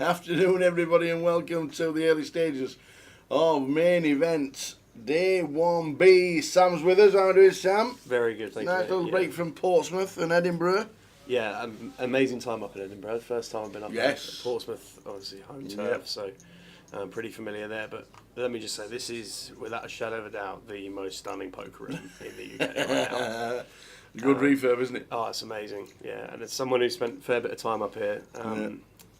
Afternoon, everybody, and welcome to the early stages of main event day 1B. Sam's with us. How are you doing, Sam? Very good, thank you. Nice little break from Portsmouth and Edinburgh. Yeah, amazing time up in Edinburgh. First time I've been up there. Portsmouth, obviously home turf, so I'm pretty familiar there. But let me just say, this is, without a shadow of a doubt, the most stunning poker room in the UK right now. Good refurb, isn't it? Oh, it's amazing. Yeah, and as someone who spent a fair bit of time up here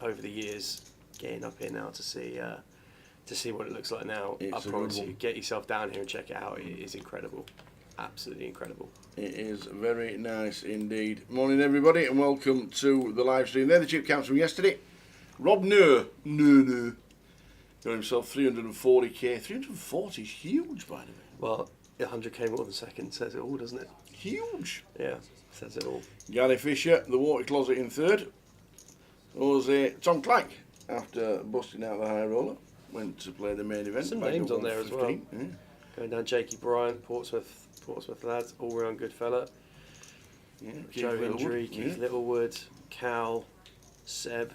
over the years, getting up here now to see what it looks like now, I promise you, get yourself down here and check it out. It is incredible. Absolutely incredible. It is very nice indeed. Morning, everybody, and welcome to the live stream. They're the chip counts from yesterday. Rob got himself 340k. 340 is huge, by the way. Well, 100k more than second says it all, doesn't it? Huge. Yeah, says it all. Gary Fisher, the water closet in third. Jose Tom Clank, after busting out the high roller, went to play the main event. Some names on there as well. Yeah. Going down Jakey Bryant, Portsmouth lads, all round good fella. Yeah, Joe Hendry, Keith Littlewood, Cal, Seb.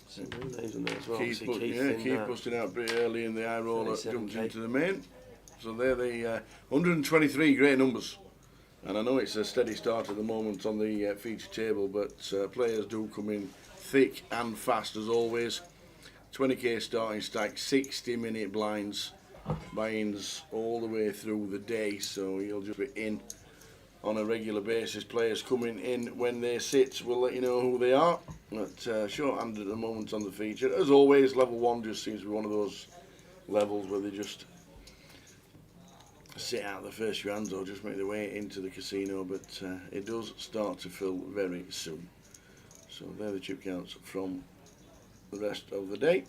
Some names on there as well. Keith busting out pretty early in the high roller, jumped into the main. So they're the 123 great numbers. And I know it's a steady start at the moment on the feature table, but players do come in thick and fast as always. 20k starting stack, 60-minute blinds, buy-ins all the way through the day, so you'll just be in on a regular basis. Players coming in when they sit, we'll let you know who they are. But short-handed at the moment on the feature. As always, level 1 just seems to be one of those levels where they just sit out the first few hands or just make their way into the casino, but it does start to fill very soon. So they're the chip counts from the rest of the day.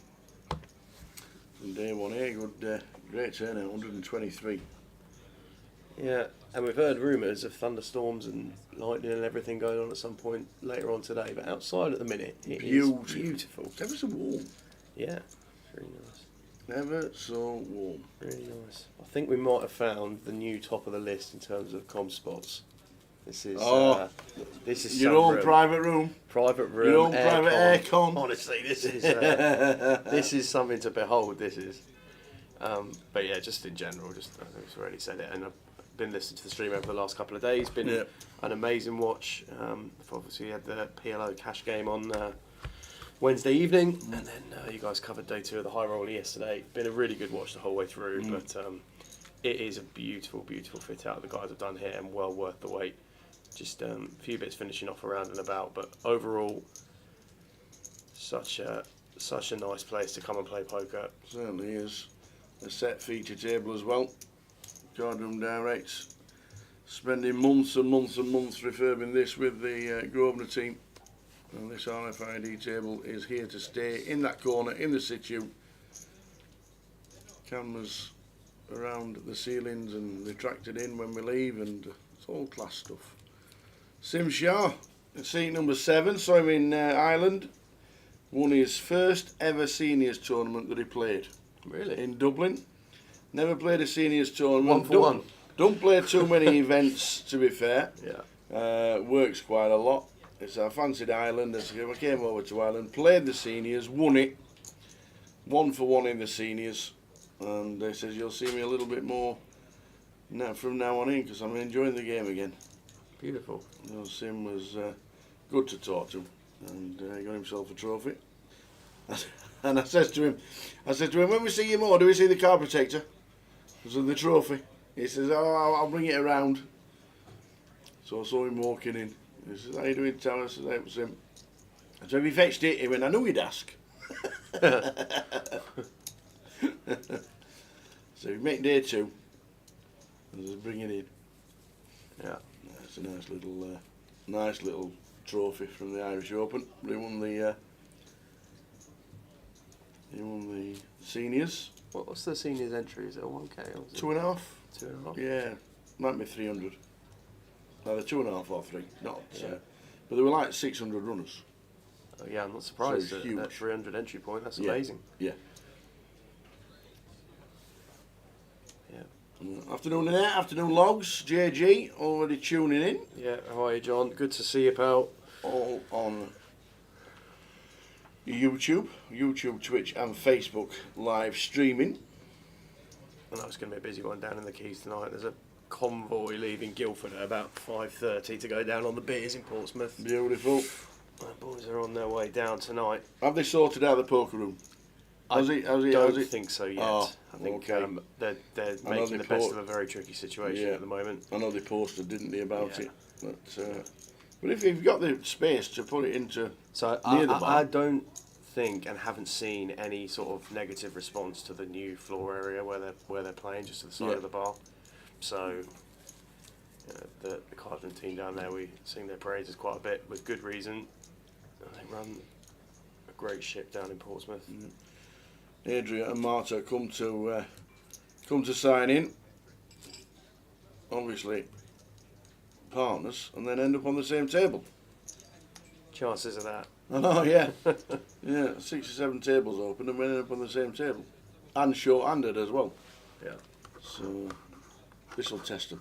From day 1A, good, great turnout, 123. Yeah, and we've heard rumours of thunderstorms and lightning and everything going on at some point later on today, but outside at the minute, it is beautiful. It's ever so warm. Yeah, very nice. Never so warm. Really nice. I think we might have found the new top of the list in terms of com spots. This is your own private room. Private room. Your own private aircon. Honestly, this is something to behold. This is. But yeah, just in general, I've already said it, and I've been listening to the stream over the last couple of days. Been an amazing watch. Obviously, had the PLO cash game on Wednesday evening, and then you guys covered day 2 of the high roller yesterday. Been a really good watch the whole way through, but it is a beautiful, beautiful fit out the guys have done here, and well worth the wait. Just a few bits finishing off around and about, but overall, such a nice place to come and play poker. Certainly is. A set feature table as well. Cardroom Directs, spending months and months and months refurbing this with the Grosvenor team. And this RFID table is here to stay in that corner, in the situ. Cameras around the ceilings and retracted in when we leave, and it's all class stuff. Sim Shah, seat number 7, saw him in Ireland. Won his first ever seniors tournament that he played. Really? In Dublin. Never played a seniors tournament. 1 for 1. Don't play too many events, to be fair. Yeah. Works quite a lot. It's I fancied Ireland. I came over to Ireland, played the seniors, won it. 1 for 1 in the seniors. And they says you'll see me a little bit more from now on in, because I'm enjoying the game again. Beautiful. Sim was good to talk to, and he got himself a trophy. And I said to him, when we see you more, do we see the car protector? So the trophy. He says, oh, I'll bring it around. So I saw him walking in. He says, how you doing, Tom? I said, that was him. So have you fetched it? He went, I knew he'd ask. So we make day 2. And just bring it in. Yeah. That's a nice little trophy from the Irish Open. He won the seniors. What's the seniors entry? Is it a 1K? Or is it 2.5. 2.5? Yeah, might be 300. Either 2.5 or 3. Not. Yeah. But there were like 600 runners. Oh, yeah, I'm not surprised So at huge. that 300 entry point. That's Yeah. amazing. Yeah. Yeah. Afternoon logs. JG already tuning in. Yeah. How are you, John? Good to see you, pal. All on YouTube, Twitch, and Facebook live streaming. I know it's going to be a busy one down in the Keys tonight. There's a convoy leaving Guildford at about 5:30 to go down on the beers in Portsmouth. Beautiful. The boys are on their way down tonight. Have they sorted out the poker room? I don't think so yet. Oh, I think okay. They're making the best of a very tricky situation at the moment. I know they posted, didn't they, about Yeah. it? But if you've got the space to put it into So near the bar, I don't think and haven't seen any sort of negative response to the new floor area where they're playing, just to the side Yeah. of the bar. So the Cardigan team down there, we sing their praises quite a bit with good reason. They run a great ship down in Portsmouth. Adria and Marta come to sign in. Obviously, partners, and then end up on the same table. Chances of that. I know, yeah. Yeah, 6 or 7 tables open and we end up on the same table. And short-handed as well. Yeah. So, this will test them.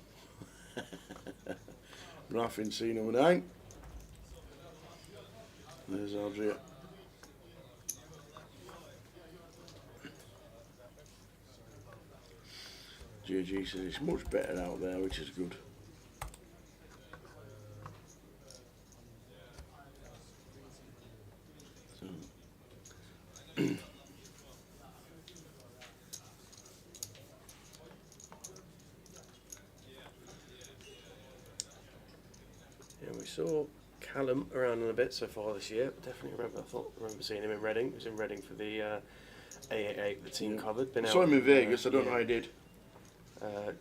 Raf in scene number 9. There's Adria. JG says it's much better out there, which is good. Yeah, we saw Callum around in a bit so far this year. Definitely remember seeing him in Reading. He was in Reading for the A88 the team covered. Been I out, saw him in Vegas, I don't know how yeah. he did.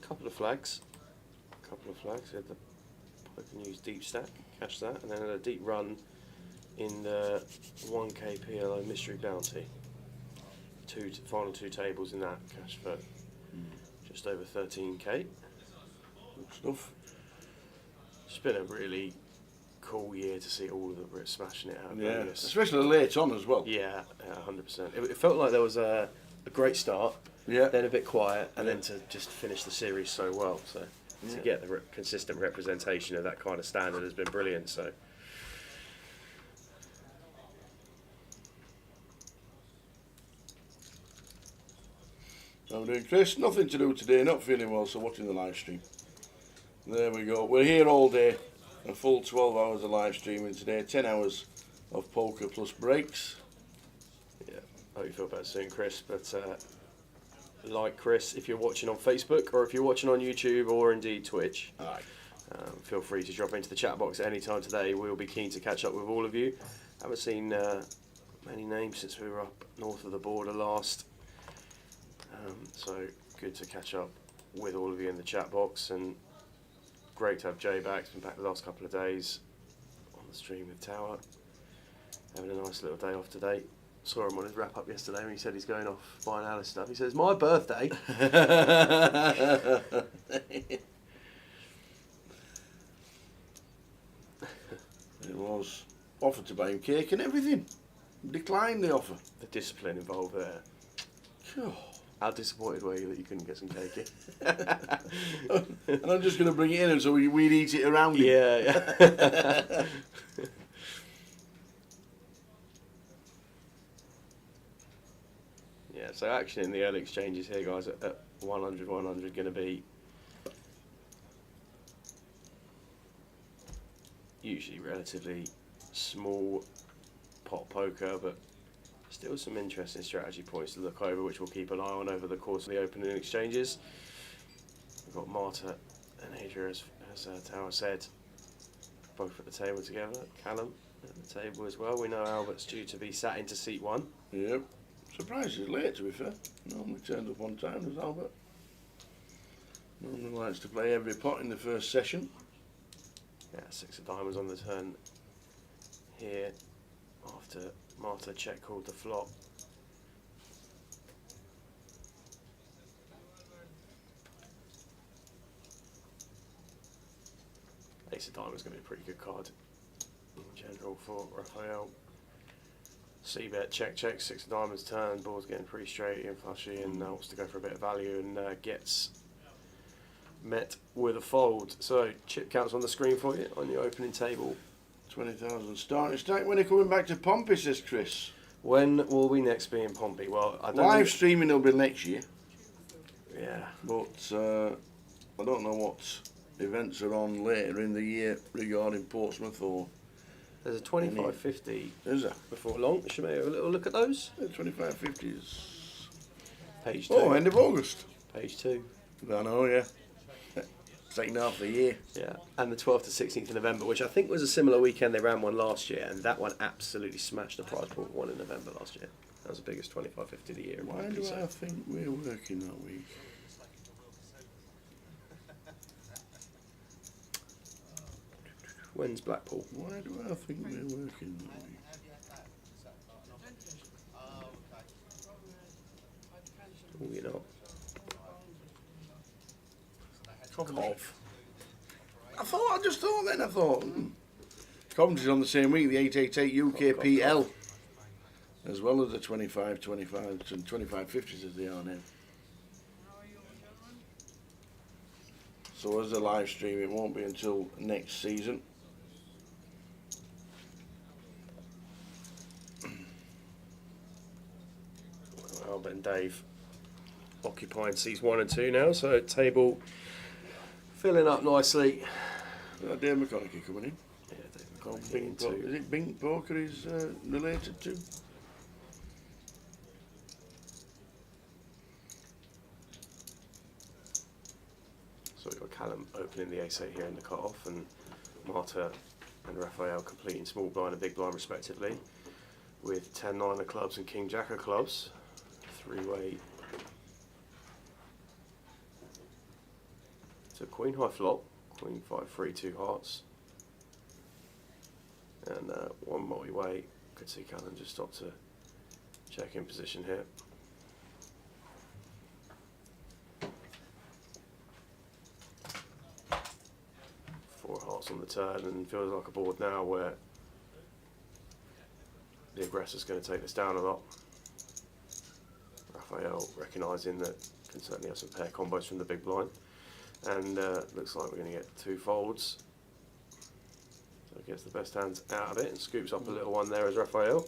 Couple of flags. He had the Pipe and Use deep stack, cashed that, and then had a deep run in the 1K PLO Mystery Bounty. Final 2 tables in that, cash for just over 13k. Good stuff. It's been a really cool year to see all of the Brits smashing it out of Yeah, Vegas. especially late on as well. Yeah, 100%. It felt like there was a great start, Yeah. then a bit quiet, and then to just finish the series so well. So to get the consistent representation of that kind of standard has been brilliant. So How we doing, Chris? Nothing to do today, not feeling well, so watching the live stream. There we go. We're here all day. A full 12 hours of live streaming today, 10 hours of poker plus breaks. yeah, I hope you feel better soon, Chris. But like Chris, if you're watching on Facebook or if you're watching on YouTube or indeed Twitch, Aye. feel free to drop into the chat box at any time today. We'll be keen to catch up with all of you. Haven't seen many names since we were up north of the border last. So good to catch up with all of you in the chat box, and great to have Jay back. He's been back the last couple of days on the stream with Tower. Having a nice little day off today. Saw him on his wrap up yesterday when he said he's going off buying Alice stuff. He says, "My birthday." It was offered to buy him cake and everything. Declined the offer. The discipline involved there. Phew. How disappointed were you that you couldn't get some cake? And I'm just going to bring it in and so we'd eat it around him. Yeah. Yeah, so action in the early exchanges here, guys, at 100, going to be usually relatively small pot poker, but Still some interesting strategy points to look over, which we'll keep an eye on over the course of the opening exchanges. We've got Marta and Adria, as Tower said, both at the table together. Callum at the table as well. We know Albert's due to be sat into seat 1. Yep. Surprised he's late, to be fair. Normally turns up on time, does Albert? Normally likes to play every pot in the first session. Yeah, 6 of diamonds on the turn here after Marta check called the flop. Ace of diamonds is going to be a pretty good card in general for Raphael. C-bet, check, 6 of diamonds turn, ball's getting pretty straight and flushy, and wants to go for a bit of value, and gets met with a fold. So chip counts on the screen for you on your opening table. 20,000 starting stake. When are you coming back to Pompey, says Chris? When will we next be in Pompey? Well, I don't Live streaming will be next year. Yeah. But I don't know what events are on later in the year regarding Portsmouth or... There's a 25.50 Is there? before long. Should we have a little look at those? The 25.50s. Page 2. Oh, end of August. Page 2. I know, yeah. Second half of the year. Yeah. And the 12th to 16th of November, which I think was a similar weekend. They ran one last year, and that one absolutely smashed the prize pool. One in November last year. That was the biggest 25.50 of the year. Why do I think we're working that week? When's Blackpool? Why do I think we're working that week? Oh, you know. Cough. I just thought then, Coventry's on the same week, the 888 UKPL, as well as the 25.25s and 25.50s as they are now. So as a live stream, it won't be until next season. Albert and Dave occupying seats 1 and 2 now, so table filling up nicely. Dave McConaughey coming in. Yeah, Dave McConaughey in 2. Is it Bing Poker he's related to? So we've got Callum opening the ace-8 here in the cut-off, and Marta and Raphael completing small blind and big blind respectively, with 10-9 of clubs and king-jack of clubs. Three-way. So queen high flop, queen 5-3, 2 hearts, and one multi-way. Could see Callum just stop to check in position here. Four hearts on the turn, and feels like a board now where the aggressor's going to take this down a lot. Raphael recognising that can certainly have some pair combos from the big blind, and looks like we're going to get 2 folds. So gets the best hands out of it and scoops up a little one there as Raphael.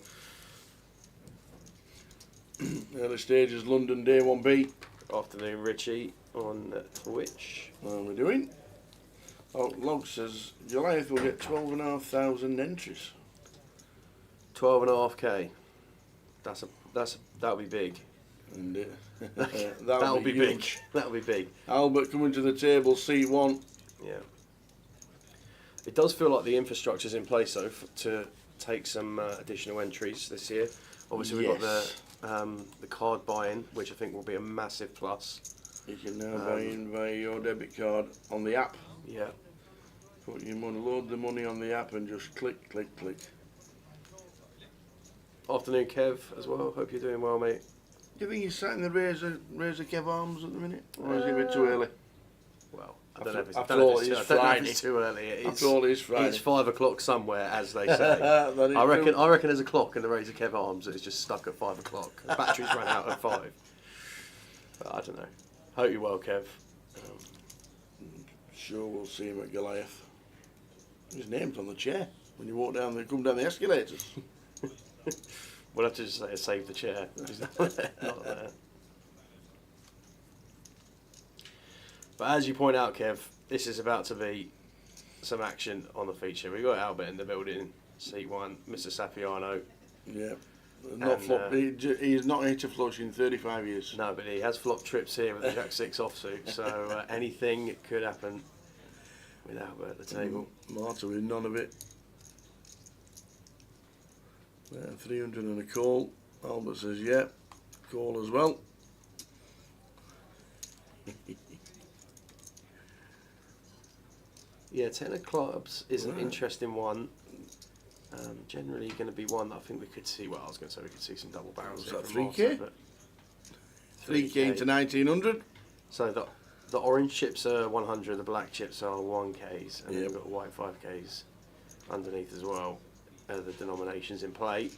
Early stages, London Day 1B. Afternoon, Richie on Twitch. How are we doing? Oh, Log says Goliath will get 12,500 entries. 12.5k. That'll be big. And That'll be big. huge. That'll be big. Albert coming to the table, C1. Yeah. It does feel like the infrastructure's in place though to take some additional entries this year. Obviously we've got the card buy-in, which I think will be a massive plus. You can now buy in via your debit card on the app. Yeah. Put your money, load the money on the app and just click, click, click. Afternoon, Kev, as well. Hope you're doing well, mate. Do you think he's sat in the Razor Kev Arms at the minute? Or is it a bit too early? Well, I don't know if it's, after all, it's Friday. too early. After all, it's Friday. It's 5 o'clock somewhere, as they say. I reckon there's a clock in the Razor Kev Arms that is just stuck at 5 o'clock. The batteries ran out at 5. But I don't know. Hope you're well, Kev. Sure, we'll see him at Goliath. His name's on the chair when you walk down, come down the escalators. We'll have to just say save the chair. Not there. But as you point out, Kev, this is about to be some action on the feature. We've got Albert in the building, seat 1, Mr. Sapiano. Yeah. Not flop. He's not hit a flush in 35 years. No, but he has flopped trips here with the Jack 6 offsuit, so anything could happen with Albert at the table. Marta with none of it. 300 and a call. Albert says, yeah, call as well. Yeah, 10 of clubs is an interesting one. Generally going to be one that I think we could see. Well, I was going to say we could see some double barrels. Was that from 3K? Marta, 3K into 1900. So the orange chips are 100, the black chips are 1Ks, and then Yep. we've got white 5Ks underneath as well. The denominations in play.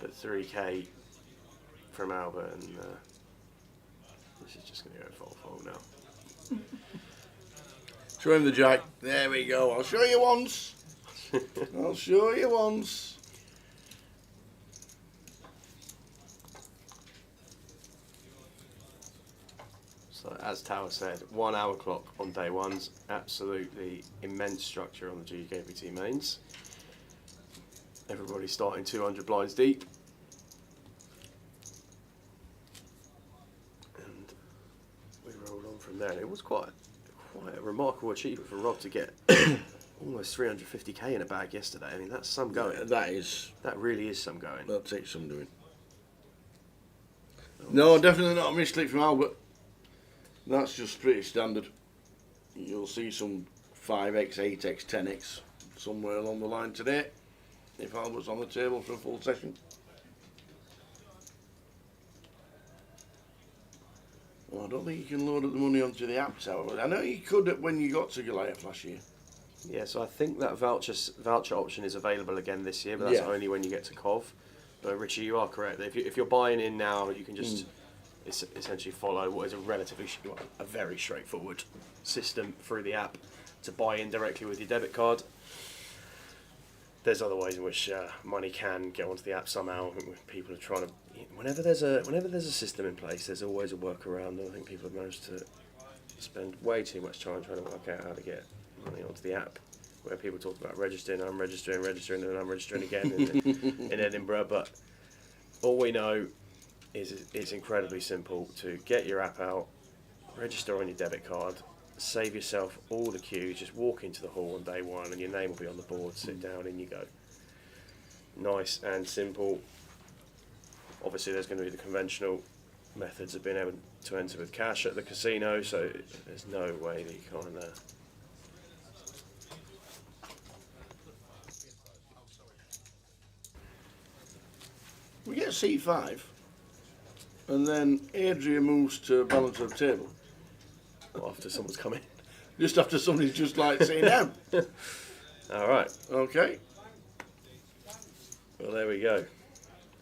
But 3K from Albert, and this is just going to go fold now. Show him the jack. There we go. I'll show you once. I'll show you once. So as Tower said, 1 hour clock on day ones. Absolutely immense structure on the GUKPT mains. Everybody starting 200 blinds deep. And we rolled on from there. It was quite a remarkable achievement for Rob to get almost 350k in a bag yesterday. I mean, that's some going. That really is some going. That'll take some doing. No, definitely not a misclick from Albert. That's just pretty standard. You'll see some 5x, 8x, 10x somewhere along the line today if Albert's on the table for a full session. Well, I don't think you can load up the money onto the app tower. I know you could when you got to Goliath last year. Yeah, so I think that voucher option is available again this year, but that's only when you get to Cov. But Richie, you are correct. If you're buying in now, you can just essentially follow what is a very straightforward system through the app to buy in directly with your debit card. There's other ways in which money can get onto the app somehow. People are trying to. Whenever there's a system in place, there's always a workaround, and I think people have managed to spend way too much time trying to work out how to get money onto the app. Where people talk about registering, I'm registering, and I'm registering again in Edinburgh. But all we know is it's incredibly simple to get your app out, register on your debit card, save yourself all the queues, just walk into the hall on day one and your name will be on the board, sit down, in you go. Nice and simple. Obviously there's going to be the conventional methods of being able to enter with cash at the casino, so there's no way that you can't We get C5, and then Adria moves to balance of the table. after someone's come in. Just after somebody's just like sitting down. Alright, Okay. well there we go.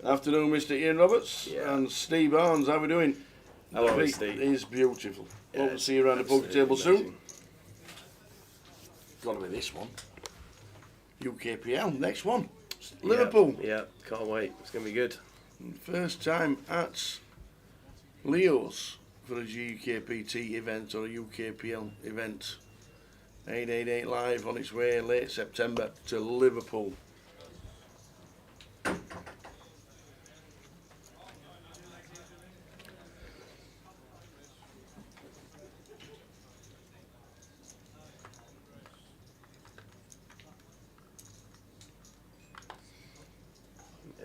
Afternoon, Mr. Ian Roberts and Steve Barnes. How we doing? Hello, Pete Steve. is beautiful. Yeah, Hope to see you around the poker absolutely table soon. amazing. Got to be this one. UKPL, next one. Liverpool. Yeah, can't wait. It's going to be good. First time at Leo's for a GUKPT event or a UKPL event. 888 Live on its way late September to Liverpool.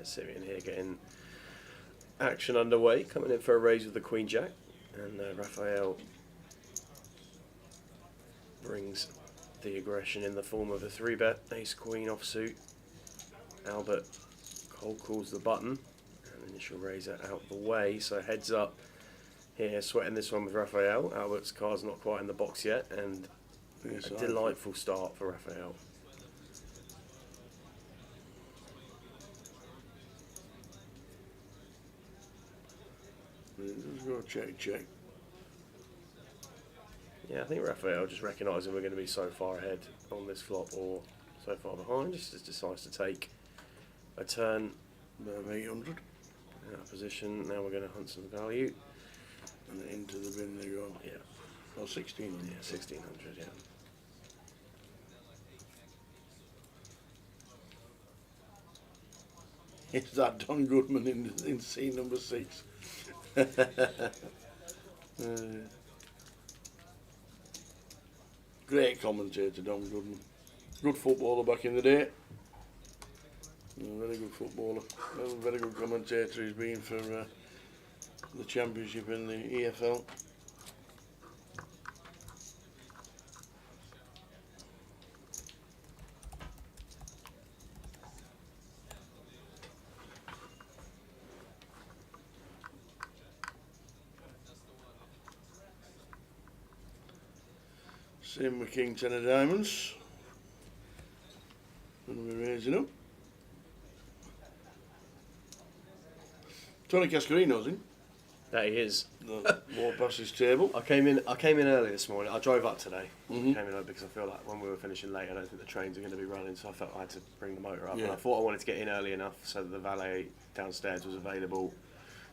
Sitting here getting action underway, coming in for a raise with the Queen Jack, and Raphael brings the aggression in the form of a 3-bet, Ace Queen offsuit. Albert cold calls the button, and initial raiser out the way, so heads up here, sweating this one with Raphael. Albert's card's not quite in the box yet, and a delightful start for Raphael. Let's go check. Yeah, I think Raphael just recognising we're going to be so far ahead on this flop or so far behind, just decides to take a turn. About 800. Out of position. Now we're going to hunt some value. And into the bin they go. Yeah. Or 1600. Yeah, 1600, yeah. It's that Don Goodman in scene number 6. Great commentator, Don Goodman. Good footballer back in the day. Very good footballer. Very good commentator he's been for the Championship in the EFL. Same with King 10 of Diamonds. Going to be raising up. Tony Cascarino's in. That he is. Walk past his table. I came in early this morning. I drove up today. Mhm. Came in early because I feel like when we were finishing late, I don't think the trains are going to be running, so I felt I had to bring the motor up. Yeah. And I thought I wanted to get in early enough so that the valet downstairs was available.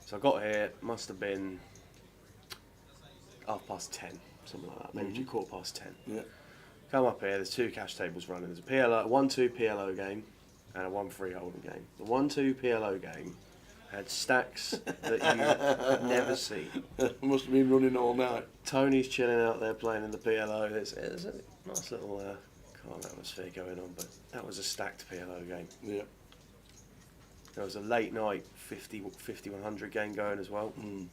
So I got here. Must have been 10:30, something like that. Maybe 10:15. Yeah. Come up here. There's 2 cash tables running. There's a PLO, 1-2 PLO game, and a 1-3 holding game. The 1-2 PLO game had stacks that you had never seen. Must have been running all night. Tony's chilling out there playing in the PLO. There's a nice little calm atmosphere going on, but that was a stacked PLO game. Yeah. There was a late night 50-100 game going as well. Mm.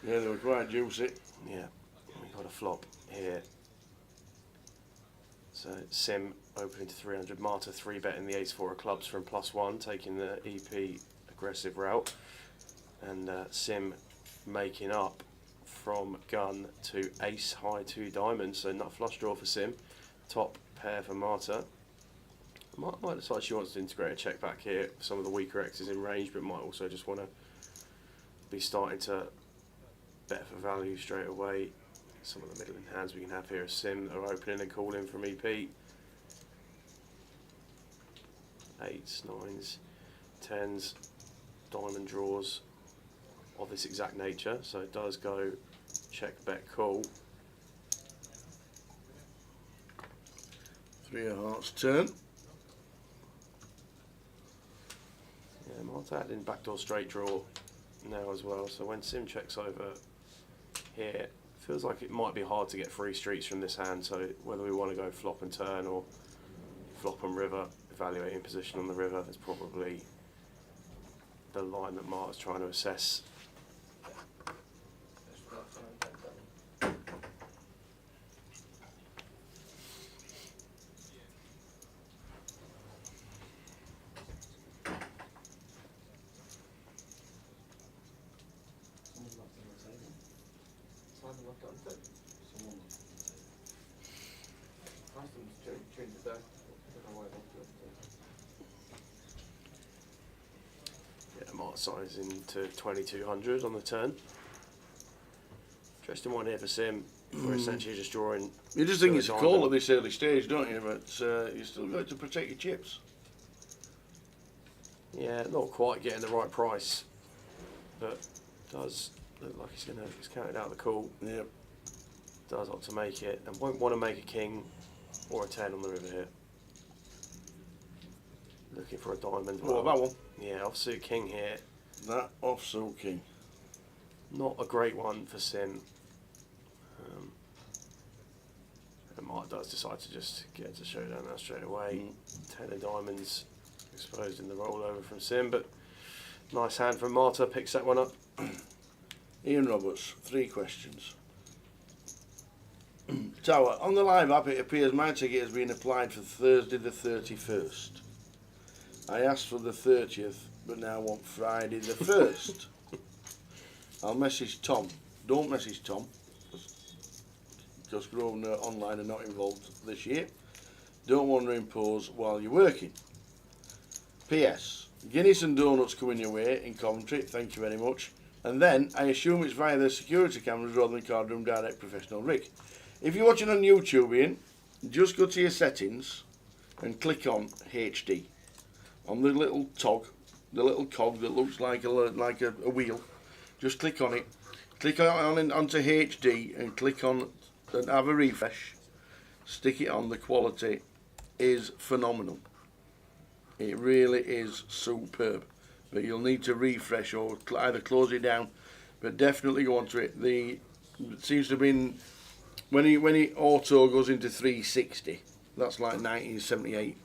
Yeah, they were quite juicy. Yeah, we got a flop here. So Sim opening to 300, Marta 3-betting the ace-4 of clubs from +1, taking the EP aggressive route, and Sim making up from gun to ace high 2 diamonds, so nut flush draw for Sim, top pair for Marta. Might decide she wants to integrate a check back here, some of the weaker X's in range, but might also just want to be starting to bet for value straight away. Some of the middling hands we can have here are Sim that are opening and calling from EP. 8s, 9s, 10s, diamond draws of this exact nature, so it does go check, bet, call. 3 of hearts turn. Yeah, Marta adding backdoor straight draw now as well, so when Sim checks over here, feels like it might be hard to get free streets from this hand, so whether we want to go flop and turn or flop and river, evaluating position on the river is probably the line that Marta's trying to assess. Yeah, Marta size into 2200 on the turn. Interesting one here for Sim. We're essentially just drawing. You just think to it's a diamond. call at this early stage, don't you? But you still got to protect your chips. Yeah, not quite getting the right price, but does look like he's counted out the call. Yep. Does opt to make it and won't want to make a king or a 10 on the river here. Looking for a diamond. What about one? Yeah, offsuit king here. That offsuit king. Not a great one for Sim. And Mark does decide to just get to showdown now straight away. 10 of diamonds exposed in the rollover from Sim, but nice hand from Marta, picks that one up. Ian Roberts, 3 questions. Tower, on the live app it appears my ticket has been applied for Thursday the 31st. I asked for the 30th, but now want Friday the 1st. I'll message Tom. Don't message Tom, because Grosvenor Online are not involved this year. Don't want to impose while you're working. P.S. Guinness and donuts coming your way in Coventry, thank you very much. And then, I assume it's via the security cameras rather than Cardroom Direct Professional Rig. If you're watching on YouTube, Ian, just go to your settings and click on HD. On the little cog that looks like a wheel, just click on it. Click onto HD and click on and have a refresh. Stick it on, the quality is phenomenal. It really is superb. But you'll need to refresh or either close it down, but definitely go onto it. It seems to have been when it auto goes into 360. That's like 1978.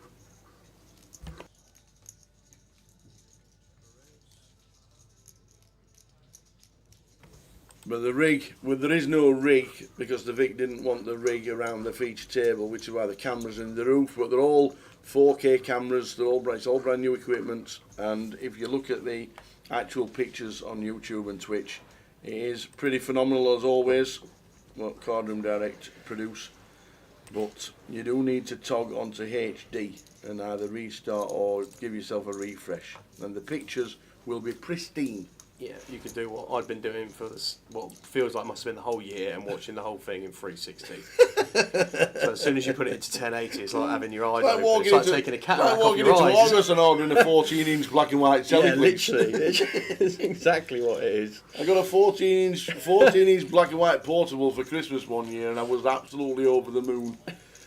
But the rig, well, there is no rig because the Vic didn't want the rig around the feature table, which is why the cameras in the roof. But they're all 4K cameras. It's all brand new equipment. And if you look at the actual pictures on YouTube and Twitch, it is pretty phenomenal as always. What Cardroom Direct produce, but you do need to tog onto HD and either restart or give yourself a refresh, and the pictures will be pristine. Yeah, you could do what I've been doing for what feels like must have been the whole year and watching the whole thing in 360. So as soon as you put it into 1080, it's like having your eyes open. It's like taking a cataract off your eyes. Walking into August and ordering a 14-inch black and white telly. Yeah, literally. It's exactly what it is. I got a 14-inch black and white portable for Christmas one year, and I was absolutely over the moon.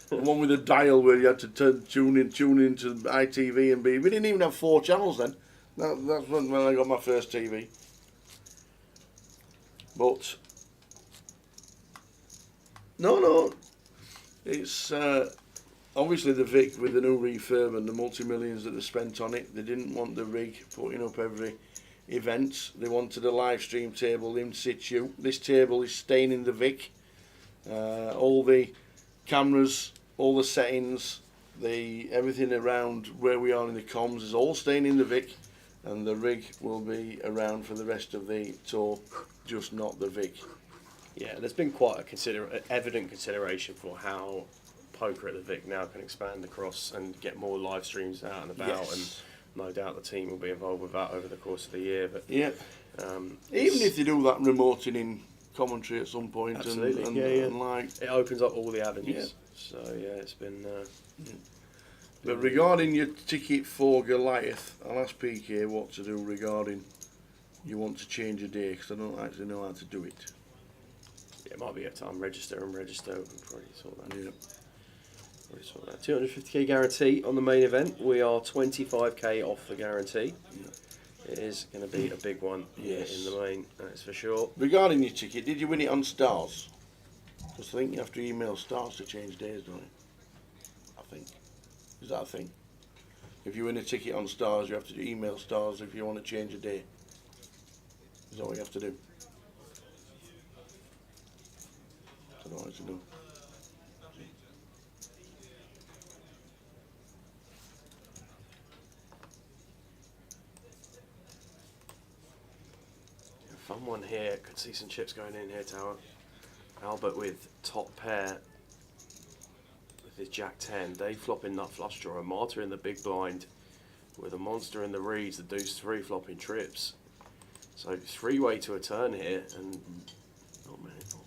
The one with a dial where you had to tune into ITV and B. We didn't even have 4 channels then. That's when I got my first TV. But no, it's obviously the Vic with the new refurb and the multi-millions that are spent on it. They didn't want the rig putting up every event. They wanted a live stream table in situ. This table is staying in the Vic. All the cameras, all the settings, everything around where we are in the comms is all staying in the Vic, and the rig will be around for the rest of the tour, just not the Vic. Yeah, there's been quite a evident consideration for how poker at the Vic now can expand across and get more live streams out and about, Yes. and no doubt the team will be involved with that over the course of the year. But yeah, even if they do that remoting in commentary at some point, absolutely, and like it opens up all the avenues. Yeah. So yeah, it's been. But regarding your ticket for Goliath, I'll ask PK what to do regarding you want to change a day, because I don't actually know how to do it. Yeah, it might be a time register. We can probably sort that. Yeah. Probably sort that. 250k guarantee on the main event. We are 25k off the guarantee. Yeah. It is going to be a big one Yes. in the main, that's for sure. Regarding your ticket, did you win it on Stars? Because I think you have to email Stars to change days, don't you? I think. Is that a thing? If you win a ticket on Stars, you have to email Stars if you want to change a day. Is that what you have to do? I don't know what to do. Fun one here. Could see some chips going in here, Tower. Albert with top pair with his Jack 10. Dave flopping nut flush draw. Marta in the big blind with a monster in the reeds. The deuce 3 flopping trips. So 3-way to a turn here, and not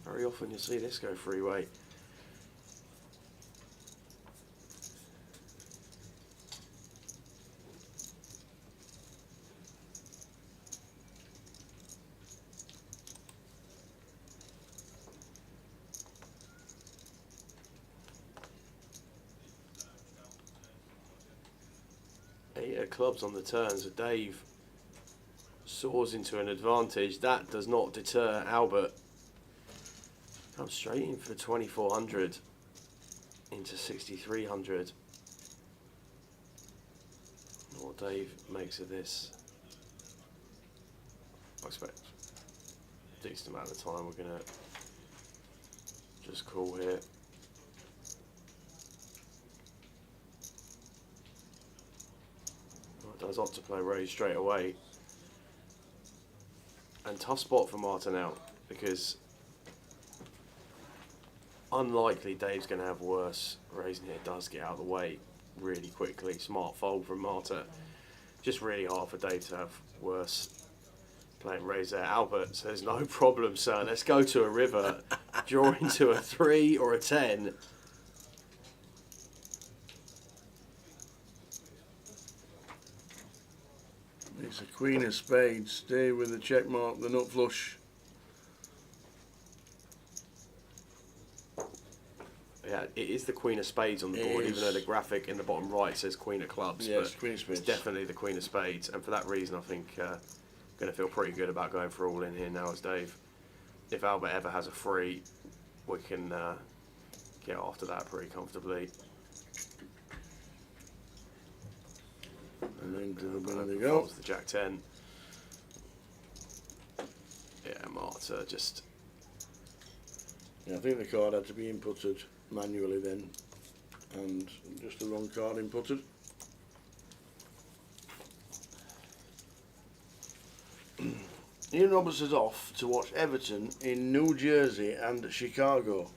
very often you see this go 3-way. Clubs on the turn, so Dave soars into an advantage. That does not deter Albert. Comes straight in for 2400 into 6300. What Dave makes of this, I expect a decent amount of time. We're gonna just call here. Does opt to play raise straight away, and tough spot for Martin out, because unlikely Dave's going to have worse. Raising here does get out of the way really quickly. Smart fold from Marta. Just really hard for Dave to have worse playing raise there. Albert says no problem, sir, let's go to a river. Draw into a 3 or a 10. It's a queen of spades. Stay with the check mark, the nut flush. Yeah, it is the Queen of Spades on the board, even though the graphic in the bottom right says Queen of Clubs. Yes, Queen of Spades. It's definitely the Queen of Spades, and for that reason, I think going to feel pretty good about going for all in here now as Dave. If Albert ever has a free, we can get after that pretty comfortably. And into the winner they go. The Jack 10. Yeah, Marta just... Yeah, I think the card had to be inputted manually then, and just the wrong card inputted. Ian Roberts is off to watch Everton in New Jersey and Chicago,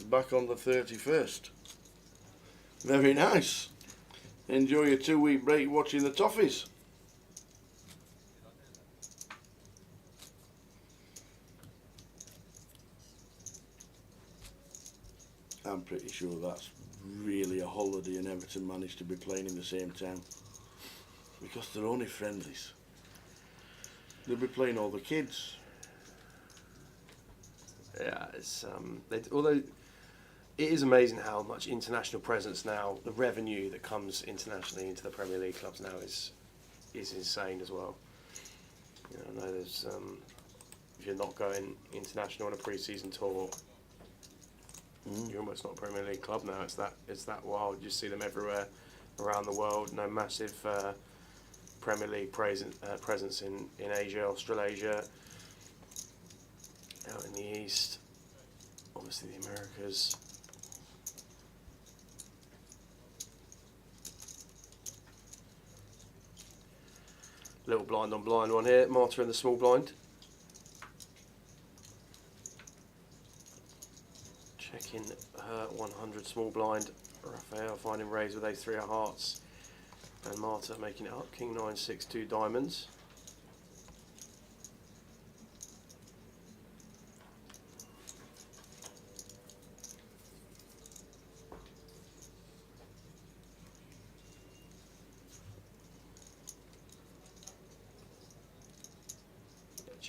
back on the 31st. Very nice. Enjoy your 2-week break watching the Toffees. I'm pretty sure that's really a holiday and Everton managed to be playing in the same town, because they're only friendlies. They'll be playing all the kids. Yeah, it's although it is amazing how much international presence now, the revenue that comes internationally into the Premier League clubs now is insane as well. You know, I know there's if you're not going international on a pre-season tour, you're almost not a Premier League club now. It's that wild. You see them everywhere around the world. No massive Premier League presence in Asia, Australasia, out in the East, obviously the Americas. Little blind on blind one here. Marta in the small blind. Checking her 100 small blind. Raphael finding raise with ace 3 of hearts. And Marta making it up. King 9, 6, 2 diamonds.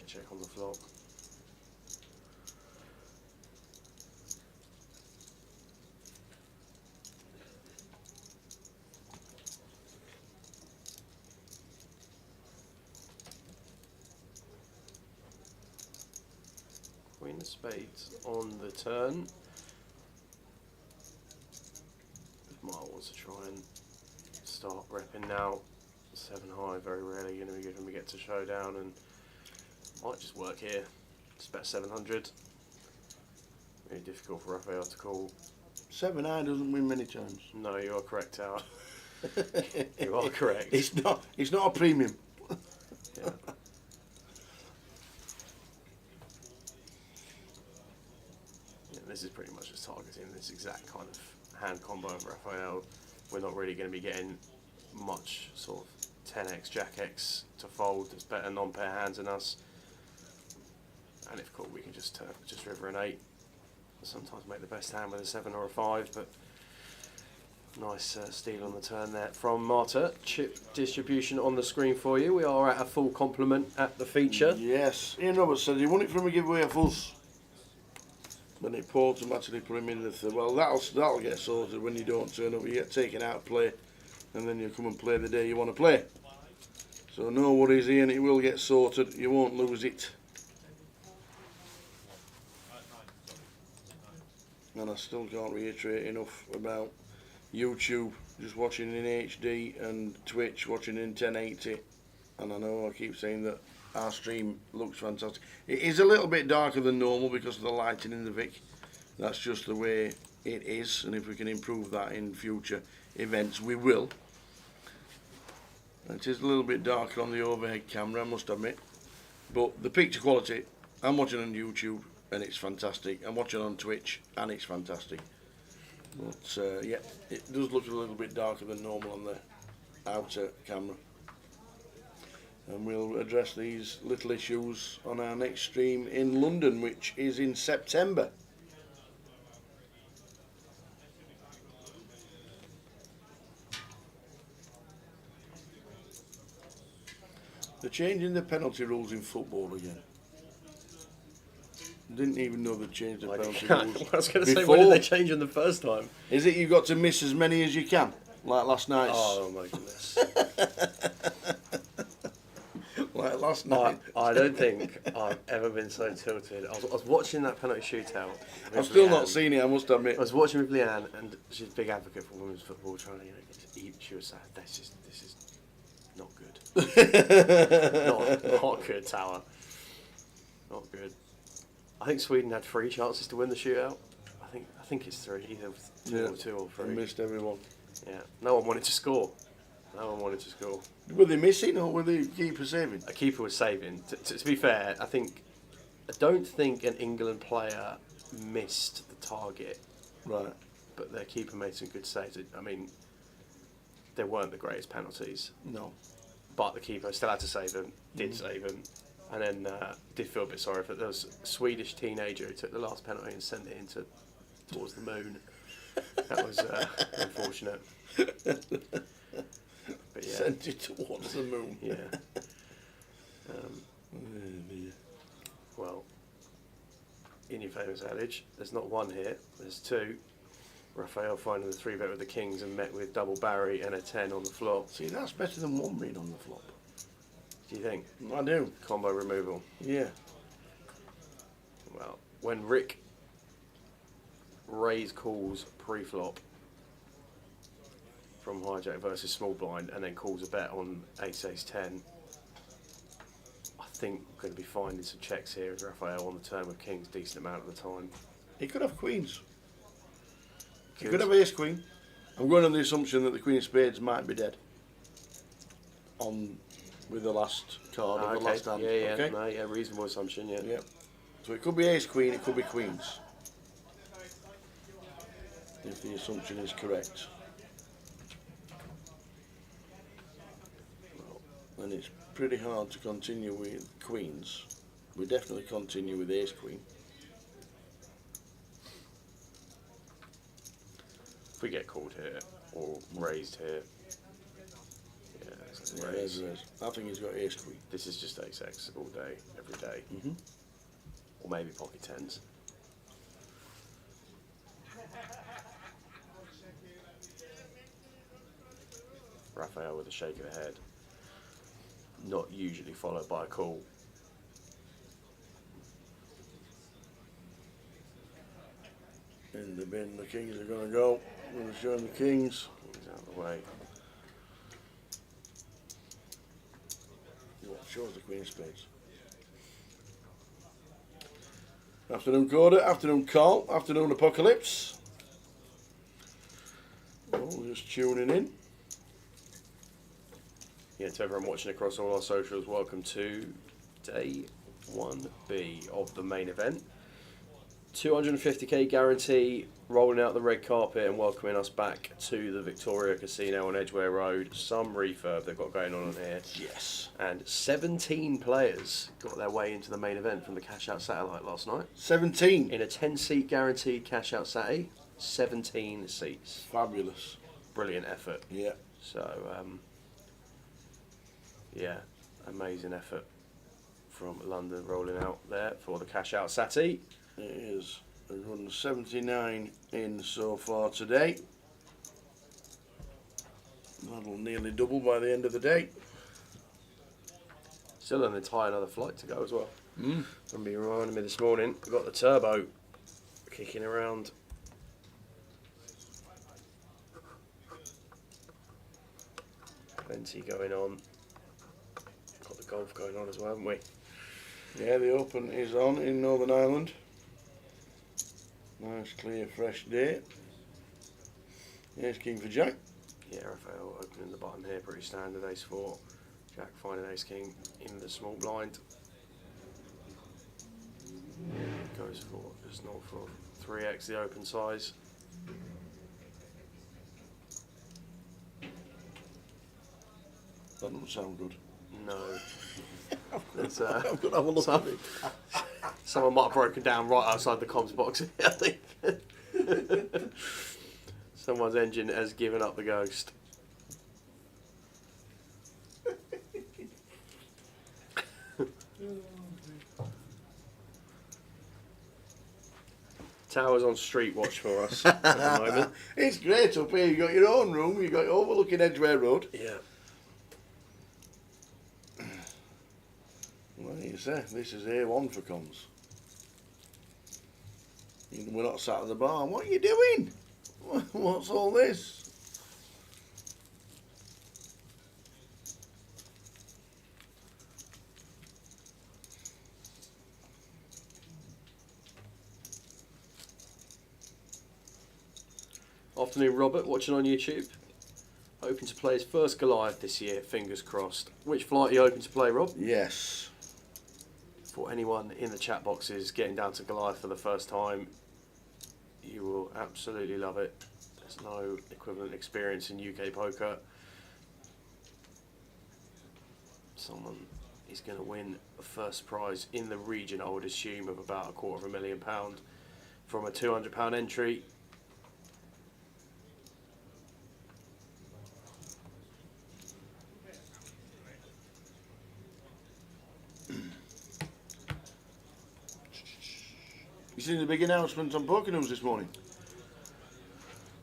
Check on the flop. Queen of Spades on the turn. If Mark wants to try and start repping now, 7 high, very rarely going to be given we get to showdown, and might just work here. It's about 700. Very difficult for Raphael to call. 7 high doesn't win many times. No, you are correct, Tower. You are correct. It's not a premium. Yeah. This is pretty much just targeting this exact kind of hand combo of Raphael. We're not really going to be getting much sort of 10x, Jack X to fold. There's better non-pair hands than us. And if called, we can just river an 8. Sometimes make the best hand with a 7 or a 5, but nice steal on the turn there from Marta. Chip distribution on the screen for you. We are at a full complement at the feature. Yes, Ian Roberts said he won it from a giveaway of us. When it automatically put him in the third. Well, that'll get sorted when you don't turn up. You get taken out of play, and then you come and play the day you want to play. So no worries, Ian. It will get sorted. You won't lose it. And I still can't reiterate enough about YouTube, just watching in HD, and Twitch watching in 1080. And I know I keep saying that our stream looks fantastic. It is a little bit darker than normal because of the lighting in the Vic. That's just the way it is, and if we can improve that in future events, we will. It is a little bit darker on the overhead camera, I must admit. But the picture quality, I'm watching on YouTube, and it's fantastic. I'm watching on Twitch, and it's fantastic. But yeah, it does look a little bit darker than normal on the outer camera. And we'll address these little issues on our next stream in London, which is in September. They're changing the penalty rules in football again. Didn't even know they changed the I penalty can't- rules. I was going to say, when did Before. they change them the first time? Is it you've got to miss as many as you can, like last night's? Oh my goodness. Like last night. I don't think I've ever been so tilted. I was watching that penalty shootout. with I've still Leanne. not seen it, I must admit. I was watching with Leanne, and she's a big advocate for women's football. Trying to, she was saying, "This is not good. not good, Tower. Not good." I think Sweden had 3 chances to win the shootout. I think it's 3, either 2 or 3. They missed everyone. Yeah, no one wanted to score. No one wanted to score. Were they missing or were the keeper saving? A keeper was saving. To be fair, I don't think an England player missed the target, Right. but their keeper made some good saves. I mean, they weren't the greatest penalties, No. but the keeper still had to save them, did save them, and then did feel a bit sorry for there was a Swedish teenager who took the last penalty and sent it towards the moon. That was unfortunate. But yeah. Sent it towards the moon. Yeah. Oh, dear. Well, in your famous adage, there's not 1 here, there's 2. Raphael finding the 3-bet with the Kings and met with double Barry and a 10 on the flop. See, that's better than 1 being on the flop. Do you think? I do. Combo removal. Yeah. Well, when Rick raise calls pre-flop from hijack versus small blind and then calls a bet on ace-10, I think we're going to be finding some checks here with Raphael on the turn with Kings decent amount of the time. He could have queens. He could have ace queen. I'm going on the assumption that the queen of spades might be dead. With the last card of the last hand. Yeah, Okay? no, yeah, reasonable assumption, yeah. Yeah. So it could be ace queen, it could be queens. If the assumption is correct. Well, and it's pretty hard to continue with queens. We definitely continue with ace queen. If we get called here or raised here, yeah, it's Yeah, like raise. there's. I think he's got ace queen. This is just ace-x all day, every day. Mm-hmm. Or maybe pocket 10s. Raphael with a shake of the head. Not usually followed by a call. In the bin, the kings are going to go. I'm going to show him the kings. He's out of the way. What shows the queen of spades. Afternoon quarter, afternoon call, afternoon apocalypse. Oh, just tuning in. Yeah, to everyone watching across all our socials, welcome to day 1B of the main event. 250k guarantee, rolling out the red carpet and welcoming us back to the Victoria Casino on Edgware Road. Some refurb they've got going on here. Yes. And 17 players got their way into the main event from the cash out satellite last night. 17. In a 10-seat guaranteed cash out satty, 17 seats. Fabulous. Brilliant effort. Yeah. So, yeah, amazing effort from London rolling out there for the cash out satty. It is 179 in so far today. That'll nearly double by the end of the day. Still an entire another flight to go as well. Mm. Somebody reminded me this morning, we've got the turbo kicking around. Plenty going on. Got the golf going on as well, haven't we? Yeah, the Open is on in Northern Ireland. Nice, clear, fresh day. Here's King for Jack. Yeah, Raphael opening the button here, pretty standard, ace-4. Jack finding ace-king in the small blind. Goes for just north of 3x the open size. That doesn't sound good. No. It's, I've got to have a look at it. Someone might have broken down right outside the comms box, I think. Someone's engine has given up the ghost. Tower's on street watch for us at the moment. It's great up here. You got your own room. You got overlooking Edgware Road. Yeah. Well, you say this is A1 for comms. We're not sat at the bar. What are you doing? What's all this? Afternoon, Robert, watching on YouTube. Hoping to play his first Goliath this year, fingers crossed. Which flight are you hoping to play, Rob? Yes. For anyone in the chat boxes getting down to Goliath for the first time, you will absolutely love it. There's no equivalent experience in UK poker. Someone is going to win a first prize in the region, I would assume, of about £250,000 from a £200 entry. You seen the big announcement on Poker News this morning?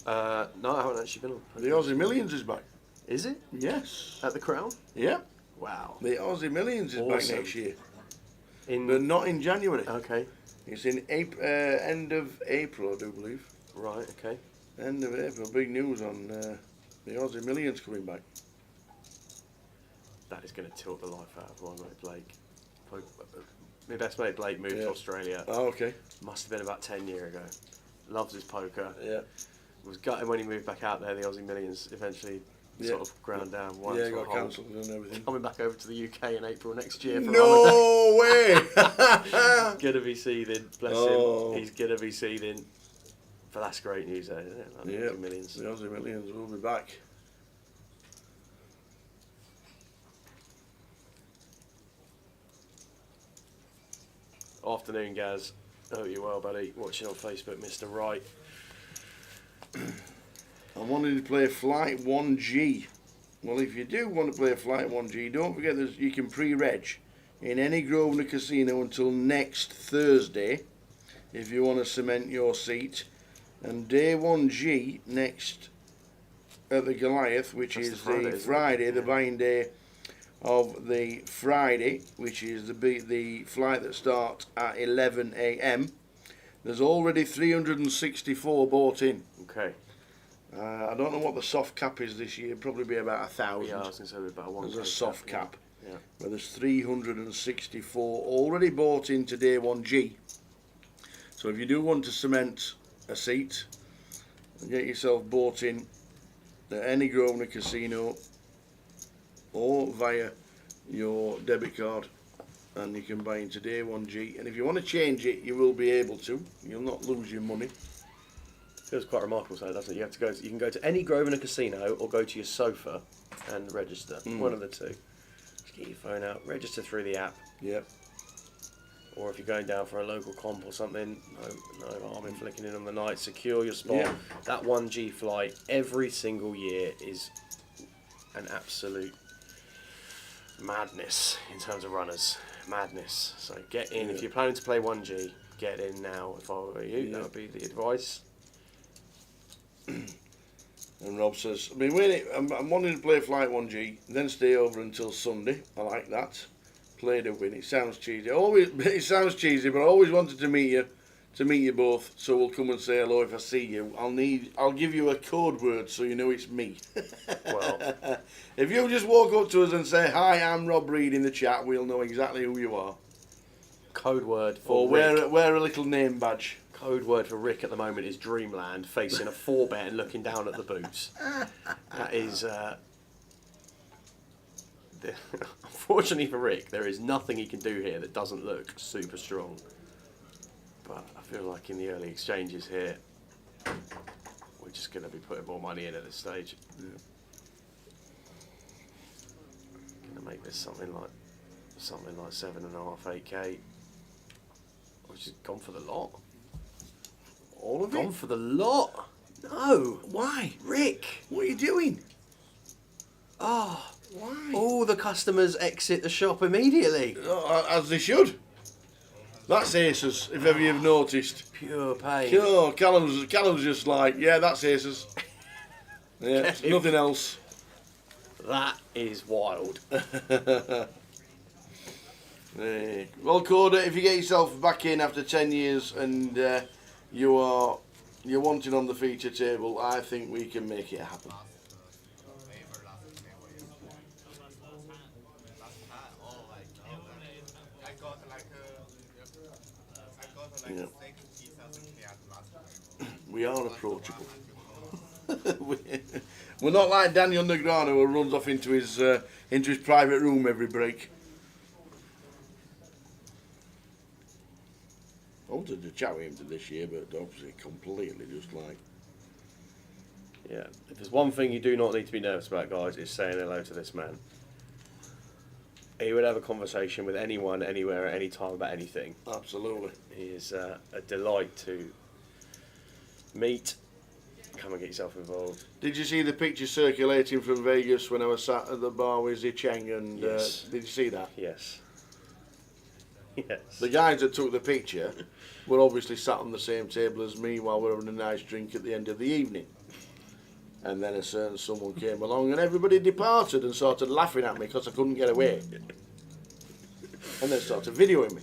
No, I haven't actually been on. The Aussie Millions is back. Is it? Yes. At the Crown? Yeah. Wow. The Aussie Millions is back Awesome. next year. In But not in January. Okay. It's in end of April, I do believe. Right, okay. End of April. Big news on the Aussie Millions coming back. That is going to tilt the life out of my mate Blake. My best mate Blake moved to Australia. Oh, okay. Must have been about 10 years ago. Loves his poker. Yeah. Was gutted when he moved back out there. The Aussie Millions eventually sort of ground down. Yeah, got cancelled and everything. Coming back over to the UK in April next year. For No way! He's going to be seething. Bless him. He's going to be seething. But that's great news, though, isn't it? Like the Aussie Millions. The Aussie Millions will be back. Afternoon, Gaz. Hope you're well, buddy. Watching on Facebook, Mr. Wright. I wanted to play Flight 1G. Well, if you do want to play Flight 1G, don't forget that you can pre-reg in any Grosvenor casino until next Thursday if you want to cement your seat. And day 1G next at the Goliath, which is the Friday, the buying day of the Friday, which is the flight that starts at 11 a.m. There's already 364 bought in. Okay. I don't know what the soft cap is this year. Probably be about 1,000. Yeah, I was going to say about one. There's a soft cap. Yeah. But there's 364 already bought into day 1G. So if you do want to cement a seat and get yourself bought in at any Grosvenor casino or via your debit card, and you can buy into day 1G. And if you want to change it, you will be able to. You'll not lose your money. Feels quite remarkable, so doesn't it? You have to go. You can go to any Grosvenor casino or go to your sofa and register. One of the two. Just get your phone out, register through the app. Yep. Or if you're going down for a local comp or something, no harm in flicking in on the night. Secure your spot. Yeah. That 1G flight every single year is an absolute madness in terms of runners. Madness. So get in. If you're planning to play 1G, get in now. If I were you, that would be the advice. And Rob says, I've been waiting. I'm wanting to play Flight 1G, then stay over until Sunday. I like that. Play to win. It sounds cheesy. It sounds cheesy, but I always wanted to meet you both. So we'll come and say hello if I see you. I'll give you a code word so you know it's me. Well, if you just walk up to us and say, "Hi, I'm Rob Reed" in the chat, we'll know exactly who you are. code word for Or Rick. wear a little name badge. Code word for Rick at the moment is Dreamland, facing a 4-bet and looking down at the boots. That is, unfortunately for Rick, there is nothing he can do here that doesn't look super strong. But I feel like in the early exchanges here, we're just going to be putting more money in at this stage. Yeah. Going to make this something like 7.5, 8k, which has gone for the lot. All of Gone it? for the lot. No. Why? Rick. What are you doing? Oh. Why? All the customers exit the shop immediately. As they should. That's Aces, if ever you've noticed. Pure pain. Sure, Callum's just like, yeah, that's Aces. Yeah, it's nothing else. That is wild. Well, Coda, if you get yourself back in after 10 years and you're wanting on the feature table, I think we can make it happen. Yeah. We are approachable. We're not like Daniel Negreanu who runs off into his private room every break. I wanted to chat with him this year, but obviously completely just like. Yeah, if there's one thing you do not need to be nervous about, guys, is saying hello to this man. He would have a conversation with anyone, anywhere, at any time about anything. Absolutely. He is a delight to meet. Come and get yourself involved. Did you see the picture circulating from Vegas when I was sat at the bar with Zicheng? And Yes. did you see that? Yes. Yes. The guys that took the picture were obviously sat on the same table as me while we were having a nice drink at the end of the evening. And then a certain someone came along and everybody departed and started laughing at me because I couldn't get away. And then started videoing me.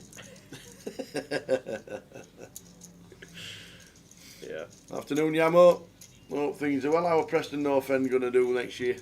Yeah. Afternoon, Yamo. Hope things are well. How are Preston North End going to do next year?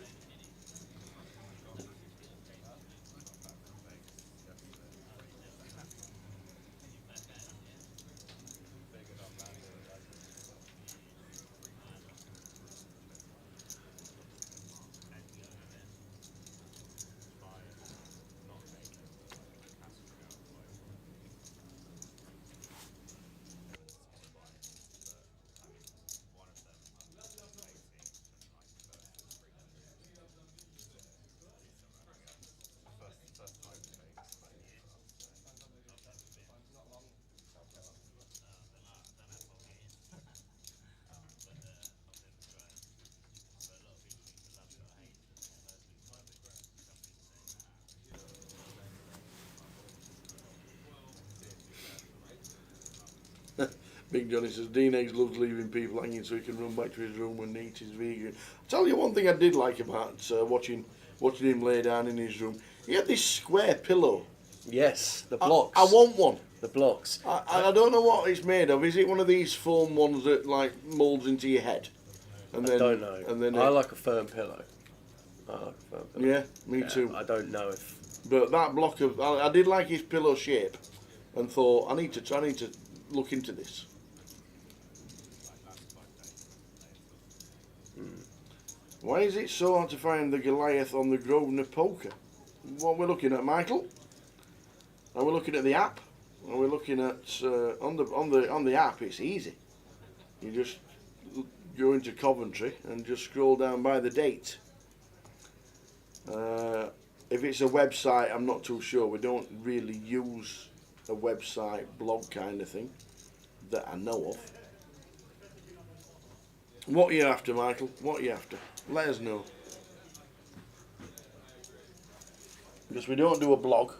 Big Johnny says Dean Eggs loves leaving people hanging so he can run back to his room and eat his vegan. I'll tell you one thing I did like about watching him lay down in his room. He had this square pillow. Yes, the blocks. I want one. The blocks. I don't know what it's made of. Is it one of these foam ones that like moulds into your head? And I don't know. And then I like a firm pillow. I like a firm pillow. Yeah, me too. I don't know if. But that block of I did like his pillow shape, and thought I need to look into this. Why is it so hard to find the Goliath on the Grosvenor poker? What we're looking at, Michael? Are we looking at the app? Are we looking at on the app? It's easy. You just go into Coventry and just scroll down by the date. If it's a website, I'm not too sure. We don't really use a website blog kind of thing that I know of. What are you after, Michael? What are you after? Let us know. Because we don't do a blog.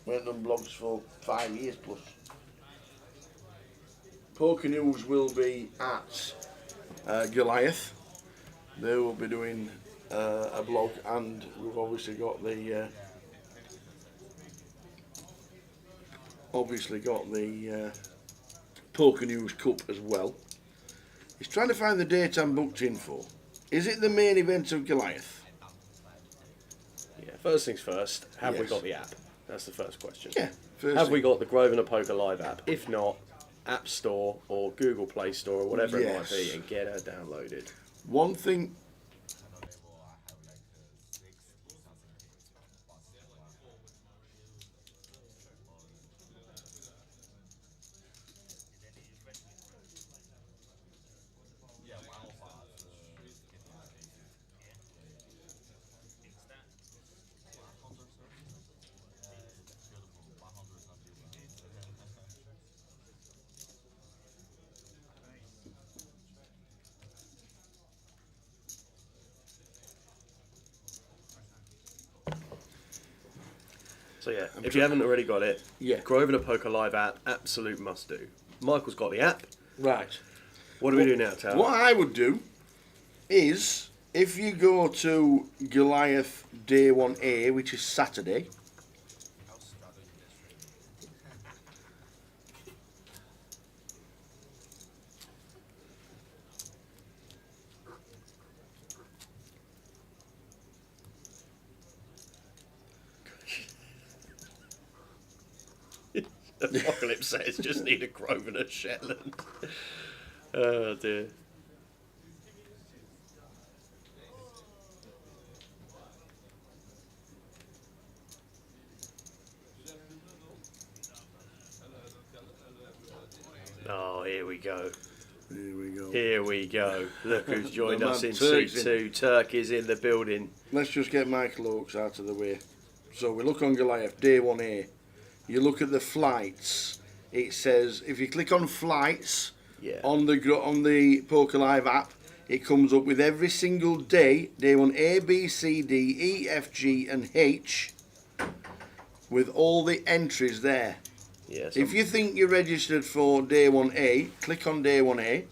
We haven't done blogs for 5 years plus. Poker News will be at Goliath. They will be doing a blog, and we've obviously got the Poker News Cup as well. He's trying to find the date I'm booked in for. Is it the main event of Goliath? Yeah. First things first. Have we Yes. got the app? That's the first question. Yeah. Have we got the Grosvenor Poker Live app? If not, App Store or Google Play Store or whatever it might be, and get her downloaded. One thing. So yeah, if you haven't already got it, Yeah. Grosvenor Poker Live app, absolute must do. Michael's got the app. Right. What do we do now, Tal? What I would do is, if you go to Goliath Day 1A, which is Saturday, Apocalypse says just need a Grosvenor Shetland. Oh dear. Oh, here we go. here we go. Here we go. Look who's joined The us man in Turk's seat 2. Turk is in the building. Let's just get Michael Oakes out of the way. So we look on Goliath Day 1A. You look at the flights. It says, if you click on flights Yeah. on the Poker Live app, it comes up with every single day, day 1A, B, C, D, E, F, G and H, with all the entries there. Yeah. If you think you're registered for day 1A, click on day 1A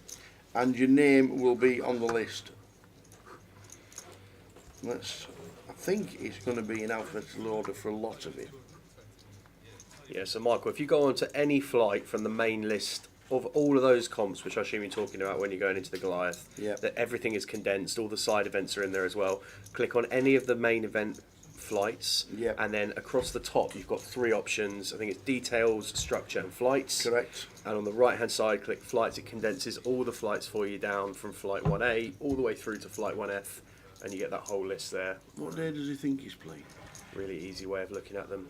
and your name will be on the list. I think it's going to be in alphabetical order for a lot of it. Yeah, so Michael, if you go on to any flight from the main list of all of those comps, which I assume you're talking about when you're going into the Goliath, Yeah. that everything is condensed, all the side events are in there as well. Click on any of the main event flights, Yeah. and then across the top you've got 3 options. I think it's details, structure and flights. Correct. And on the right hand side, click flights. It condenses all the flights for you down from flight 1A all the way through to flight 1F, and you get that whole list there. What day does he think he's playing? Really easy way of looking at them.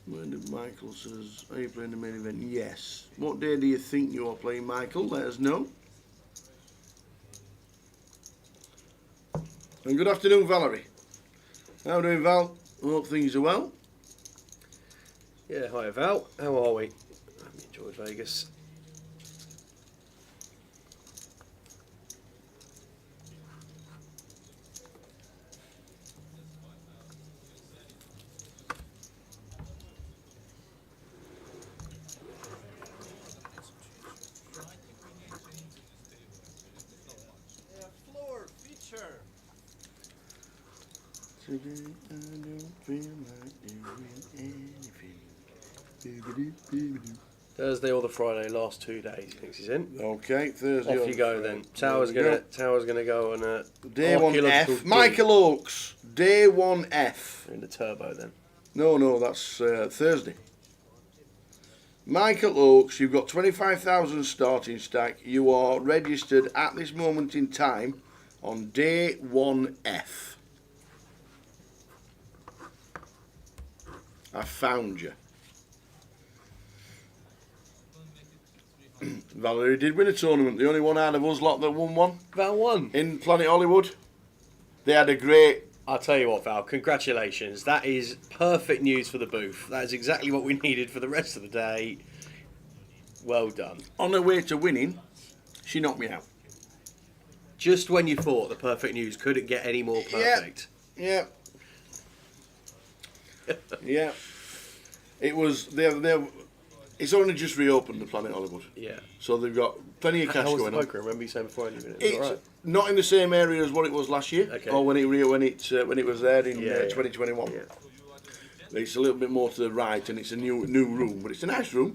When Michael says, are you playing the main event? Yes. What day do you think you are playing, Michael? Let us know. And good afternoon, Valerie. How are you doing, Val? Hope things are well. Yeah, hi Val. How are we? I've enjoyed Vegas. Floor feature. Today I don't feel like doing anything. Thursday or the Friday, last 2 days. He thinks he's in. Okay, Thursday. Off or you go Friday. then. Tower's There gonna go on a we go. Day 1F. archaeological Michael Oakes. Day 1F. dig in the turbo then. No, that's Thursday. Michael Oakes, you've got 25,000 starting stack. You are registered at this moment in time on day 1F. I found you. Valerie did win a tournament. The only one out of us lot that won one Val won. in Planet Hollywood. They had a great. I'll tell you what, Val, congratulations. That is perfect news for the booth. That is exactly what we needed for the rest of the day. Well done. On her way to winning, she knocked me out. Just when you thought the perfect news couldn't get any more perfect. Yeah. Yeah. It was. It's only just reopened the Planet Hollywood, Yeah. so they've got plenty of cash How was the going on. poker? I remember you saying before. It's not in the same area as what it was last year, Okay. or when it was there in Yeah, yeah. 2021. Yeah. It's a little bit more to the right, and it's a new room, but it's a nice room.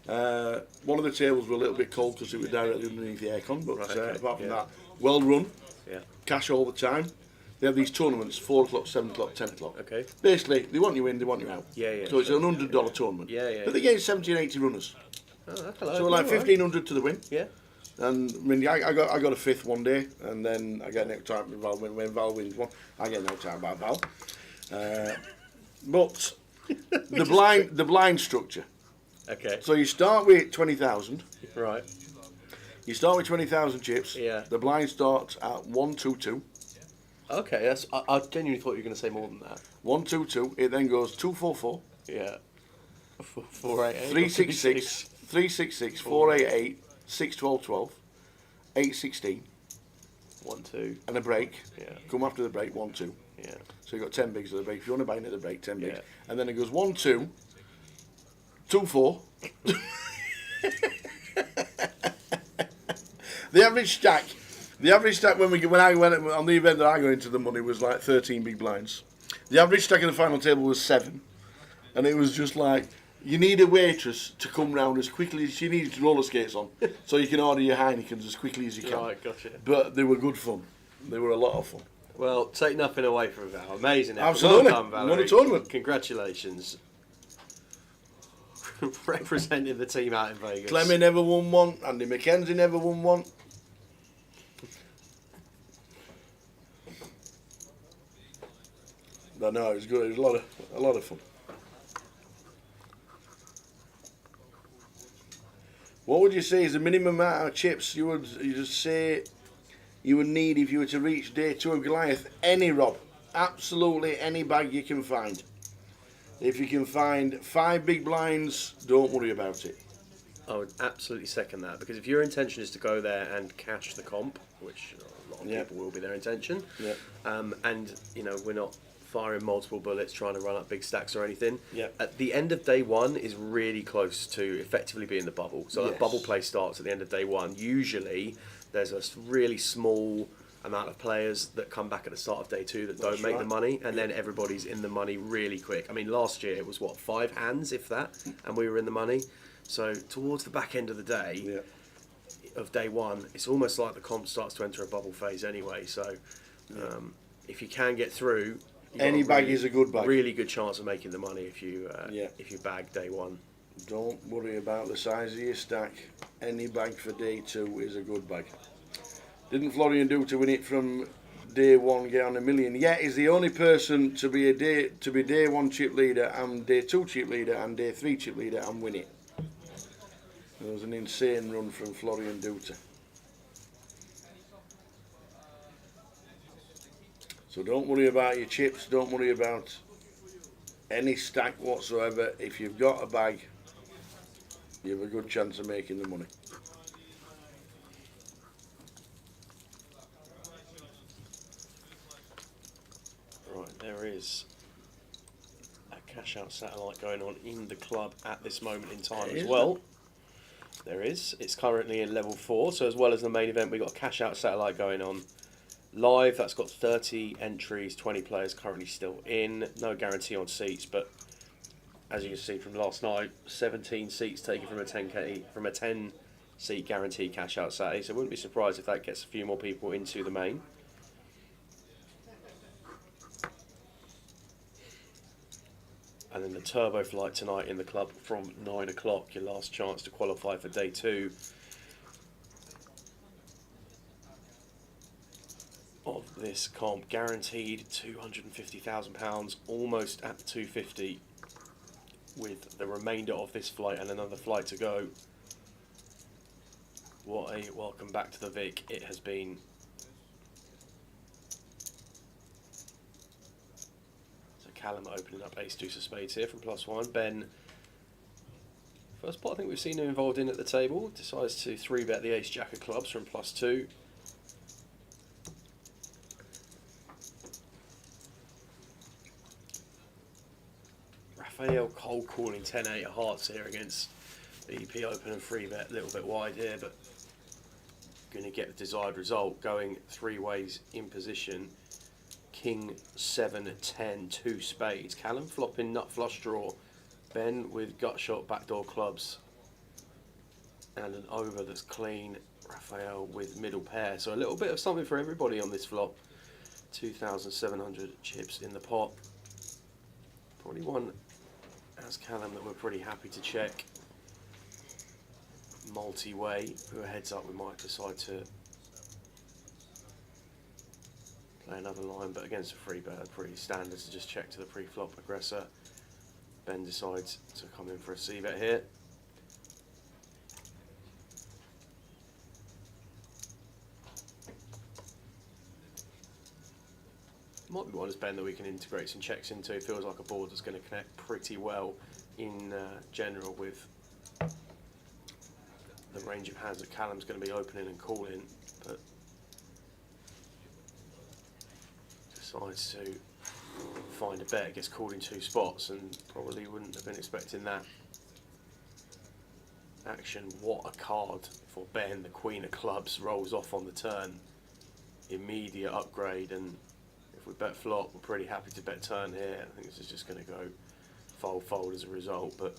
One of the tables were a little bit cold because it was directly underneath the aircon, but Right, okay, apart from yeah. that, well run, Yeah. cash all the time. They have these tournaments, 4 o'clock, 7 o'clock, 10 o'clock. Okay. Basically, they want you in, they want you out. Yeah, yeah, So it's sure. an $100 tournament. Yeah, yeah. But they get 70 and 80 runners. Oh, hello. So like All right. 1,500 to the win. Yeah. And I mean, I got a 5th one day, and then I get knocked out by Val when Val wins one. I get knocked out by Val. But the blind structure. Okay. So you start with 20,000. Right. You start with 20,000 chips. Yeah. The blind starts at 122. Okay. That's. I genuinely thought you were going to say more than that. 122. It then goes 244, Yeah. 488. 366, 366, 488, 612, 12, 816, 1, 2. and a break. Yeah. Come after the break, 1, 2. Yeah. So you've got 10 bigs at the break. If you want to buy in at the break, 10 bigs. Yeah. And then it goes 1, 2, 2, 4. The average stack when I went on the event that I got into the money was like 13 big blinds. The average stack in the final table was 7. And it was just like, you need a waitress to come round as quickly as she needs roller skates on, so you can order your Heinekens as quickly as you can. Right, gotcha. But they were good fun. They were a lot of fun. Well, take nothing away from Val. Amazing effort. Absolutely. Well done, Valerie. What a tournament. Congratulations. Representing the team out in Vegas. Clemmy never won one. Andy McKenzie never won one. But no, it was good. It was a lot of fun. What would you say is the minimum amount of chips you would say you would need if you were to reach day 2 of Goliath? Any, Rob. Absolutely any bag you can find. If you can find 5 big blinds, don't worry about it. I would absolutely second that, because if your intention is to go there and cash the comp, which a lot of people will be their intention, and we're not firing multiple bullets trying to run up big stacks or anything. At the end of day 1 is really close to effectively being the bubble. So that bubble play starts at the end of day 1. Usually there's a really small amount of players that come back at the start of day 2 that don't make the money, and then everybody's in the money really quick. I mean, last year it was 5 hands, if that, and we were in the money. So towards the back end of the day of day 1, it's almost like the comp starts to enter a bubble phase anyway. So if you can get through, any bag is a good bag. Really good chance of making the money if you bag day 1. Don't worry about the size of your stack. Any bag for day 2 is a good bag. Didn't Florian Duta win it from day 1, get on $1 million? Yeah, he's the only person to be day 1 chip leader and day 2 chip leader and day 3 chip leader and win it. It was an insane run from Florian Duta. So don't worry about your chips, don't worry about any stack whatsoever. If you've got a bag, you have a good chance of making the money. Right, there is a cash out satellite going on in the club at this moment in time as well. There is. It's currently in level 4, so as well as the main event, we've got a cash out satellite going on live. That's got 30 entries, 20 players currently still in. No guarantee on seats, but as you can see from last night, 17 seats taken from a 10 seat guaranteed cash out Saturday. So I wouldn't be surprised if that gets a few more people into the main. And then the turbo flight tonight in the club from 9 o'clock, your last chance to qualify for day 2 of this comp. Guaranteed £250,000, almost at the 250, with the remainder of this flight and another flight to go. What a welcome back to the Vic it has been. So Callum opening up ace deuce of spades here from +1. Ben, first pot I think we've seen him involved in at the table, decides to 3-bet the ace jack of clubs from +2. Raphael cold calling 10-8 of hearts here against BP open and 3-bet, a little bit wide here, but going to get the desired result, going 3 ways in position. King 7 10 2 spades. Callum flopping nut flush draw. Ben with gut shot backdoor clubs and an over that's clean. Raphael with middle pair. So a little bit of something for everybody on this flop. 2,700 chips in the pot. Probably one as Callum that we're pretty happy to check. Multi-way, who a heads up we might decide to play another line, but against a free bet, pretty standard to just check to the pre-flop aggressor. Ben decides to come in for a c-bet here. Might be one as Ben that we can integrate some checks into. It feels like a board that's going to connect pretty well in general with the range of hands that Callum's going to be opening and calling, but just decides to find a bet, gets called in 2 spots, and probably wouldn't have been expecting that action. What a card for Ben. The Queen of Clubs rolls off on the turn. Immediate upgrade, and if we bet flop, we're pretty happy to bet turn here. I think this is just going to go fold as a result, but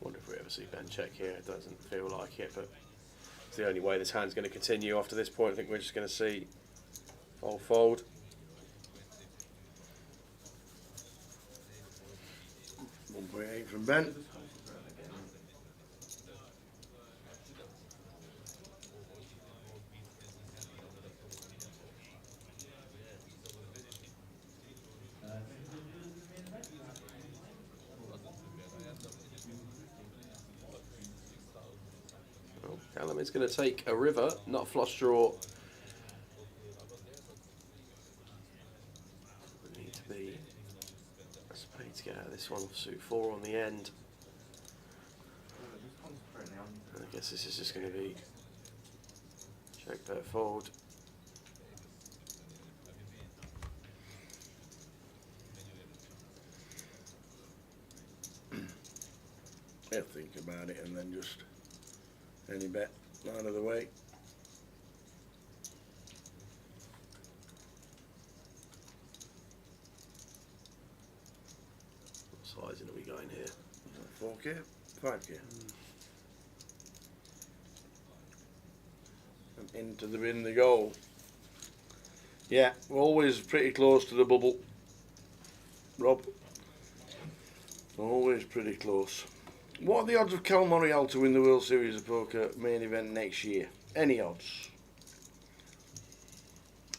wonder if we ever see Ben check here. It doesn't feel like it, but it's the only way this hand's going to continue after this point. I think we're just going to see fold. 1.8 from Ben. Well, Callum is going to take a river, not a flush draw. We need to be a spade to get out of this one off suit 4 on the end. I guess this is just going to be check, bet, fold. I'll think about it and then just any bet out of the way. What sizing are we going here? 4K? 5K? And into the bin they go. Yeah, we're always pretty close to the bubble, Rob. Always pretty close. What are the odds of Cal Morial to win the World Series of Poker main event next year? Any odds?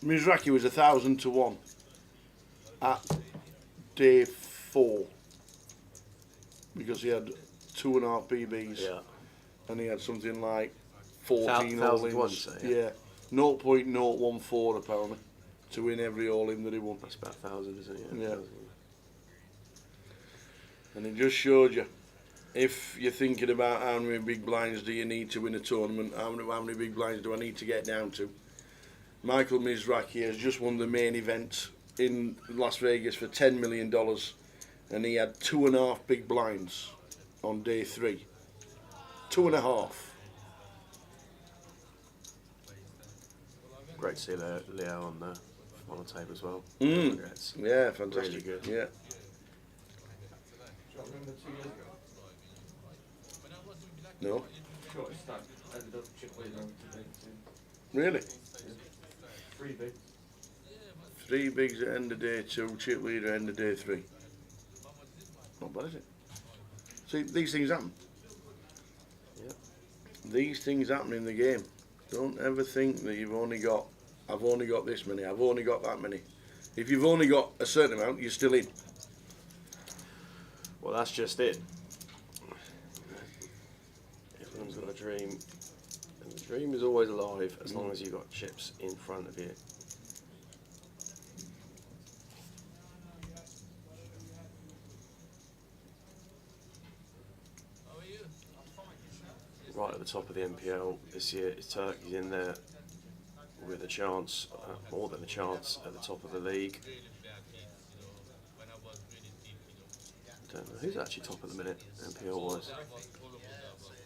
Mizraki was 1,000 to 1 at day 4 because he had 2.5 BBs, Yeah. and he had something like 14 1,000 all to 1, ins. so, Yeah, 0.014 apparently to win every all in that he won. That's about 1,000, isn't it? Yeah. 1,000. And it just showed you, if you're thinking about how many big blinds do you need to win a tournament, how many big blinds do I need to get down to? Michael Mizraki has just won the main event in Las Vegas for $10 million, and he had 2.5 big blinds on day 3. 2.5. Great to see Leo on the table as well. Mm. Congrats. Yeah, fantastic. Really good. Yeah. No? Really? 3 bigs at end of day 2, chip leader at end of day 3. Not bad, is it? See, these things happen. Yeah. These things happen in the game. Don't ever think that I've only got this many, I've only got that many. If you've only got a certain amount, you're still in. Well, that's just it. Everyone's got a dream, and the dream is always alive as long as you've got chips in front of you. Right at the top of the MPL this year is Turkey's in there with a chance, more than a chance, at the top of the league. I don't know who's actually top at the minute, MPL wise.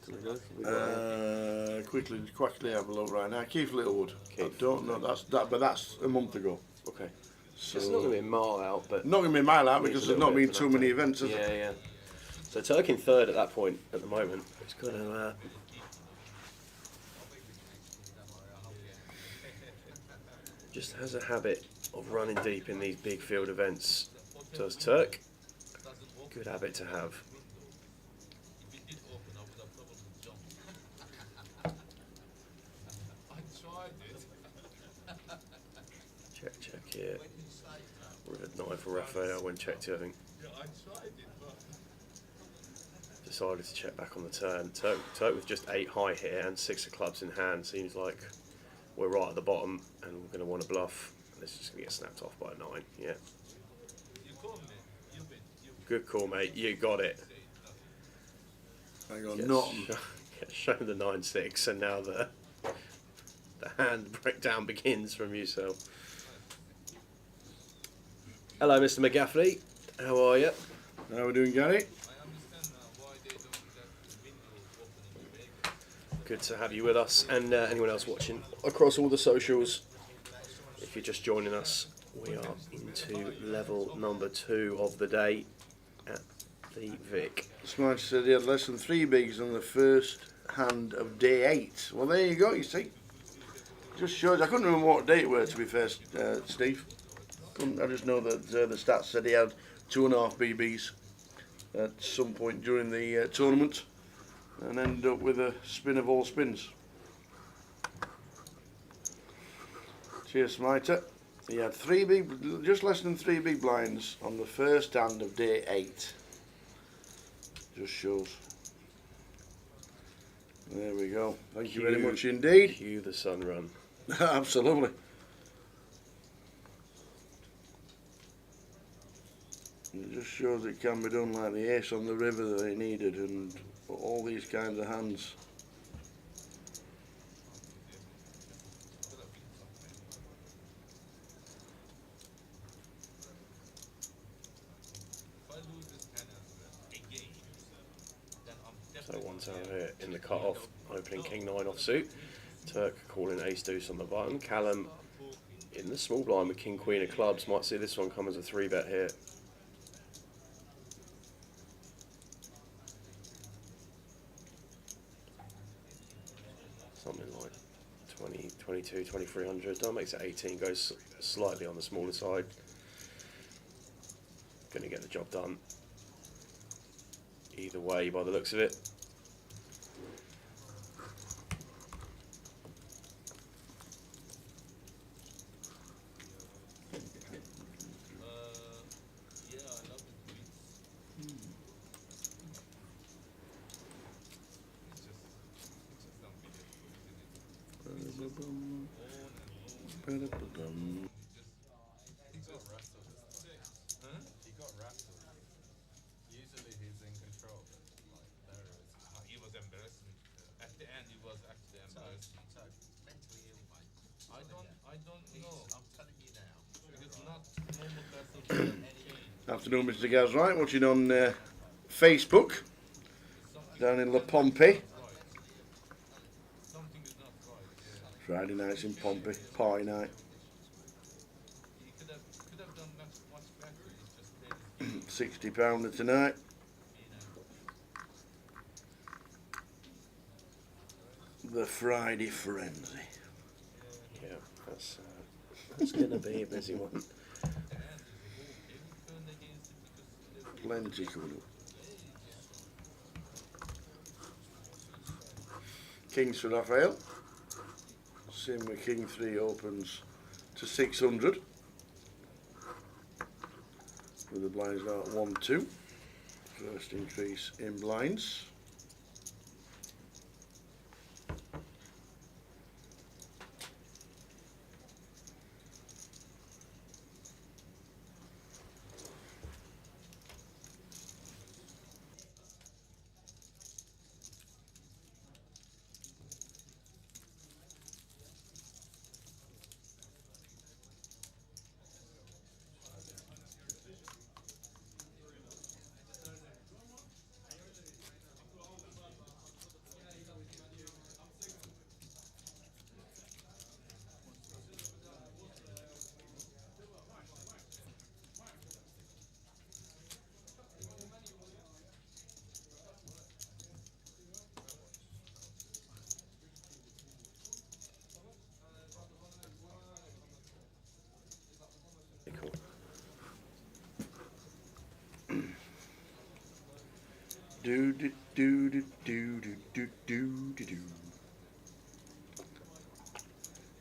Do we know? Have we got Quickly have a look right now. Keith Littlewood. I Keith, don't know. But that's a month ago. okay. So It's not going to be a mile out, but not going to be a mile out Needs because a there's little not bit been for too that many time. events, has yeah, there? yeah. So Turkey in third at that point at the moment. It's got to just has a habit of running deep in these big field events. Does Turk? Good habit to have. Check here. River 9 for Raphael when checked here, I think. Decided to check back on the turn. Turk with just 8 high here and 6 of clubs in hand. Seems like we're right at the bottom and we're going to want to bluff. This is just going to get snapped off by a 9. Yeah. Good call, mate. You got it. I got Gets nothing. Gets shown the 9-6, and now the hand breakdown begins from yourself. Hello, Mr. McGaffney. How are you? How are we doing, Gary? Good to have you with us, and anyone else watching across all the socials. If you're just joining us, we are into level number 2 of the day at the Vic. Smash said he had less than 3 bigs on the first hand of day 8. Well, there you go, you see. Just shows. I couldn't remember what day it were, to be fair, Steve. I just know that the stats said he had 2.5 BBs at some point during the tournament and ended up with a spin of all spins. Cheers, Smiter. He had just less than 3 big blinds on the first hand of day 8. Just shows. There we go. Thank you very much indeed. Cue the sun run. Absolutely. It just shows it can be done, like the ace on the river that they needed, and all these kinds of hands. So one tower here in the cut-off, opening King 9 offsuit. Turk calling ace deuce on the button. Callum in the small blind with King Queen of clubs. Might see this one come as a 3-bet here. Something like 20, 22, 2300. That makes it 18. Goes slightly on the smaller side. Going to get the job done. Either way, by the looks of it. Usually he's in control. He was embarrassing. At the end, he was actually embarrassing. Mentally ill, mate. I don't know. I'm telling you now. Because not normal person. Afternoon, Mr. Gaz Wright, watching on Facebook down in La Pompey. Something is not right. Yeah. Friday nights in Pompey, party night. He could have done much better. He just played his game. £60 tonight. The Friday Frenzy. Yeah, that's going to be a busy one. Plenty coming up. Kings for Raphael. Same with King 3 opens to 600. With the blinds now at 1-2. First increase in blinds. Cool. Do do do do do do do do do do.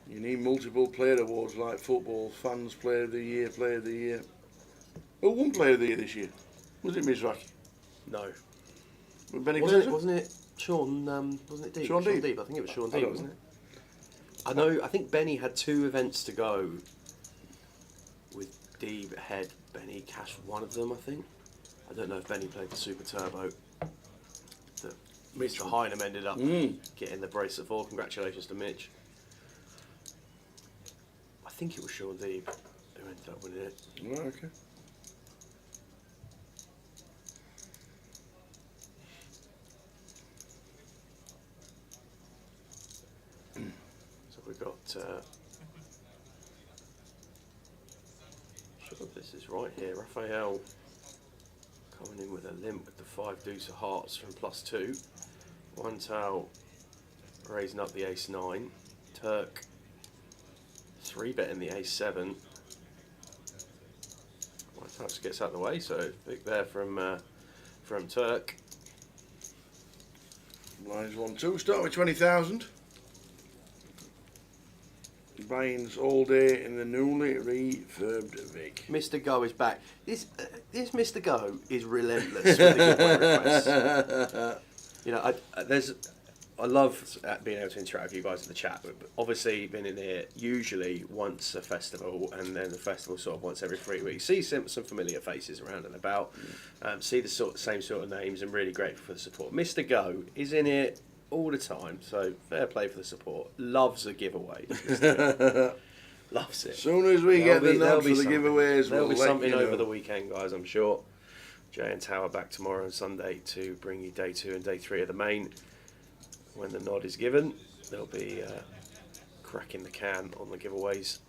You need multiple player awards like football, fans, player of the year, player of the year. Who won player of the year this year? Was it Mizraki? No. With Benny Wasn't Glazer? it Sean, wasn't it Deep? Sean Deep? I think it was Sean I Deep, don't wasn't know. it? I know, I think Benny had 2 events to go with Deeb ahead. Benny cashed one of them, I think. I don't know if Benny played the Super Turbo that Mr. Hynam ended up getting the bracelet for. Congratulations to Mitch. I think it was Sean Deeb who ended up winning it. Right, okay. So we've got, sure this is right here, Raphael coming in with a limp with the 5 deuce of hearts from +2. One tail raising up the ace-9. Turk 3-betting the ace-7. One tail just gets out of the way, so big there from Turk. Lines 1, 2. Start with 20,000. Buy-ins all day in the newly refurbed Vic. Mr. Go is back. This Mr. Go is relentless with the giveaway requests. You know, I love being able to interact with you guys in the chat. But obviously, been in here usually once a festival, and then the festival sort of once every 3 weeks. See some familiar faces around and about. See the same sort of names, and really grateful for the support. Mr. Go is in here all the time, so fair play for the support. Loves a giveaway. Loves it. As soon as we get the nod for the giveaways, there'll we'll be let something you know. over the weekend, guys, I'm sure. Jay and Tower back tomorrow and Sunday to bring you day 2 and day 3 of the main. When the nod is given, they'll be cracking the can on the giveaways.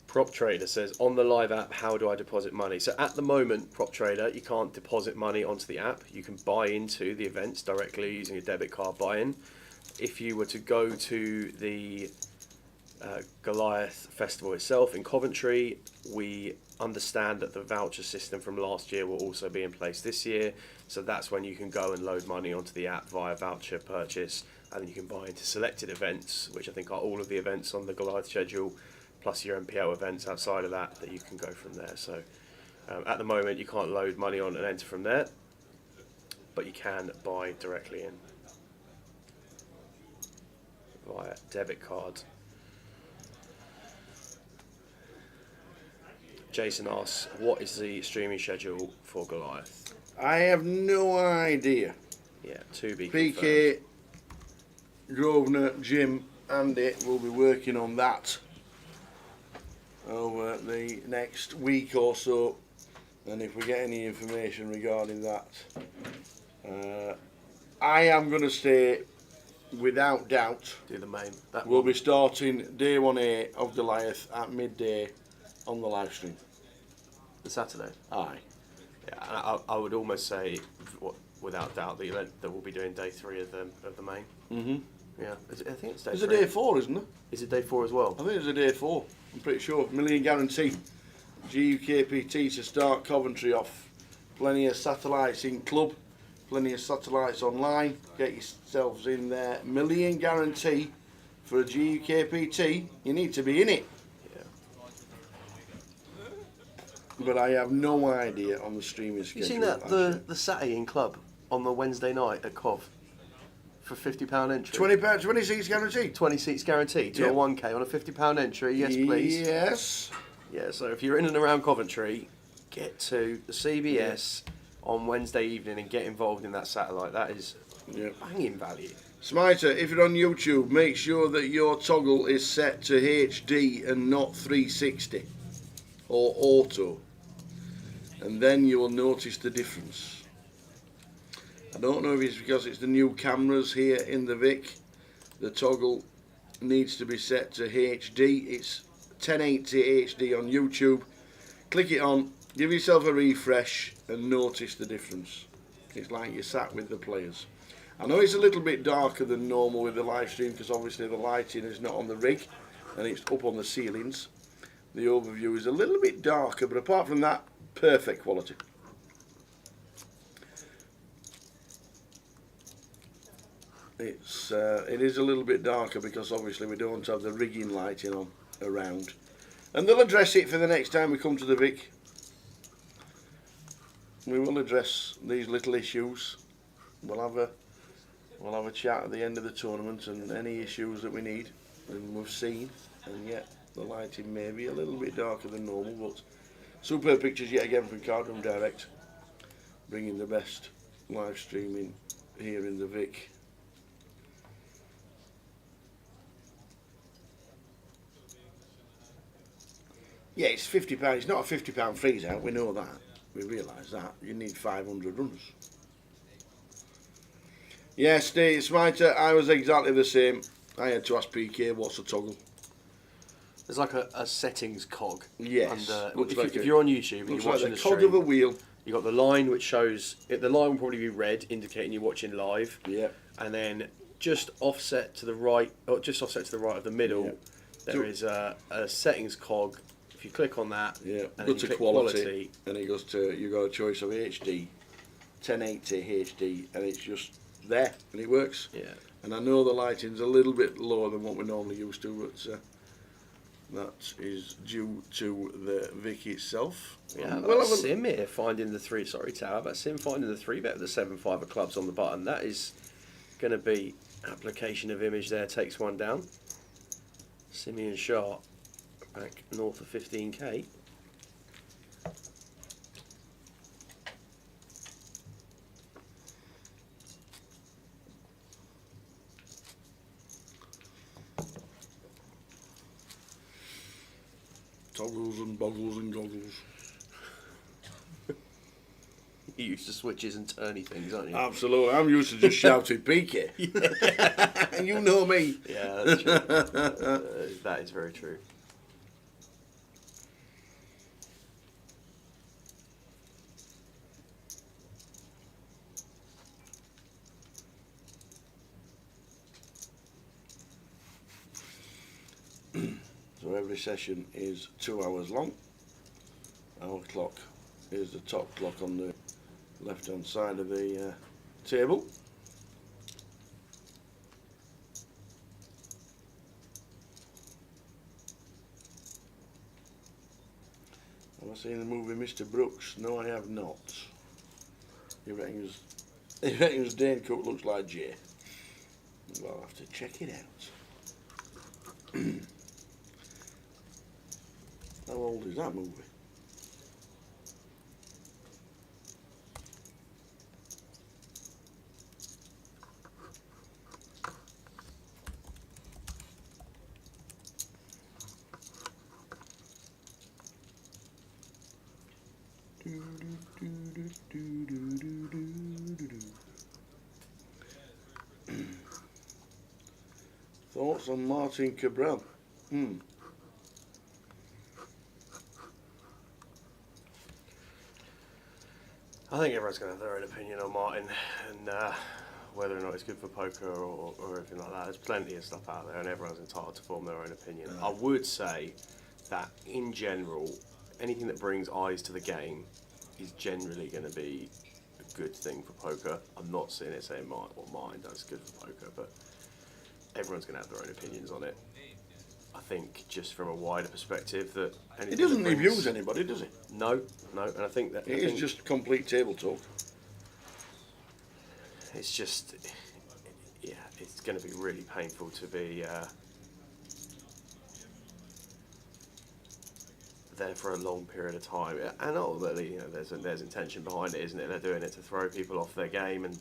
Prop Trader says, on the live app, how do I deposit money? So at the moment, Prop Trader, you can't deposit money onto the app. You can buy into the events directly using a debit card buy-in. If you were to go to the Goliath Festival itself in Coventry, we understand that the voucher system from last year will also be in place this year. So that's when you can go and load money onto the app via voucher purchase, and then you can buy into selected events, which I think are all of the events on the Goliath schedule, plus your MPL events outside of that you can go from there. So at the moment you can't load money on and enter from there, but you can buy directly in via debit card. Jason asks, what is the streaming schedule for Goliath? I have no idea. Yeah, to be PK, Grosvenor, Jim, Andy will be working on that over the next week or so, and if we get any information regarding that, I am going to say without doubt do the main. we'll be starting day 1A of Goliath at midday on the live stream. The Saturday. Aye. Yeah, I would almost say, without doubt, the event that we'll be doing day 3 of the main. Mhm. Yeah, I think it's day. It's 3. a day 4, isn't it? Is it day 4 as well? I think it's a day 4. I'm pretty sure. Million guarantee. GUKPT to start Coventry off. Plenty of satellites in club. Plenty of satellites online. Get yourselves in there. Million guarantee for a GUKPT. You need to be in it. Yeah. But I have no idea on the streaming schedule. You seen that the Saturday in club on the Wednesday night at Cov for £50 entry? £20, 20 seats guaranteed. 20 seats guaranteed to Yeah. a 1K on a £50 entry. Yes, please. Yes. Yeah. So if you're in and around Coventry, get to the CBS on Wednesday evening and get involved in that satellite. That is Yeah. banging value. Smiter, if you're on YouTube, make sure that your toggle is set to HD and not 360 or auto, and then you will notice the difference. I don't know if it's because it's the new cameras here in the Vic. The toggle needs to be set to HD. It's 1080 HD on YouTube. Click it on, give yourself a refresh, and notice the difference. It's like you're sat with the players. I know it's a little bit darker than normal with the live stream because obviously the lighting is not on the rig and it's up on the ceilings. The overview is a little bit darker, but apart from that, perfect quality. It is a little bit darker because obviously we don't have the rigging lighting on around, and they'll address it for the next time we come to the Vic. We will address these little issues. We'll have a chat at the end of the tournament and any issues that we need. than we've seen, and yet the lighting may be a little bit darker than normal, but superb pictures yet again from Cardroom Direct, bringing the best live streaming here in the Vic. Yeah, it's £50. It's not a £50 freeze out. We know that. We realise that. You need 500 runners. Yeah, Steve Smiter, I was exactly the same. I had to ask PK what's a toggle. There's like a settings cog. Yes. And, if you're on YouTube and you're Looks watching like the the cog stream, of a wheel. you got the line which shows the line will probably be red, indicating you're watching live. Yeah. And then just offset to the right, or just offset to the right of the middle, Yeah. there is a settings cog. If you click on that, Yeah. and Go then to you click quality, and it goes to, you got a choice of HD, 1080 HD, and it's just there, and it works. Yeah. And I know the lighting's a little bit lower than what we're normally used to, but that is due to the Vic itself. Yeah, Well, well, Sim here finding the three. Sorry, Tower, but Sim finding the 3-bet of the 7-5 of clubs on the button. That is going to be application of image there. Takes one down. Simeon Sharp back north of 15k. Toggles and boggles and goggles. You used to switches and turny things, aren't you? Absolutely. I'm used to just shouting PK. And you know me. Yeah, that's true. That is very true. So every session is 2 hours long. Our clock is the top clock on the left hand side of the table. Have I seen the movie Mr. Brooks? No, I have not. He reckons Dane Cook looks like Jay. Well, I'll have to check it out. How old is that movie? Thoughts on Martin Cabral? I think everyone's going to have their own opinion on Martin and whether or not it's good for poker or anything like that. There's plenty of stuff out there and everyone's entitled to form their own opinion. I would say that in general, anything that brings eyes to the game is generally going to be a good thing for poker. I'm not seeing it saying Martin does good for poker, but everyone's going to have their own opinions on it. I think just from a wider perspective that It doesn't abuse anybody, does it? No, and I think that It is just complete table talk. it's just, yeah, it's going to be really painful to be there for a long period of time, and ultimately, you know, there's intention behind it, isn't it? They're doing it to throw people off their game and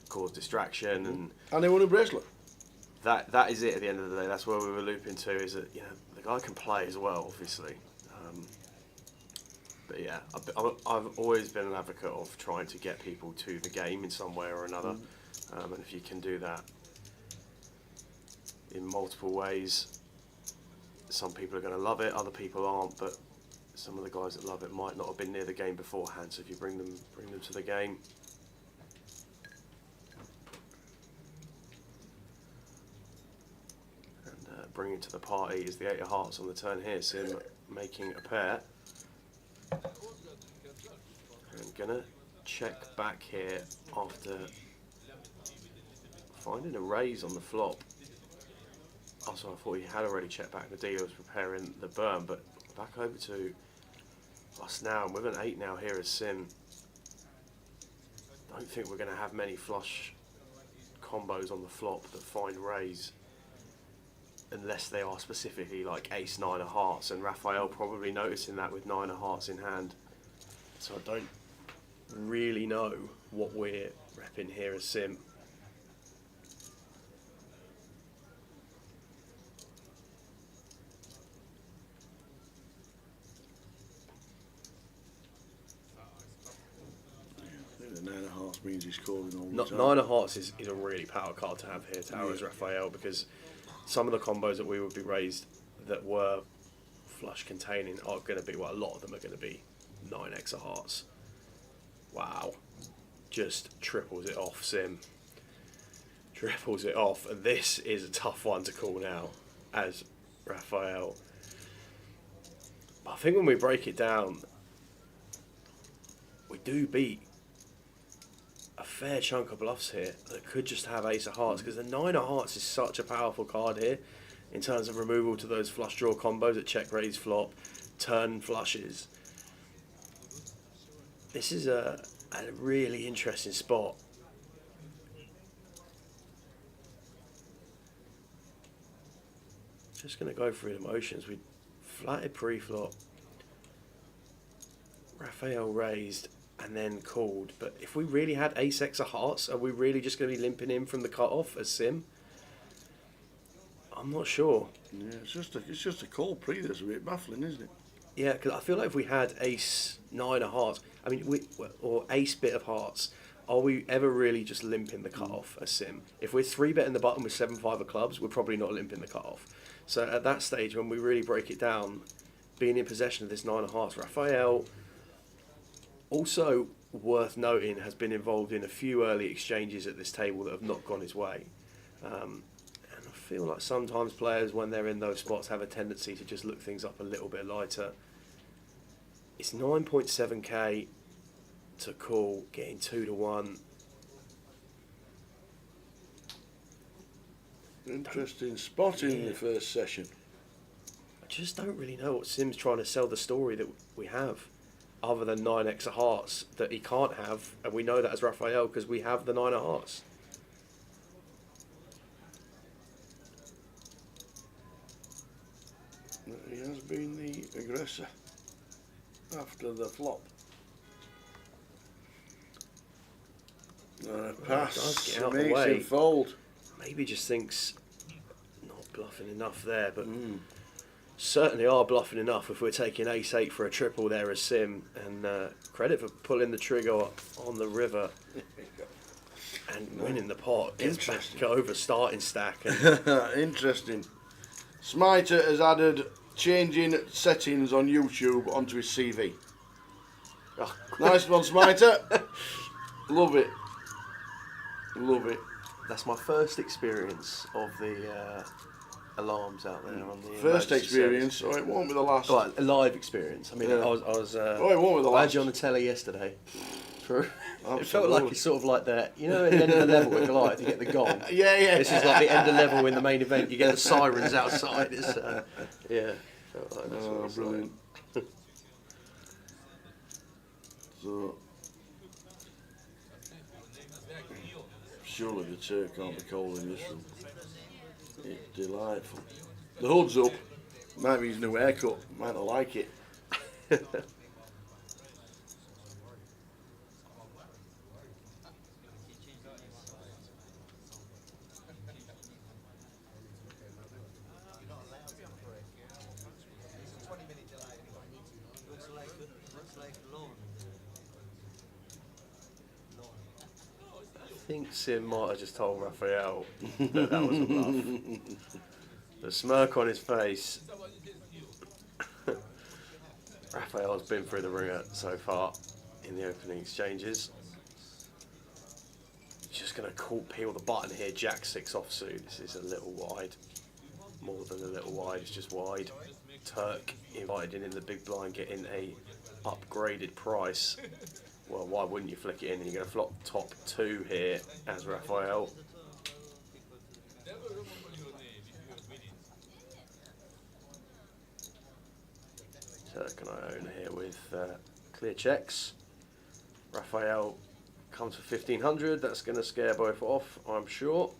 cause distraction, And they won a bracelet. that is it. At the end of the day, that's where we were looping to. Is that, you know, the guy can play as well, obviously. But yeah, I've always been an advocate of trying to get people to the game in some way or another, and if you can do that in multiple ways, some people are going to love it, other people aren't. But some of the guys that love it might not have been near the game beforehand. So if you bring them to the game. Bringing to the party is the 8 of hearts on the turn here. Sim making a pair. I'm gonna check back here after finding a raise on the flop. Also, I thought he had already checked back. The dealer was preparing the burn, but back over to us now. And with an 8 now here as Sim, don't think we're going to have many flush combos on the flop that find raise. unless they are specifically like ace nine of hearts, and Raphael probably noticing that with nine of hearts in hand. So I don't really know what we're repping here as sim. The 9 of hearts means he's calling all the Not, time. nine of hearts is a really power card to have here, Tower as Raphael, because some of the combos that we would be raised that were flush containing are going to be, well, a lot of them are going to be 9x of hearts. Wow. Just triples it off, sim. Triples it off, and this is a tough one to call now as Raphael. But I think when we break it down, we do beat a fair chunk of bluffs here that could just have ace of hearts, because the 9 of hearts is such a powerful card here in terms of removal to those flush draw combos that check raise flop, turn flushes. This is a really interesting spot. Just going to go through the motions. We flatted pre-flop, Raphael raised and then called, but if we really had ace x of hearts, are we really just going to be limping in from the cutoff as sim? I'm not sure. Yeah, it's just a call pre that's a bit baffling, isn't it? Yeah, because I feel like if we had ace nine of hearts, I mean, or ace bit of hearts, are we ever really just limping the cutoff as sim? If we're 3-betting the button with 7-5 of clubs, we're probably not limping the cutoff. So at that stage, when we really break it down, being in possession of this 9 of hearts, Raphael, also worth noting, has been involved in a few early exchanges at this table that have not gone his way. And I feel like sometimes players, when they're in those spots, have a tendency to just look things up a little bit lighter. It's 9.7k to call, getting 2 to 1. Interesting spot in the first session. I just don't really know what Sim's trying to sell the story that we have, other than 9x of hearts that he can't have, and we know that as Raphael because we have the 9 of hearts. He has been the aggressor after the flop. Pass Get out of the makes way. him fold. Maybe just thinks not bluffing enough there, but certainly are bluffing enough if we're taking ace-8 for a triple there as Sim, and credit for pulling the trigger on the river and winning the pot. Gets back over starting stack. And Interesting. Smiter has added changing settings on YouTube onto his CV. oh, Nice one, Smiter. Love it. Love it. that's my first experience of the alarms out there on the First emergency experience, service. or it won't be the last. Right, a live experience. I mean, Yeah. I was Oh, it won't be the I had last. you on the telly yesterday. It felt Absolutely. like it's sort of like that, you know, at the end of the level with Goliath, you get the gong. Yeah. This is like the end of level in the main event. You get the sirens outside. It's yeah. Felt like that's what Oh, it's brilliant. So, surely the Turk can't be cold in this room. It's delightful. The hood's up. Might be his new haircut. Might not like it. like. It's a 20-minute delay anyway. Looks like lawn. I think Sim might have just told Raphael that that was a bluff. The smirk on his face. Raphael's been through the ringer so far in the opening exchanges. Just going to peel the button here. Jack 6 offsuit. This is a little wide. More than a little wide, it's just wide. Turk invited in the big blind, getting a upgraded price. Well, why wouldn't you flick it in? And you're going to flop top 2 here as Raphael. Turk and Iona here with clear checks. Raphael comes for 1500. That's going to scare both off, I'm sure.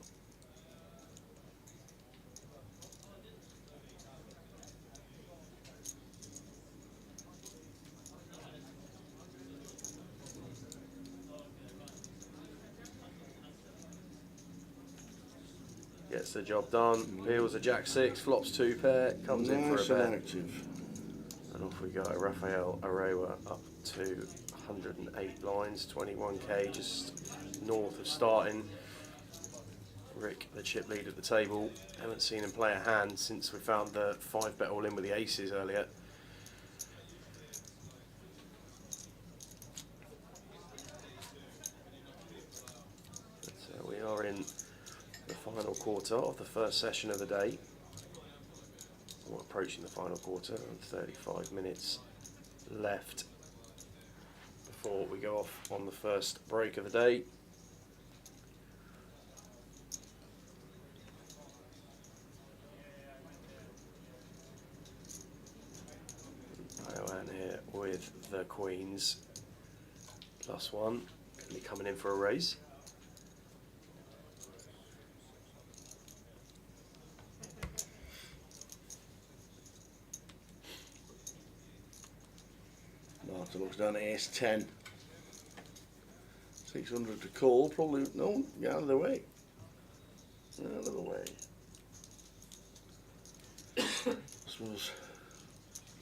Gets the job done. Peels a jack 6, flops 2 pair, comes in for a Nice and bet. active. And off we go. Rafael Arewa up to 108 lines, 21k, just north of starting. Rick, the chip lead at the table. Haven't seen him play a hand since we found the 5-bet all in with the aces earlier. So we are in the final quarter of the first session of the day. We're approaching the final quarter and 35 minutes left before we go off on the first break of the day. Payoan here with the queens +1, going to be coming in for a raise. Martin looks down at ace 10. 600 to call, probably, no, get out of the way. Out of the way. I suppose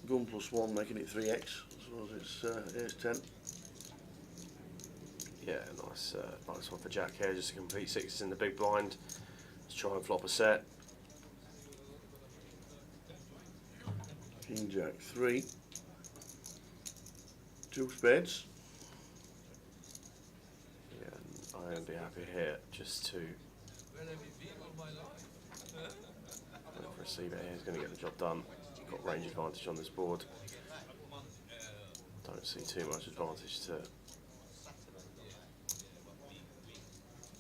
gun +1 making it 3x. I suppose it's ace 10. Yeah, nice one for Jack here, just to complete 6s in the big blind. Let's try and flop a set. King Jack 3. 2 spades. Yeah, I'm going to be happy here just to wait for a c-bet here. He's going to get the job done. Got range advantage on this board. Don't see too much advantage to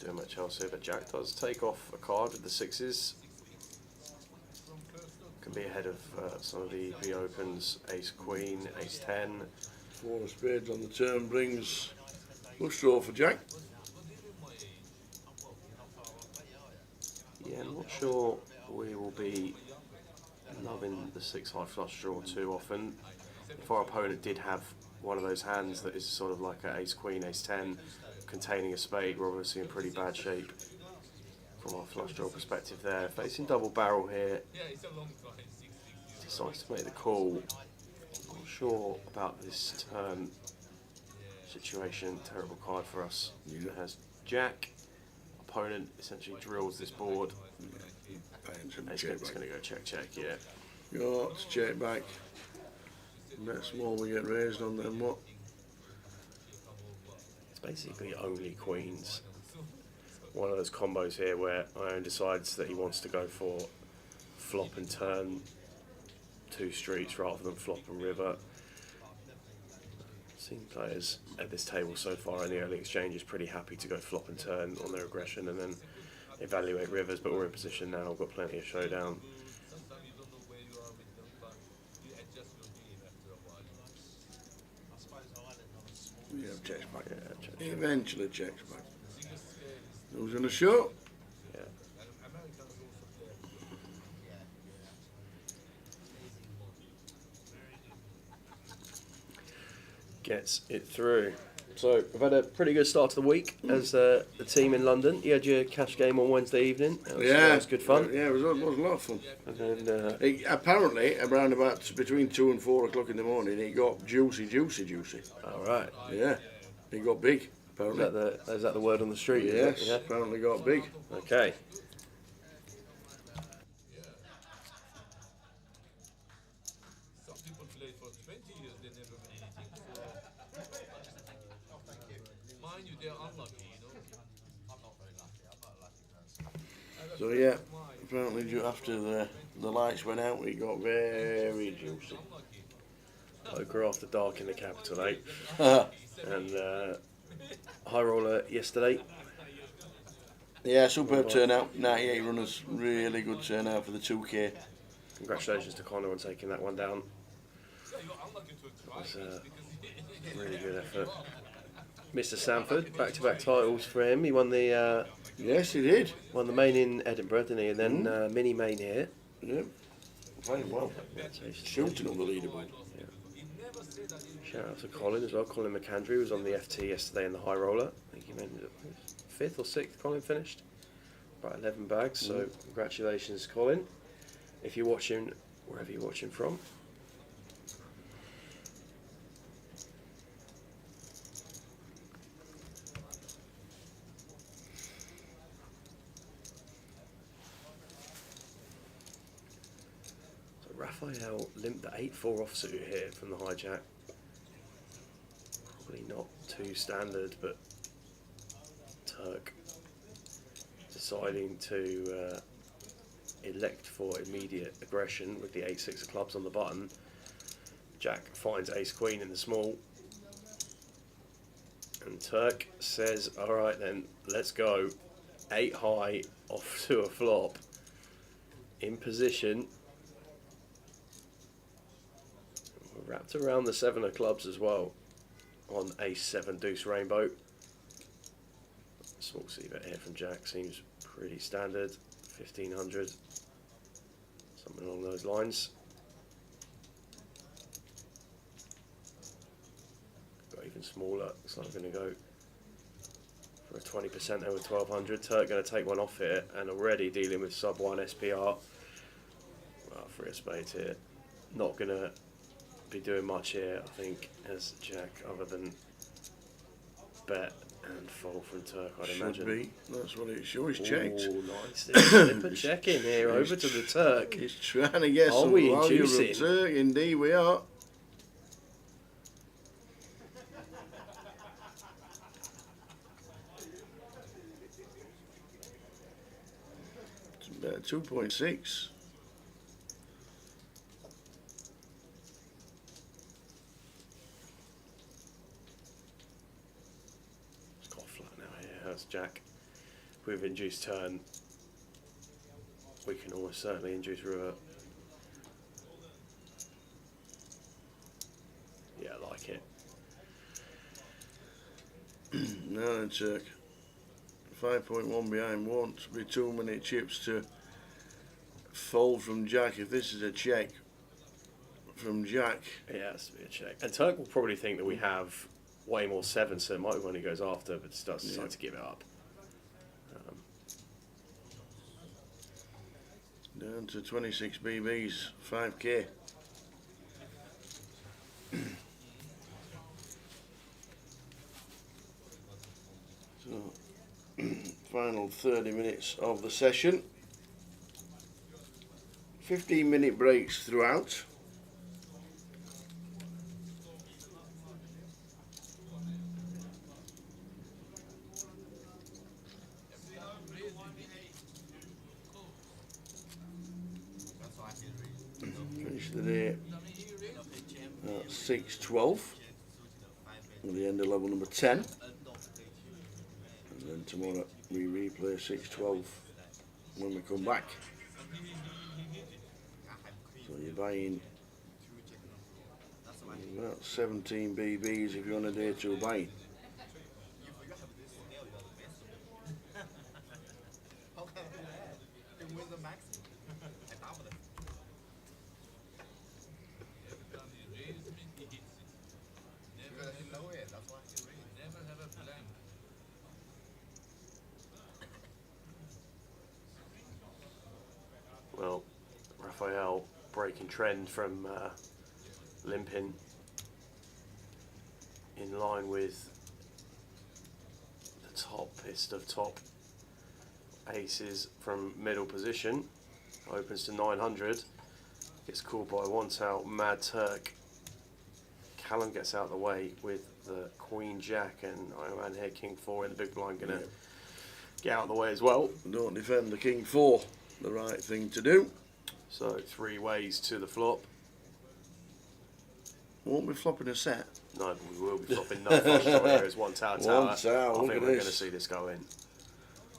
do much else here, but Jack does take off a card with the 6s. Can be ahead of some of the EP opens. Ace Queen, Ace 10. 4 of spades on the turn brings flush draw for Jack. Yeah, I'm not sure we will be loving the 6-high flush draw too often. If our opponent did have one of those hands that is sort of like an Ace Queen, Ace 10 containing a spade, we're obviously in pretty bad shape from our flush draw perspective there. Facing double barrel here, decides to make the call. Not sure about this turn situation. Terrible card for us. Yeah. Has Jack. Opponent essentially drills this board. It's going to go check, check, yeah. Go, let's check back. Bet small, we get raised on them, what? It's basically only queens. One of those combos here where Iron decides that he wants to go for flop and turn 2 streets rather than flop and river. Seen players at this table so far in the early exchanges pretty happy to go flop and turn on their aggression and then evaluate rivers, but we're in position now, we've got plenty of showdown. Yeah, checks back. Yeah, check. Eventually checks back. Who's going to show? Yeah. Gets it through. So we've had a pretty good start to the week as the team in London. You had your cash game on Wednesday evening. That was good fun. Yeah, it was a lot of fun. And then, Apparently, around about between 2 and 4 o'clock in the morning, it got juicy. all right. Yeah, it got big. Apparently. Is that the word on the street? is Yes, it? Yeah. apparently got big. Okay. Some people play for 20 years, they never win anything. So, mind you, they're unlucky, you know. I'm not very lucky. I'm not a lucky person. So yeah, apparently after the lights went out, it got very juicy. Poker after dark in the capital, eh? And high roller yesterday. Yeah, superb turnout. 98 runners, really good turnout for the 2K. Congratulations to Connor on taking that one down. That's a really good effort. Mr. Sanford, back-to-back titles for him. He won the Yes, he did. won the main in Edinburgh, didn't he? And then mini main here. Yeah, playing well. Shooting on the leaderboard. Shout out to Colin as well. Colin McAndrew was on the FT yesterday in the high roller. I think he made it 5th or 6th. Colin finished about 11 bags. So congratulations, Colin. If you're watching, wherever you're watching from. So Raphael limped the 8-4 offsuit here from the hijack. Probably not too standard, but Turk deciding to elect for immediate aggression with the 8-6 of clubs on the button. Jack finds ace queen in the small, and Turk says, all right then, let's go. 8 high off to a flop in position. We're wrapped around the 7 of clubs as well on ace 7 deuce rainbow. Small c-bet here from Jack seems pretty standard. 1500, something along those lines. Got even smaller. Looks like we're going to go for a 20% over 1200. Turk going to take one off here, and already dealing with sub 1 SPR. Well, 3 of spades here. Not going to be doing much here, I think, as Jack, other than bet and fold from Turk, I'd imagine. Should be. That's what it shows. Checked. Oh, nice. Slip a check in here over to the Turk. He's trying to get Are some we value from inducing? Turk. Indeed, we are. It's about 2.6. Jack with induced turn. We can almost certainly induce river. Yeah, I like it. No, it's 5.1 behind. Won't be too many chips to fold from Jack. If this is a check from Jack, It has to be a check. And Turk will probably think that we have way more 7, so it might be when he goes after, but does decide to give it up. down to 26 BBs, 5k. So, final 30 minutes of the session. 15-minute breaks throughout. Finish the day at 6:12 at the end of level number 10, and then tomorrow we replay 6:12 when we come back. So you're buying about 17 BBs if you're on a day 2 buying. Well, Raphael breaking trend from limping in line with the toppest of top aces from middle position. Opens to 900, gets called by one tail Mad Turk. Callum gets out of the way with the Queen Jack, and Iron Man here King 4 in the big blind gonna get out of the way as well. Don't defend the King 4, the right thing to do. So 3 ways to the flop. Won't be flopping a set. No, but we will be flopping no flush draw here as one tower tower. One tower, I look think at we're going to this. see this go in.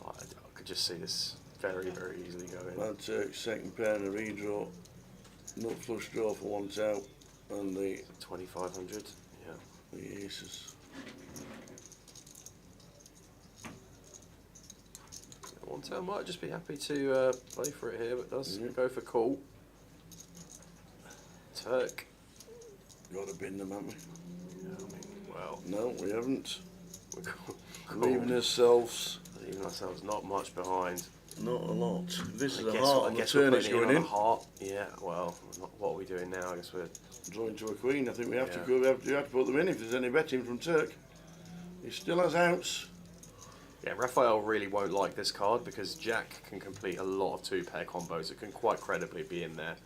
I could just see this very, very easily go in. Mad Turk, second pair and a redraw. Nut flush draw for one tail. And the 2500, yeah. The aces. One tail might just be happy to play for it here, but does go for call. Turk. Got to bin them, haven't we? Yeah, I mean, well, No, we haven't. we're Leaving ourselves. Leaving ourselves not much behind. Not a lot. This is I a guess, heart I on the guess we're turn. It's putting it going on in. a heart. Yeah, well, what are we doing now? I guess we're Drawing to a queen. I think we have to Yeah. go. We have to put them in if there's any betting from Turk. He still has outs. Yeah, Raphael really won't like this card because Jack can complete a lot of two-pair combos. It can quite credibly be in there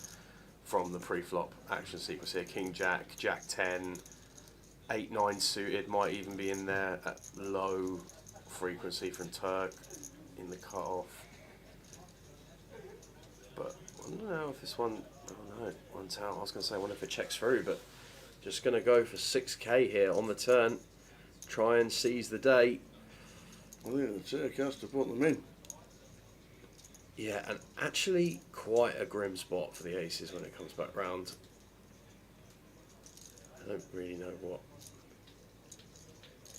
from the pre-flop action sequence here. King Jack, Jack 10, 8-9 suited might even be in there at low frequency from Turk in the cut-off. But I don't know if this one, I don't know, one's out. I was going to say, I wonder if it checks through, but just going to go for 6k here on the turn. Try and seize the day. I think the Turk has to put them in. Yeah, and actually quite a grim spot for the aces when it comes back round. I don't really know what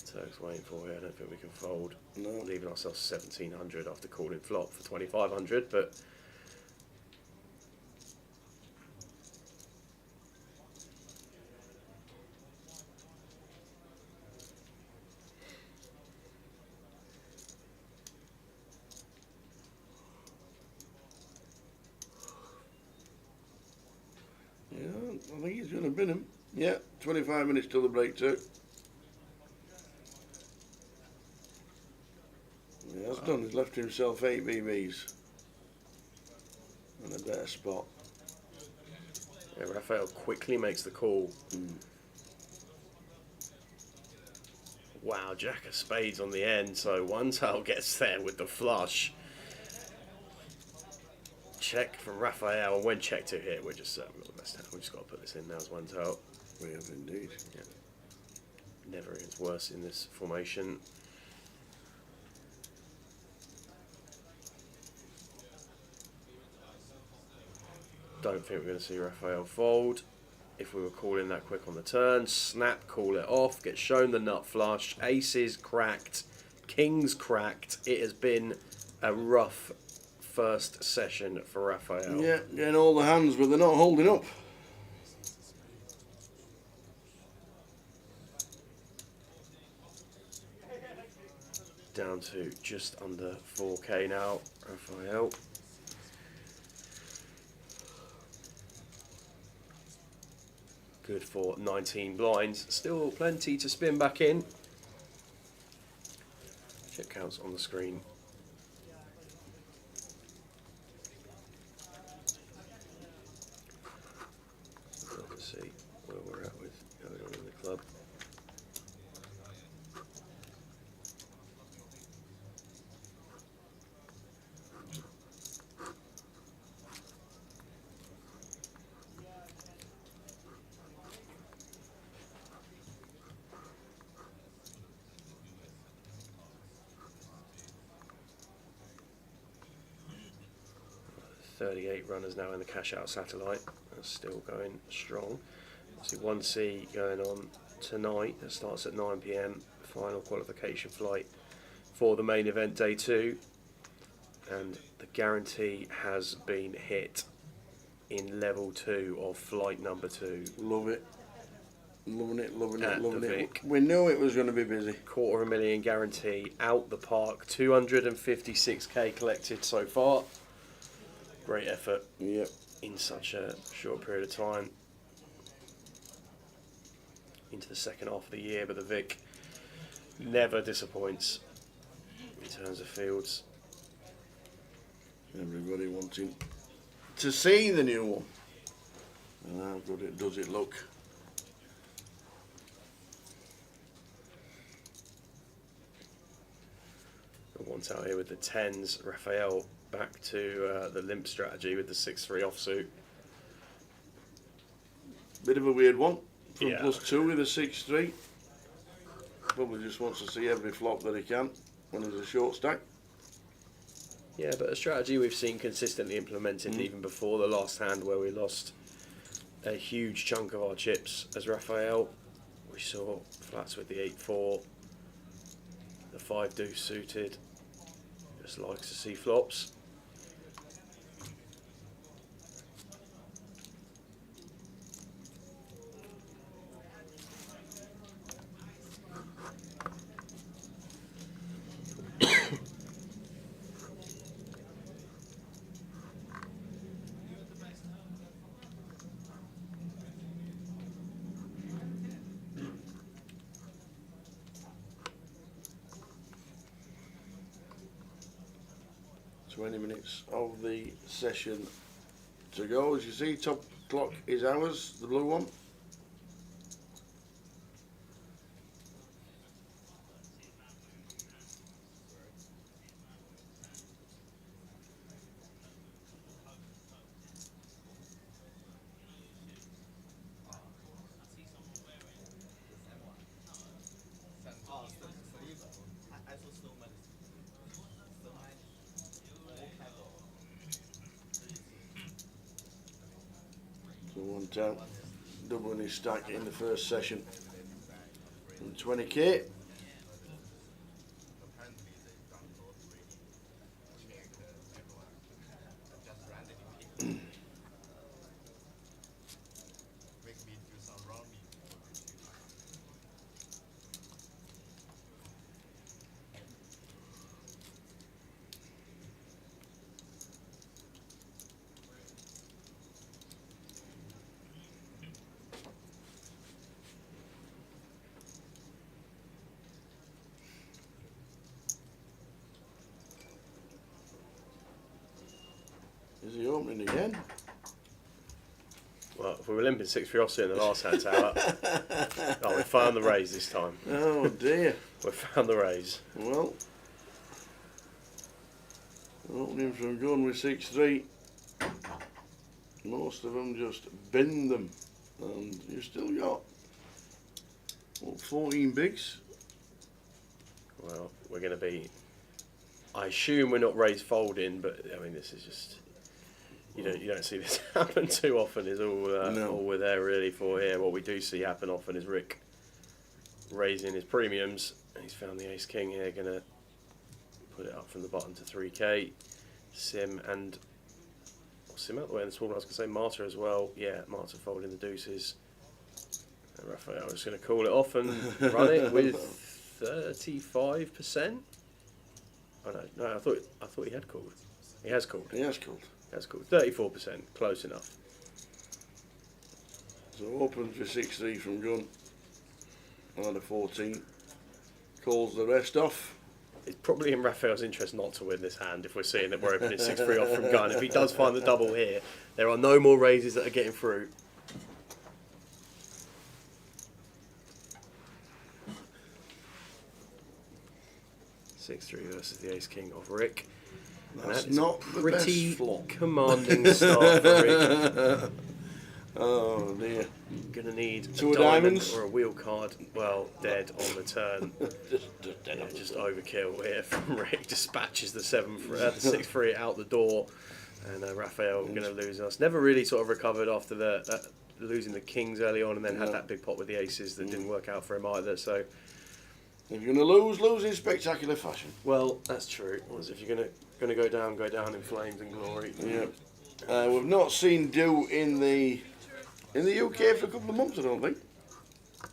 Turk's waiting for here. I don't think we can fold. No. Leaving ourselves 1700 after calling flop for 2500, but Yeah, I think he's going to bin him. Yeah, 25 minutes till the break, Turk. He has done. He's left himself 8 BBs. And a better spot. yeah, Raphael quickly makes the call. Wow, Jack of spades on the end, so one tail gets there with the flush. Check from Raphael, and when check to hit, we're just we've got the best hand. We just got to put this in now as one tail. We have indeed. Never gets worse in this formation. Don't think we're going to see Raphael fold. If we were calling that quick on the turn, snap, call it off, get shown the nut flush, aces cracked, kings cracked. It has been a rough first session for Raphael. Yeah, getting all the hands, but they're not holding up. Down to just under 4k now, Raphael. Good for 19 blinds. Still plenty to spin back in. Chip counts on the screen. Let's see where we're at with going on in the club. .38 runners now in the cash out satellite. That's still going strong. See 1C going on tonight. That starts at 9 PM. Final qualification flight for the main event day 2. And the guarantee has been hit in level 2 of flight number 2. Love it. Loving it, loving At it, loving the it. Vic. We knew it was going to be busy. $250,000 guarantee out the park. 256k collected so far. Great effort Yep. in such a short period of time. Into the second half of the year, but the Vic never disappoints in terms of fields. Everybody wanting to see the new one. And how good it does it look. The ones out here with the 10s, Raphael back to the limp strategy with the 6-3 offsuit. Bit of a weird one. From Yeah. +2 with a 6-3. Probably just wants to see every flop that he can when there's a short stack. Yeah, but a strategy we've seen consistently implemented even before the last hand where we lost a huge chunk of our chips as Raphael. We saw flats with the 8-4, the 5 deuce suited. Just likes to see flops. 20 minutes of the session to go. As you see, top clock is ours, the blue one. Oh, I saw snowman. Snowman. So 1 down, doubling his stack in the first session. And 20k. Apparently they done both already. Checked everyone. Just randomly picked. Make me do some rounding for this shit. Is he opening again? Well, if we were limping 6-3 offset in the last hand tower. Oh, we found the raise this time. Oh dear. We found the raise. Well, opening from gun with 6-3. Most of them just bend them. And you've still got, what, 14 bigs? Well, we're going to be. I assume we're not raise folding, but I mean this is just. You don't see this happen too often. Is all No. all we're there really for here. What we do see happen often is Rick raising his premiums. He's found the ace king here. Going to put it up from the bottom to 3k. Sim and Sim out the way in the small. I was going to say Marta as well. Yeah, Marta folding the deuces. And Raphael is going to call it off and run it with 35%. Oh no, I thought he had called. He has called. He has called. That's cool. 34%, close enough. So open for 6-3 from gun. And a 14. Calls the rest off. It's probably in Raphael's interest not to win this hand if we're seeing that we're opening 6-3 off from gun. If he does find the double here, there are no more raises that are getting through. Six-3 versus the ace king of Rick. That's that is not a the pretty best flop. commanding start for Rick. Oh dear. Gonna need Two a diamond diamonds. or a wheel card. Well, dead on the turn. Just dead Yeah, on the just turn. overkill here from Rick. Dispatches the 6-3 out the door, and Raphael going to lose us. Never really sort of recovered after the losing the kings early on, and then had that big pot with the aces that didn't work out for him either. So, If you're going to lose in spectacular fashion. well, that's true. As if you're going to go down in flames and glory. Yeah. We've not seen Dew in the UK for a couple of months, I don't think.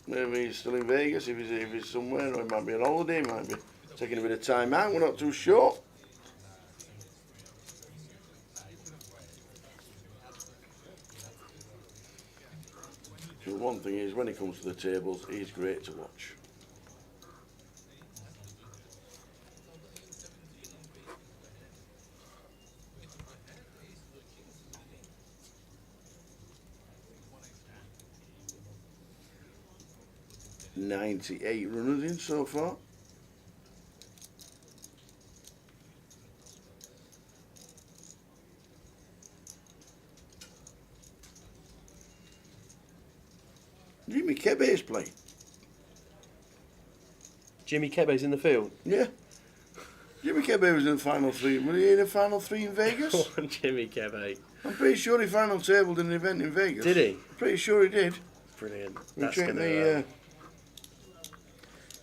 Maybe he's still in Vegas, if he's somewhere, or he might be on holiday, he might be taking a bit of time out, we're not too sure. So one thing is, when he comes to the tables, he's great to watch. .98 runners in so far. Jimmy Kebe is playing. Jimmy Kebe's in the field. Yeah. Jimmy Kebe was in the final three. Was he in the final three in Vegas? Go on, Jimmy Kebe. I'm pretty sure he final tabled in an event in Vegas. Did he? Pretty sure he did. Brilliant. We That's checked going the,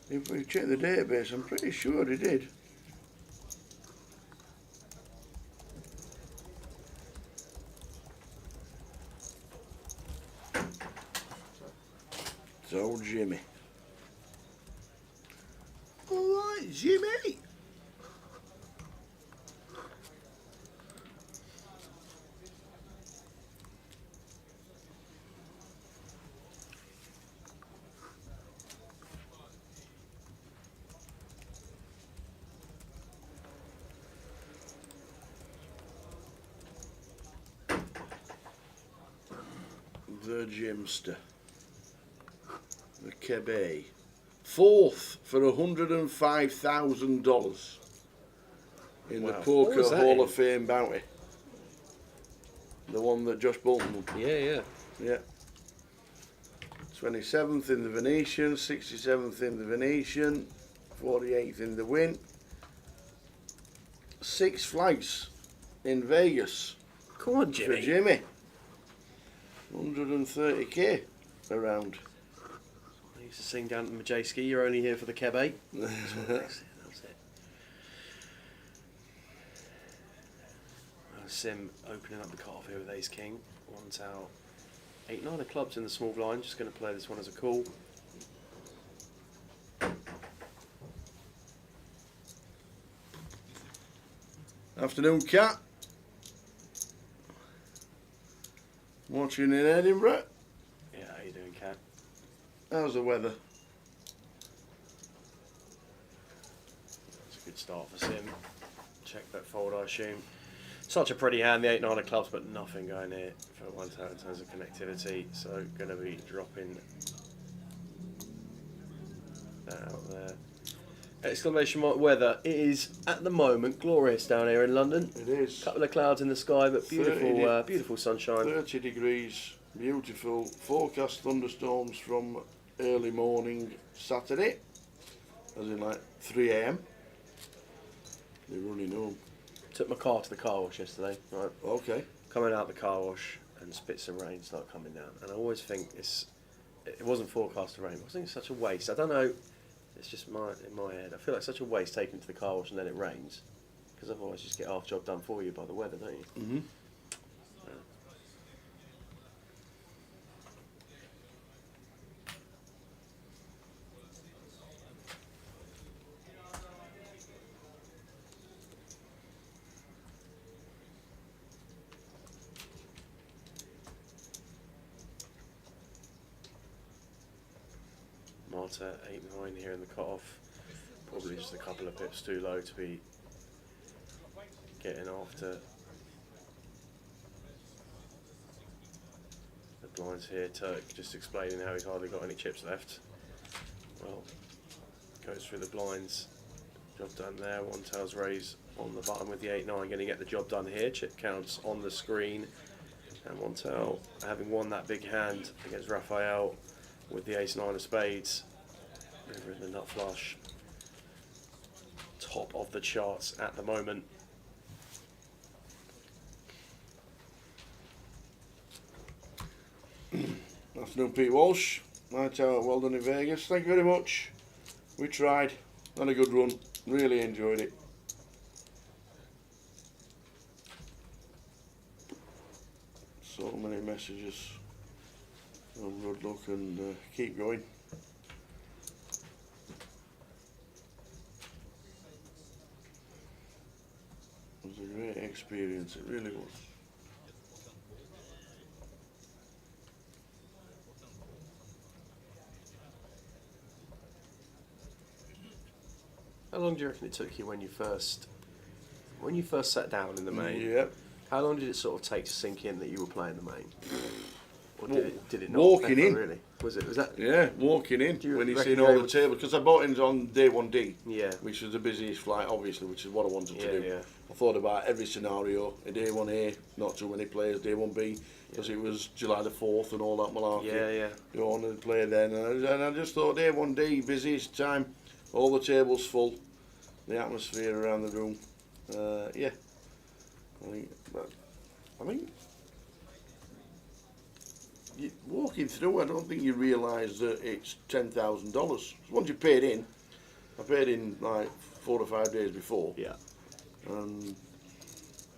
to. if we check the database, I'm pretty sure he did. So Jimmy. All right, Jimmy. the Jimster. The Quebec. 4th for $105,000 in the Wow. What Poker was that Hall in? of Fame bounty. The one that Josh Bolton won. Yeah. Yeah. 27th in the Venetian, 67th in the Venetian, 48th in the Win. 6 flights in Vegas Come on, for Jimmy. Jimmy. 130k around. I used to sing down at the Majeski, you're only here for the Quebec. That's it. Sim opening up the cut off here with Ace King. One's out. 8-9 of clubs in the small blind. Just going to play this one as a call. Afternoon, Cat. Watching in Edinburgh. Yeah, how you doing, Cat? How's the weather? That's a good start for Sim. Check that fold, I assume. Such a pretty hand, the 8-9 of clubs, but nothing going here for one turn in terms of connectivity. So going to be dropping that out there. Exclamation mark weather. It is at the moment glorious down here in London. It is. Couple of clouds in the sky, but beautiful, beautiful sunshine. 30 degrees, beautiful. Forecast thunderstorms from early morning Saturday, as in like 3 a.m. They're running home. Took my car to the car wash yesterday. Right, Okay. coming out the car wash and spits of rain start coming down, and I always think it wasn't forecast to rain. But I think it's such a waste. I don't know. It's just in my head. I feel like such a waste taking it to the car wash and then it rains, because otherwise you just get half job done for you by the weather, don't you? Mm-hmm. Marta 8-9 here in the cut-off. Probably just a couple of pips too low to be getting after the blinds here. Turk just explaining how he's hardly got any chips left. Well, goes through the blinds. Job done there. One tails raise on the button with the 8-9. Going to get the job done here. Chip counts on the screen. And one tail having won that big hand against Raphael with the ace-9 of spades. River in the nut flush. Top of the charts at the moment. Afternoon, Pete Walsh. My tower, well done in Vegas. Thank you very much. We tried. Had a good run. Really enjoyed it. So many messages. Oh, good luck and keep going. It was a great experience. It really was. How long do you reckon it took you when you first sat down in the main? Yep. How long did it sort of take to sink in that you were playing the main? Or did it not? Walking ever in. Really? Was that? Yeah, walking in Do you when you reckon seen you're all the able tables, because I bought in on day 1D, Yeah. which was the busiest flight, obviously, which is what I wanted to Yeah, do. yeah. I thought about every scenario. Day 1A, not too many players. Day 1B, because it was July the 4th and all that malarkey. Yeah. Go on and play then, and I just thought day 1D, busiest time, all the tables full, the atmosphere around the room. Yeah, I think walking through, I don't think you realise that it's $10,000. Once you paid in, I paid in like 4 or 5 days before, Yeah. and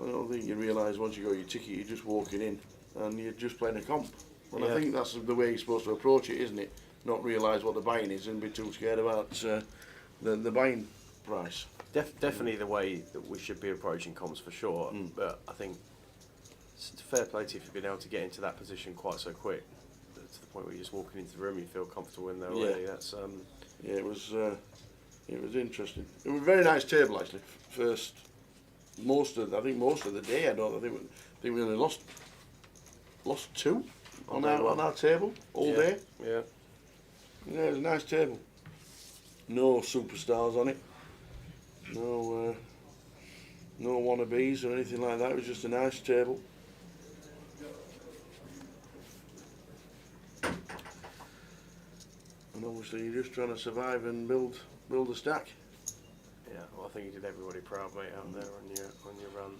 I don't think you realise once you got your ticket, you're just walking in and you're just playing a comp. And Yeah. I think that's the way you're supposed to approach it, isn't it? Not realise what the buying is and be too scared about the buying price. Definitely the way that we should be approaching comps for sure. But I think it's fair play to you if you've been able to get into that position quite so quick, to the point where you're just walking into the room, you feel comfortable in there already. That's Yeah, it was interesting. It was a very nice table actually. I think most of the day. I think we only lost 2. on day one. our table all Yeah. day. Yeah. Yeah, it's a nice table. No superstars on it. No, no wannabes or anything like that. It was just a nice table. And obviously, you're just trying to survive and build a stack. Yeah, well, I think you did everybody proud, mate, out there on your run.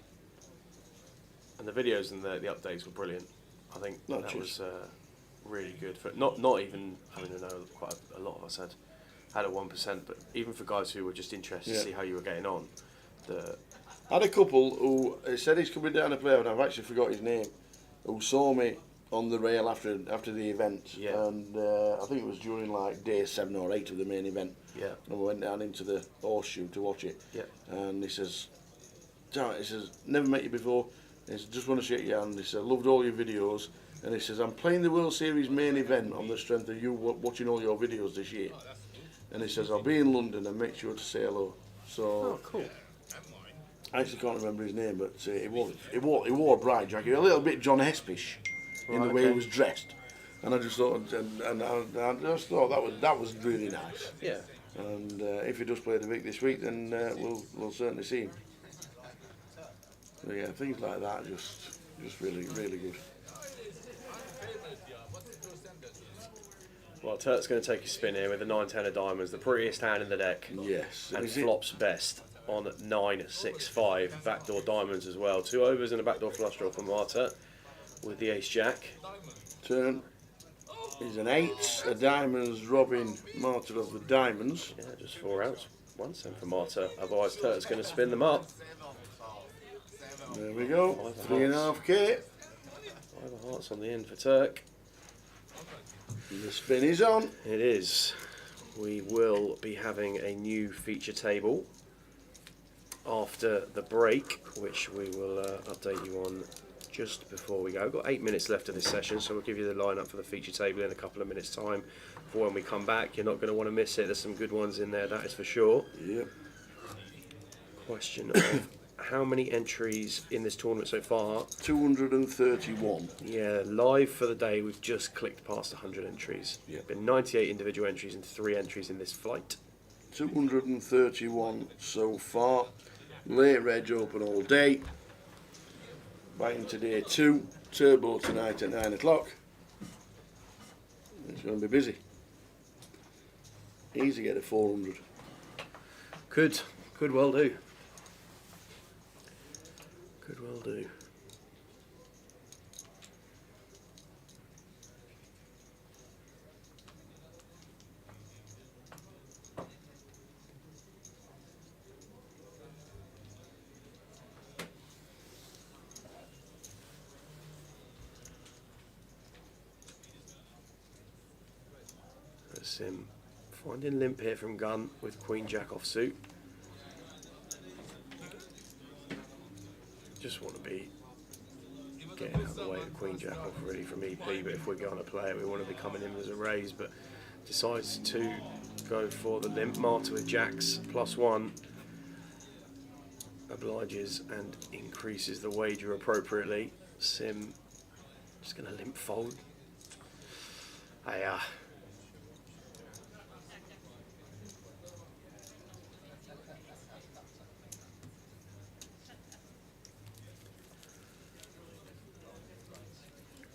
And the videos and the updates were brilliant. I think No, that cheers. was really good for not even. I mean, I know quite a lot of us had a 1%, but even for guys who were just interested to Yeah. see how you were getting on. I had a couple who said he's coming down to play, and I've actually forgot his name, who saw me on the rail after the event. Yeah. And I think it was during like day 7 or 8 of the main event. Yeah. And we went down into the horseshoe to watch it. Yeah. And he says, never met you before. He says, just want to shake your hand. He said, loved all your videos. And he says, I'm playing the World Series main event on the strength of you watching all your videos this year. And he says, I'll be in London and make sure to say hello. So, Oh, cool. I actually can't remember his name, but he wore a bright jacket, a little bit John Hespish in the Right, way okay. he was dressed. And I just thought, and I just thought that was really nice. Yeah. And if he does play the Vic this week, then we'll certainly see him. So yeah, things like that just really good. Well, Turk's going to take a spin here with the 9-10 of diamonds, the prettiest hand in the deck. Yes, And is it? flops best on 9-6-5. Backdoor diamonds as well. 2 overs and a backdoor flush draw for Marta with the ace jack. Turn is an 8, a diamonds, Robin Martyr of the diamonds. Yeah, just 4 outs. 1 cent for Marta. Otherwise, Turk's going to spin them up. There we go, 3.5k. 5 of hearts on the end for Turk. The spin is on. It is. We will be having a new feature table after the break, which we will update you on just before we go. We've got 8 minutes left of this session, so we'll give you the lineup for the feature table in a couple of minutes' time. For when we come back, you're not going to want to miss it. There's some good ones in there, that is for sure. Yep. Question of how many entries in this tournament so far? 231. Yeah, live for the day, we've just clicked past 100 entries. Yeah. Been 98 individual entries and 3 entries in this flight. 231 so far. Late reg open all day. Back into day 2. Turbo tonight at 9 o'clock. It's going to be busy. Easy get a 400. Could well do. Could well do. Sim finding limp here from gun with Queen Jack offsuit. Just want to be getting out of the way of Queen Jack off really from EP, but if we're going to play it, we want to be coming in as a raise, but decides to go for the limp. Marta with Jacks +1 obliges and increases the wager appropriately. Sim just going to limp fold.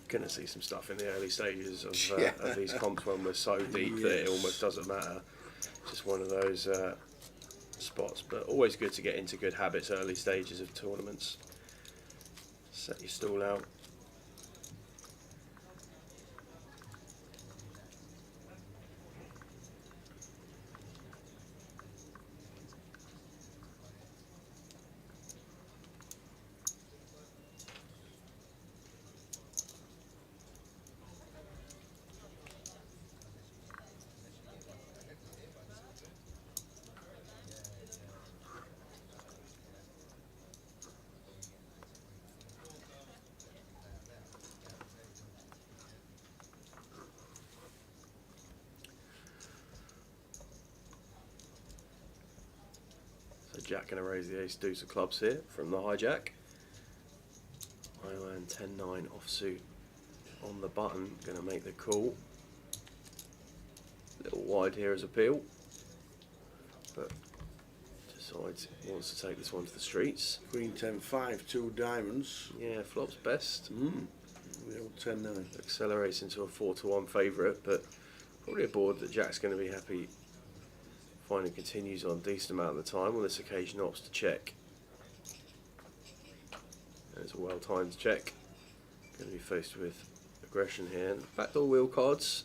Going to see some stuff in the early stages of these comps when we're so deep that it almost doesn't matter. Just one of those spots, but always good to get into good habits early stages of tournaments. Set your stall out. Jack going to raise the ace deuce of clubs here from the hijack. I land 10-9 offsuit on the button, going to make the call. A little wide here as a peel, but decides he wants to take this one to the streets. Queen 10-5, 2 diamonds. Yeah, flops best. The old 10-9. Accelerates into a 4-1 favourite, but probably a board that Jack's going to be happy finding continues on a decent amount of the time. On this occasion, opts to check. And it's a well-timed check. Going to be faced with aggression here. Backdoor wheel cards.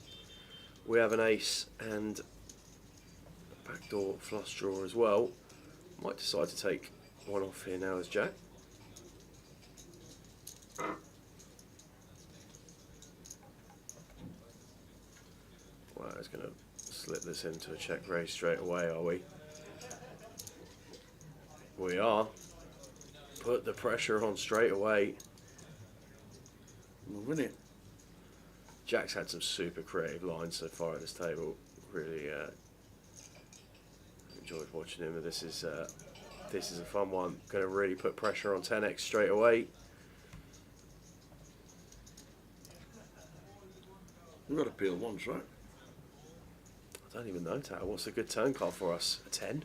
We have an ace and a backdoor flush draw as well. Might decide to take one off here now as Jack. Wow, he's going to slip this into a check raise straight away, are we? We are. Put the pressure on straight away. We'll win it. Jack's had some super creative lines so far at this table. Really enjoyed watching him. This is a fun one. Going to really put pressure on 10x straight away. We've got to peel once, right? I don't even know, Tao. What's a good turn card for us? A 10?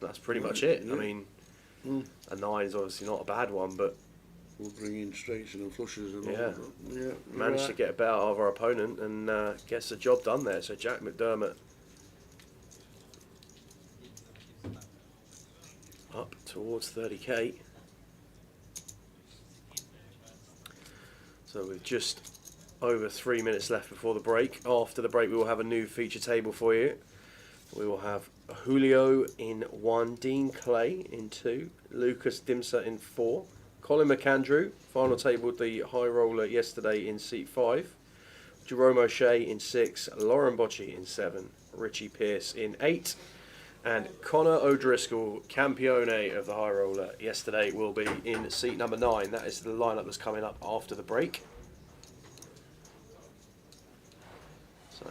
That's pretty much it. Yeah. I mean, a 9 is obviously not a bad one, but We'll bring in straights and flushes and Yeah. all that. Yeah. managed to get a bet out of our opponent and gets the job done there. So Jack McDermott up towards 30k. So with just over 3 minutes left before the break. After the break, we will have a new feature table for you. We will have Julio in 1, Dean Clay in 2, Lucas Dimsa in 4, Colin McAndrew, final tabled the high roller yesterday in seat 5, Jerome O'Shea in 6, Lauren Bocci in 7, Richie Pearce in 8, and Connor O'Driscoll, campione of the high roller yesterday, will be in seat number 9. That is the lineup that's coming up after the break. So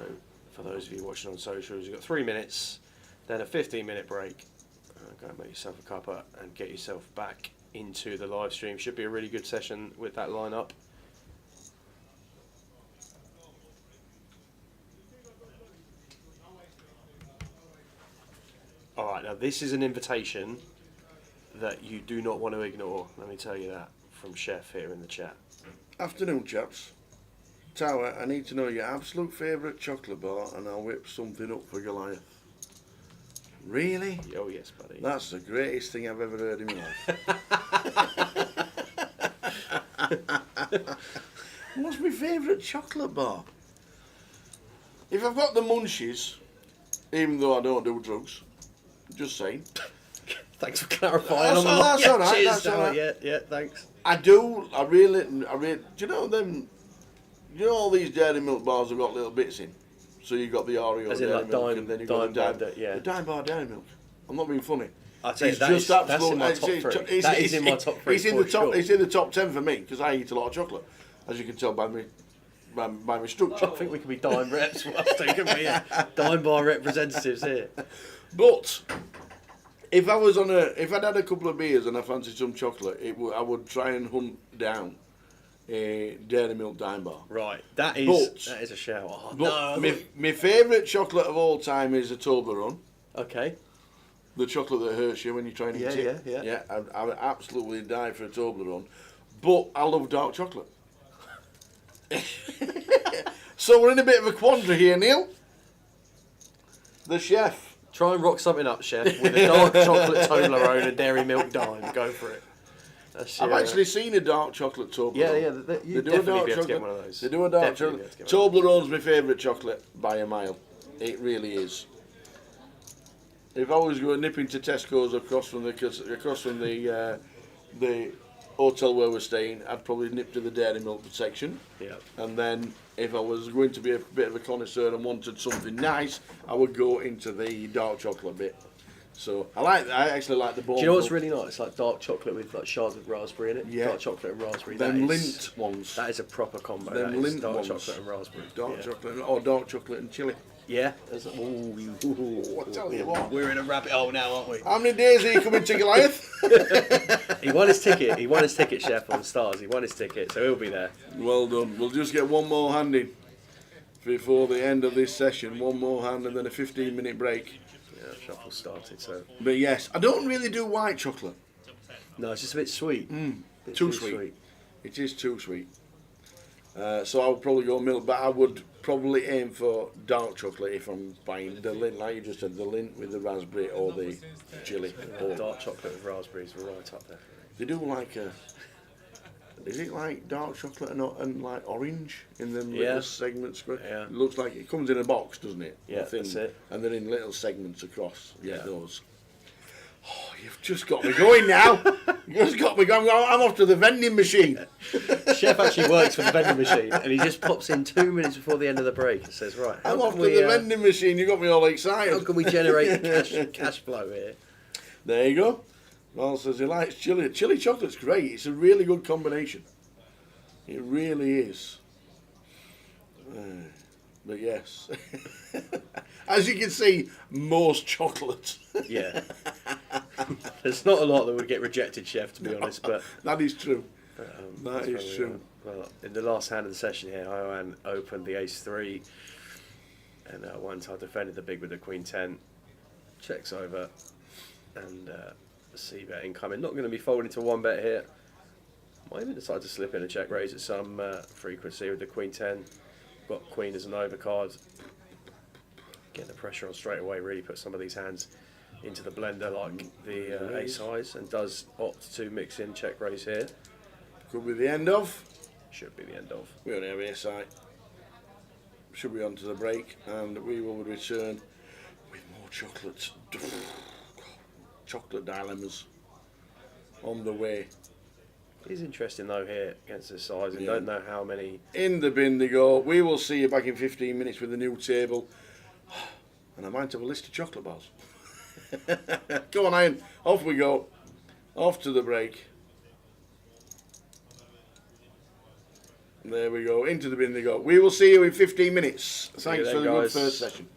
for those of you watching on socials, you've got 3 minutes, then a 15-minute break. Go and make yourself a cuppa and get yourself back into the live stream. Should be a really good session with that lineup. Alright, now this is an invitation that you do not want to ignore. Let me tell you that from Chef here in the chat. Afternoon, chaps. Tower, I need to know your absolute favourite chocolate bar and I'll whip something up for Goliath. Really? Oh yes, buddy. That's the greatest thing I've ever heard in my life. What's my favourite chocolate bar? If I've got the munchies, even though I don't do drugs, just saying. Thanks for clarifying. That's on the all- that's yeah, all right, cheers, that's all Sarah. right. Yeah, thanks. I really, do you know them, you know all these dairy milk bars have got little bits in? So you've got the Oreo As in dairy like milk dime- and then you've got dime the bar, yeah. the dime bar dairy milk. I'm not being funny. I'll tell you, It's that just is- that's absolute- in my it's- top it's- three. it's- That is in my top three It's in for the top. sure. It's in the top 10 for me because I eat a lot of chocolate, as you can tell by my structure. I think we can be dime reps for us too, can we? Yeah. Dime bar representatives here. But if I'd had a couple of beers and I fancied some chocolate, I would try and hunt down a dairy milk dime bar. Right, that is a shout. Oh, But no, my favourite chocolate of all time is a Toblerone. okay. The chocolate that hurts you when you're trying to eat it. Yeah. I would absolutely die for a Toblerone. But I love dark chocolate. So we're in a bit of a quandary here, Neil. The chef. Try and rock something up, Chef, with a dark chocolate Toblerone and dairy milk dime. Go for it. That's I've actually seen a dark chocolate Toblerone. Yeah. You They do a definitely dark be able to get chocolate. one of those. They do a dark Definitely chocolate. be able to get one of Toblerone's my favourite chocolate by a mile. It really is. If I was going nipping to Tesco's across from the hotel where we're staying, I'd probably nip to the dairy milk section. those. Yeah. And then if I was going to be a bit of a connoisseur and wanted something nice, I would go into the dark chocolate bit. So I actually like the ball. Do you know what's really nice? Like dark chocolate with like shards of raspberry in it. Yeah. Dark chocolate and raspberry. Them That is- lint ones. That is a proper combo. Them That is lint dark ones. chocolate and raspberry. Dark Yeah. chocolate or dark chocolate and chili. Yeah. I tell you what. We're in a rabbit hole now, aren't we? How many days are you coming to Goliath? He won his ticket. He won his ticket, Chef, on Stars. He won his ticket, so he'll be there. Well done. We'll just get one more hand in before the end of this session. One more hand and then a 15-minute break. Yeah, shuffle started. So But yes, I don't really do white chocolate. no, it's just a bit sweet. Bit Too sweet. It is too sweet. So I would probably go milk, but I would probably aim for dark chocolate if I'm buying the Lindt, like you just said, the Lindt with the raspberry or the chili. Or Dark chocolate with raspberries were right up there. they do like a. Is it like dark chocolate and like orange in them Yeah. little segments? Yeah. It looks like it comes in a box, doesn't it? Yeah, I think. that's it. And they're in little segments across. Yeah, Yeah. those. Oh, you've just got me going now. You've just got me going. I'm off to the vending machine. Chef actually works for the vending machine, and he just pops in 2 minutes before the end of the break and says, "Right, I'm how off can to we, the vending machine. You got me all how excited. can we generate cash flow here?" There you go. Well, says he likes chili. Chili chocolate's great. It's a really good combination. It really is. But yes, as you can see, most chocolate. Yeah. There's not a lot that would get rejected, Chef, to be honest, but That is true. That that's is where we true. are. Well, in the last hand of the session here, Ioan opened the ace-3, and once I defended the big with the queen-10, checks over, and c-bet incoming. Not going to be folding to 1-bet here. Might even decide to slip in a check raise at some frequency with the queen-10. Got queen as an overcard. Getting the pressure on straight away, really put some of these hands into the blender like the ace highs, and does opt to mix in check raise here. Could be the end of. Should be the end of. We only have ace high. Should be on to the break, and we will return with more chocolates. Chocolate dilemmas on the way. It is interesting though here against this size, and Yeah. don't know how many. In the bin they go. We will see you back in 15 minutes with a new table. And I might have a list of chocolate bars. Go on, Ian. Off we go. Off to the break. There we go. Into the bin they go. We will see you in 15 minutes. Thanks then, for the good guys. first session.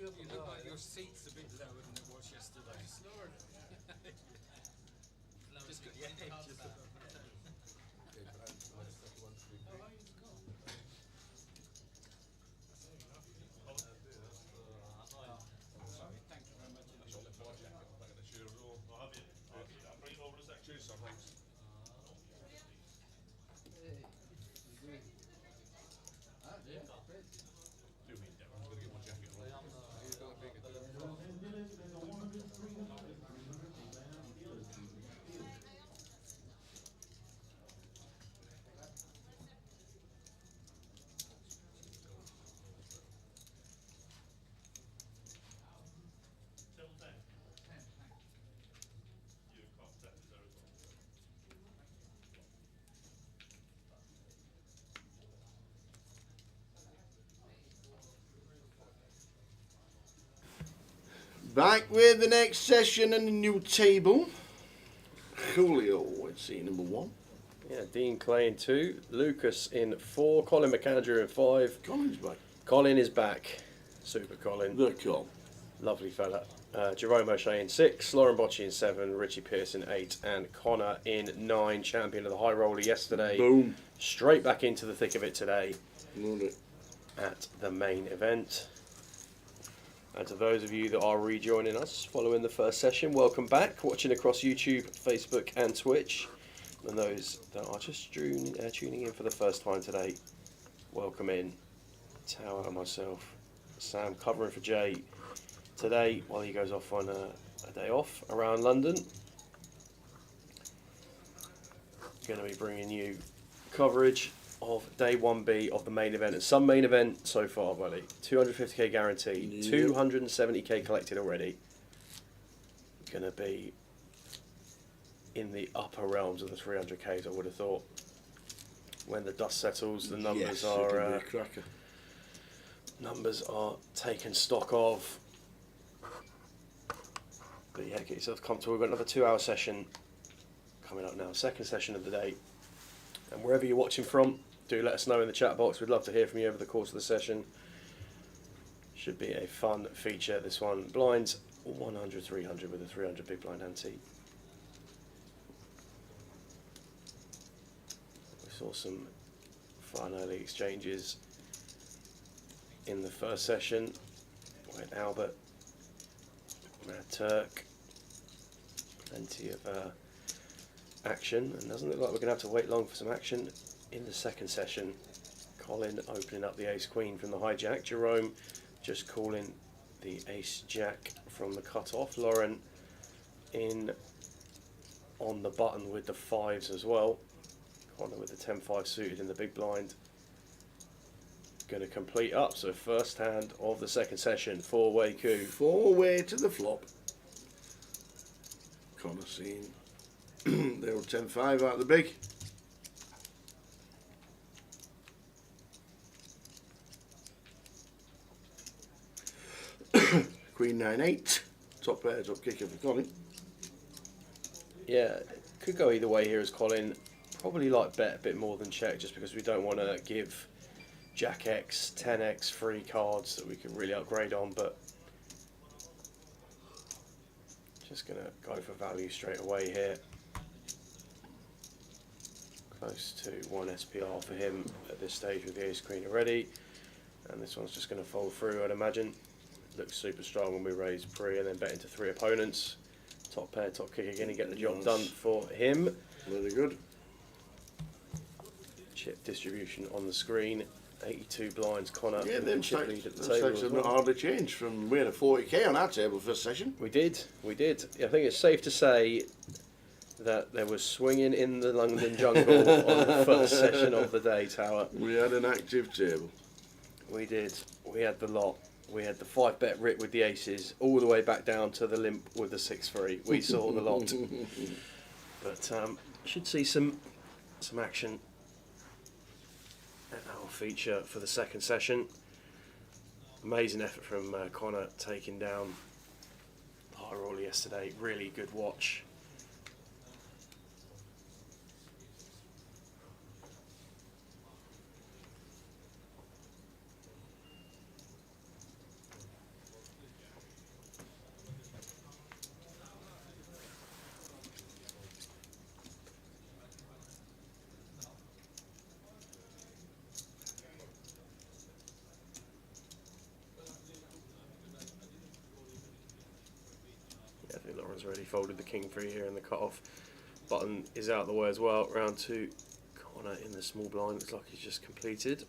good. You look like your seat's a bit lower than it was yesterday. Just lowered it. Just got, yeah, just about. Thank you very much. Back with the next session and a new table. Julio at seat number 1. Yeah, Dean Clay in 2, Lucas in 4, Colin McAndrew in 5. Colin's back. Colin is back. Super Colin. The call. Lovely fella. Jerome O'Shea in 6, Lauren Bocci in 7, Richie Pearce in 8, and Connor in 9. Champion of the high roller yesterday. Boom. Straight back into the thick of it today Love it. at the main event. And to those of you that are rejoining us following the first session, welcome back. Watching across YouTube, Facebook and Twitch. And those that are just tuning in for the first time today, welcome in. Tower and myself, Sam, covering for Jay today while he goes off on a day off around London. Going to be bringing you coverage of day 1B of the main event, and some main event so far, buddy. 250k guaranteed, Yep. 270k collected already. Going to be in the upper realms of the 300ks, I would have thought. When the dust settles, the numbers Yes, it could be are a cracker. taken stock of. But yeah, get yourself comfortable. We've got another 2-hour session coming up now, second session of the day. And wherever you're watching from, do let us know in the chat box. We'd love to hear from you over the course of the session. Should be a fun feature, this one. Blinds 100, 300 with a 300 big blind ante. We saw some fun early exchanges in the first session with Albert, Mad Turk. Plenty of action, and doesn't look like we're going to have to wait long for some action in the second session. Colin opening up the ace queen from the hijack. Jerome just calling the ace jack from the cut-off. Lauren in on the button with the 5s as well. Connor with the 10-5 suited in the big blind. Going to complete up. So first hand of the second session, 4-way coup. 4-way to the flop. Connor seeing the old 10-5 out the big. Queen 9-8. Top pair, top kicker for Colin. Yeah, could go either way here as Colin. Probably like bet a bit more than check, just because we don't want to give Jack X, 10x free cards that we can really upgrade on, but just going to go for value straight away here. Close to 1 SPR for him at this stage with the ace queen already, and this one's just going to fold through, I'd imagine. Looks super strong when we raise pre and then bet into 3 opponents. Top pair, top kick again, and get the job done for him. Very good. Chip distribution on the screen. 82 blinds, Connor. Yeah, with them the chip stacks, lead at the them table. stacks as have well. not hardly changed from we had a 40k on our table first session. We did. I think it's safe to say that there was swinging in the London jungle on the first session of the day, Tower. We had an active table. We did. We had the lot. We had the 5-bet rip with the aces, all the way back down to the limp with the 6-3. We saw the lot. But should see some action at our feature for the second session. Amazing effort from Connor taking down high roller yesterday. Really good watch. Cameron's already folded the king free here, and the cut-off button is out of the way as well. Round 2, Connor in the small blind. Looks like he's just completed.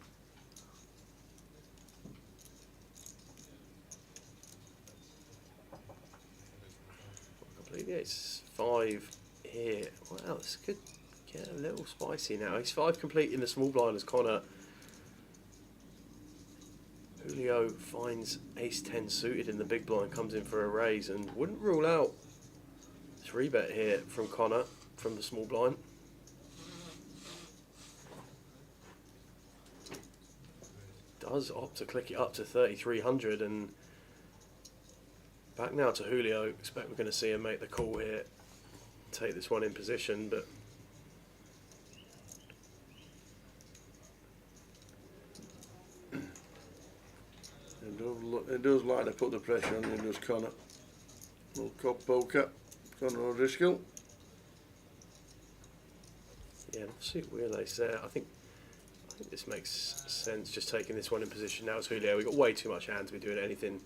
Completely, it's 5 here. Wow, this could get a little spicy now. He's 5 complete in the small blind as Connor. Julio finds ace-10 suited in the big blind, comes in for a raise, and wouldn't rule out 3-bet here from Connor from the small blind. Does opt to click it up to 3,300, and back now to Julio. Expect we're going to see him make the call here, take this one in position, but It does like to put the pressure on him, does Connor. Little cop poker, Connor O'Driscoll. yeah, suit wheel ace there. I think this makes sense, just taking this one in position now as Julio. We've got way too much hand to be doing anything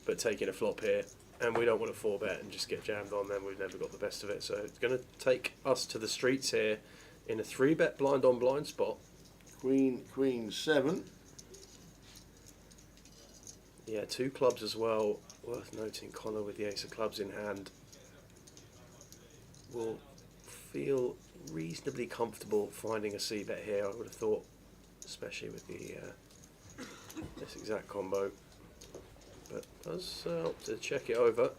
but taking a flop here, and we don't want to 4-bet and just get jammed on them. We've never got the best of it, so it's going to take us to the streets here in a 3-bet blind on blind spot. Queen 7. Yeah, 2 clubs as well. Worth noting, Connor with the ace of clubs in hand will feel reasonably comfortable finding a c-bet here, I would have thought, especially with the this exact combo. But does help to check it over.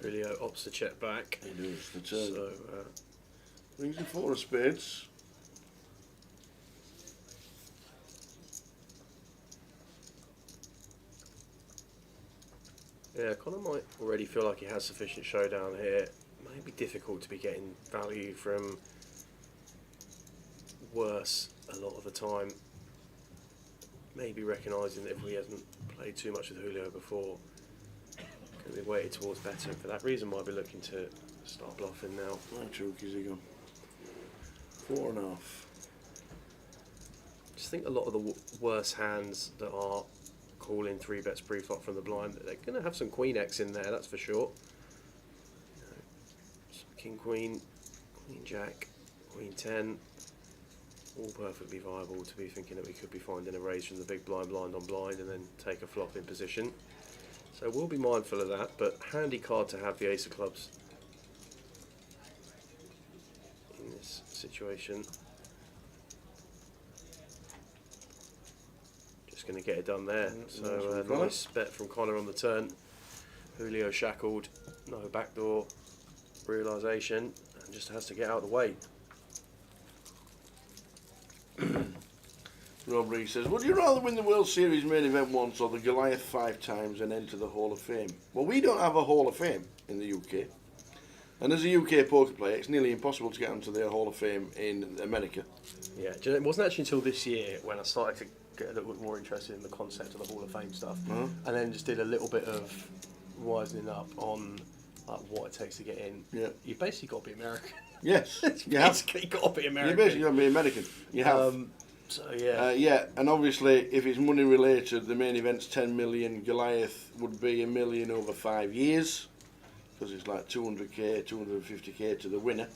Julio opts to check back. He does the turn. So Brings the 4 of spades. yeah, Connor might already feel like he has sufficient showdown here. It may be difficult to be getting value from worse a lot of the time. Maybe recognising that if he hasn't played too much with Julio before, going to be weighted towards better, and for that reason might be looking to start bluffing now. How choke is he gone? 4.5. Just think a lot of the worse hands that are calling 3-bets pre-flop from the blind, they're going to have some Queen X in there, that's for sure. You know, some King Queen, Queen Jack, Queen 10, all perfectly viable to be thinking that we could be finding a raise from the big blind, blind on blind, and then take a flop in position. So we'll be mindful of that, but handy card to have the ace of clubs in this situation. Just going to get it done there. So nice bet from Connor on the turn. Julio shackled, no backdoor realisation, and just has to get out of the way. Rob Rees says, would you rather win the World Series main event once or the Goliath 5 times and enter the Hall of Fame? Well, we don't have a Hall of Fame in the UK. And as a UK poker player, it's nearly impossible to get onto the Hall of Fame in America. Yeah, do you know, it wasn't actually until this year when I started to get a little bit more interested in the concept of the Hall of Fame stuff, and then just did a little bit of wisening up on like what it takes to get in. Yeah. You've basically got to be American. Yes, you have basically got to be American. You basically got to be American. You have. So yeah. Yeah, and obviously, if it's money related, the main event's 10 million. Goliath would be $1 million over 5 years, because it's like 200k, 250k to the winner.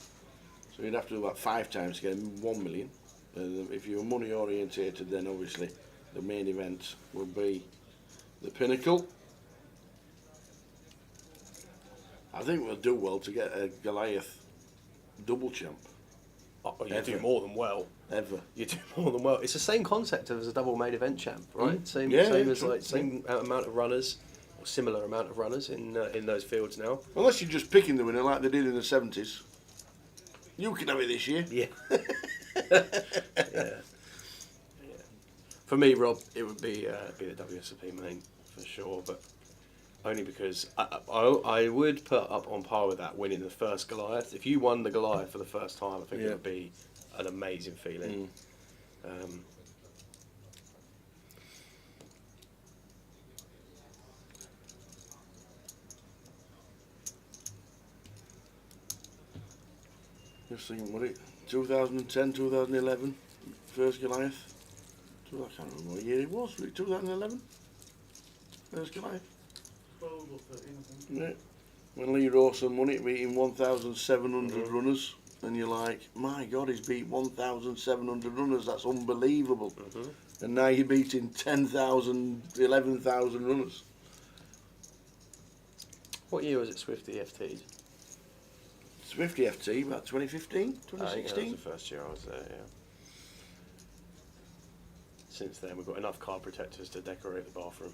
So you'd have to do about 5 times to get 1 million. If you're money orientated, then obviously the main event would be the pinnacle. I think we'll do well to get a Goliath double champ. Oh, you Ever. do more than well. Ever. You do more than well. It's the same concept as a double main event champ, right? Same Yeah, as true. like same amount of runners, or similar amount of runners in those fields now. Unless you're just picking the winner like they did in the 70s. You can have it this year. Yeah. Yeah. For me, Rob, it would be the WSOP main for sure, but only because I would put up on par with that winning the first Goliath. If you won the Goliath for the first time, I think it would be an amazing feeling. Just thinking, what it 2010, 2011, first Goliath. I can't remember what year it was. Was it 2011? First Goliath. 12 or 13, I think. Yeah. When Lee Rawson won it, beating 1,700 runners, and you're like, my God, he's beat 1,700 runners. That's unbelievable. And now you're beating 10,000, 11,000 runners. What year was it Swifty FT'd? Swifty FT, about 2015, I think that 2016. was the first year I was there, yeah. Since then, we've got enough car protectors to decorate the bathroom.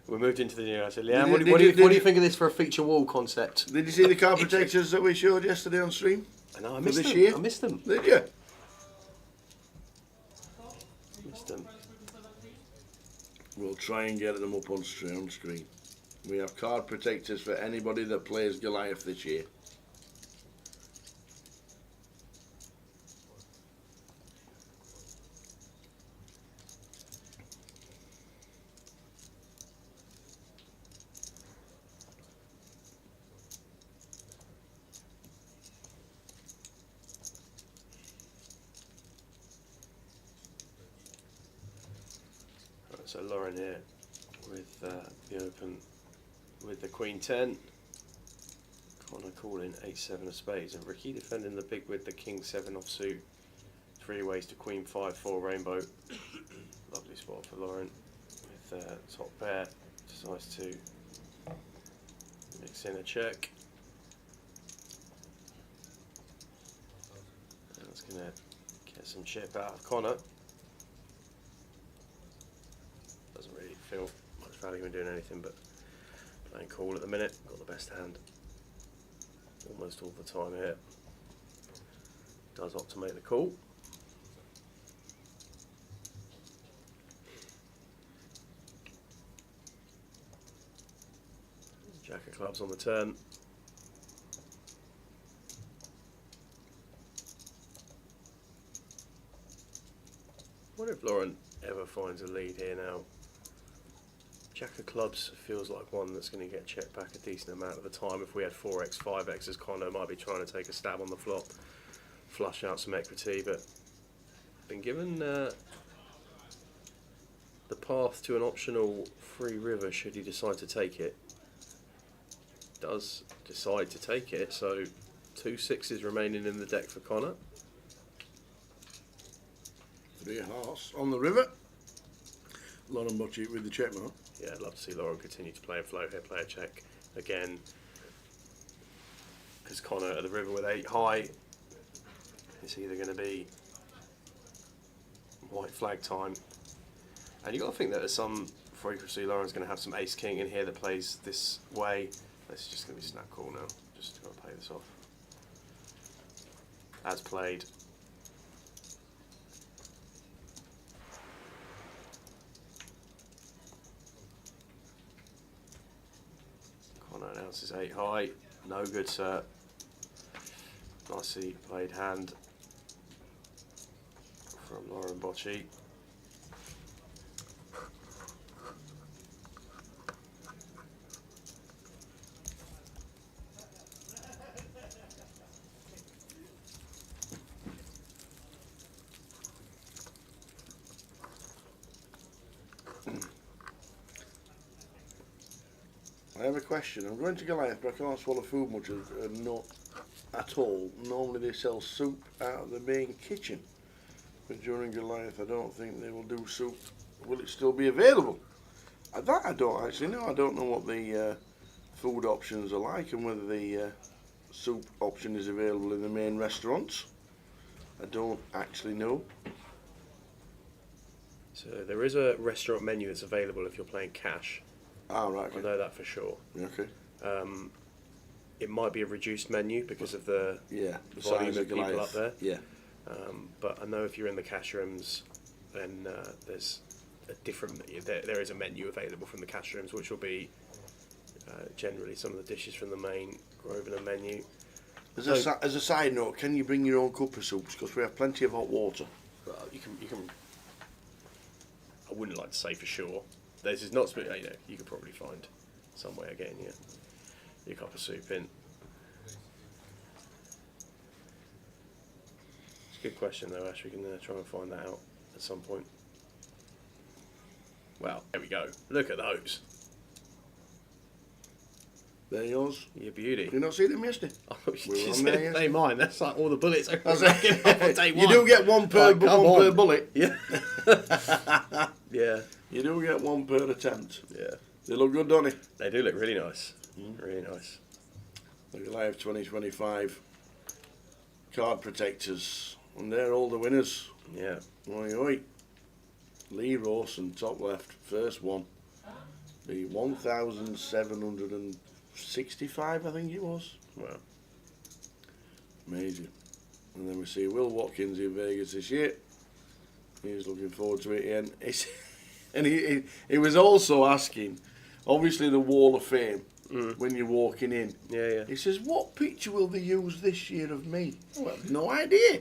We moved into the new house. Leanne, what do you think of this for a feature wall concept? Did you see the car protectors that we showed yesterday on stream? I know, I For missed this them. year? I missed them. Did you? Missed them. We'll try and get them up on screen. We have card protectors for anybody that plays Goliath this year. So Lauren here with the open with the Queen 10. Connor calling 8-7 of spades, and Ricky defending the big with the King 7 offsuit. 3 ways to Queen 5-4 rainbow. Lovely spot for Lauren with top pair. Decides to mix in a check. That's gonna get some chip out of Connor. Doesn't really feel much value in doing anything but playing cool at the minute. Got the best hand almost all the time here. Does opt to make the call. Jack of clubs on the turn. What if Lauren ever finds a lead here now? Jack of clubs feels like one that's going to get checked back a decent amount of the time. If we had 4x, 5x, as Connor might be trying to take a stab on the flop, flush out some equity, but been given the path to an optional free river should he decide to take it. Does decide to take it, so 2 6s remaining in the deck for Connor. 3 hearts on the river. Lauren Bocci with the check mark. Yeah, I'd love to see Lauren continue to play a flow here, play a check again. Because Connor at the river with 8 high, it's either going to be white flag time. And you've got to think that there's some frequency Lauren's going to have some ace king in here that plays this way. This is just going to be snap call now. Just got to pay this off. As played. Connor announces 8 high. No good, sir. Nicely played hand from Lauren Bocci. I have a question. I'm going to Goliath, but I can't swallow food much, not at all. Normally they sell soup out of the main kitchen, but during Goliath I don't think they will do soup. Will it still be available? That I don't actually know. I don't know what the food options are like and whether the soup option is available in the main restaurants. I don't actually know. So there is a restaurant menu that's available if you're playing cash. Ah, right. Okay. I know that for sure. Okay. It might be a reduced menu because of the Yeah. volume size of people Goliath. up there. Yeah. But I know if you're in the cash rooms, then there's a different. There is a menu available from the cash rooms, which will be generally some of the dishes from the main Grosvenor menu. As a side note, can you bring your own cup of soups? Because we have plenty of hot water. Well, you can. I wouldn't like to say for sure. This is not. You know, you could probably find some way of getting your cup of soup in. It's a good question though, Ash. We can try and find that out at some point. Well, there we go. Look at those. There yours. Your beauty. Did you not see them yesterday? Oh, We were you on there, said, "Hey, mine." That's like all the bullets. I That's reckon off on day You one. do get one per, Right, come one per on. bullet. Yeah. Yeah. You do get one per attempt. Yeah. They look good, don't they? They do look really nice. Really nice. The Goliath 2025 card protectors. And they're all the winners. Yeah. Oi, oi. Lee Rawson, top left, first one. The 1,765, I think it was. Wow. Amazing. And then we see Will Watkins in Vegas this year. He's looking forward to it again. And he was also asking, obviously the Wall of Fame, when you're walking in. Yeah, yeah. He says, what picture will they use this year of me? Well, no idea.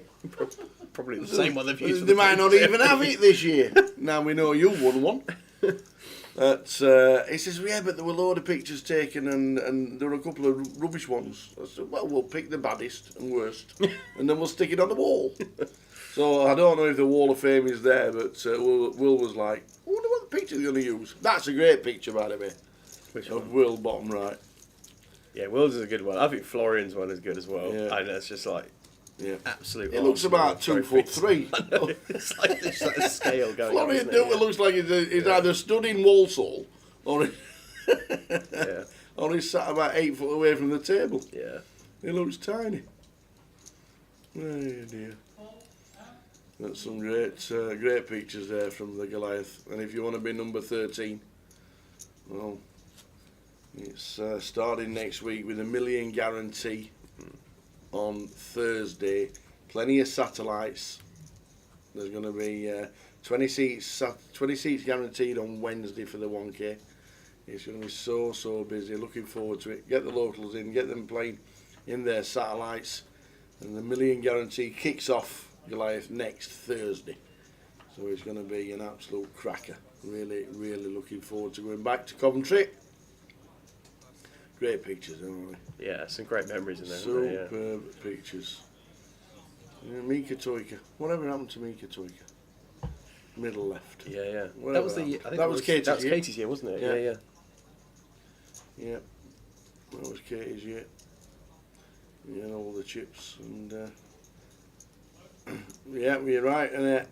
Probably the same one they've used. For They the might not picture. even have it this year. Now we know you won one. But he says, yeah, but there were a load of pictures taken and there were a couple of rubbish ones. I said, well, we'll pick the baddest and worst and then we'll stick it on the wall. So I don't know if the Wall of Fame is there, but Will was like, I wonder what the picture they're going to use. That's a great picture, by the way, Which of one? Will, bottom right. Yeah, Will's is a good one. I think Florian's one is good as well. Yeah. I know, it's just like Yeah. absolute. It looks Arsenal about 2'3". I know. It's like there's like a scale going on. Florian isn't it? Duter looks like he's either stood in Walsall or Yeah. or he's sat about 8 foot away from the table. Yeah. He looks tiny. Oh dear. That's some great pictures there from the Goliath. And if you want to be number 13, well, it's starting next week with $1 million guarantee on Thursday. Plenty of satellites. There's going to be 20 seats guaranteed on Wednesday for the 1K. It's going to be so busy. Looking forward to it. Get the locals in, get them playing in their satellites, and the $1 million guarantee kicks off Goliath next Thursday. So it's going to be an absolute cracker. Really looking forward to going back to Coventry. Great pictures, aren't they? Yeah, some great memories in there. Aren't there? Yeah. Superb pictures. Yeah, Mika Toika. Whatever happened to Mika Toika? Middle left. Yeah, yeah. Whatever That was the. I happened. think That was Katie's That was year. Katie's year, wasn't it? Yeah. Yeah, yeah. Yeah, that was Katie's year. Yeah, and all the chips and yeah, you're right. And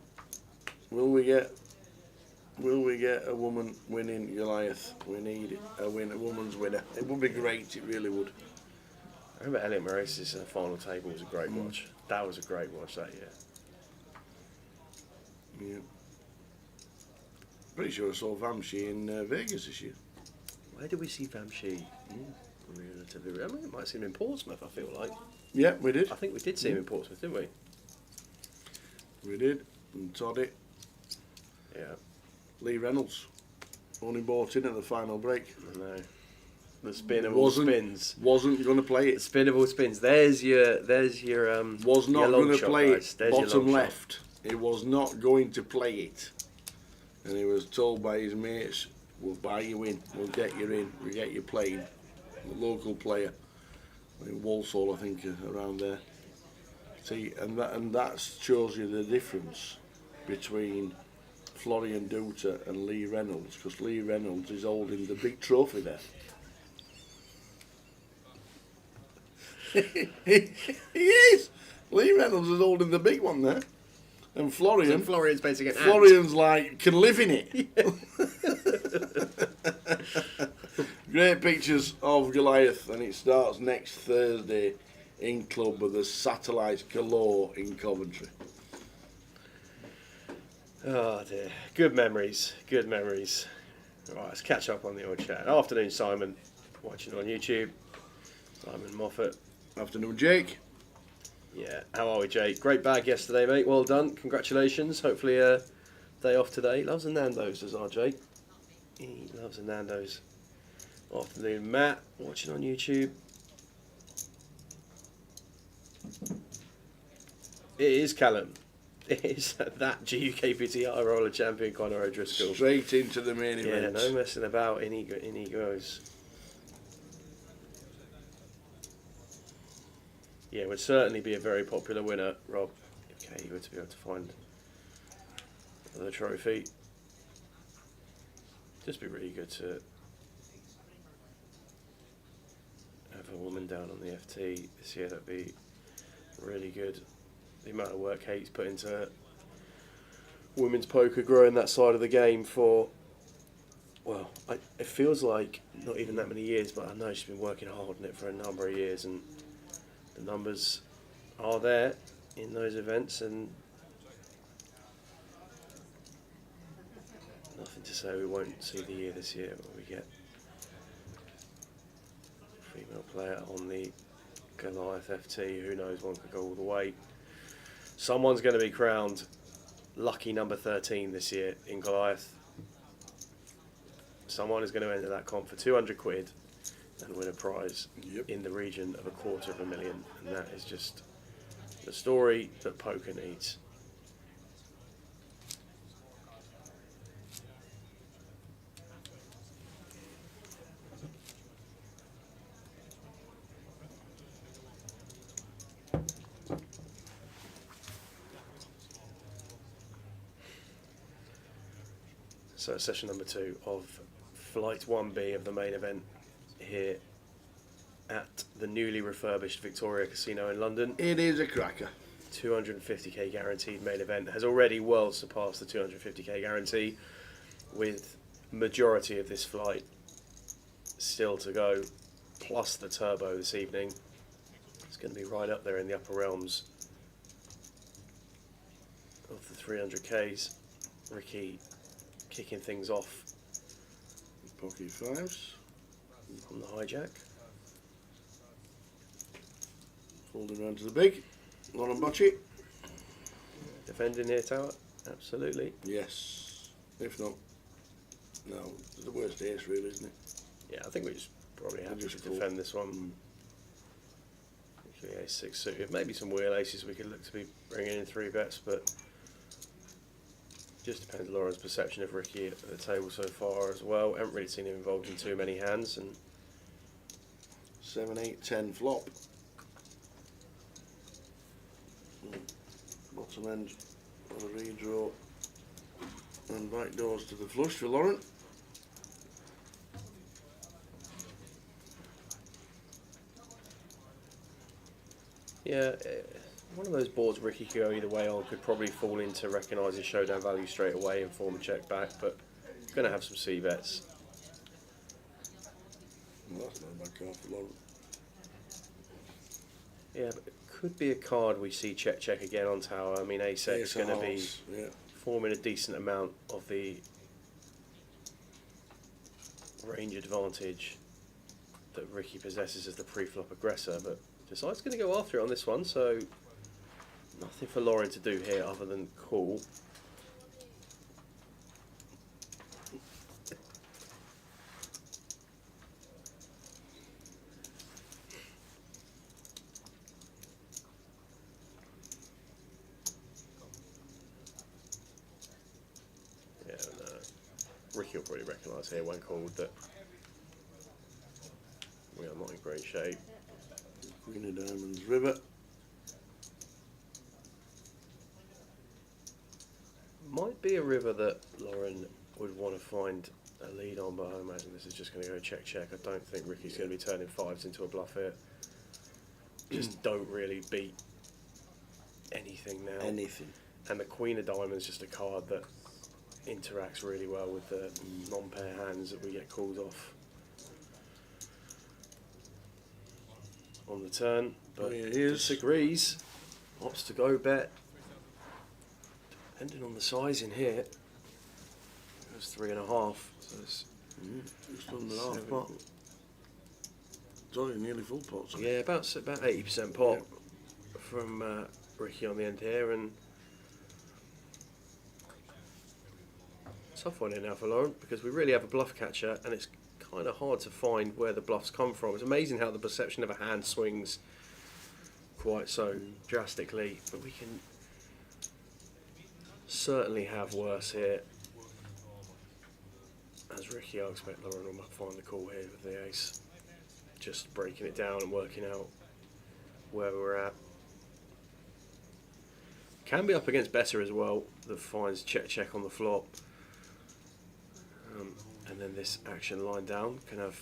will we get a woman winning Goliath? We need a woman's winner. It would be great. It really would. I remember Elliot Moraes' final table was a great watch. That was a great watch that year. Yeah. Pretty sure I saw Vamshi in Vegas this year. Where did we see Vamshi? Relatively. I mean, it might have seen him in Portsmouth, I feel like. Yeah, we did. I think we did see him in Portsmouth, didn't we? We did. And Toddy. Yeah. Lee Reynolds. Only bought in at the final break. I know. The spin of all spins. Wasn't going to play The it. spin of all spins. There's your Was not your long going to shot, play guys. it. There's your Bottom long shot. left. He was not going to play it. And he was told by his mates, we'll buy you in. We'll get you in. We'll get you playing. The local player. In Walsall, I think, around there. See, and that shows you the difference between Florian Duter and Lee Reynolds, because Lee Reynolds is holding the big trophy there. He is. Lee Reynolds is holding the big one there, and Florian. So Florian's basically an ant. Florian's like can live in it. Great pictures of Goliath, and it starts next Thursday in club with the satellites galore in Coventry. Oh dear. Good memories. Good memories. Right, let's catch up on the old chat. Afternoon, Simon. Watching on YouTube. Simon Moffat. Afternoon, Jake. Yeah. How are we, Jake? Great bag yesterday, mate. Well done. Congratulations. Hopefully day off today. Loves a Nando's, does our Jake. He loves a Nando's. Afternoon, Matt. Watching on YouTube. It is Callum. It is that GUKPT High Roller Champion Conor O'Driscoll. Straight into the main Yeah, event. no messing about. In he goes. Yeah, would certainly be a very popular winner, Rob, if Katie were to be able to find the trophy. Just be really good to have a woman down on the FT this year. That'd be really good. The amount of work Katie's put into women's poker, growing that side of the game for, well, it feels like not even that many years, but I know she's been working hard on it for a number of years, and the numbers are there in those events, and nothing to say we won't see the year this year where we get a female player on the Goliath FT. Who knows, one could go all the way. Someone's going to be crowned lucky number 13 this year in Goliath. Someone is going to enter that comp for 200 quid and win a prize in the region of $250,000, and that is just the story that poker needs. So session number 2 of Flight 1B of the main event here at the newly refurbished Victoria Casino in London. It is a cracker. 250k guaranteed main event, has already well surpassed the 250k guarantee, with majority of this flight still to go, plus the turbo this evening. It's going to be right up there in the upper realms of the 300ks. Ricky kicking things off Pocket fives. on the hijack. Folding round to the big. Lauren Bocci. Defending here, Tower? Absolutely. Yes. If not, no. It's the worst ace, really, isn't it? Yeah, I think we just probably have to Just call. defend this one. Ace 6 suited. Maybe some wheel aces we could look to be bringing in 3 bets, but just depends on Lauren's perception of Ricky at the table so far as well. Haven't really seen him involved in too many hands. And 7, 8, 10 flop. Bottom end of a redraw. And back doors to the flush for Lauren. yeah, one of those boards Ricky could go either way on, could probably fall into recognising showdown value straight away and form a check back, but going to have some C bets. Well, that's not a bad card for Lauren. Yeah, but it could be a card we see check again on Tower. I mean, Ace X going to be hearts, yeah. forming a decent amount of the range advantage that Ricky possesses as the pre-flop aggressor, but decides going to go after it on this one, so nothing for Lauren to do here other than call. Yeah, no. Ricky will probably recognise here when called that we are not in great shape. Queen of Diamonds River. Might be a river that Lauren would want to find a lead on, but I imagine this is just going to go check. I don't think Ricky's going to be turning 5s into a bluff here. Just don't really beat anything now. Anything. And the Queen of Diamonds is just a card that interacts really well with the non-pair hands that we get called off on the turn. But Here it is. disagrees, opts to go bet. Depending on the size in here, it was 3.5. So it's Just under half 7. pot. Sorry, nearly full pot. Sorry. Yeah, about 80% pot from Ricky on the end here, and tough one here now for Lauren because we really have a bluff catcher, and it's kind of hard to find where the bluffs come from. It's amazing how the perception of a hand swings quite so drastically, but we can certainly have worse here. As Ricky, I expect Lauren will find the call here with the ace. Just breaking it down and working out where we're at. Can be up against better as well. That finds check on the flop. And then this action line down can have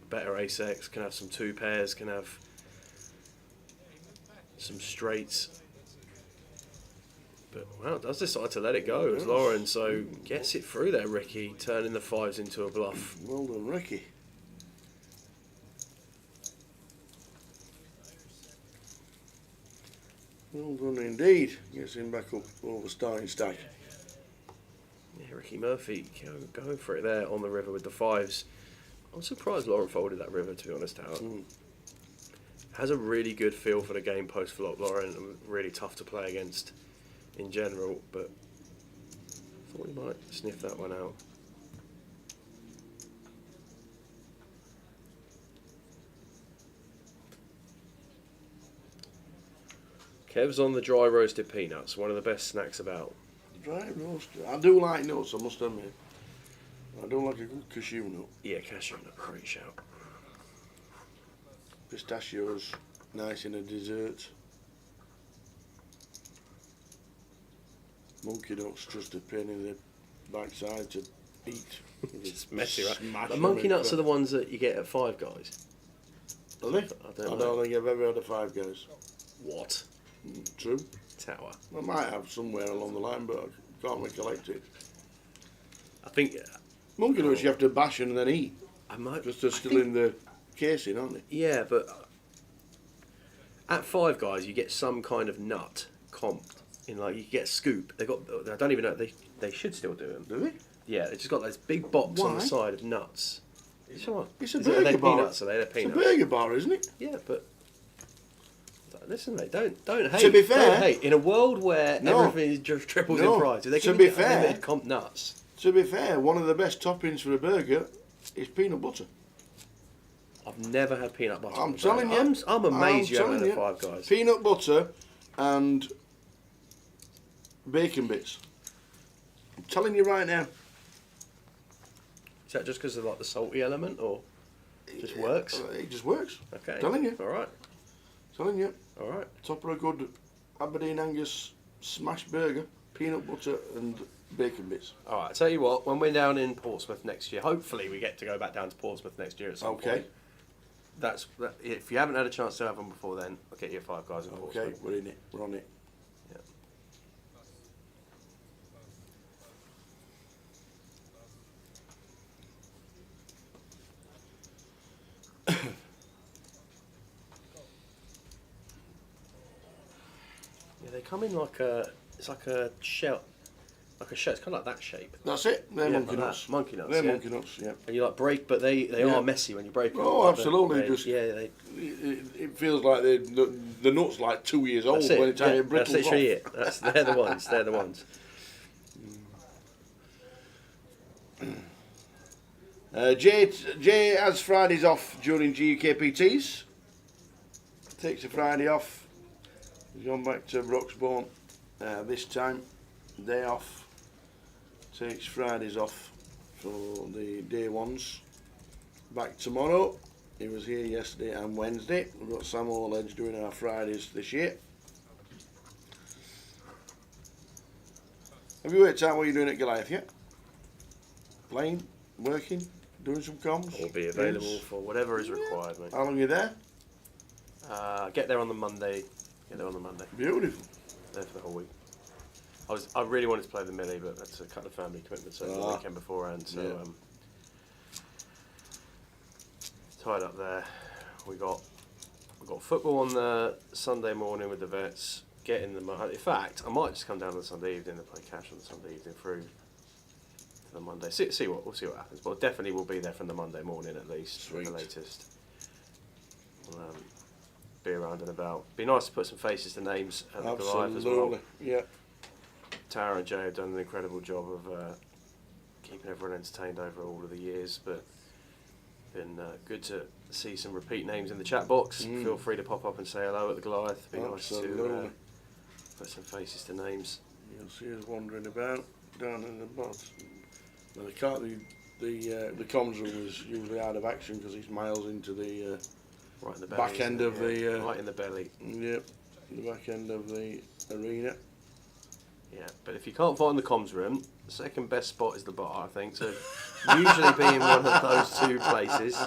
better ace-x, can have some two pairs, can have some straights. But wow, does decide to let it go as Lauren, so gets it through there, Ricky, turning the fives into a bluff. Well done, Ricky. Well done indeed. Gets him back up over starting stack. Yeah, Ricky Murphy going for it there on the river with the fives. I'm surprised Lauren folded that river, to be honest, Howard. Has a really good feel for the game post-flop, Lauren. Really tough to play against in general, but thought he might sniff that one out. Kev's on the dry roasted peanuts, one of the best snacks about. Dry roast. I do like nuts, I must admit. I do like a good cashew nut. Yeah, cashew nut, great shout. Pistachios, nice in a dessert. Monkey nuts, just a pain in the backside to eat. Just messy, right? Smash The them monkey in nuts the- are the ones that you get at Five Guys. Are they? I I don't know. don't think I've ever had a Five Guys. What? True. Tower. I might have somewhere along the line, but I can't recollect it. I think Monkey nuts you have to bash and then eat. I might. Because they're still in the casing, aren't they? Yeah, but at Five Guys you get some kind of nut comped in, like you get scoop. They got. I don't even know. They should still do them. Do they? Yeah, they just got those big box on the Why? side of nuts. It's what? It's a Are burger they bar. peanuts? Are they It's peanuts? a burger bar, isn't it? Yeah, but listen, mate. Don't hate. To be fair- don't hate. In a world where No. everything is just triples No. in price, do they To give be you fair- unlimited comp nuts? To be fair, one of the best toppings for a burger is peanut butter. I've never had peanut butter. I'm on a telling burger. you. I'm amazed you haven't telling had a Five Guys. Peanut butter and bacon bits. I'm telling you right now. Is that just because of like the salty element, or it just works? It just works. Okay. Telling you. All right. Telling you. All right. Top of a good Aberdeen Angus smash burger, peanut butter and bacon bits. All right. I tell you what. When we're down in Portsmouth next year, hopefully we get to go back down to Portsmouth next year at some point. That, if you haven't had a chance to have them before, then I'll get you Five Guys in Portsmouth. Okay, we're in it. We're on it. Yeah, they come in like a. It's like a shell. Like a shell. It's kind of like that shape. That's it. They're Yeah, monkey like that. nuts. Monkey nuts. They're yeah. monkey nuts. Yeah. And you like break, but they Yeah. are messy when you break them. Oh, Like absolutely, they- just- yeah, they. It feels like the nut's like 2 years old That's it. by the time Yeah, it that's brittles literally off. it. They're the ones. They're the ones. Jay has Fridays off during GUKPTs. Takes a Friday off. He's gone back to Broxbourne this time. Day off. Takes Fridays off for the day ones. Back tomorrow. He was here yesterday and Wednesday. We've got Sam Orledge doing our Fridays this year. Have you worked out what you're doing at Goliath yet? Playing? Working? Doing some comms? Will be available Games? for whatever is required, mate. How long are you there? Get there on the Monday. Get there on the Monday. Beautiful. There for the whole week. I really wanted to play the Millie, but that's a couple of family commitments over the Ah. weekend beforehand. So Yeah. tied up there. We got football on the Sunday morning with the vets. In fact, I might just come down on the Sunday evening and play cash on the Sunday evening through to the Monday. We'll see what happens. But definitely we'll be there from the Monday morning at least. At the Sweet. latest. We'll, be around and about. Be nice to put some faces to names at the Goliath as well. Absolutely. Yeah. Tara and Jay have done an incredible job of keeping everyone entertained over all of the years, but been good to see some repeat names in the chat box. Feel free to pop up and say hello at the Goliath. Be nice to Absolutely. put some faces to names. You'll see us wandering about down in the bottom. Well, the comms room is usually out of action because it's miles into the Right in the belly. back end of the right in the belly. yep, the back end of the arena. Yeah, but if you can't find the comms room, the second best spot is the bar, I think. So usually being one of those two places.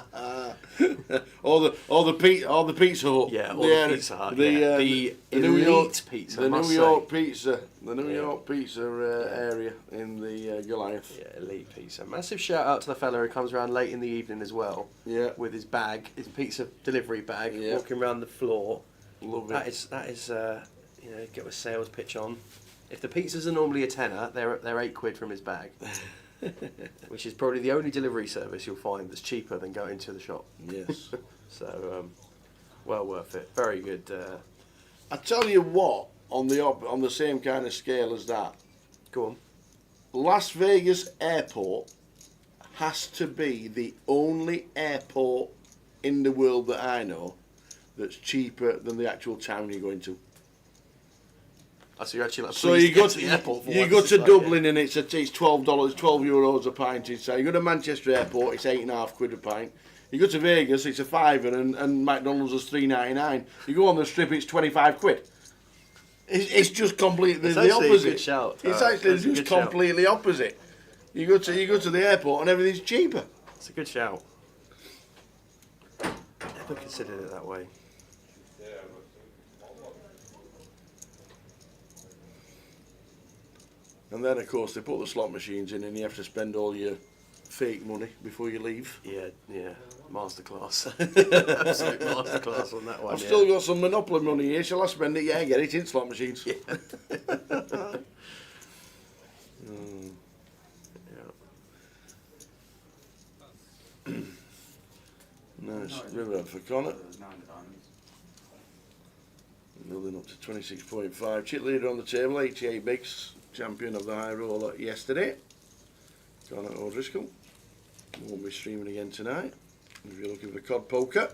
or the Pizza Hut. Yeah, or the Pizza Hut. The New York pizza. the must New say. York pizza, the New Yeah. York pizza area in the Goliath. Yeah, elite pizza. Massive shout out to the fella who comes around late in the evening as well. Yeah, With his bag, his pizza delivery bag, Yeah. walking around the floor. love That it. is you know, get a sales pitch on. If the pizzas are normally a tenner, they're £8 from his bag, which is probably the only delivery service you'll find that's cheaper than going to the shop. Yes. So, well worth it. Very good. I tell you what, on the same kind of scale as that, Go on. Las Vegas Airport has to be the only airport in the world that I know that's cheaper than the actual town you're going to. So you're actually like, So pleased you to go get to the airport. For you once. go It's to like, Dublin and it's €12, €12 a pint. So you go to Manchester Airport, it's £8.50 a pint. You go to Vegas, it's a fiver, and McDonald's is £3.99. You go on the strip, it's £25. It's just completely It's the actually a opposite. good shout. It's It's actually a just good shout. completely opposite. You go to the airport and everything's cheaper. It's a good shout. Never considered it that way. And then of course they put the slot machines in, and you have to spend all your fake money before you leave. Yeah. Masterclass. Absolute masterclass on that one. I've yeah. still got some Monopoly money here. Shall I spend it? Yeah, get it in slot machines. Yeah. Nice. River for Connor. Building up to 26.5. Chip leader on the table, 88 bigs. Champion of the high roller yesterday. Connor O'Driscoll. Won't be streaming again tonight. If you're looking for cod poker.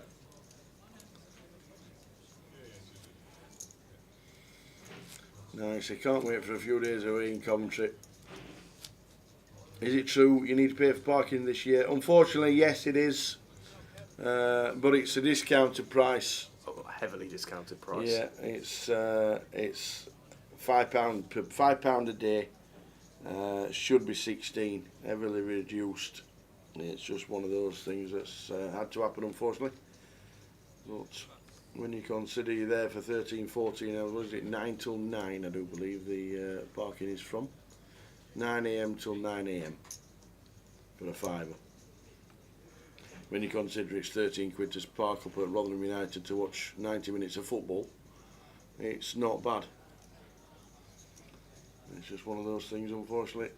Nice. I can't wait for a few days away in Coventry. Is it true you need to pay for parking this year? Unfortunately, yes, it is. But it's a discounted price. Oh, heavily discounted price. Yeah, it's £5 a day. Should be 16, heavily reduced. It's just one of those things that's had to happen, unfortunately. But when you consider you're there for 13, 14 hours, what is it, 9 till 9, I do believe the parking is from. 9 AM till 9 AM for a fiver. When you consider it's £13 to park up at Rotherham United to watch 90 minutes of football, it's not bad. It's just one of those things, unfortunately.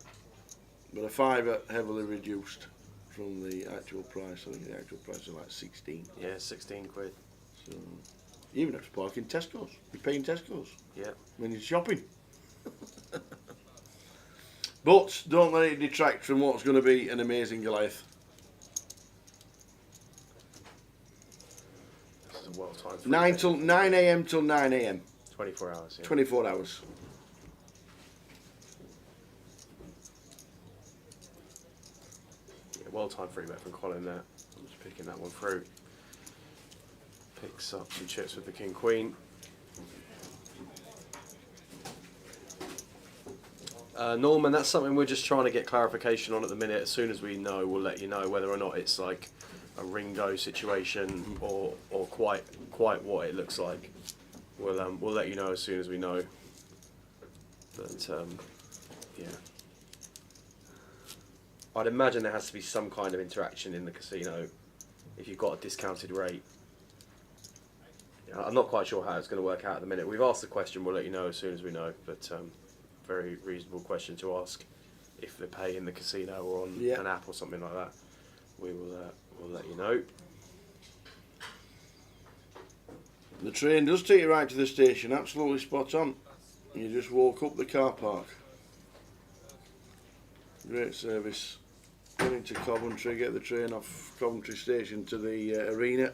But a fiver heavily reduced from the actual price. I think the actual price is like 16. Yeah, £16. So you even have to park in Tesco's. You're paying Tesco's Yeah. when you're shopping. But don't let it detract from what's going to be an amazing Goliath. This is a well timed. 9 AM till 9 AM. 24 hours. Yeah. 24 hours. Yeah, well timed free bet from Colin there. I'm just picking that one through. Picks up some chips with the King Queen. Norman, that's something we're just trying to get clarification on at the minute. As soon as we know, we'll let you know whether or not it's like a Ringo situation or quite what it looks like. We'll let you know as soon as we know. But yeah, I'd imagine there has to be some kind of interaction in the casino if you've got a discounted rate. Yeah, I'm not quite sure how it's going to work out at the minute. We've asked the question. We'll let you know as soon as we know. But very reasonable question to ask. If they pay in the casino or on an app or something like that, we will we'll let you know. The train does take you right to the station, absolutely spot on. You just walk up the car park. Great service. Get into Coventry, get the train off Coventry station to the arena,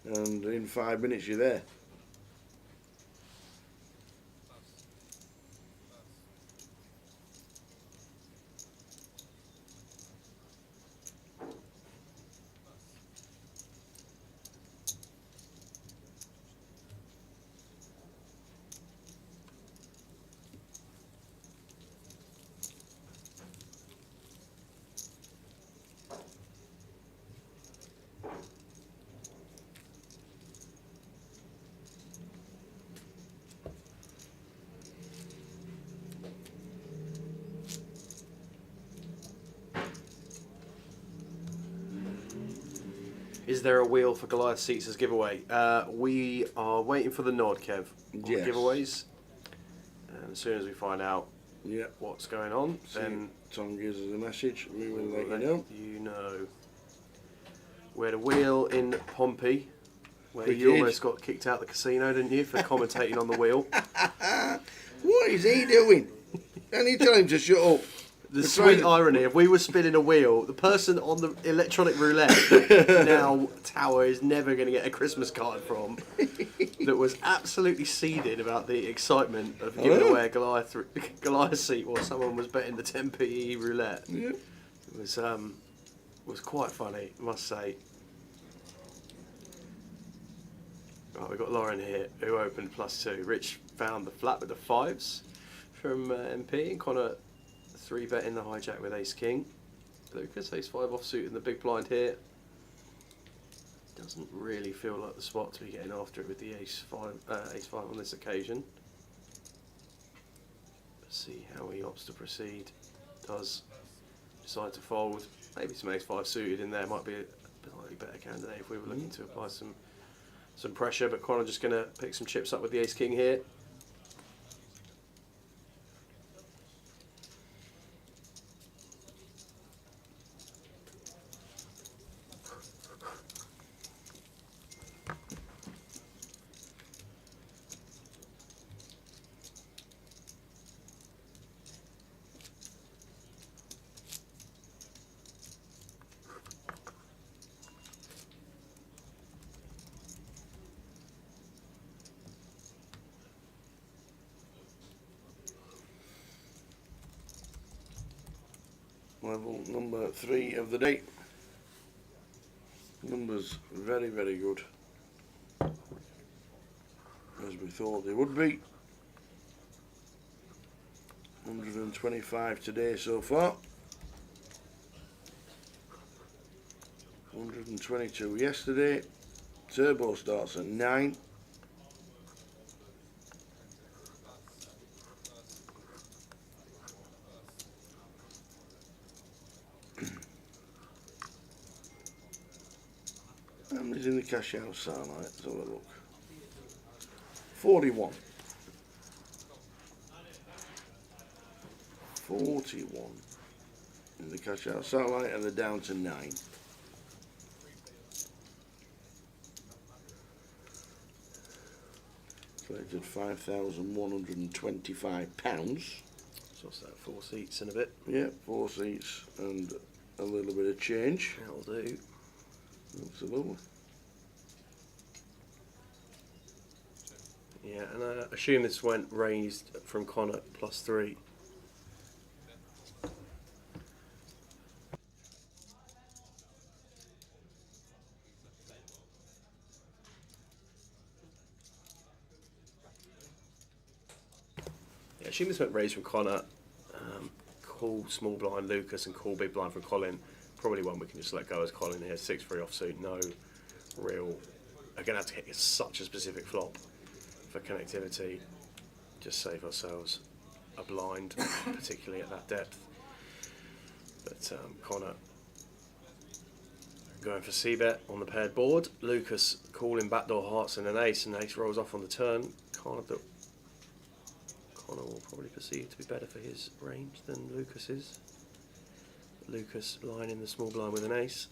and in 5 minutes you're there. Is there a wheel for Goliath seats as giveaway? We are waiting for the nod, Kev, on the Yes. giveaways. And as soon as we find out Yeah. what's going on, See, then Tom gives us a message. We will we'll let you know. you know. We had a wheel in Pompey, where We you did. almost got kicked out of the casino, didn't you, for commentating on the wheel? What is he doing? And you tell him to shut up. The We're sweet trying to- irony, if we were spinning a wheel, the person on the electronic roulette now tower is never going to get a Christmas card from, that was absolutely seething about the excitement of giving know. away a Goliath seat while someone was betting the 10p roulette. Yeah. It was quite funny, I must say. Right, we've got Lauren here, who opened +2. Rich found the flat with the 5s from MP, and Connor 3-bet in the hijack with ace king. Lucas ace 5 offsuit in the big blind here. Doesn't really feel like the spot to be getting after it with the ace 5 on this occasion. Let's see how he opts to proceed. Does decide to fold. Maybe some ace 5 suited in there might be a slightly better candidate if we were looking to apply some pressure, but Connor just going to pick some chips up with the ace king here. Level number 3 of the day. Numbers very, very good. As we thought they would be. 125 today so far. 122 yesterday. Turbo starts at 9. How many's in the cash out Starlight? Let's have a look. 41. 41 in the cash out Starlight, and they're down to 9. Collected £5,125. So what's that, 4 seats in a bit? Yeah, 4 seats and a little bit of change. That'll do. Absolutely. Yeah, and I assume this went raised from Connor +3. Yeah, I assume this went raised from Connor. Call small blind Lucas and call big blind from Colin. Probably one we can just let go as Colin here. 6-3 offsuit, no real. Are going to have to hit such a specific flop for connectivity. Just save ourselves a blind, particularly at that depth. But Connor going for c-bet on the paired board. Lucas calling backdoor hearts and an ace rolls off on the turn. Connor will probably perceive to be better for his range than Lucas is. Lucas lying in the small blind with an ace.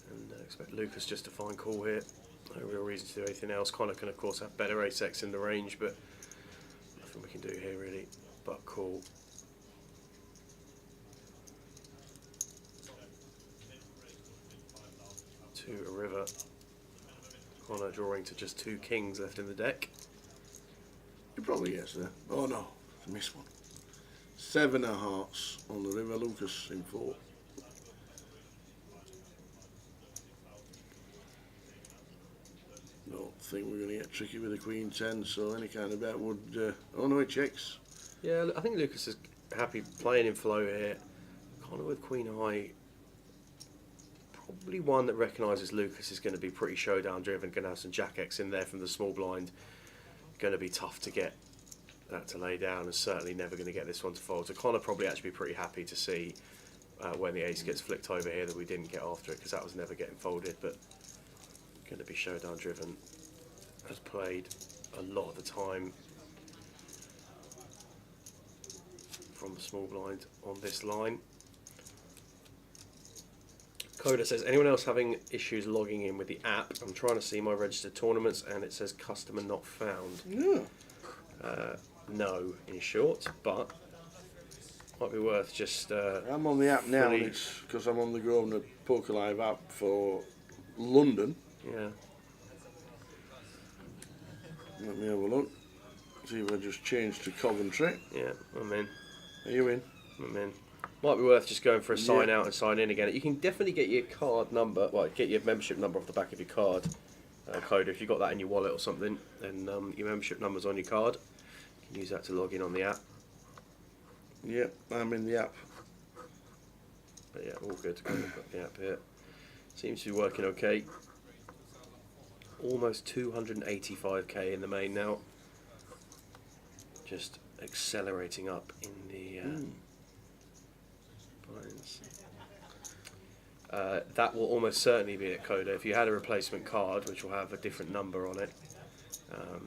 And expect Lucas just to find call here. No real reason to do anything else. Connor can of course have better ace-x in the range, but nothing we can do here really but call. To a river. Connor drawing to just 2 kings left in the deck. You probably gets there. Oh no, I missed one. 7 of hearts on the river. Lucas in 4. Don't think we're going to get tricky with the Queen 10, so any kind of bet would. Oh no, it checks. Yeah, I think Lucas is happy playing in flow here. Connor with Queen High. Probably one that recognises Lucas is going to be pretty showdown driven. Going to have some Jack X in there from the small blind. Going to be tough to get that to lay down, and certainly never going to get this one to fold. So Connor probably actually be pretty happy to see when the ace gets flicked over here that we didn't get after it, because that was never getting folded. But going to be showdown driven. Has played a lot of the time from the small blind on this line. Coda says, anyone else having issues logging in with the app? I'm trying to see my registered tournaments and it says customer not found. Yeah. No, in short, but might be worth just... I'm on the app now, and it's because I'm on the Grosvenor Poker Live app for London. Yeah. Let me have a look. See if I just change to Coventry. Yeah, I'm in. Are you in? I'm in. Might be worth just going for a sign out and sign in again. You can definitely get your card number, well, get your membership number off the back of your card. Code, if you've got that in your wallet or something, then your membership number's on your card. You can use that to log in on the app. Yep, I'm in the app. But yeah, all good. Got the app here. Seems to be working okay. Almost 285k in the main now. Just accelerating up in the blinds. That will almost certainly be at Coda. If you had a replacement card, which will have a different number on it,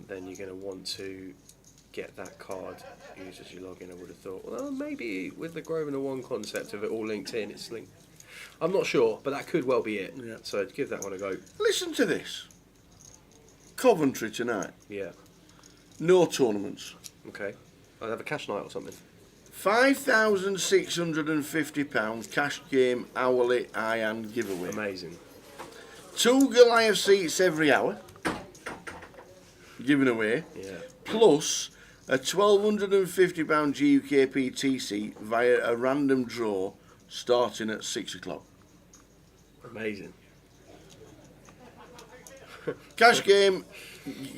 then you're going to want to get that card used as you log in. I would have thought, well, maybe with the Grosvenor 1 concept of it all linked in, it's linked. I'm not sure, but that could well be it. Yeah. So give that one a go. Listen to this. Coventry tonight. Yeah. No tournaments. Okay. I'll have a cash night or something. £5,650 cash game hourly high-hand giveaway. Amazing. 2 Goliath seats every hour given away. Yeah. Plus a £1,250 GUKPT seat via a random draw starting at 6 o'clock. Amazing. Cash game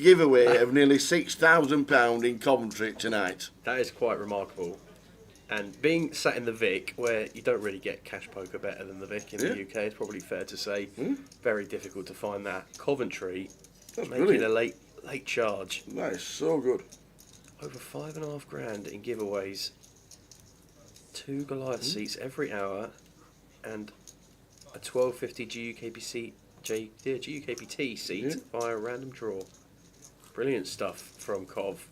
giveaway of nearly £6,000 in Coventry tonight. That is quite remarkable. And being sat in the Vic, where you don't really get cash poker better than the Vic in the UK, it's probably fair to say. Very difficult to find that. Coventry, That's making brilliant. a late charge. That is so good. Over £5,500 in giveaways. 2 Goliath seats every hour, and a 1250 GUKPT seat via random draw. Brilliant stuff from Cov.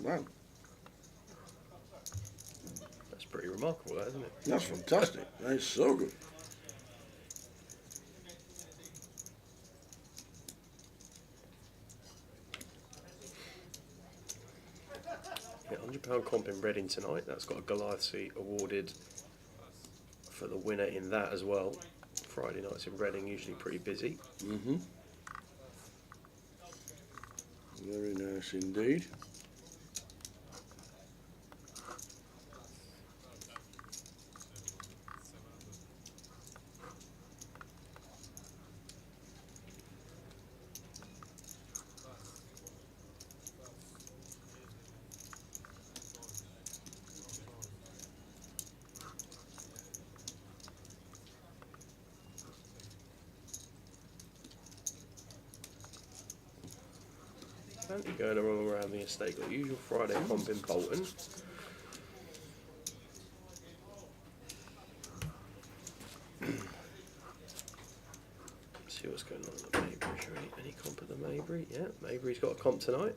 Wow, That's pretty remarkable, that, isn't it? that's fantastic. That is so good. Yeah, £100 comp in Reading tonight. That's got a Goliath seat awarded for the winner in that as well. Friday nights in Reading usually pretty busy. Very nice indeed. Plenty going along around the estate. Got the usual Friday comp in Bolton. See what's going on at the Maybury. Any comp at the Maybury? Yeah, Maybury's got a comp tonight.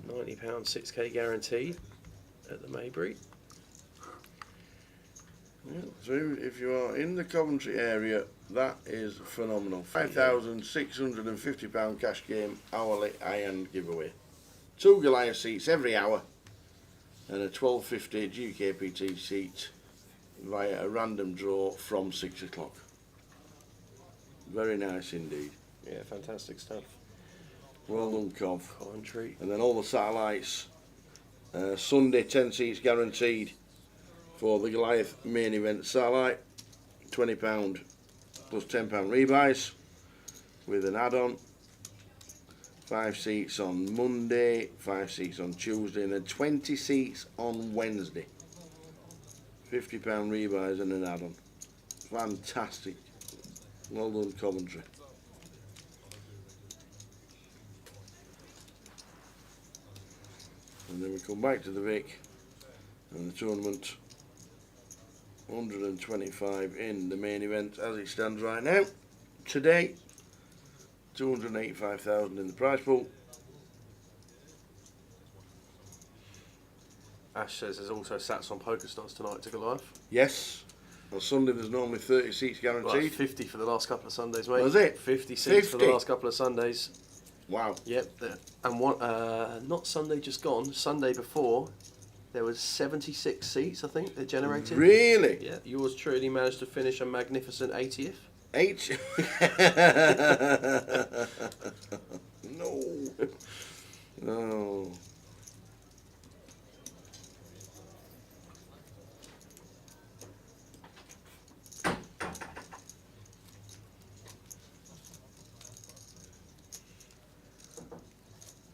£90, 6k guaranteed at the Maybury. Yeah, so if you are in the Coventry area, that is phenomenal. £5,650 cash game hourly high-end giveaway. 2 Goliath seats every hour and a 1250 GUKPT seat via a random draw from 6 o'clock. Very nice indeed. Yeah, fantastic stuff. Well done, Cov. Coventry. And then all the satellites. Sunday 10 seats guaranteed for the Goliath main event satellite. £20 plus £10 rebuys with an add-on. 5 seats on Monday, 5 seats on Tuesday, and then 20 seats on Wednesday. £50 rebuys and an add-on. Fantastic. Well done, Coventry. And then we come back to the Vic and the tournament. 125 in the main event as it stands right now. Today, 285,000 in the prize pool. Ash says there's also sats on Poker Stars tonight to Goliath. Yes. On Sunday there's normally 30 seats Well, guaranteed. 50 for the last couple of Sundays, mate. Was it? 50 seats for the 50? last couple of Sundays. Wow. Yep. And one, not Sunday just gone, Sunday before, there was 76 seats, I think, they generated. Really? Yeah. Yours truly managed to finish a magnificent 80th. H. No. No.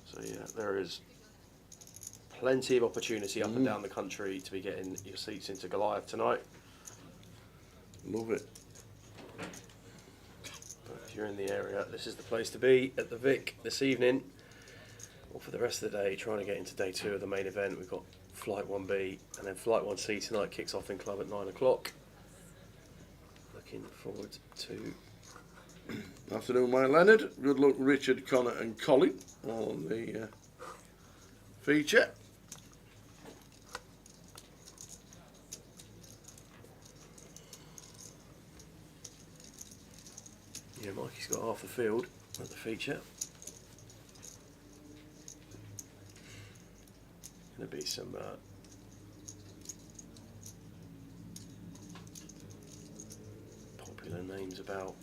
So yeah, there is plenty of opportunity up and down the country to be getting your seats into Goliath tonight. Love it. But if you're in the area, this is the place to be at the Vic this evening. Or for the rest of the day, trying to get into day 2 of the main event. We've got Flight 1B and then Flight 1C tonight kicks off in club at 9 o'clock. Looking forward to... Afternoon, Mike Leonard. Good luck, Richard, Connor, and Colin on the feature. Yeah, Mikey's got half the field at the feature. Going to be some popular names about.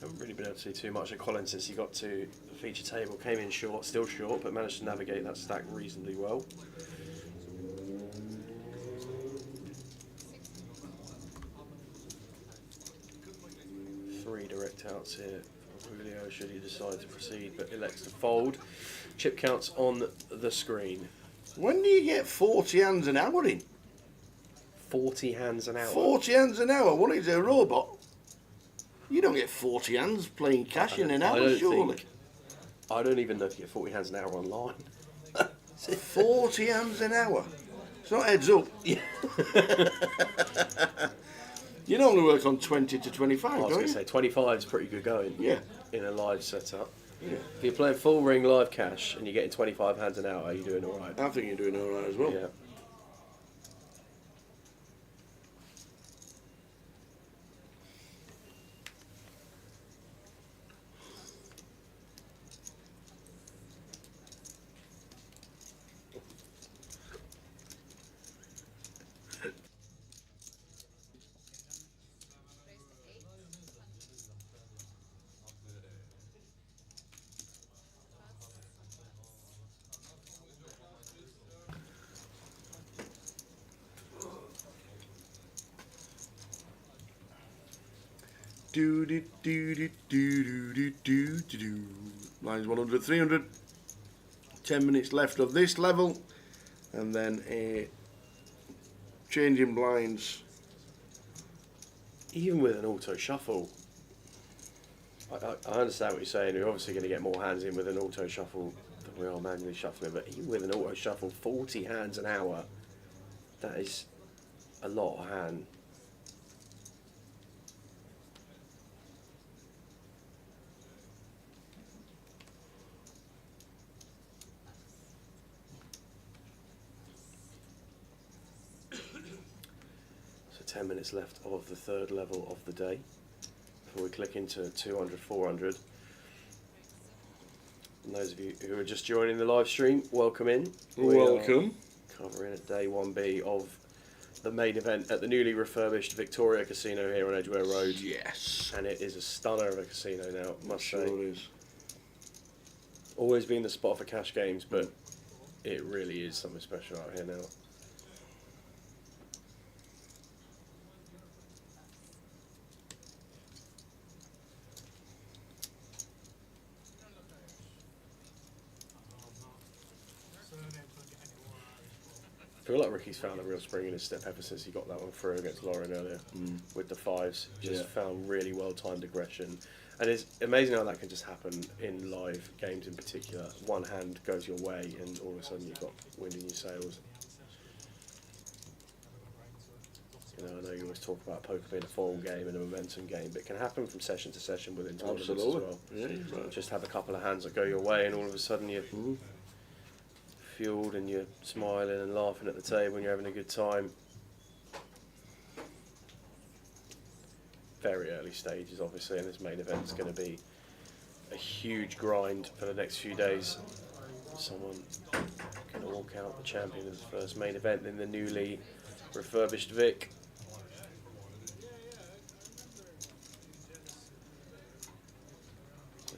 Haven't really been able to see too much of Colin since he got to the feature table. Came in short, still short, but managed to navigate that stack reasonably well. Three direct outs here for Julio should he decide to proceed, but elects to fold. Chip counts on the screen. When do you get 40 hands an hour in? 40 hands an hour. 40 hands an hour? What is it, a robot? You don't get 40 hands playing cash in an hour, surely. I don't even know if you get 40 hands an hour online. 40 hands an hour? It's not heads up. Yeah. You normally work on 20 to 25, I was don't going to you? say 25 is pretty good going. Yeah. In a live setup. Yeah. If you're playing full ring live cash and you're getting 25 hands an hour, you're doing all right. I think you're doing all right as well. Yeah. Do do do do do do do do do. Lines 100, 300. 10 minutes left of this level, and then a change in blinds. Even with an auto shuffle, I understand what you're saying. You're obviously going to get more hands in with an auto shuffle than we are manually shuffling, but even with an auto shuffle, 40 hands an hour, that is a lot of hand. So 10 minutes left of the third level of the day before we click into 200, 400. And those of you who are just joining the live stream, welcome in. We are Welcome. covering at day 1B of the main event at the newly refurbished Victoria Casino here on Edgware Road. Yes. And it is a stunner of a casino now, I must Sure say. is. Always been the spot for cash games, but it really is something special out here now. feel like Ricky's found a real spring in his step ever since he got that one through against Lauren earlier with the fives. Just found really well-timed aggression. And it's amazing how that can just happen in live games in particular. One hand goes your way and all of a sudden you've got wind in your sails. You know, I know you always talk about poker being a form game and a momentum game, but it can happen from session to session within tournaments as well. Yeah, right. Just have a couple of hands that go your way and all of a sudden you're fueled and you're smiling and laughing at the table and you're having a good time. Very early stages obviously, and this main event is going to be a huge grind for the next few days. Someone going to walk out the champion of the first main event in the newly refurbished Vic.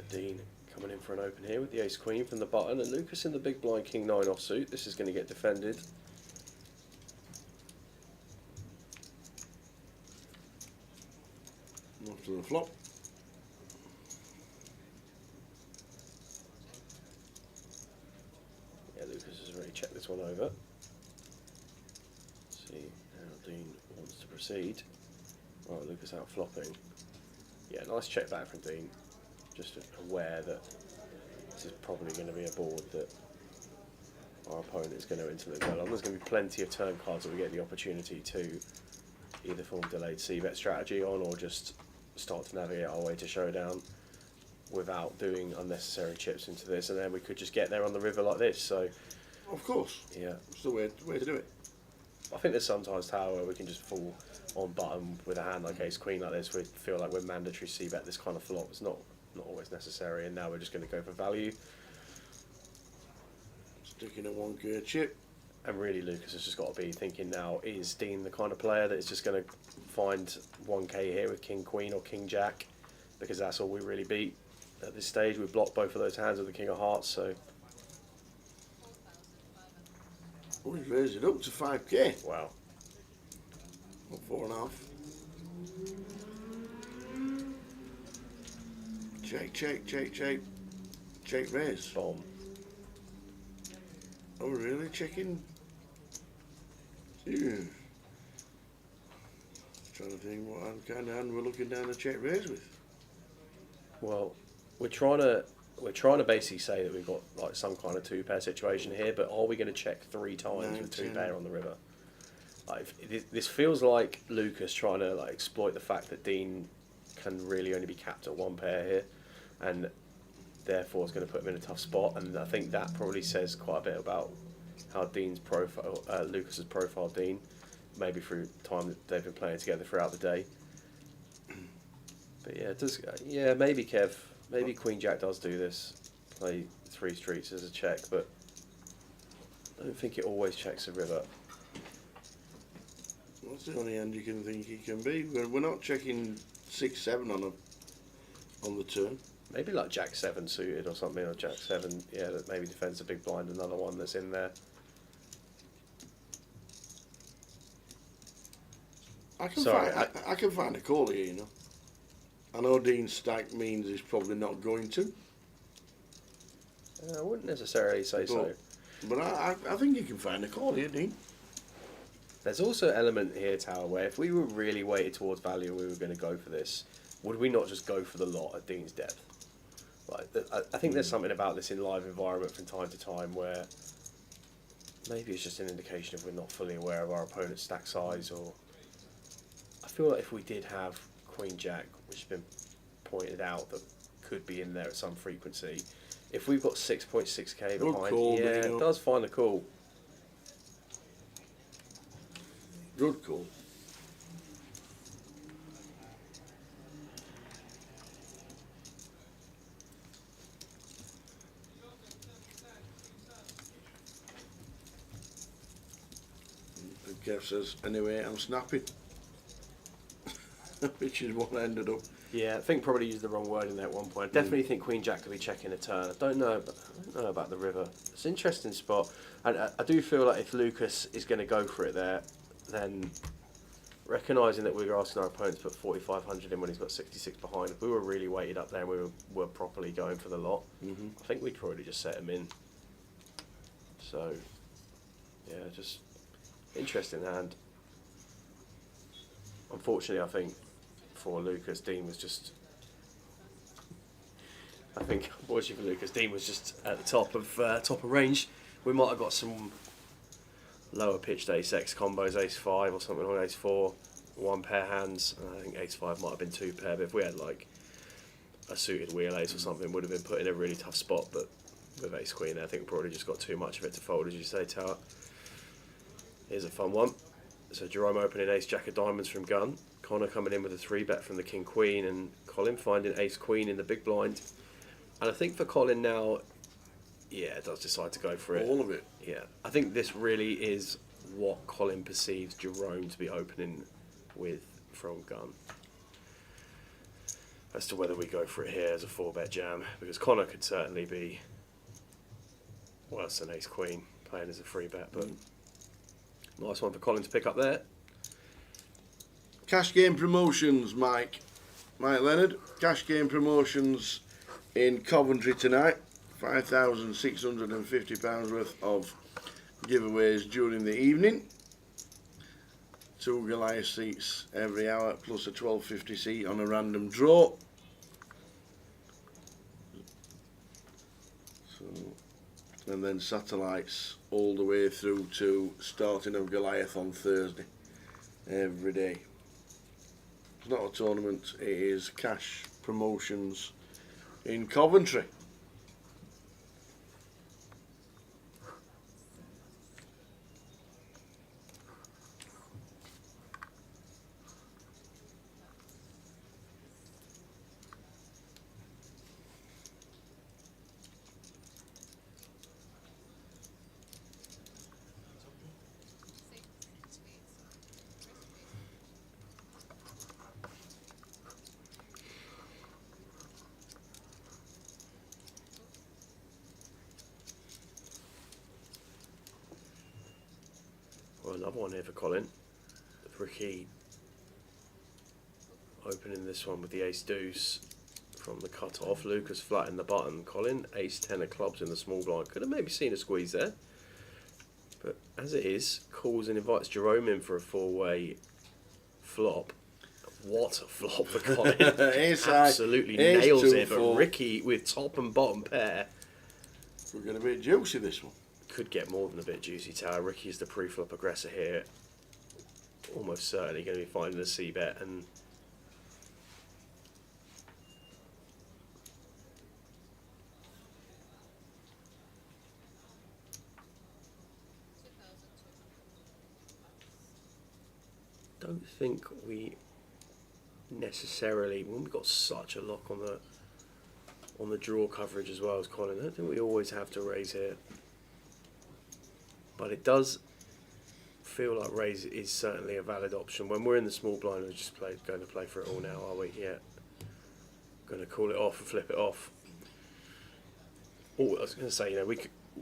Dean coming in for an open here with the ace queen from the button, and Lucas in the big blind king 9 offsuit. This is going to get defended. Off to the flop. Yeah, Lucas has already checked this one over. See how Dean wants to proceed. Right, Lucas out flopping. Yeah, nice check back from Dean. Just aware that this is probably going to be a board that our opponent is going to intimately well on. There's going to be plenty of turn cards that we get the opportunity to either form delayed c-bet strategy on or just start to navigate our way to showdown without doing unnecessary chips into this, and then we could just get there on the river like this. So, Of course. yeah, It's the way to do it. I think there's sometimes Tower where we can just fall on button with a hand like ace queen like this. We feel like we're mandatory c-bet this kind of flop. It's not always necessary, and now we're just going to go for value. Sticking a 1k chip. And really, Lucas has just got to be thinking now, is Dean the kind of player that is just going to find 1k here with king queen or king jack, because that's all we really beat at this stage. We blocked both of those hands with the king of hearts, so Oh, he's raised it up to 5k. wow. Or 4.5. Check raise. Bomb. Oh, really? Checking? Yeah. Trying to think what kind of hand we're looking down the check raise with. Well, we're trying to basically say that we've got like some kind of two pair situation here, but are we going to check 3 times 9, with 2 10. pair on the river? Like, this feels like Lucas trying to like exploit the fact that Dean can really only be capped at 1 pair here, and therefore it's going to put him in a tough spot. And I think that probably says quite a bit about how Dean's profile, Lucas's profile, Dean, maybe through time that they've been playing together throughout the day. But yeah, it does. Yeah, maybe Kev, maybe Queen Jack does do this, play 3 streets as a check, but I don't think it always checks the river. That's the only hand you can think he can be. We're not checking 6-7 on the turn. Maybe like Jack 7 suited or something, or Jack 7, yeah, that maybe defends a big blind, another one that's in there. I can Sorry, I can find a call here, you know. I know Dean's stack means he's probably not going to. I wouldn't necessarily say so. But I think you can find a call here, Dean. There's also an element here, Tower, where if we were really weighted towards value and we were going to go for this, would we not just go for the lot at Dean's depth? Like, I think there's something about this in live environment from time to time where maybe it's just an indication of we're not fully aware of our opponent's stack size, or I feel like if we did have Queen Jack, which has been pointed out that could be in there at some frequency, if we've got 6.6k Good behind, call, yeah, Dino. it does find a call. Good call. And Kev says, anyway, I'm snapping. Which is what I ended up. Yeah, I think probably used the wrong word in there at one point. I definitely think Queen Jack could be checking a turn. I don't know about the river. It's an interesting spot. And I do feel like if Lucas is going to go for it there, then recognising that we were asking our opponent to put 4,500 in when he's got 66 behind, if we were really weighted up there and we were properly going for the lot, I think we'd probably just set him in. So, yeah, just Interesting hand. Unfortunately, I think for Lucas, Dean was just. I think unfortunately for Lucas, Dean was just at the top of range. We might have got some lower pitched ace-x combos, ace-5 or something, or ace-4, one pair hands. And I think ace-5 might have been two pair, but if we had like a suited wheel ace or something, would have been put in a really tough spot. But with ace-queen, I think we probably just got too much of it to fold, as you say, Tower. Here's a fun one. So Jerome opening ace-jack of diamonds from gun. Connor coming in with a 3-bet from the king-queen, and Colin finding ace-queen in the big blind. And I think for Colin now, yeah, does decide to go for it. All of it. Yeah, I think this really is what Colin perceives Jerome to be opening with from gun. As to whether we go for it here as a 4-bet jam, because Connor could certainly be worse than ace-queen playing as a 3-bet, but nice one for Colin to pick up there. Cash game promotions, Mike Leonard. Cash game promotions in Coventry tonight. £5,650 worth of giveaways during the evening. 2 Goliath seats every hour, plus a 12.50 seat on a random draw. So, and then satellites all the way through to starting of Goliath on Thursday every day. It's not a tournament, it is cash promotions in Coventry. Well, another one here for Colin. Ricky opening this one with the ace-deuce from the cut-off. Lucas flat in the button. Colin, ace-10 of clubs in the small blind. Could have maybe seen a squeeze there. But as it is, calls and invites Jerome in for a 4-way flop. What a flop for Colin. Absolutely nails it. But Ricky with top and bottom pair. We're going to be juicy this one. Could get more than a bit juicy, Tower. Ricky is the pre-flop aggressor here. Almost certainly going to be finding a c-bet, and don't think we necessarily, when we've got such a lock on the draw coverage as well as Colin, I don't think we always have to raise here. But it does feel like raise is certainly a valid option. When we're in the small blind, we're just going to play for it all now, are we? Yeah. Going to call it off and flip it off. Oh, I was going to say, we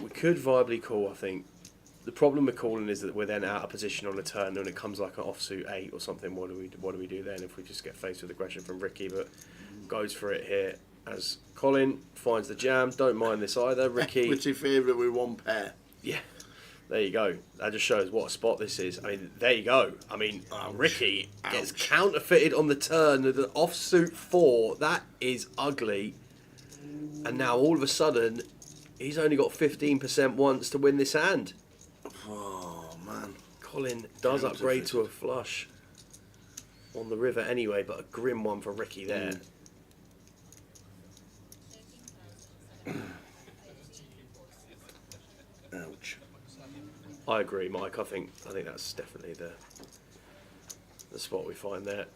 could viably call, I think. The problem with calling is that we're then out of position on a turn and it comes like an offsuit 8 or something. What do we do then if we just get faced with aggression from Ricky? But goes for it here as Colin finds the jam. Don't mind this either. Ricky. Equity favourite with 1 pair. Yeah. There you go. That just shows what a spot this is. I mean, there you go. I mean, Ricky gets counterfeited on the turn with an offsuit 4. That is ugly. And now all of a sudden, he's only got 15% once to win this hand. Oh, man. Colin does upgrade to a flush on the river anyway, but a grim one for Ricky there. Ouch. I agree, Mike. I think that's definitely the spot we find there.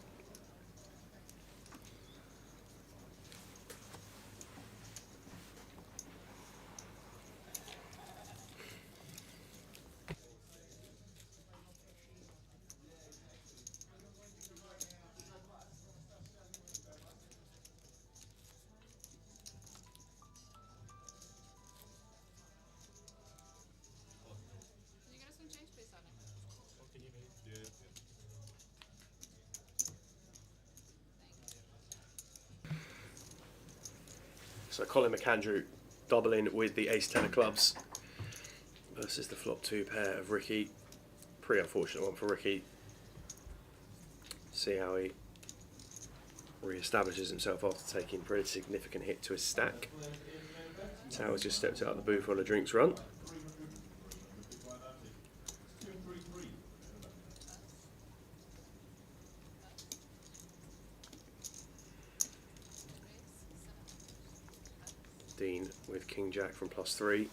So Colin McAndrew doubling with the ace-10 of clubs versus the flop 2 pair of Ricky. Pretty unfortunate one for Ricky. See how he re-establishes himself after taking a pretty significant hit to his stack. Towers just stepped out of the booth on a drinks run. Dean with King Jack from +3.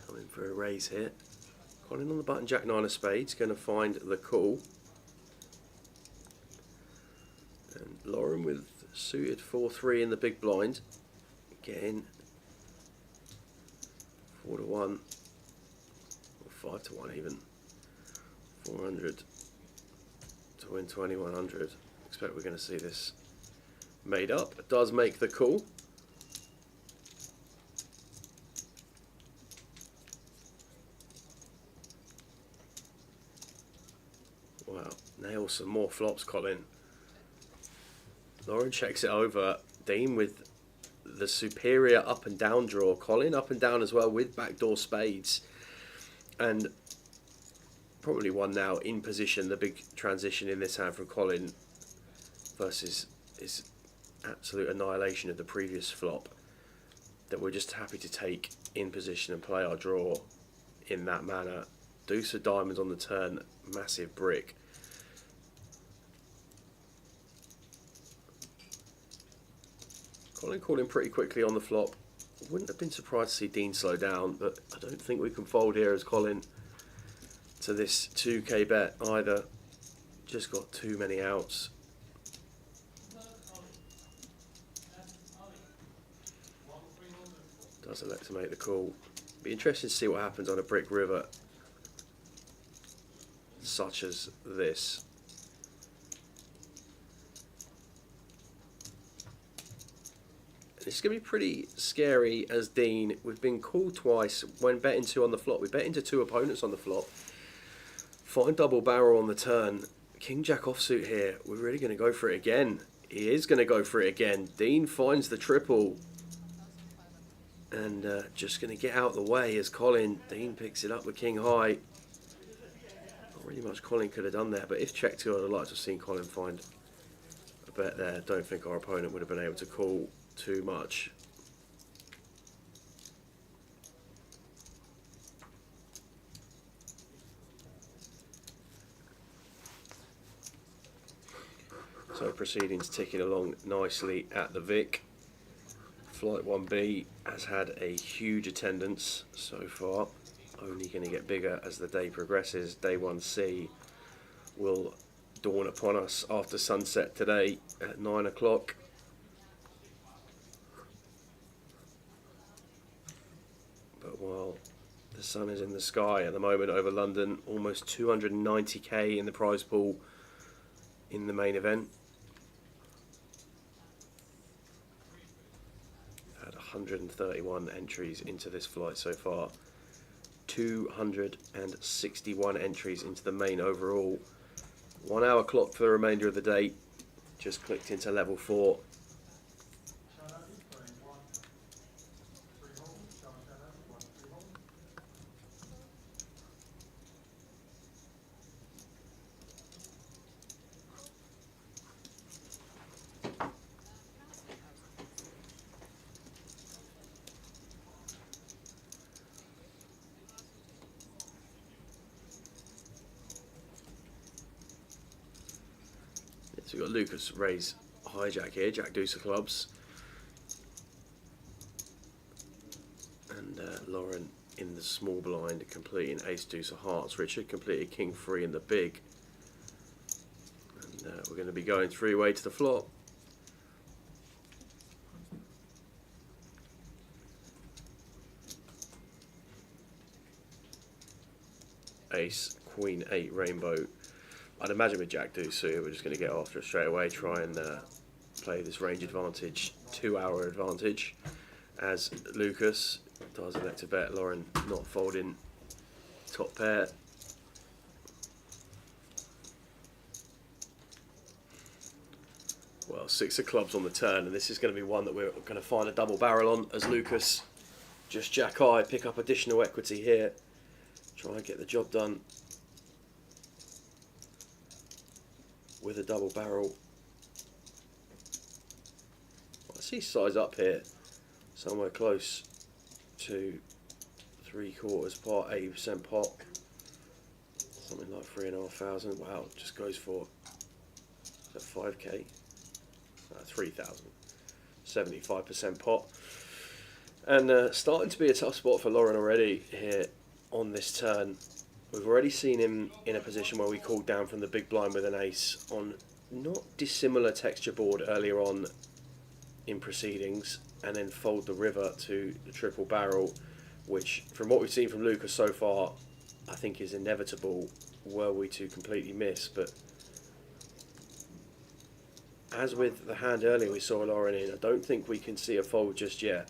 Coming for a raise here. Colin on the button, Jack 9 of spades, going to find the call. And Lauren with suited 4-3 in the big blind. Getting 4-1, or 5-1 even. 400 to win 2100. Expect we're going to see this made up. It does make the call. Wow, nails some more flops, Colin. Lauren checks it over. Dean with the superior up and down draw. Colin up and down as well with backdoor spades. And probably one now in position. The big transition in this hand from Colin versus his absolute annihilation of the previous flop. That we're just happy to take in position and play our draw in that manner. Deuce of diamonds on the turn, massive brick. Colin called in pretty quickly on the flop. Wouldn't have been surprised to see Dean slow down, but I don't think we can fold here as Colin to this 2k bet either. Just got too many outs. Does elect to make the call. Be interested to see what happens on a brick river such as this. It's going to be pretty scary as Dean. We've been called twice when betting 2 on the flop. We bet into 2 opponents on the flop. Find double barrel on the turn. King Jack offsuit here. We're really going to go for it again. He is going to go for it again. Dean finds the triple. And just going to get out of the way as Colin. Dean picks it up with King High. Not really much Colin could have done there, but if check 2, I'd have liked to have seen Colin find a bet there. Don't think our opponent would have been able to call too much. So proceedings ticking along nicely at the Vic. Flight 1B has had a huge attendance so far, only going to get bigger as the day progresses. Day 1C will dawn upon us after sunset today at 9 o'clock. But while the sun is in the sky at the moment over London, almost 290k in the prize pool in the main event. Had 131 entries into this flight so far. 261 entries into the main overall. 1 hour clock for the remainder of the day. Just clicked into level 4. So we've got Lucas raise hijack here, Jack Deuce of clubs. And Lauren in the small blind completing Ace Deuce of hearts. Richard completed King 3 in the big. And we're going to be going 3-way to the flop. Ace, Queen 8, rainbow. I'd imagine with Jack Deuce, we're just going to get after it straight away, try and play this range advantage, 2-hour advantage, as Lucas does elect to bet. Lauren not folding top pair. Well, 6 of clubs on the turn, and this is going to be one that we're going to find a double barrel on, as Lucas just jack high, pick up additional equity here. try and get the job done with a double barrel. I see size up here, somewhere close to 3/4 pot, 80% pot, something like 3,500. Wow, it just goes for 5k, 3,000, 75% pot, and starting to be a tough spot for Lauren already here on this turn. We've already seen him in a position where we called down from the big blind with an ace on not dissimilar texture board earlier on in proceedings, and then fold the river to the triple barrel, which from what we've seen from Lucas so far I think is inevitable were we to completely miss. But as with the hand earlier we saw Lauren in, I don't think we can see a fold just yet.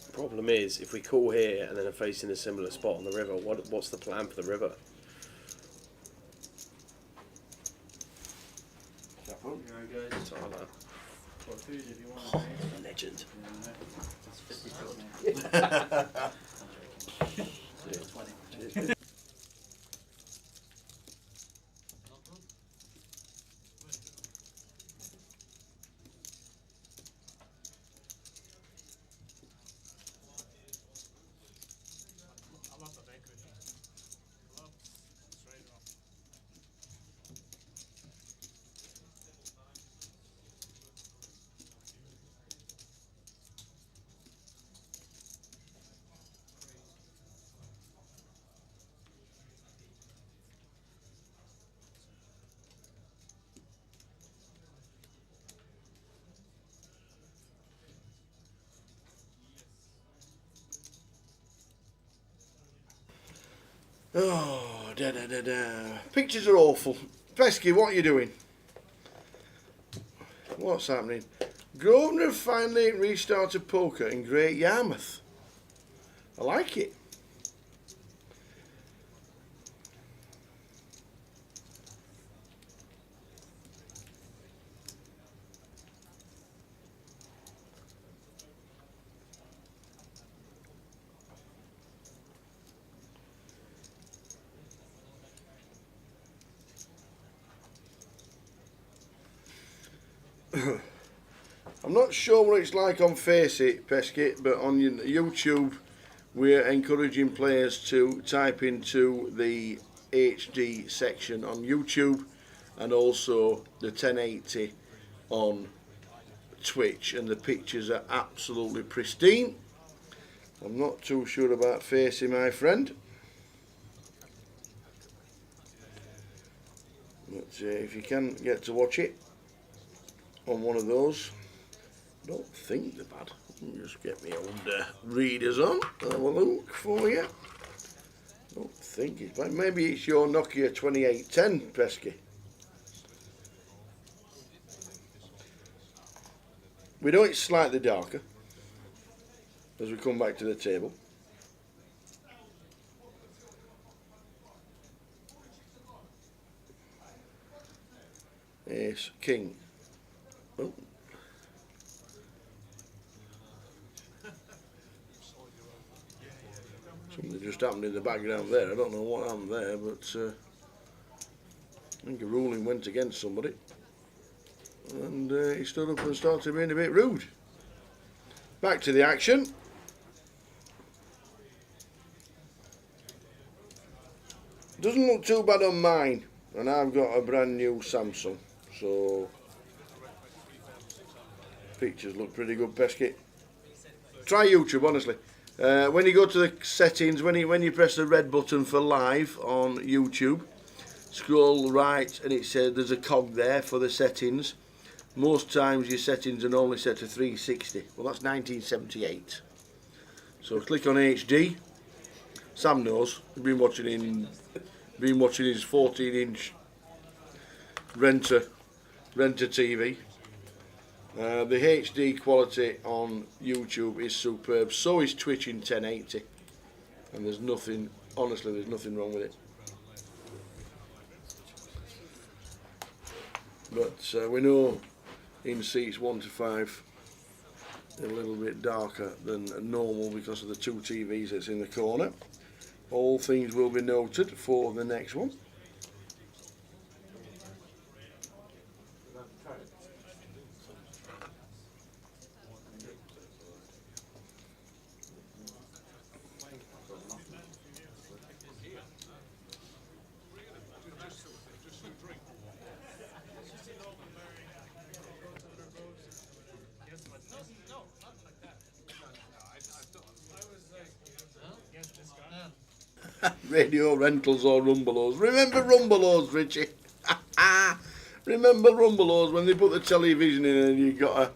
The problem is, if we call here and then are facing a similar spot on the river, what's the plan for the river? Here goes. Tyler. Got food if you want. Oh, legend. That's 50 quid now. 20. Oh, da da da da. Pictures are awful. Pesky, what are you doing? What's happening? Grosvenor have finally restarted poker in Great Yarmouth. I like it. I'm not sure what it's like on Face It, Pesky, but on YouTube we're encouraging players to type into the HD section on YouTube and also the 1080 on Twitch, and the pictures are absolutely pristine. I'm not too sure about Face It, my friend. But if you can get to watch it on one of those, I don't think they're bad. Let me just get my old readers on, have a look for you. I don't think it's bad. Maybe it's your Nokia 2810, Pesky. We know it's slightly darker as we come back to the table. Ace, King. Oh. Something just happened in the background there. I don't know what happened there, but I think a ruling went against somebody. And he stood up and started being a bit rude. Back to the action. Doesn't look too bad on mine. And I've got a brand new Samsung. So pictures look pretty good, Pesky. Try YouTube, honestly. When you go to the settings, when you press the red button for live on YouTube, scroll right and it says there's a cog there for the settings. Most times your settings are only set to 360. Well, that's 1978. So click on HD. Sam knows. He's been watching his 14-inch renter TV. The HD quality on YouTube is superb. So is Twitch in 1080, and there's nothing. Honestly, there's nothing wrong with it. But we know in seats 1 to 5 a little bit darker than normal because of the two TVs that's in the corner. All things will be noted for the next one. Radio rentals or rumbelows. Remember rumbelows, Richie? Remember rumbelows when they put the television in and you got a...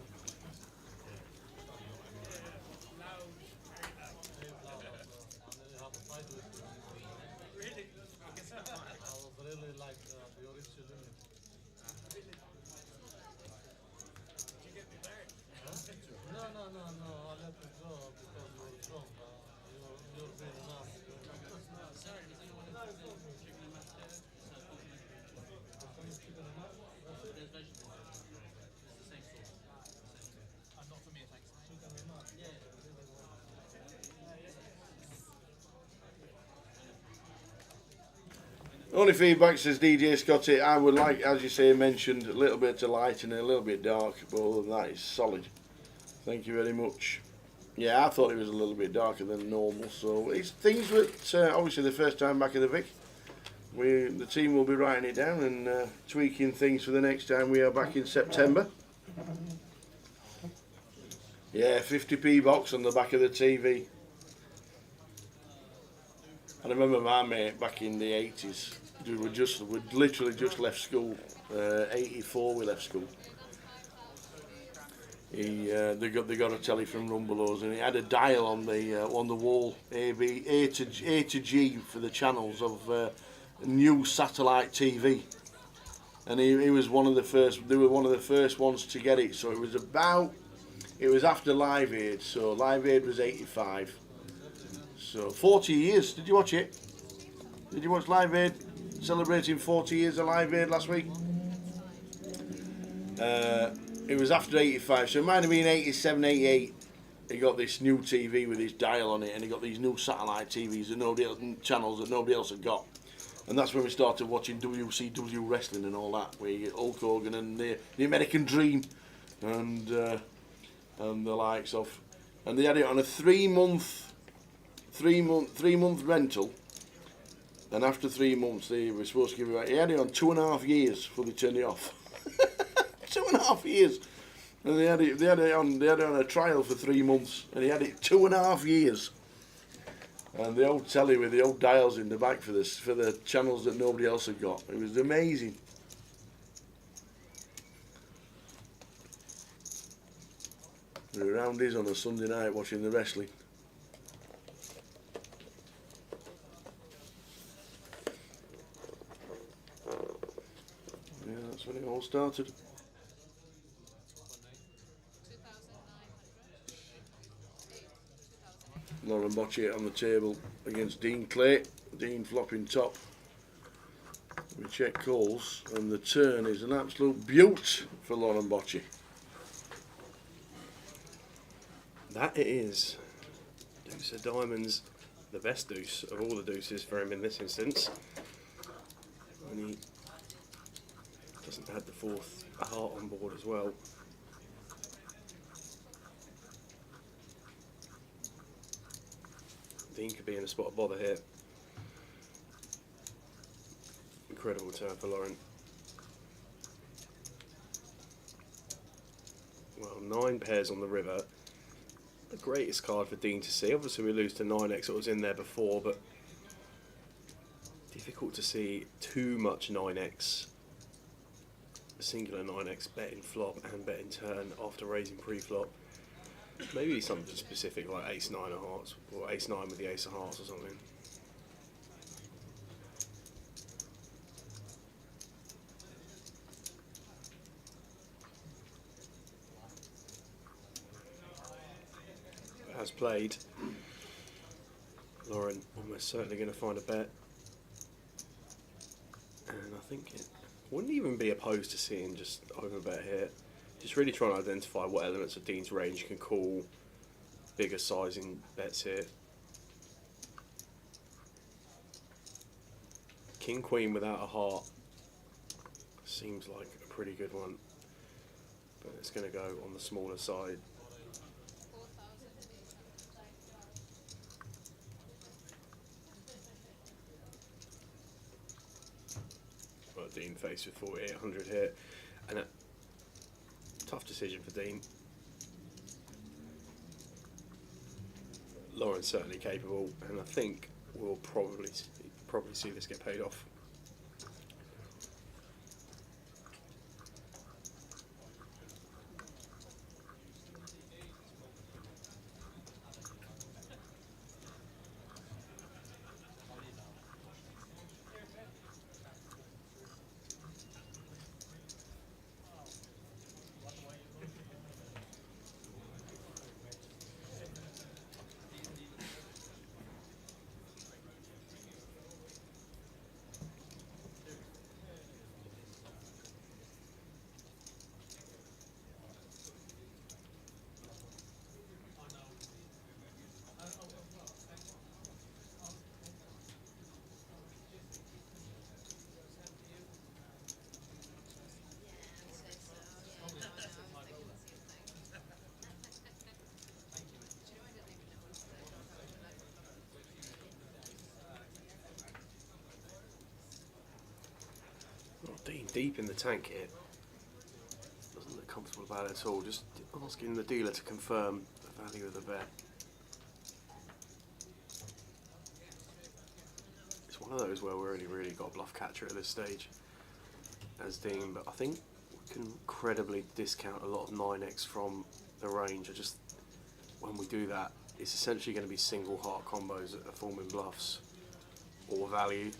Only feedback, says DJ Scotty. I would like, as you say, mentioned a little bit of light and a little bit dark, but other than that, it's solid. Thank you very much. Yeah, I thought it was a little bit darker than normal, so it's things that obviously the first time back at the Vic. The team will be writing it down and tweaking things for the next time we are back in September. Yeah, 50p box on the back of the TV. I remember my mate back in the 80s. We'd literally just left school. 84 we left school. They got a telly from Rumbelows and he had a dial on the wall, A to G for the channels of new satellite TV. And he was one of the first. They were one of the first ones to get it. So it was after Live Aid. So Live Aid was 85. So 40 years. Did you watch it? Did you watch Live Aid? Celebrating 40 years of Live Aid last week. It was after 85, so it might have been 87, 88. He got this new TV with his dial on it, and he got these new satellite TVs and channels that nobody else had got. And that's when we started watching WCW wrestling and all that, where you get Hulk Hogan and the American Dream, and the likes of. And they had it on a three month rental. And after 3 months, they were supposed to give it away. He had it on 2.5 years before they turned it off. 2.5 years, and they had it on a trial for 3 months, and he had it 2.5 years. And the old telly with the old dials in the back for the channels that nobody else had got. It was amazing. We were around his on a Sunday night watching the wrestling. Yeah, that's when it all started. Lauren Bocce on the table against Dean Clay. Dean flopping top. We check calls, and the turn is an absolute beaut for Lauren Bocce. That it is. Deuce of diamonds, the best deuce of all the deuces for him in this instance. And he doesn't have the fourth heart on board as well. Dean could be in a spot of bother here. Incredible turn for Lauren. Well, 9 pairs on the river. The greatest card for Dean to see. Obviously we lose to 9x, it was in there before, but difficult to see too much 9x. A singular 9x betting flop and betting turn after raising pre-flop. Maybe something specific like ace-9 of hearts, or ace-9 with the ace of hearts or something. As played, Lauren almost certainly going to find a bet. And I think it wouldn't even be opposed to seeing just overbet here. Just really trying to identify what elements of Dean's range can call bigger sizing bets here. King Queen without a heart seems like a pretty good one, but it's going to go on the smaller side. Well, Dean faced with 4,800 here, and a tough decision for Dean. Lauren's certainly capable, and I think we'll probably see this get paid off. Dean deep in the tank here. Doesn't look comfortable about it at all. Just asking the dealer to confirm the value of the bet. It's one of those where we really got a bluff catcher at this stage as Dean, but I think we can credibly discount a lot of 9x from the range. When we do that, it's essentially going to be single heart combos that are forming bluffs or value.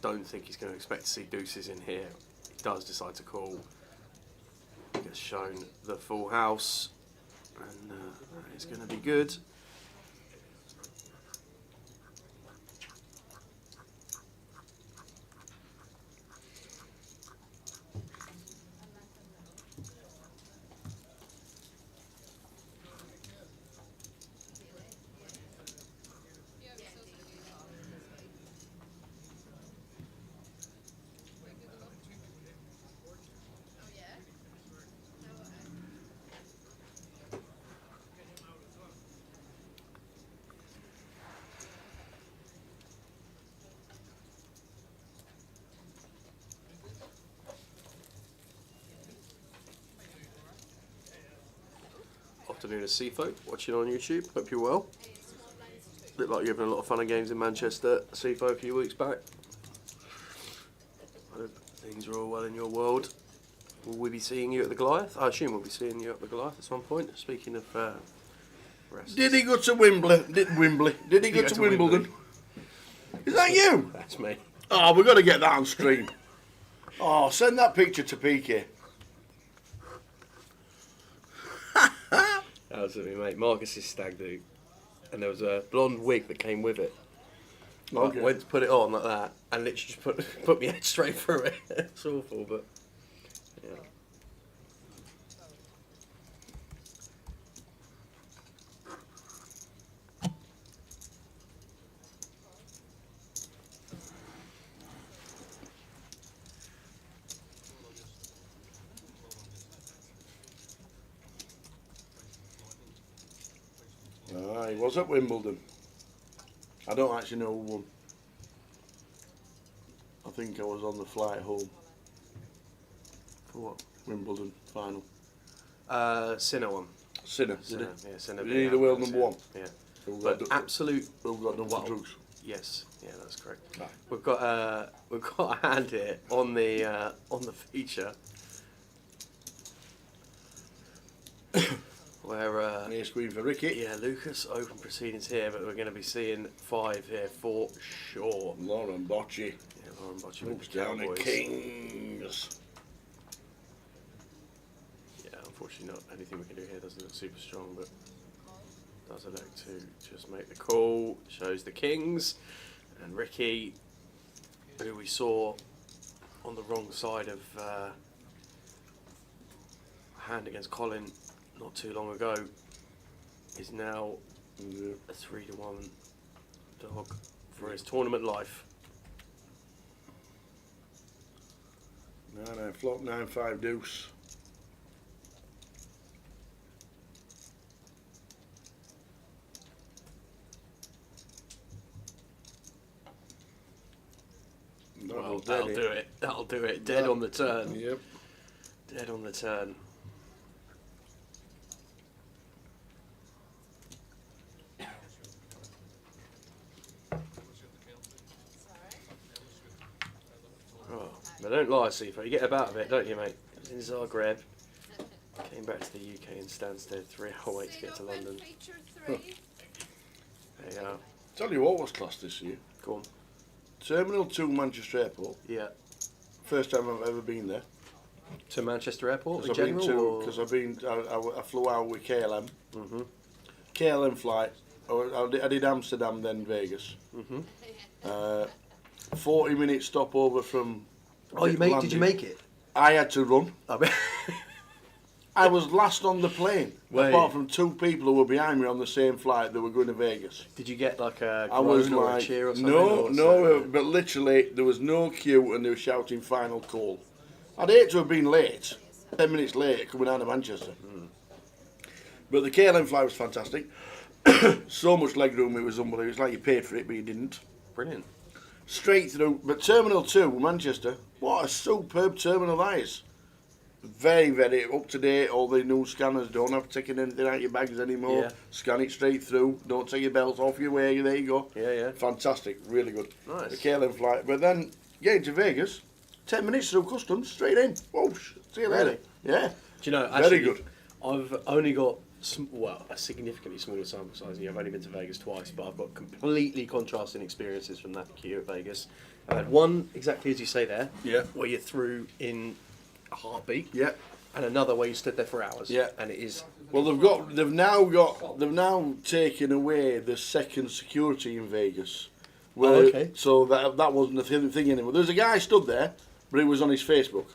Don't think he's going to expect to see deuces in here. He does decide to call. Gets shown the full house, and it's going to be good. Afternoon of CFO, watching on YouTube. Hope you're well. Looked like you're having a lot of fun and games in Manchester, CFO, a few weeks back. I hope things are all well in your world. Will we be seeing you at the Goliath? I assume we'll be seeing you at the Goliath at some point. Speaking of rest. Did he go to Wimbledon? Did he go to Wimbledon? Is that you? That's me. Oh, we've got to get that on stream. Oh, send that picture to PK. That was with me, mate. Marcus's stag do, and there was a blonde wig that came with it. Okay. I went to put it on like that, and literally just put my head straight through it. It's awful, but yeah. He was at Wimbledon. I don't actually know who won. I think I was on the flight home. For what? Wimbledon final. Sinner one. Sinner. Sinner, yeah, Sinner. Did he the world number one? Yeah. Who But got, absolute. who got done well, for drugs? Yes, yeah, that's correct. Right. We've got a hand here on the feature where Near screen for Ricky. yeah, Lucas open proceedings here, but we're going to be seeing 5 here for sure. Lauren Bocci. Yeah, Lauren Bocci with Moves the down the Cowboys. Kings. Yeah, unfortunately, not anything we can do here. Doesn't look super strong, but does elect to just make the call. Shows the Kings and Ricky, who we saw on the wrong side of hand against Colin not too long ago is now a 3-1 dog for his tournament life. No, flop 9-5 deuce. Well, that'll do it. That'll do it. Dead on the turn. Yep. Dead on the turn. Oh, but don't lie, Sifa. You get about a bit, don't you, mate? It was in Zagreb. Came back to the UK in Stansted. 3-hour wait to get to London. There you are. Tell you what was class this year. Go on. Terminal 2 Manchester Airport. Yeah. First time I've ever been there. To Manchester Airport in Because I've general? been I flew out with KLM. Mm-hmm. KLM flight. I did Amsterdam, then Vegas. Mm-hmm. 40-minute stopover from. Oh, did you landing. make it? I had to run. I mean, I was last on the plane, Wait. apart from 2 people who were behind me on the same flight that were going to Vegas. did you get like a I was groan or like, a cheer or something? no, but literally there was no queue and they were shouting final call. I'd hate to have been late, 10 minutes late coming out of Manchester. But the KLM flight was fantastic. So much legroom, it was unbelievable. It's like you paid for it, but you didn't. Brilliant. Straight through. But Terminal 2, Manchester, what a superb terminal that is. Very, very up to date. All the new scanners don't have to take anything out of your bags anymore. Yeah. Scan it straight through. Don't take your belt off your way. There you go. Yeah, yeah. Fantastic. Really good. Nice. The KLM flight. But then getting to Vegas, 10 minutes through customs, straight in. Whoosh. See you later. Really? Yeah. Do you know, Very actually, good. I've only got, a significantly smaller sample size than you. I've only been to Vegas twice, but I've got completely contrasting experiences from that queue at Vegas. I had one, exactly as you say there, Yeah. where you're through in a heartbeat, Yeah. and another where you stood there for hours. Yeah. And it is... Well, they've now taken away the second security in Vegas. Where, okay. So that wasn't the thing anymore. There was a guy stood there, but it was on his Facebook.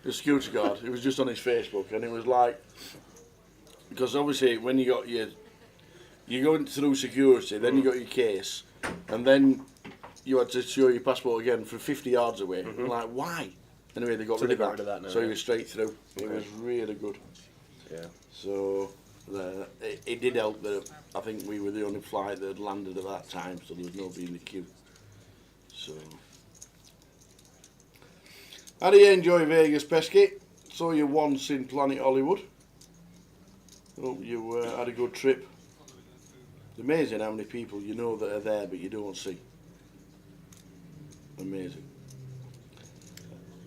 The security guard. It was just on his Facebook, and it was like, because obviously when you're going through security, then you got your case, and then you had to show your passport again from 50 yards away. I'm like, why? Anyway, they got So rid they of got that. rid of that now, So yeah. he was straight through. It Okay. was really good. Yeah. So it did help that I think we were the only flight that had landed at that time, so there was nobody in the queue. So, how do you enjoy Vegas, Pesky? Saw you once in Planet Hollywood. Hope you had a good trip. It's amazing how many people you know that are there but you don't see. Amazing.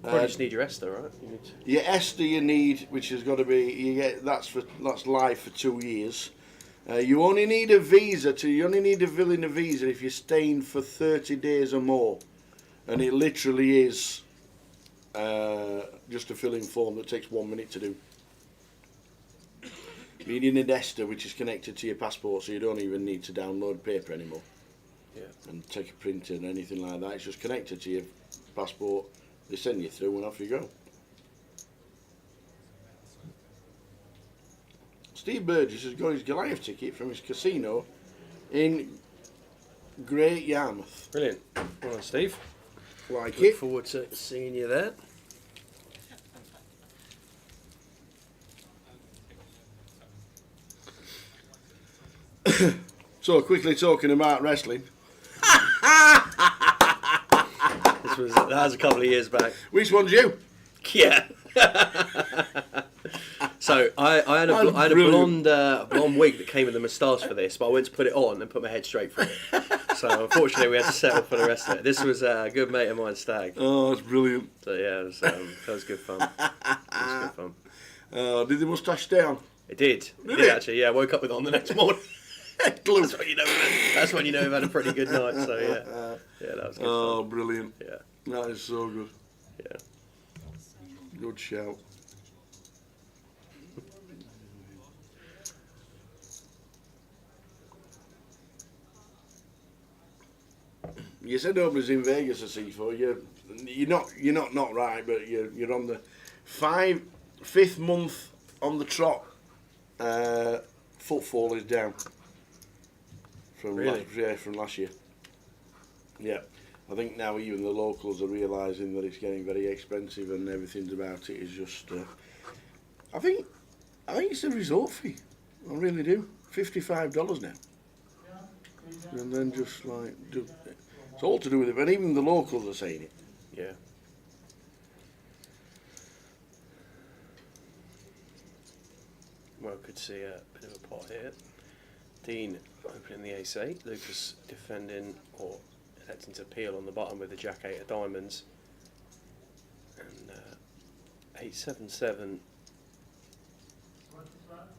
Probably just need your Esther, right? You need to... Your Esther you need, which has got to be that's live for 2 years. You only need a visa you only need to fill in a visa if you're staying for 30 days or more, and it literally is just a fill-in form that takes 1 minute to do. You need an Esther which is connected to your passport, so you don't even need to download paper anymore. Yeah. And take a printer and anything like that. It's just connected to your passport. They send you through and off you go. Steve Burgess has got his Goliath ticket from his casino in Great Yarmouth. Brilliant. Well done, Steve. Like Look it. forward to seeing you there. So quickly talking about wrestling. That was a couple of years back. Which one's you? Yeah. So I had a That's blonde wig that came with a moustache for this, but I went to put it on and put my head straight for it. So unfortunately we had to settle for the rest of it. This was a good mate of mine, Stag. Oh, that's brilliant. So yeah, that was good fun. Did the moustache stay on? It did. Did it? Actually, yeah. I woke up with it on the next morning. Glue. That's when you know we've had a pretty good night. So yeah, that was good Oh, fun. brilliant. Yeah, That is so good. yeah. Good shout. You said nobody's in Vegas at C4. You're not right, but you're on the fifth month on the trot, footfall is down from Really? from last year. Yeah, I think now even the locals are realising that it's getting very expensive and everything about it is just. I think it's a resort fee. I really do. $55 now, and then just like it's all to do with it. But even the locals are saying it. Yeah. Well, could see a bit of a pot here. Dean opening the ace-8, Lucas defending or electing to peel on the bottom with the jack-8 of diamonds. And 8-7-7.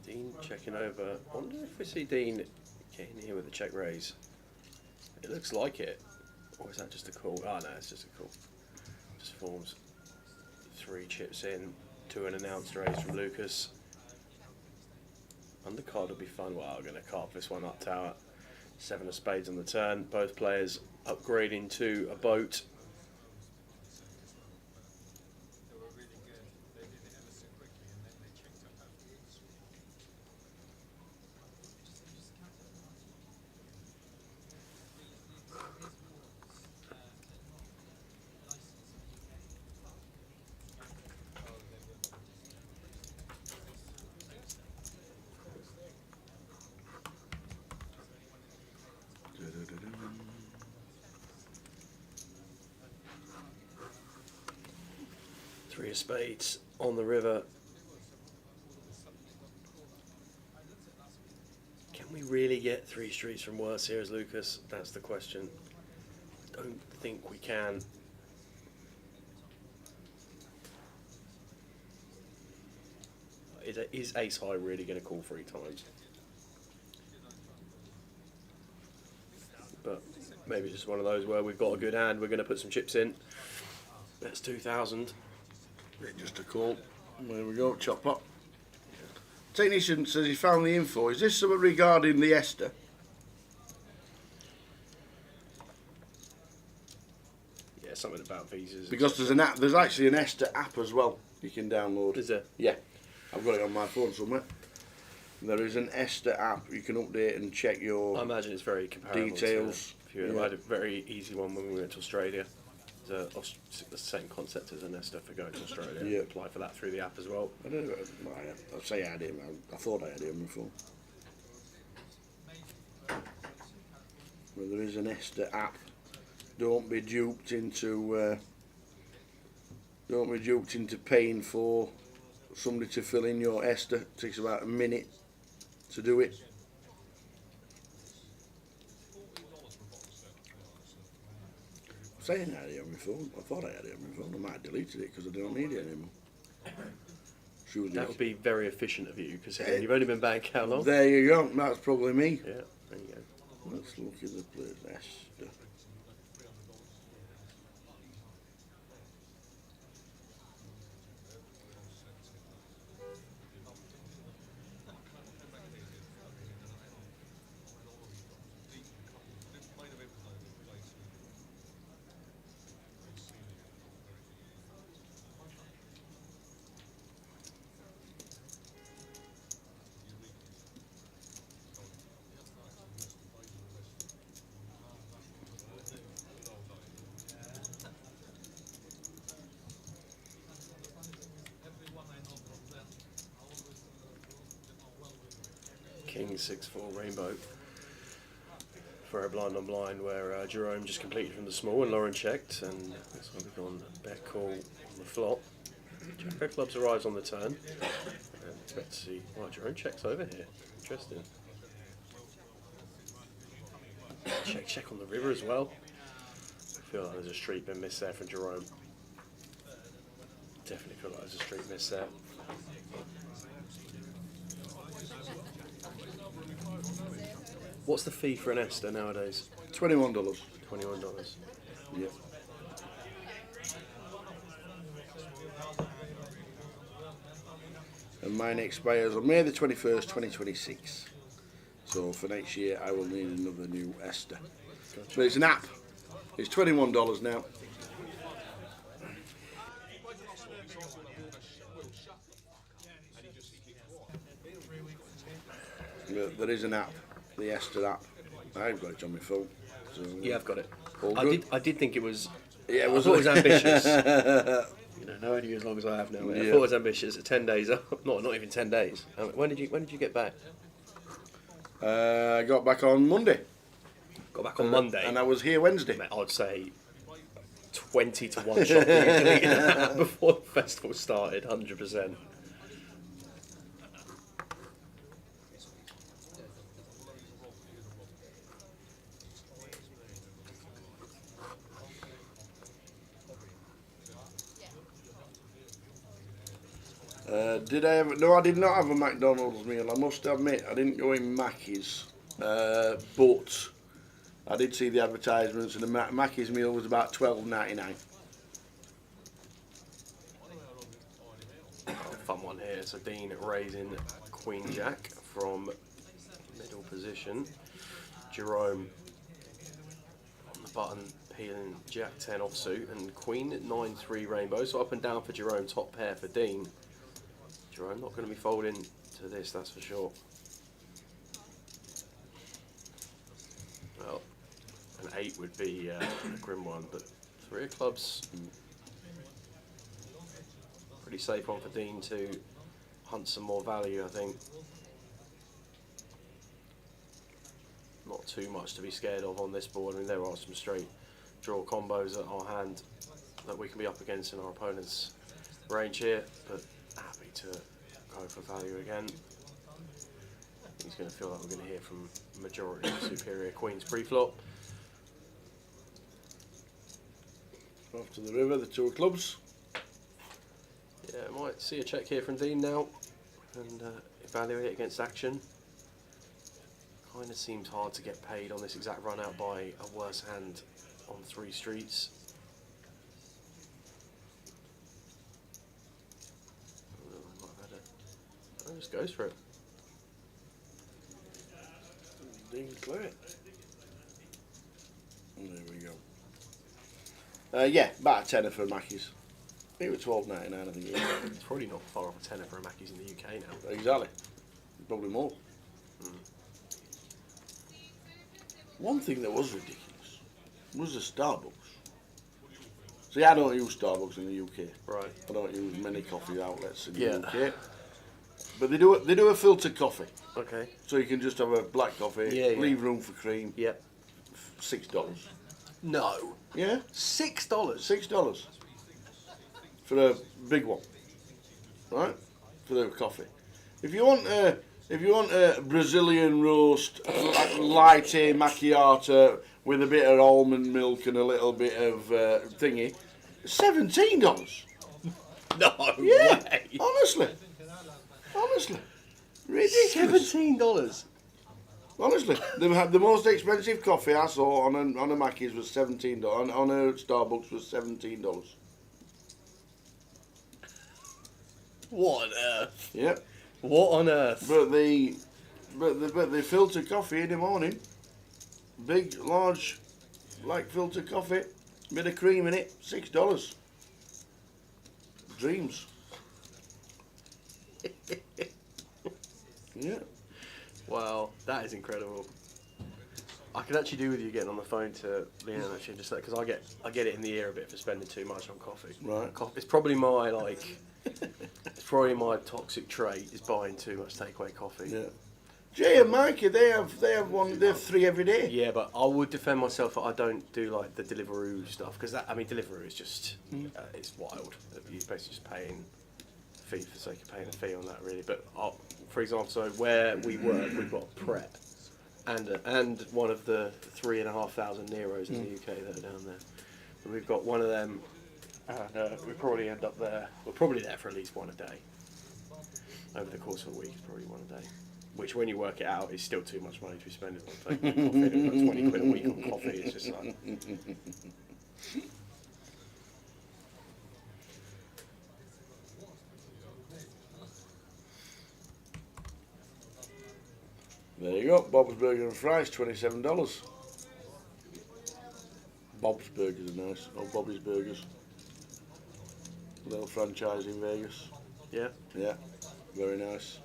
Dean checking over. I wonder if we see Dean getting here with the check raise. It looks like it. Or is that just a call? Oh no, it's just a call. Just forms 3 chips in to an announced raise from Lucas. Undercard will be fun. Well, I'm going to carve this one up tower. 7 of spades on the turn. Both players upgrading to a boat. They were really good. They did it ever so quickly and then they checked up after the street. Three of spades on the river. Can we really get 3 streets from worse here as Lucas? That's the question. Don't think we can. Is ace high really going to call 3 times? But maybe it's just one of those where we've got a good hand, we're going to put some chips in. That's 2,000. Just a call. There we go, chop up. Technician says he found the info. Is this something regarding the Esther? Yeah, something about visas. Because there's an app. There's actually an Esther app as well. You can download. Is there? Yeah, I've got it on my phone somewhere. There is an Esther app you can update and check your I imagine it's very comparable. details. I had a very easy one when we went to Australia. The same concept as an Nesta for going to Australia. Yeah. Apply for that through the app as well. I don't know. I'd say I had it. I thought I had it on my phone. Well, there is an Esther app. Don't be duped into paying for somebody to fill in your Esther. It takes about a minute to do it. Saying I had it on my phone. I thought I had it on my phone. I might have deleted it because I don't need it anymore. That would be very efficient of you, because you've only been back how long? There you go. That's probably me. Yeah, there you go. Let's look at the players. Esther. King 6-4 rainbow for a blind on blind, where Jerome just completed from the small and Lauren checked, and this one we've gone bet call on the flop. Jack of clubs arrives on the turn, and expect to see. Wow, Jerome checks over here. Interesting. Check on the river as well. I feel like there's a street been missed there from Jerome. Definitely feel like there's a street miss there. What's the fee for an Esther nowadays? $21. $21. Yeah. And mine expires on May the 21st, 2026. So for next year, I will need another new Esther. Gotcha. But it's an app. It's $21 now. but there is an app, the Esther app. I've got it on my phone. So, Yeah, I've got it. all I good. did think it was. Yeah, I thought it was ambitious. You know, knowing you as long as I have now, I Yeah. thought it was ambitious. At 10 days, not even 10 days. When did you get back? I got back on Monday. Got back on Monday. And I was here Wednesday. Mate, I'd say 20 to 1 shot that you deleted that before the festival started, 100%. Did I have? No, I did not have a McDonald's meal. I must admit, I didn't go in Mackey's, but I did see the advertisements, and the Mackey's meal was about $12.99. Fun one here. So Dean raising Queen Jack from middle position. Jerome on the button peeling Jack 10 offsuit, and Queen at 9-3 rainbow. So up and down for Jerome, top pair for Dean. Jerome not going to be folding to this, that's for sure. Well, an 8 would be a grim one, but 3 of clubs. Pretty safe one for Dean to hunt some more value, I think. Not too much to be scared of on this board. I mean, there are some straight draw combos at our hand that we can be up against in our opponent's range here, but happy to go for value again. He's going to feel like we're going to hear from majority of superior queens pre-flop. Off to the river, the 2 of clubs. Yeah, might see a check here from Dean now and evaluate it against action. Kind of seems hard to get paid on this exact run out by a worse hand on 3 streets. Just goes for it. Dean clear it. There we go. Yeah, about a tenner for Mackey's. I think it was $12.99, I think it was. It's probably not far off a tenner for a Mackey's in the UK now. Exactly. Probably more. One thing that was ridiculous was the Starbucks. See, I don't use Starbucks in the UK. Right. I don't use many coffee outlets in the Yeah. UK. But they do a filtered coffee. Okay. So you can just have a black coffee, Yeah, yeah. leave room for cream, Yep. $6. No. Yeah? $6. $6 for a big one, right? For the coffee. If you want a Brazilian roast, latte macchiato with a bit of almond milk and a little bit of thingy, $17. No Yeah, way. honestly, ridiculous. $17. Honestly, the most expensive coffee I saw on a Mackey's was $17. On a Starbucks was $17. What on earth? Yep. What on earth? But the filter coffee in the morning, big, large, like filter coffee, bit of cream in it, $6. Dreams. Yeah. Wow, that is incredible. I could actually do with you getting on the phone to Leanne actually, just because I get it in the ear a bit for spending too much on coffee. Right. It's probably my it's probably my toxic trait is buying too much takeaway coffee. Yeah. Jay and Mikey, they have 3 every day. Yeah, but I would defend myself that I don't do like the Deliveroo stuff because Deliveroo is just it's wild. You're basically just paying a fee for the sake of paying a fee on that, really. But for example, so where we work, we've got Pret and one of the 3,500 Neros in the UK that are down there. And we've got one of them, and we probably end up there. We're probably there for at least one a day. Over the course of a week, it's probably one a day. Which, when you work it out, is still too much money to be spending on takeaway coffee. Like 20 quid a week on coffee. It's just like. There you go. Bob's Burger and Fries, $27. Bob's Burgers are nice. Oh, Bobby's Burgers. Little franchise in Vegas. Yeah. Yeah, very nice.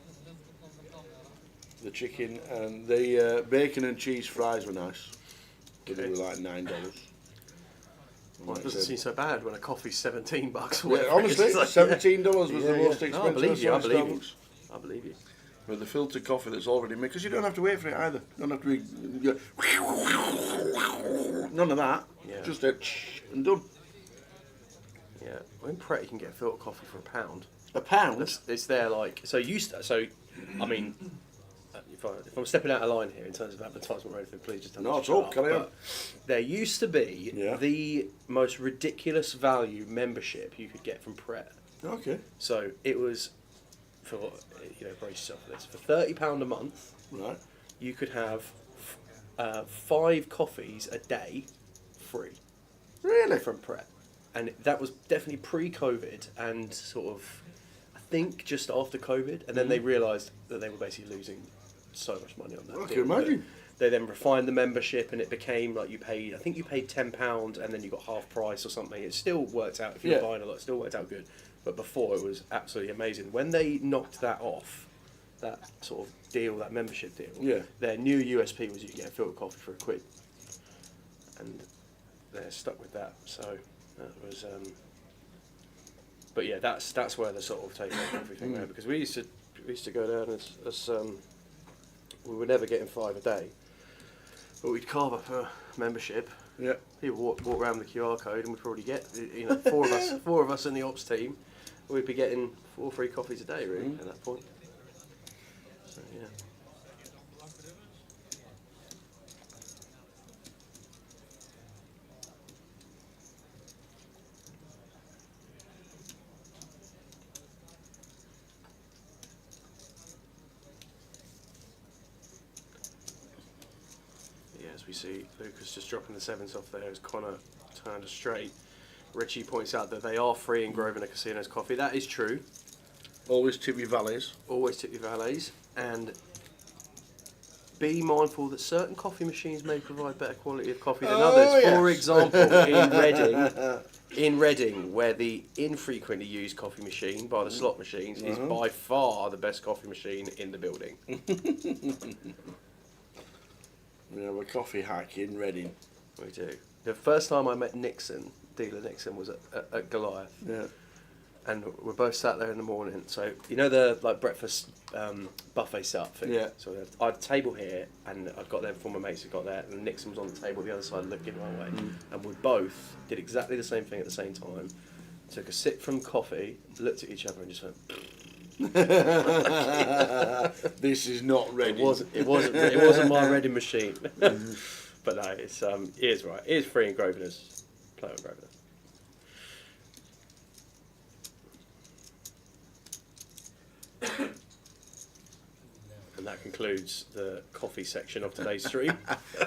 the chicken, and the bacon and cheese fries were nice. But they were like $9. Well, it doesn't seem so bad when a coffee's $17 or Yeah, whatever. honestly, It's like, $17 was yeah, the yeah. most No, expensive I believe you. I I saw at believe you. Starbucks. I believe you. With the filtered coffee that's already made, because you don't have to wait for it either. You don't have to be, none of that. Yeah. Just a and done. Yeah, well, in Pret you can get filter coffee for £1. £1? It's there like so. I mean, if I'm stepping out of line here in terms of advertisement or anything, please just don't. No, at all. Carry on. There used to be Yeah. the most ridiculous value membership you could get from Pret. Okay. So it was for brace yourself for this. For £30 a month, Right. you could have 5 coffees a day free Really? from Pret, and that was definitely pre-COVID and sort of, I think, just after COVID, and then they realised that they were basically losing so much money on that. I can deal. imagine. They then refined the membership, and it became like you paid £10, and then you got half price or something. It still worked out if you were Yeah. buying a lot. It still worked out good, but before it was absolutely amazing. When they knocked that off, that sort of deal, that membership deal, Yeah. their new USP was you could get a filter coffee for £1, and they're stuck with that. So that was. But yeah, that's where the sort of take home coffee thing went, because we used to go down as we were never getting 5 a day, but we'd carve up a membership. Yeah. People walk around with the QR code, and we'd probably get 4 of us in the ops team. We'd be getting 4 free coffees a day, really, at that point. So yeah. Yeah, as we see Lucas just dropping the 7s off there as Connor turned us straight. Richie points out that they are free in Grosvenor Casinos coffee. That is true. Always tip your valets. Always tip your valets, and be mindful that certain coffee machines may provide better quality of coffee than others. yes. For example, in Reading, where the infrequently used coffee machine by the slot machines is by far the best coffee machine in the building. We have a coffee hack in Reading. We do. The first time I met dealer Nixon was at Goliath. Yeah. And we're both sat there in the morning. So you know the breakfast buffet setup thing. Yeah. So I had a table here, and I got there before my mates had got there, and Nixon was on the table the other side, looking my way, and we both did exactly the same thing at the same time. Took a sip from coffee, looked at each other, and just went. This is not Reading. It wasn't my Reading machine. But no, it's it is right. It is free in Grosvenor's. Play on Grosvenor. And that concludes the coffee section of today's stream.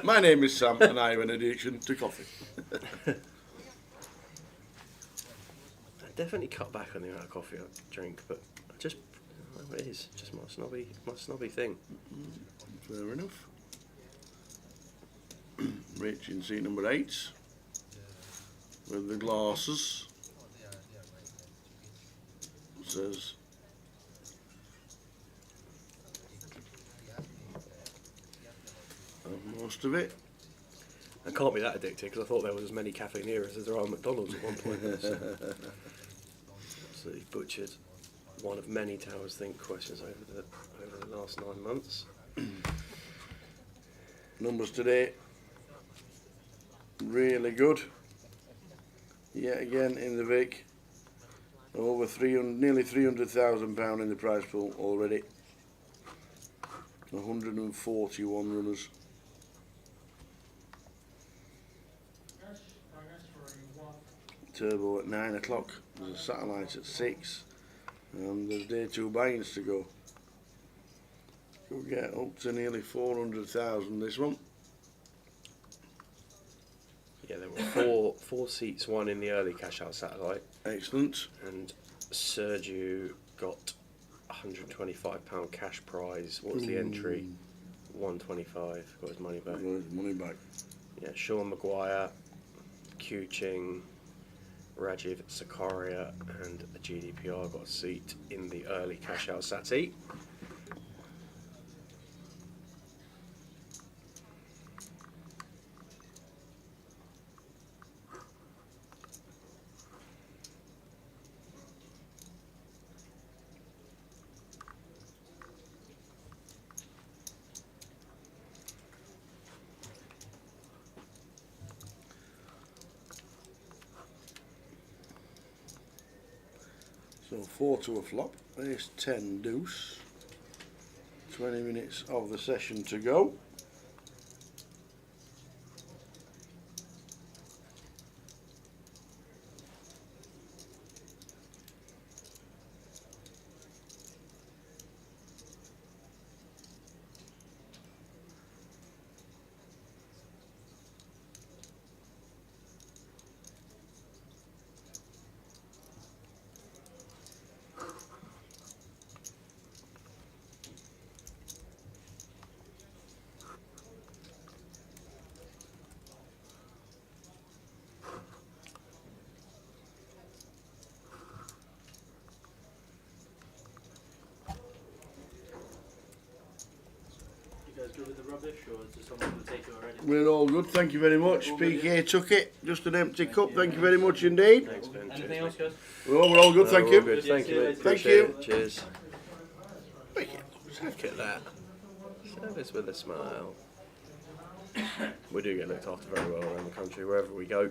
My name is Sam, and I have an addiction to coffee. I definitely cut back on the amount of coffee I drink, but it is just my snobby thing. Fair enough. Rich in seat number 8 with the glasses. Says most of it. I can't be that addicted because I thought there was as many caffeineras as there are McDonald's at one point. So he butchered one of many Towers Think questions over the last 9 months. Numbers today really good. Yet again in the Vic, over nearly £300,000 in the prize pool already. 141 runners. Turbo at 9 o'clock. There's a satellite at 6, and there's day 2 buy-ins to go. Could get up to nearly 400,000 this one. Yeah, there were four seats, one in the early cash out satellite, Excellent. and Sergio got £125 cash prize. What was the entry? 125. Got his money back. Got his money back. Yeah, Sean Maguire, Kuching, Rajiv Sakaria, and a GDPR got a seat in the early cash out Sati. So 4 to a flop. Ace 10 deuce. 20 minutes of the session to go. You guys good with the rubbish, or is there someone to take it already? We're all good, thank you very much. all good, PK took it, just an empty cup, thank you very much indeed. Thanks, Ben. Anything else, guys? We're all good, thank you. Good. Thank you, mate. Thank Appreciate you. it. Cheers. Look at that. Service with a smile. We do get looked after very well around the country, wherever we go.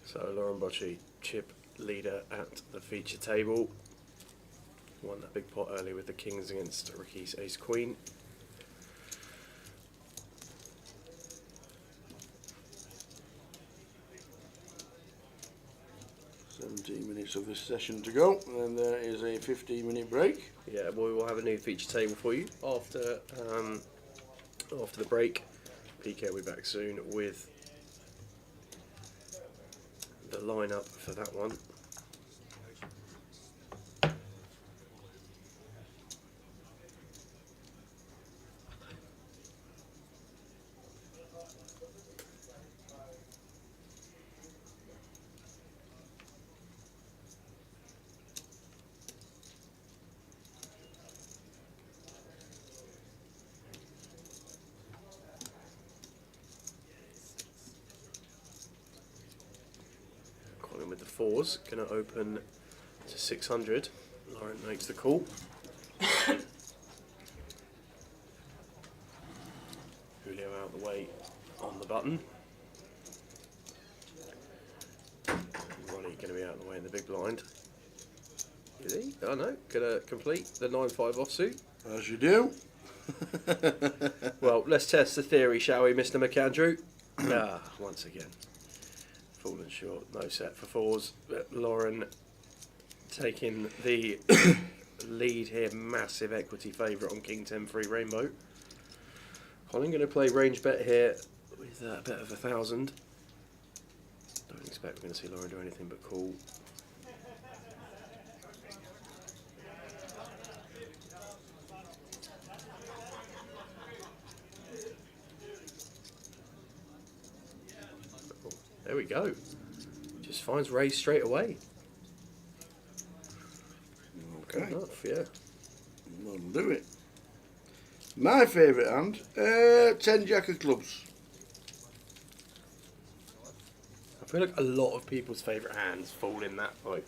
So Lauren Bocci, chip leader at the feature table. Won that big pot early with the kings against Ricky's ace queen. Minutes of this session to go, and there is a 15-minute break. Yeah, well, we will have a new feature table for you after after the break. PK will be back soon with the lineup for that one. Calling with the fours, going to open to 600. Lauren makes the call. Julio out the way on the button. Ronnie going to be out of the way in the big blind. Is he? Oh no, going to complete the 9-5 offsuit. As you do. Well, let's test the theory, shall we, Mr. McAndrew? Once again. Fallen short, no set for fours. But Lauren taking the lead here, massive equity favourite on King 10 free rainbow. Colin going to play range bet here with a bet of 1,000. Don't expect we're going to see Lauren do anything but call. There we go. Just finds raise straight away. Okay, Good enough, yeah. that'll do it. My favourite hand, 10 jack of clubs. I feel like a lot of people's favourite hands fall in that like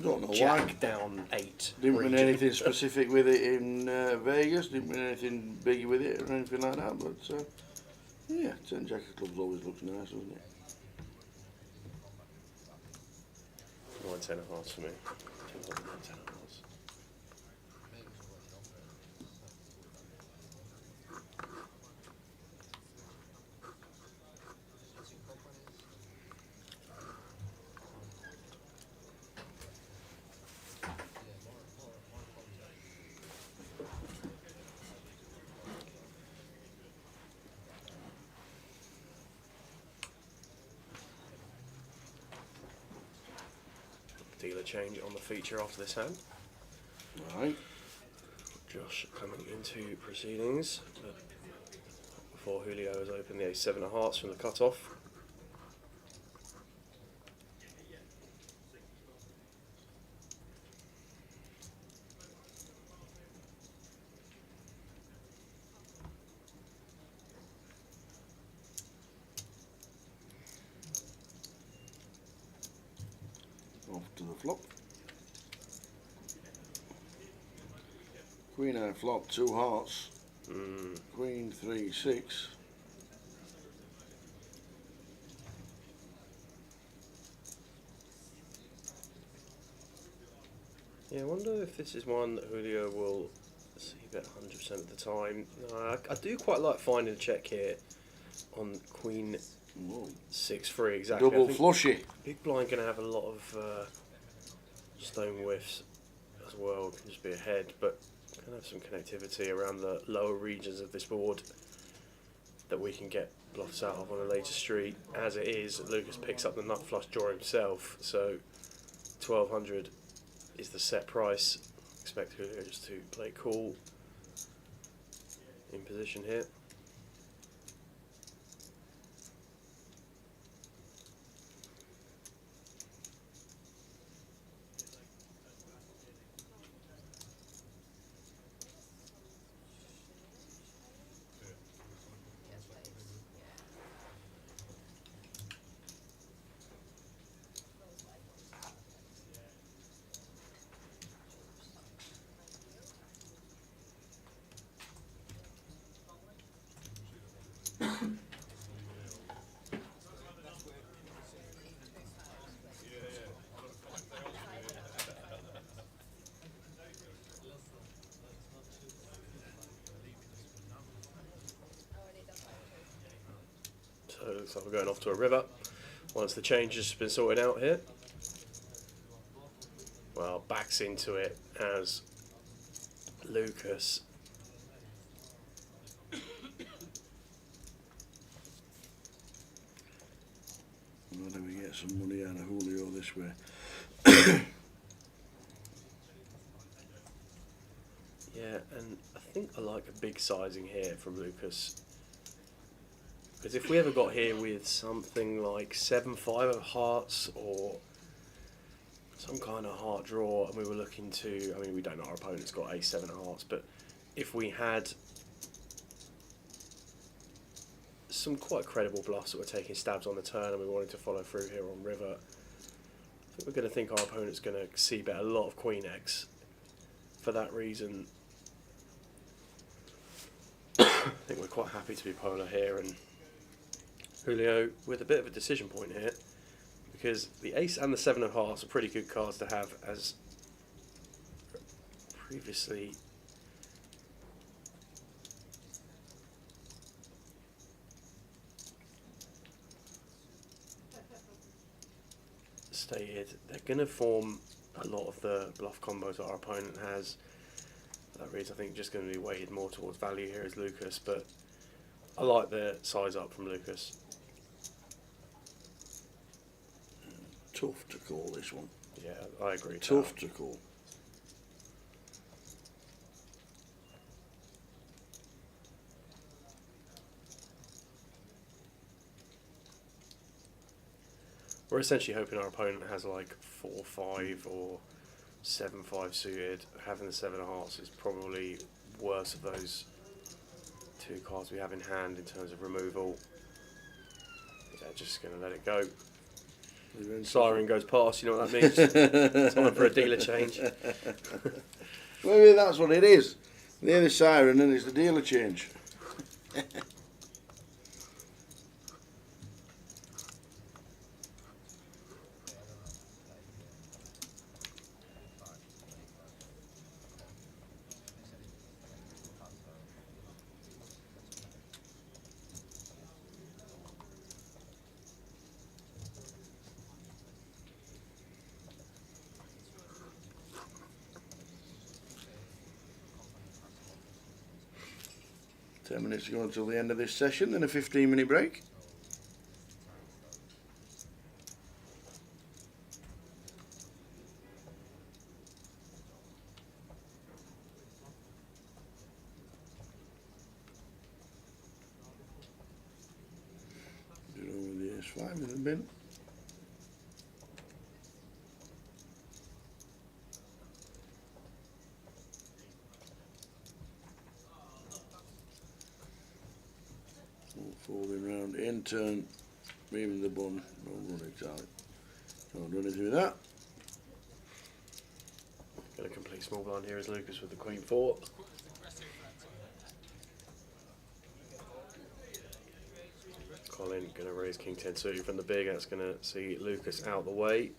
Don't know why. jack down 8. Didn't win region. anything specific with it in Vegas, didn't win anything big with it or anything like that, but yeah, 10 jack of clubs always looks nice, doesn't it? 9-10 of hearts for me. 9-10 of hearts. Dealer change on the feature after this hand. Right. Josh coming into proceedings, but before Julio has opened the ace-7 of hearts from the cut-off. flop. Queen high flop, 2 hearts. Queen 3 6. Yeah, I wonder if this is one that Julio will see bet 100% of the time. I do quite like finding a check here on Queen Whoa. 6-3 exactly. Double I think flushy. Big blind going to have a lot of stone whiffs as well. Can just be ahead, but going to have some connectivity around the lower regions of this board that we can get bluffs out of on a later street. As it is, Lucas picks up the nut flush draw himself, so 1200 is the set price. Expect Julio just to play cool in position here. So it looks like we're going off to a river once the change has been sorted out here. Well, backs into it as Lucas How do we get some money out of Julio this way? Yeah, and I think I like a big sizing here from Lucas. Because if we ever got here with something like 7-5 of hearts or some kind of heart draw and we were looking to, I mean, we don't know our opponent's got a 7 of hearts, but if we had some quite credible bluffs that were taking stabs on the turn and we wanted to follow through here on river, I think we're going to think our opponent's going to see bet a lot of Queen X. For that reason, I think we're quite happy to be polar here, and Julio with a bit of a decision point here because the ace and the 7 of hearts are pretty good cards to have, as previously stated. They're going to form a lot of the bluff combos that our opponent has. For that reason, I think just going to be weighted more towards value here is Lucas, but I like the size up from Lucas. Tough to call this one. Yeah, I agree. Tough to call. We're essentially hoping our opponent has like 4-5 or 7-5 suited. Having the 7 of hearts is probably worse of those 2 cards we have in hand in terms of removal. Yeah, just going to let it go. Siren goes past, you know what that means? Time for a dealer change. Maybe that's what it is. They hear the siren and it's the dealer change. Ten minutes to go until the end of this session, then a 15-minute break. Do it over the S5 in the bin. Folding round in turn, moving the bun, no run it out. Don't do anything with that. small blind here is Lucas with the Queen 4. Colin going to raise King 10 suited from the big. That's going to see Lucas out the way.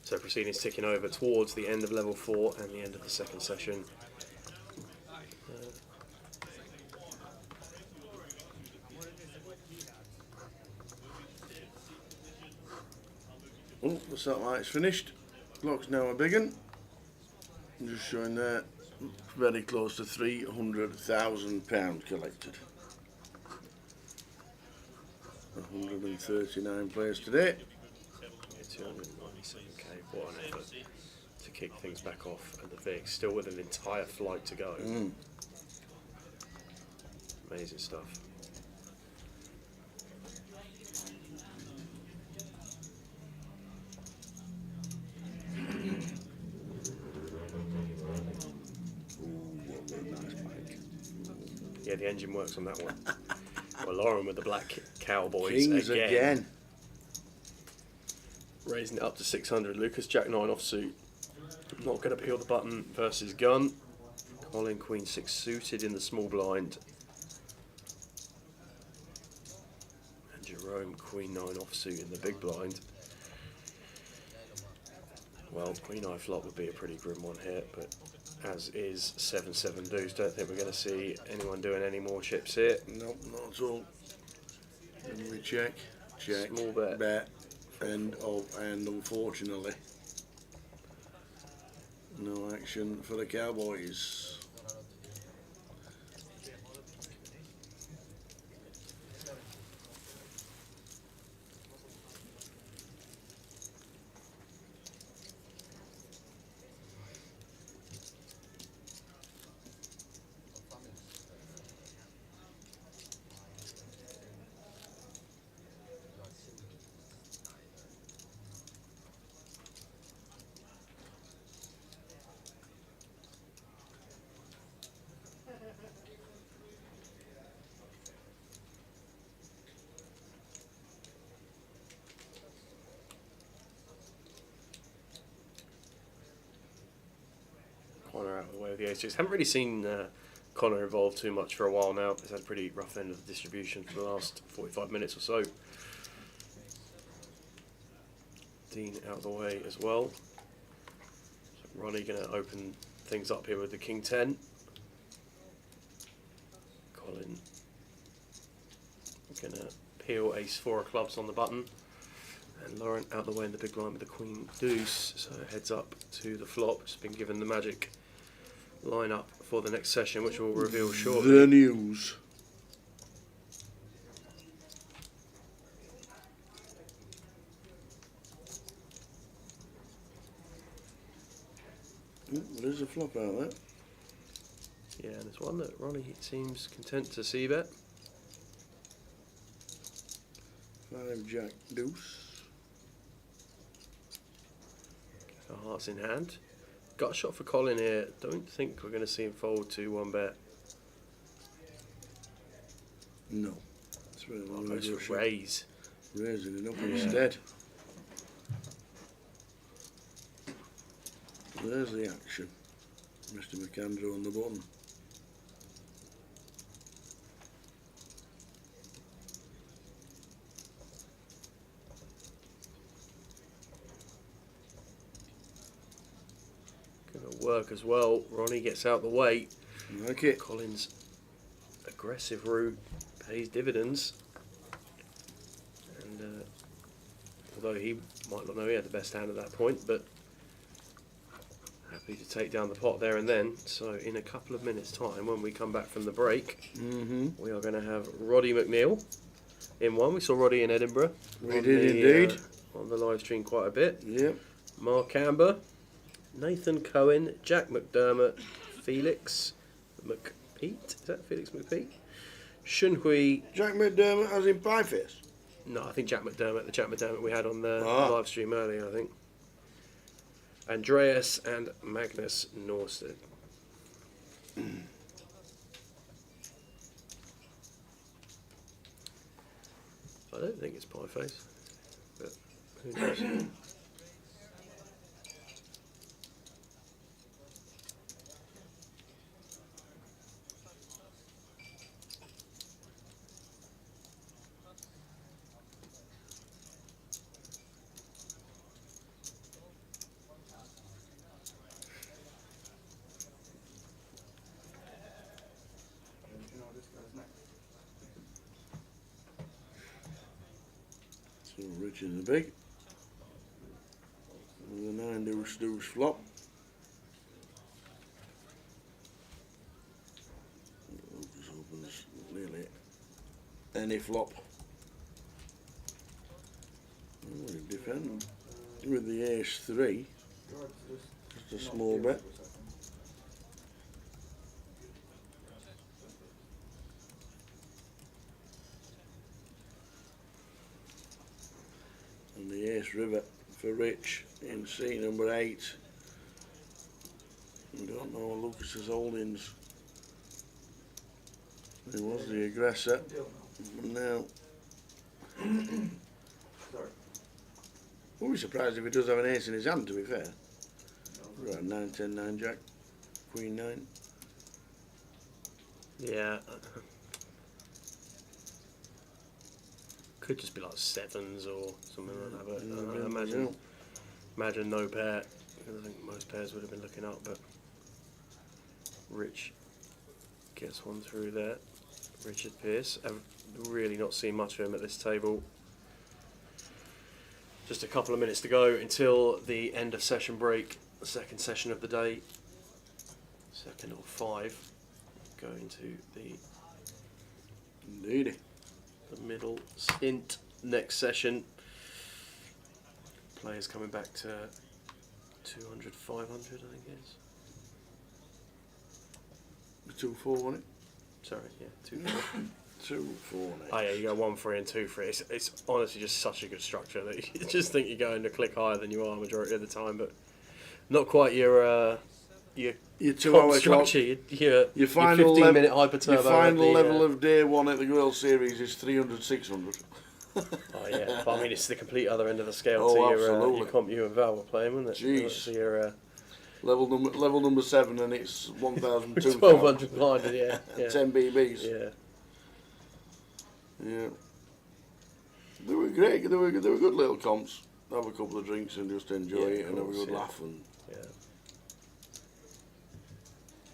So proceedings ticking over towards the end of level 4 and the end of the second session. Oh, the satellite's finished. Clock's now a big un. I'm just showing there, very close to £300,000 collected. 139 players today. 297k, what an effort to kick things back off at the VIG, still with an entire flight to go. Amazing stuff. Yeah, the engine works on that one. Well, Lauren with the black cowboys Kings again. Raising it up to 600. Lucas Jack 9 offsuit. Not going to peel the button versus gun. Colin Queen 6 suited in the small blind. And Jerome Queen 9 offsuit in the big blind. Well, Queen Eye flop would be a pretty grim one here, but as is 7-7 deuce. Don't think we're going to see anyone doing any more chips here. Nope, not at all. And we check, Small bet. and unfortunately, no action for the Cowboys. Connor out of the way of the A6. Haven't really seen Connor involved too much for a while now. He's had a pretty rough end of the distribution for the last 45 minutes or so. Dean out of the way as well. So Ronnie going to open things up here with the King 10. Colin going to peel Ace 4 of clubs on the button. And Lauren out the way in the big blind with the Queen Deuce, so heads up to the flop. Just been given the magic lineup for the next session, which we'll reveal shortly. The news. There's a flop out there. Yeah, and there's one that Ronnie seems content to see bet. 5 Jack Deuce. So hearts in hand. Got a shot for Colin here. Don't think we're going to see him fold 2-1 bet. No. That's where Oh, goes for raise. Raising it up instead. There's the action. Mr. McAndrew on the button. Going to work as well. Ronnie gets out the way. Like it. Colin's aggressive route pays dividends. And although he might not know he had the best hand at that point, but happy to take down the pot there and then. So in a couple of minutes' time, when we come back from the break, we are going to have Roddy McNeil in one. We saw Roddy in Edinburgh. We did indeed. On the live stream quite a bit. Yep. Mark Amber, Nathan Cohen, Jack McDermott, Felix McPete. Is that Felix McPete? Shun Hui. Jack McDermott as in Pie Face. No, I think Jack McDermott, the Jack McDermott we had on the live stream earlier, I think. Andreas and Magnus Norsted. I don't think it's pie face, but who knows? So Rich in the big. With a 9 deuce flop. Lucas opens nearly any flop. Oh, he defend with the ace 3. Just a small bet. And the ace river for Rich in C number 8. We don't know Lucas's holdings. He was the aggressor. And now we'll be surprised if he does have an ace in his hand, to be fair. Right, 9, 10, 9 jack, queen 9. Yeah. Could just be like sevens or something like that, but I imagine no pair. I think most pairs would have been looking up, but Rich gets one through there. Richard Pearce. I've really not seen much of him at this table. Just a couple of minutes to go until the end of session break, the second session of the day. Second or 5. Going to Indeed. the middle stint next session. Players coming back to 200, 500, I think it is. 2-4, wasn't it? Sorry, yeah, 2-4. 2-4. Oh yeah, you go 1-3 and 2-3. It's honestly just such a good structure that you just think you're going a click higher than you are majority of the time, but not quite your Your comp 2-hour structure. clock. Your final 15-minute hyper turbo. Your final level of day 1 at the World Series is 300, 600. Oh yeah, but I mean it's the complete other end of the scale Oh, to your absolutely. comp you and Val were playing, wasn't it? Jeez. So your Level number 7 and it's 1,200. 1200 blinded, yeah. 10 BBs. Yeah. Yeah. They were great. They were good little comps. Have a couple of drinks and just enjoy Yeah, it of and have a course, good yeah. laugh. And Yeah.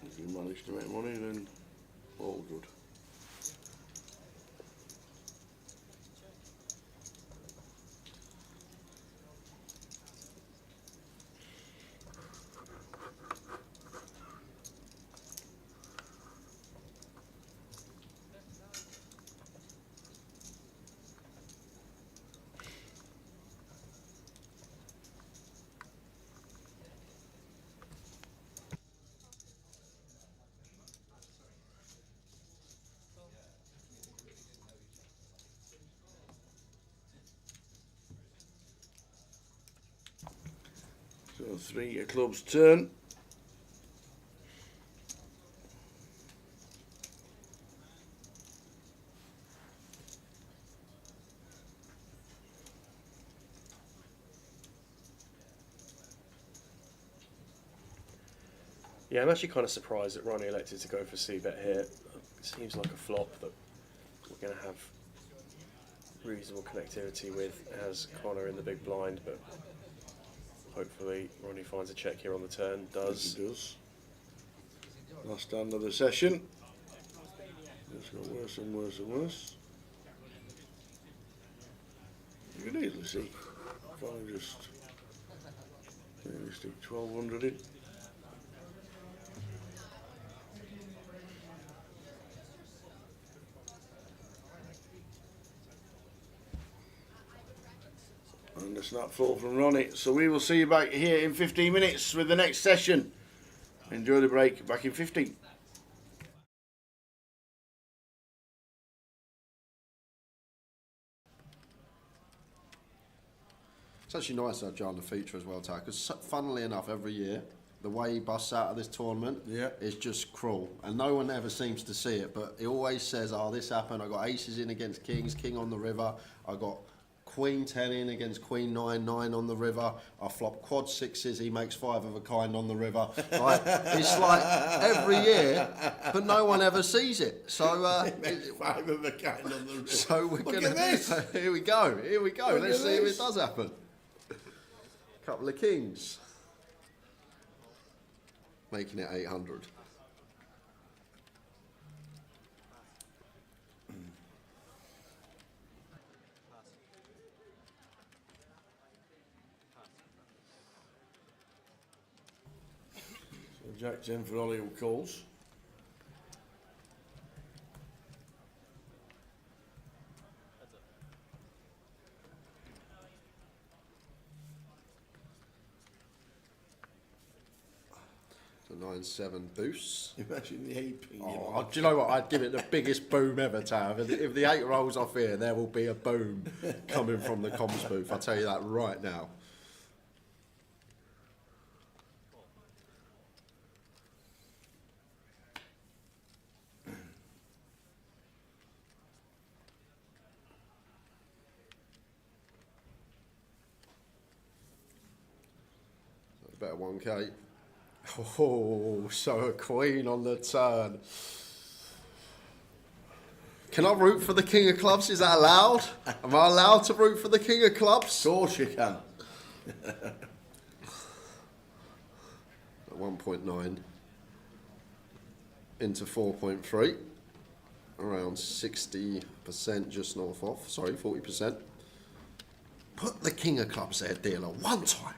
if you manage to make money, then all good. So 3 clubs turn. Yeah, I'm actually kind of surprised that Ronnie elected to go for C-bet here. It seems like a flop that we're going to have reasonable connectivity with as Connor in the big blind, but hopefully Ronnie finds a check here on the turn. Yes, he does. Last hand of the session. It's got worse and worse and worse. You can easily see. If I just maybe stick 1200 in. And a snap fall from Ronnie. So we will see you back here in 15 minutes with the next session. Enjoy the break. Back in 15. It's actually nice to have John the feature as well, Ty, because funnily enough, every year the way he busts out of this tournament is just cruel, and no one ever seems to see it. But he always says, "Oh, this happened. I got aces in against kings, king on the river. I got queen 10 in against queen 9, 9 on the river. I flop quad sixes. He makes 5 of a kind on the river." Like, it's like every year, but no one ever sees it. So 5 of a kind on the river. So we're Look gonna. at this. Here we go. Look Let's at see if this. it does happen. Couple of kings. Making it 800. So Jack 10 for Ollie who calls. So 9-7 boosts. Imagine the AP. Oh, do you know what? I'd give it the biggest boom ever, Tav. If the 8 rolls off here, there will be a boom coming from the comms booth. I'll tell you that right now. Better 1K. Oh, so a queen on the turn. Can I root for the king of clubs? Is that allowed? Am I allowed to root for the king of clubs? Of course you can. At 1.9 into 4.3. Around 60%, just north of. Sorry, 40%. Put the king of clubs there, dealer, one time.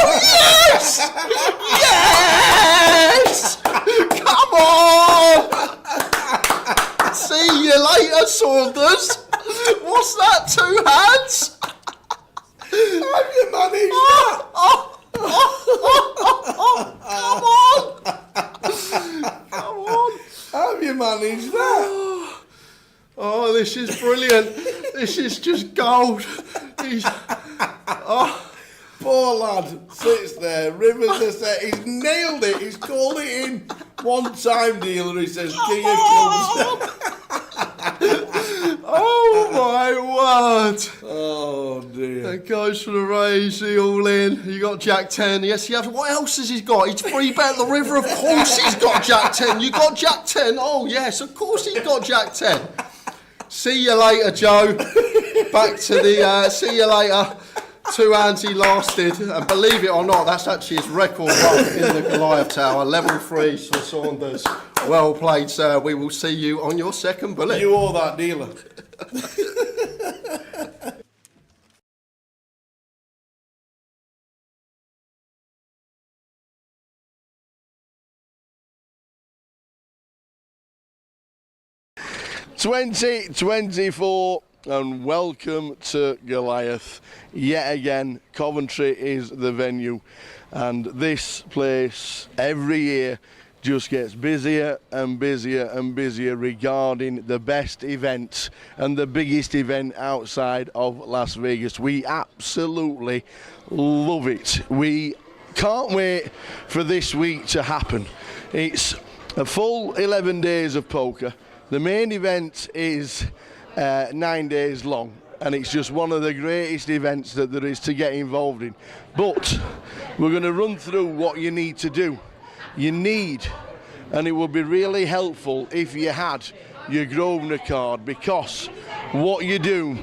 Yes! Yes! Come on! See you later, Saunders. What's that? 2 hands? Have you managed Come on! Have you managed that? Oh, this is brilliant. This is just gold. Poor lad sits there, rivers are set. He's nailed it. He's called it in. One time dealer, he says, king of clubs. Oh my word! Oh dear. That goes for the raise, the all in. You got Jack 10. Yes, he has. What else has he got? He's free bet the river. Of course he's got Jack 10. You got Jack 10. Oh yes, of course he's got Jack 10. See you later, Joe. Back to the. See you later. 2 hands he lasted, and believe it or not, that's actually his record run in the Goliath Tower. Level 3 for Saunders. Well played, sir. We will see you on your second bullet. You owe that dealer. 2024 and welcome to Goliath. Yet again, Coventry is the venue, and this place every year just gets busier and busier and busier regarding the best events and the biggest event outside of Las Vegas. We absolutely love it. We can't wait for this week to happen. It's a full 11 days of poker. The main event is 9 days long, and it's just one of the greatest events that there is to get involved in. But we're going to run through what you need to do. You need, and it would be really helpful if you had your Grosvenor card, because what you do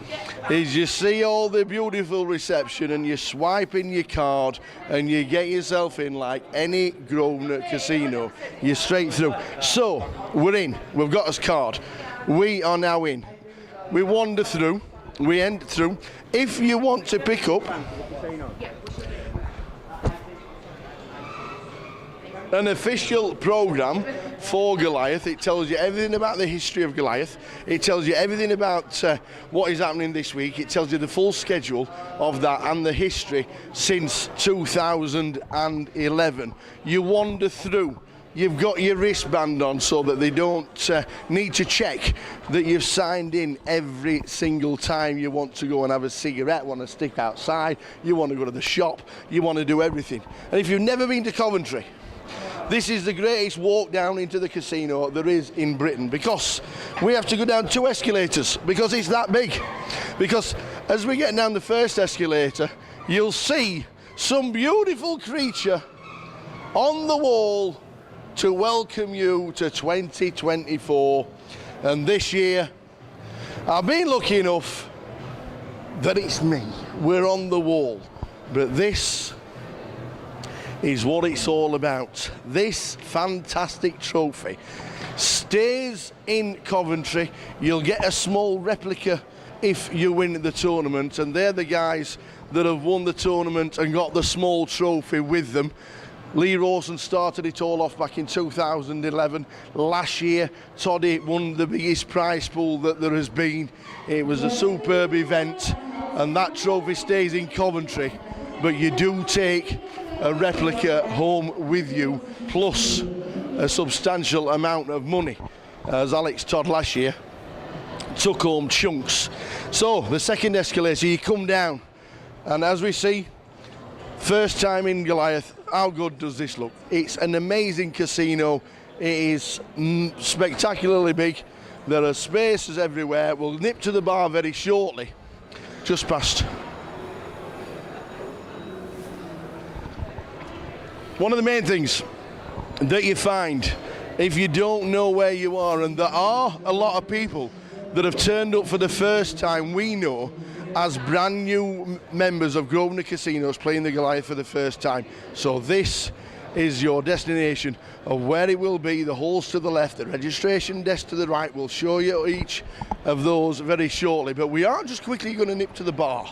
is you see all the beautiful reception and you swipe in your card and you get yourself in like any Grosvenor casino. You're straight through. So we're in, we've got us card. We are now in. We wander through, we enter through. If you want to pick up an official programme for Goliath, it tells you everything about the history of Goliath, it tells you everything about what is happening this week, it tells you the full schedule of that and the history since 2011. You wander through, you've got your wristband on so that they don't need to check that you've signed in every single time you want to go and have a cigarette, want to stick outside, you want to go to the shop, you want to do everything. And if you've never been to Coventry, this is the greatest walk down into the casino there is in Britain, because we have to go down 2 escalators because it's that big. Because as we get down the first escalator, you'll see some beautiful creature on the wall to welcome you to 2024. And this year, I've been lucky enough that it's me. We're on the wall. But this is what it's all about. This fantastic trophy stays in Coventry. You'll get a small replica if you win the tournament, and they're the guys that have won the tournament and got the small trophy with them. Lee Rawson started it all off back in 2011. Last year, Toddy won the biggest prize pool that there has been. It was a superb event, and that trophy stays in Coventry. But you do take a replica home with you, plus a substantial amount of money, as Alex Todd last year took home chunks. So the second escalator, you come down, and as we see, first time in Goliath, how good does this look? It's an amazing casino. It is spectacularly big. There are spaces everywhere. We'll nip to the bar very shortly, just past. One of the main things that you find if you don't know where you are, and there are a lot of people that have turned up for the first time, we know, as brand new members of Grosvenor Casinos playing the Goliath for the first time. So this is your destination of where it will be. The halls to the left, the registration desk to the right. We'll show you each of those very shortly, but we aren't just quickly going to nip to the bar.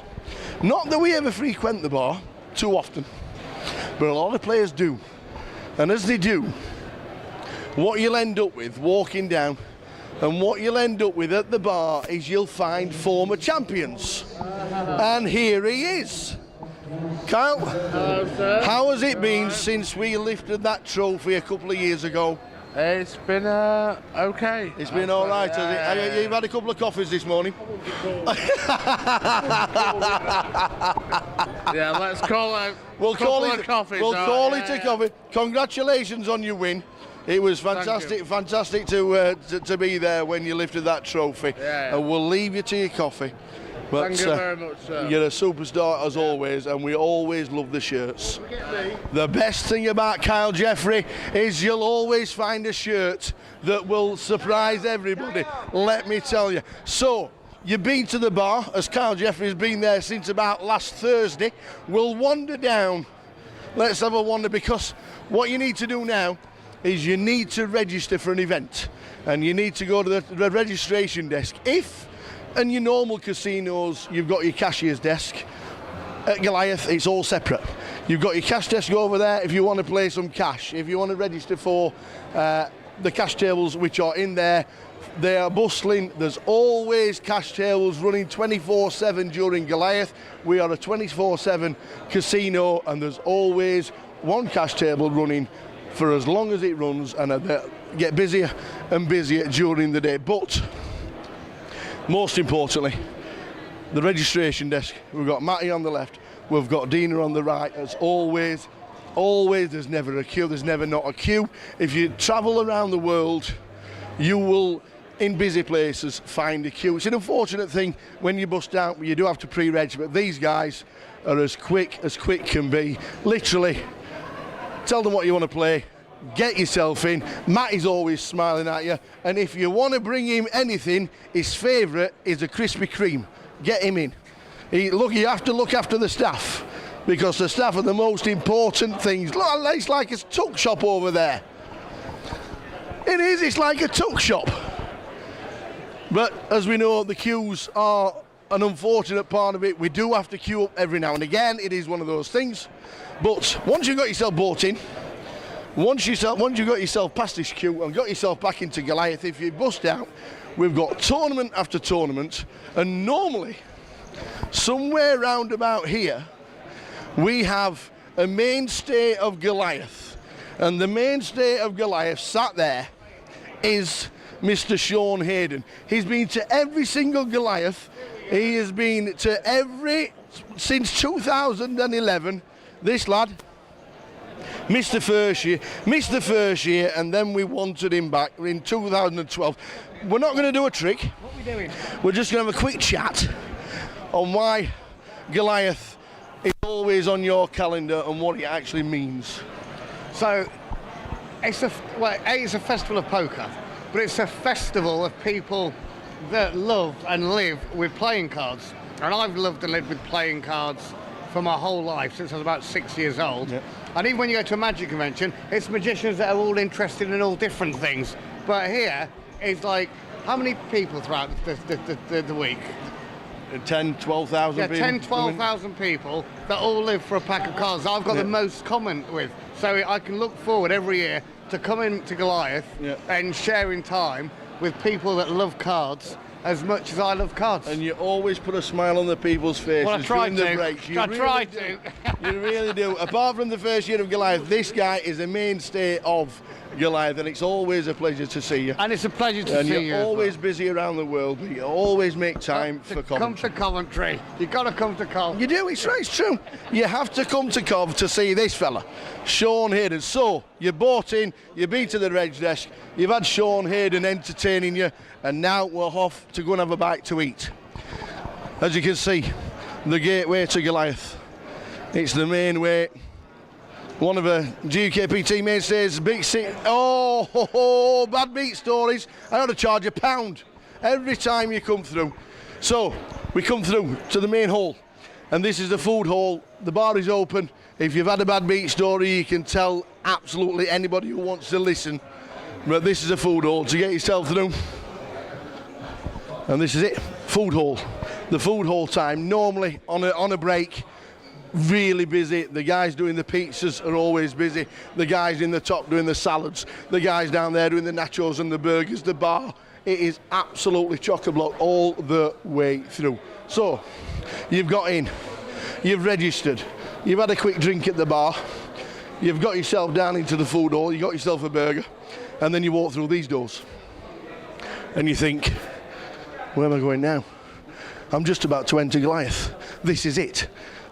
Not that we ever frequent the bar too often, but a lot of players do. And as they do, what you'll end up with walking down, and what you'll end up with at the bar, is you'll find former champions. And here he is. Kyle, hello, sir. How has it been since we lifted that trophy a couple of years ago? It's been okay. It's been all right, has it? You've had a couple of coffees this morning? Yeah, let's call it. We'll call it a a coffee. Congratulations on your win. It was fantastic to be there when you lifted that trophy. Yeah. And we'll leave you to your coffee. But, thank you very much, sir. You're a superstar as always, and we always love the shirts. The best thing about Kyle Jeffrey is you'll always find a shirt that will surprise everybody, let me tell you. So, you've been to the bar, as Kyle Jeffrey's been there since about last Thursday. We'll wander down. Let's have a wander, because what you need to do now is you need to register for an event, and you need to go to the registration desk. If in your normal casinos you've got your cashier's desk, at Goliath it's all separate. You've got your cash desk over there if you want to play some cash. If you want to register for the cash tables which are in there, they are bustling. There's always cash tables running 24/7 during Goliath. We are a 24/7 casino, and there's always one cash table running for as long as it runs, and they get busier and busier during the day. But most importantly, the registration desk. We've got Matty on the left, we've got Dina on the right. As always, there's never a queue, there's never not a queue. If you travel around the world, you will, in busy places, find a queue. It's an unfortunate thing when you bust out, you do have to pre-reg, but these guys are as quick can be. Literally, tell them what you want to play, get yourself in. Matty's always smiling at you, and if you want to bring him anything, his favourite is a Krispy Kreme. Get him in. You have to look after the staff, because the staff are the most important things. Look, it's like a tuck shop over there. It is, it's like a tuck shop. But as we know, the queues are an unfortunate part of it. We do have to queue up every now and again. It is one of those things. But once you've got yourself bought in, once you've got yourself past this queue and got yourself back into Goliath, if you bust out, we've got tournament after tournament, and normally, somewhere round about here, we have a mainstay of Goliath, And the mainstay of Goliath sat there is Mr. Sean Hayden. He's been to every single Goliath. He has been to every, since 2011, this lad missed the first year, and then we wanted him back in 2012. We're not going to do a trick. What are we doing? We're just going to have a quick chat on why Goliath is always on your calendar and what it actually means. So, it's a festival of poker, but it's a festival of people that love and live with playing cards. And I've loved and lived with playing cards for my whole life, since I was about 6 years old. Yep. And even when you go to a magic convention, it's magicians that are all interested in all different things. But here, it's like, how many people throughout the week? 10, 12,000 yeah, people? 10, 12,000 people that all live for a pack of cards that I've got the most common with. So I can look forward every year to coming to Goliath and sharing time with people that love cards as much as I love cards. And you always put a smile on the people's faces well, I try during to. the breaks. I try to. You really do. Apart from the first year of Goliath, this guy is a mainstay of Goliath, and it's always a pleasure to see you. And it's a pleasure to see you. And you're always busy around the world, but you always make time for Coventry. Come to Coventry. You've got to come to Cov. You do, it's right, it's true. You have to come to Cov to see this fella, Sean Hayden. So, you bought in, you've been to the reg desk, you've had Sean Hayden entertaining you, and now we're off to go and have a bite to eat. As you can see, the gateway to Goliath. It's the main way. One of the GUKPT mainstays, big city. Oh, bad beat stories. I ought to charge £1 every time you come through. So, we come through to the main hall, and this is the food hall. The bar is open. If you've had a bad beat story, you can tell absolutely anybody who wants to listen. But this is a food hall to get yourself through. And this is it, food hall. The food hall time, normally on a break, really busy. The guys doing the pizzas are always busy. The guys in the top doing the salads. The guys down there doing the nachos and the burgers. The bar, it is absolutely chock-a-block all the way through. So, you've got in, you've registered, you've had a quick drink at the bar, you've got yourself down into the food hall, you got yourself a burger, and then you walk through these doors. And you think, where am I going now? I'm just about to enter Goliath. This is it.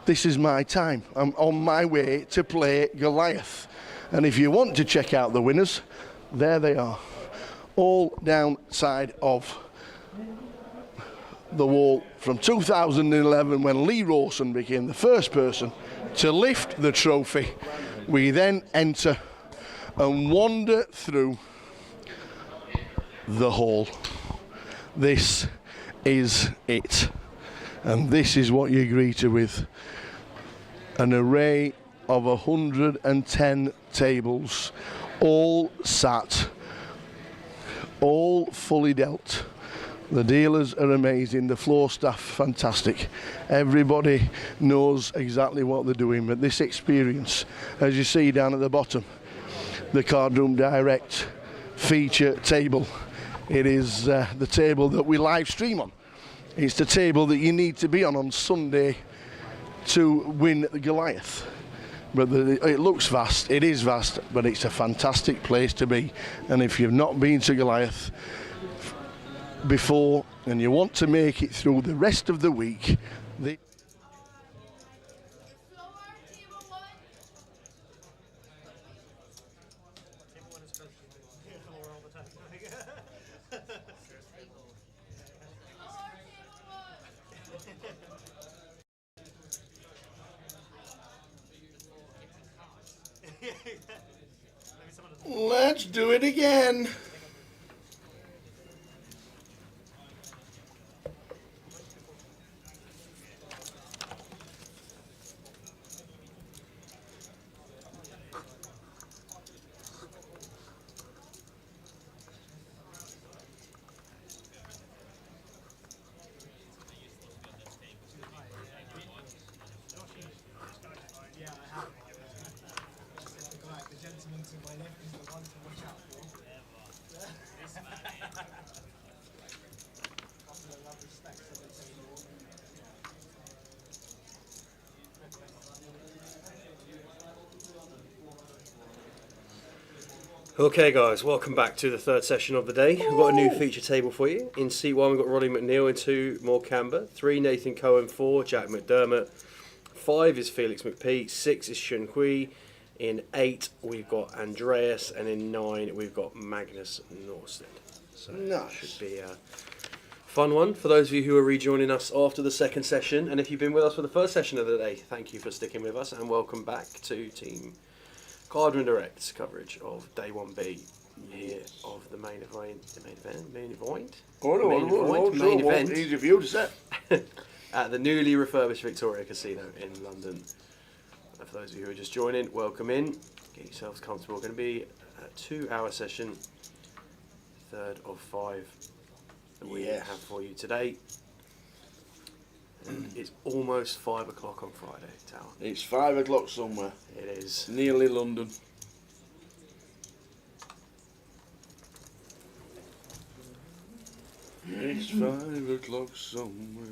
This is my time. I'm on my way to play Goliath. And if you want to check out the winners, there they are. All downside of the wall from 2011, when Lee Rawson became the first person to lift the trophy. We then enter and wander through the hall. This is it. And this is what you're greeted with. An array of 110 tables, all sat, all fully dealt. The dealers are amazing, the floor staff fantastic. Everybody knows exactly what they're doing, but this experience, as you see down at the bottom, the Card Room Direct feature table. It is the table that we live stream on. It's the table that you need to be on Sunday to win the Goliath. But it looks vast, it is vast, but it's a fantastic place to be. And if you've not been to Goliath before and you want to make it through the rest of the week, Let's do it again. Okay, guys, welcome back to the third session of the day. We've got a new feature table for you. In seat 1, we've got Roddy McNeil. In 2, Moore Camber. 3, Nathan Cohen. 4, Jack McDermott. 5 is Felix McPhee. 6 is Shun Hui. In 8, we've got Andreas. And in 9, we've got Magnus Norstead. So Nice. should be a fun one for those of you who are rejoining us after the second session. And if you've been with us for the first session of the day, thank you for sticking with us. And welcome back to Team Cardman Direct's coverage of Day 1B here of the main event. Easy for you to say. At the newly refurbished Victoria Casino in London. And for those of you who are just joining, welcome in. Get yourselves comfortable. Going to be a 2-hour session, third of 5 that we have for you today. And it's almost 5 o'clock on Friday, Tower. It's 5 o'clock somewhere. It is. Nearly London. It's 5 o'clock somewhere.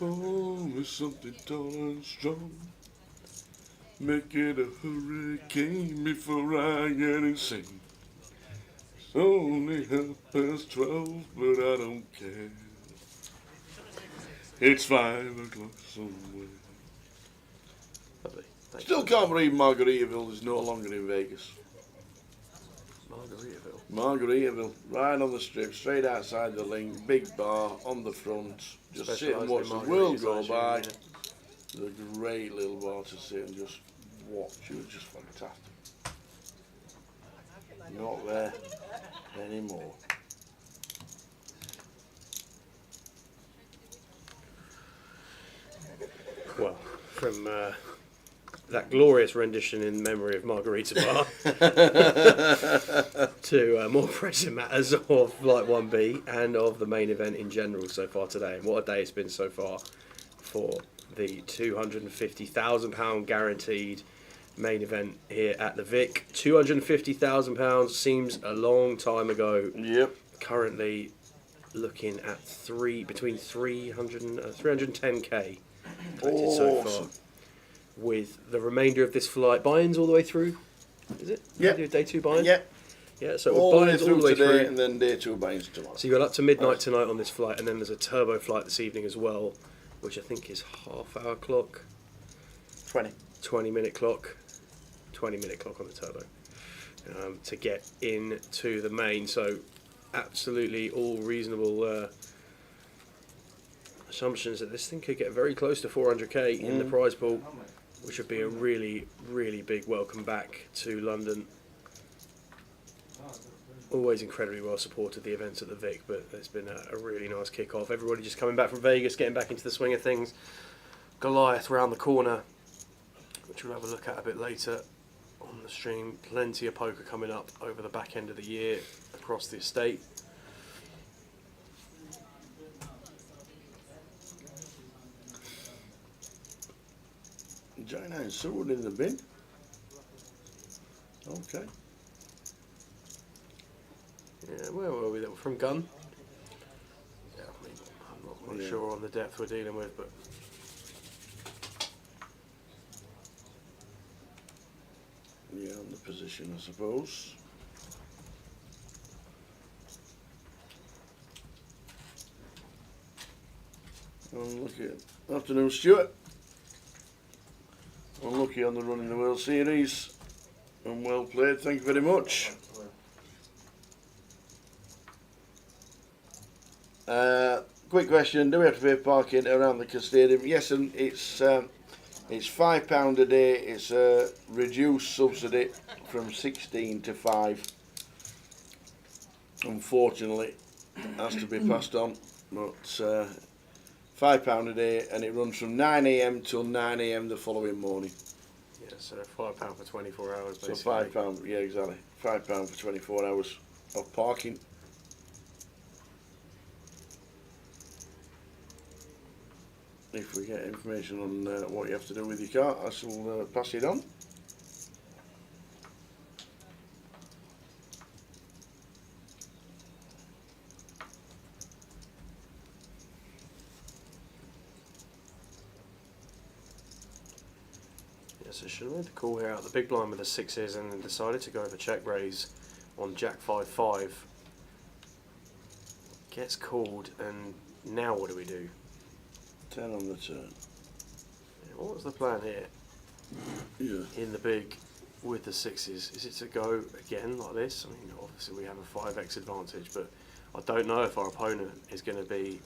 Oh, it's something tall and strong. Make it a hurricane before I get insane. It's only 12:30, but I don't care. It's 5 o'clock somewhere. Lovely. Thank Still you. can't believe Margaritaville is no longer in Vegas. Margaritaville, right on the strip, straight outside the link, big bar on the front. Just sit and watch the world go by. It's a great little bar to sit and just watch. It was just fantastic. Not there anymore. Well, from that glorious rendition in memory of Margarita Bar to more pressing matters of Flight 1B and of the main event in general so far today. And what a day it's been so far for the £250,000 guaranteed main event here at the Vic. £250,000 seems a long time ago. Yep. Currently looking at between 300 and 310k collected so far. With the remainder of this flight, buy-ins all the way through. Is it? Yep. Do day 2 buy-in? Yep. Yeah. So All the way buy-ins all through the way today through. and then day 2 buy-ins tomorrow. So you got up to midnight tonight on this flight, and then there's a turbo flight this evening as well, which I think is half-hour clock. 20-minute clock. 20-minute clock on the turbo to get into the main. So absolutely all reasonable assumptions that this thing could get very close to 400k in the prize pool, which would be a really, really big welcome back to London. Always incredibly well supported, the events at the Vic, but it's been a really nice kick-off. Everybody just coming back from Vegas, getting back into the swing of things. Goliath round the corner, which we'll have a look at a bit later on the stream. Plenty of poker coming up over the back end of the year across the estate. Giant Iron Sword in the bin. Okay. Yeah, where were we? That were from Gun. Yeah, I mean, I'm not sure on the depth we're dealing with, but Yeah, on the position, I suppose. Unlucky. Afternoon, Stuart. Unlucky on the run in the World Series. And well played, thank you very much. Quick question, do we have to pay parking around the stadium? Yes, and it's £5 a day. It's a reduced subsidy from 16 to 5. Unfortunately, has to be passed on, but £5 a day, and it runs from 9 AM till 9 AM the following morning. yeah, so £5 for 24 hours So basically. £5, yeah, exactly. £5 for 24 hours of parking. If we get information on what you have to do with your car, I shall pass it on. So should have made the call here out the big blind with the sixes and then decided to go for check raise on Jack 5-5. Gets called, and now what do we do? 10 on the turn. What was the plan here? Yeah. In the big with the sixes, is it to go again like this? I mean, obviously we have a 5x advantage, but I don't know if our opponent is going to be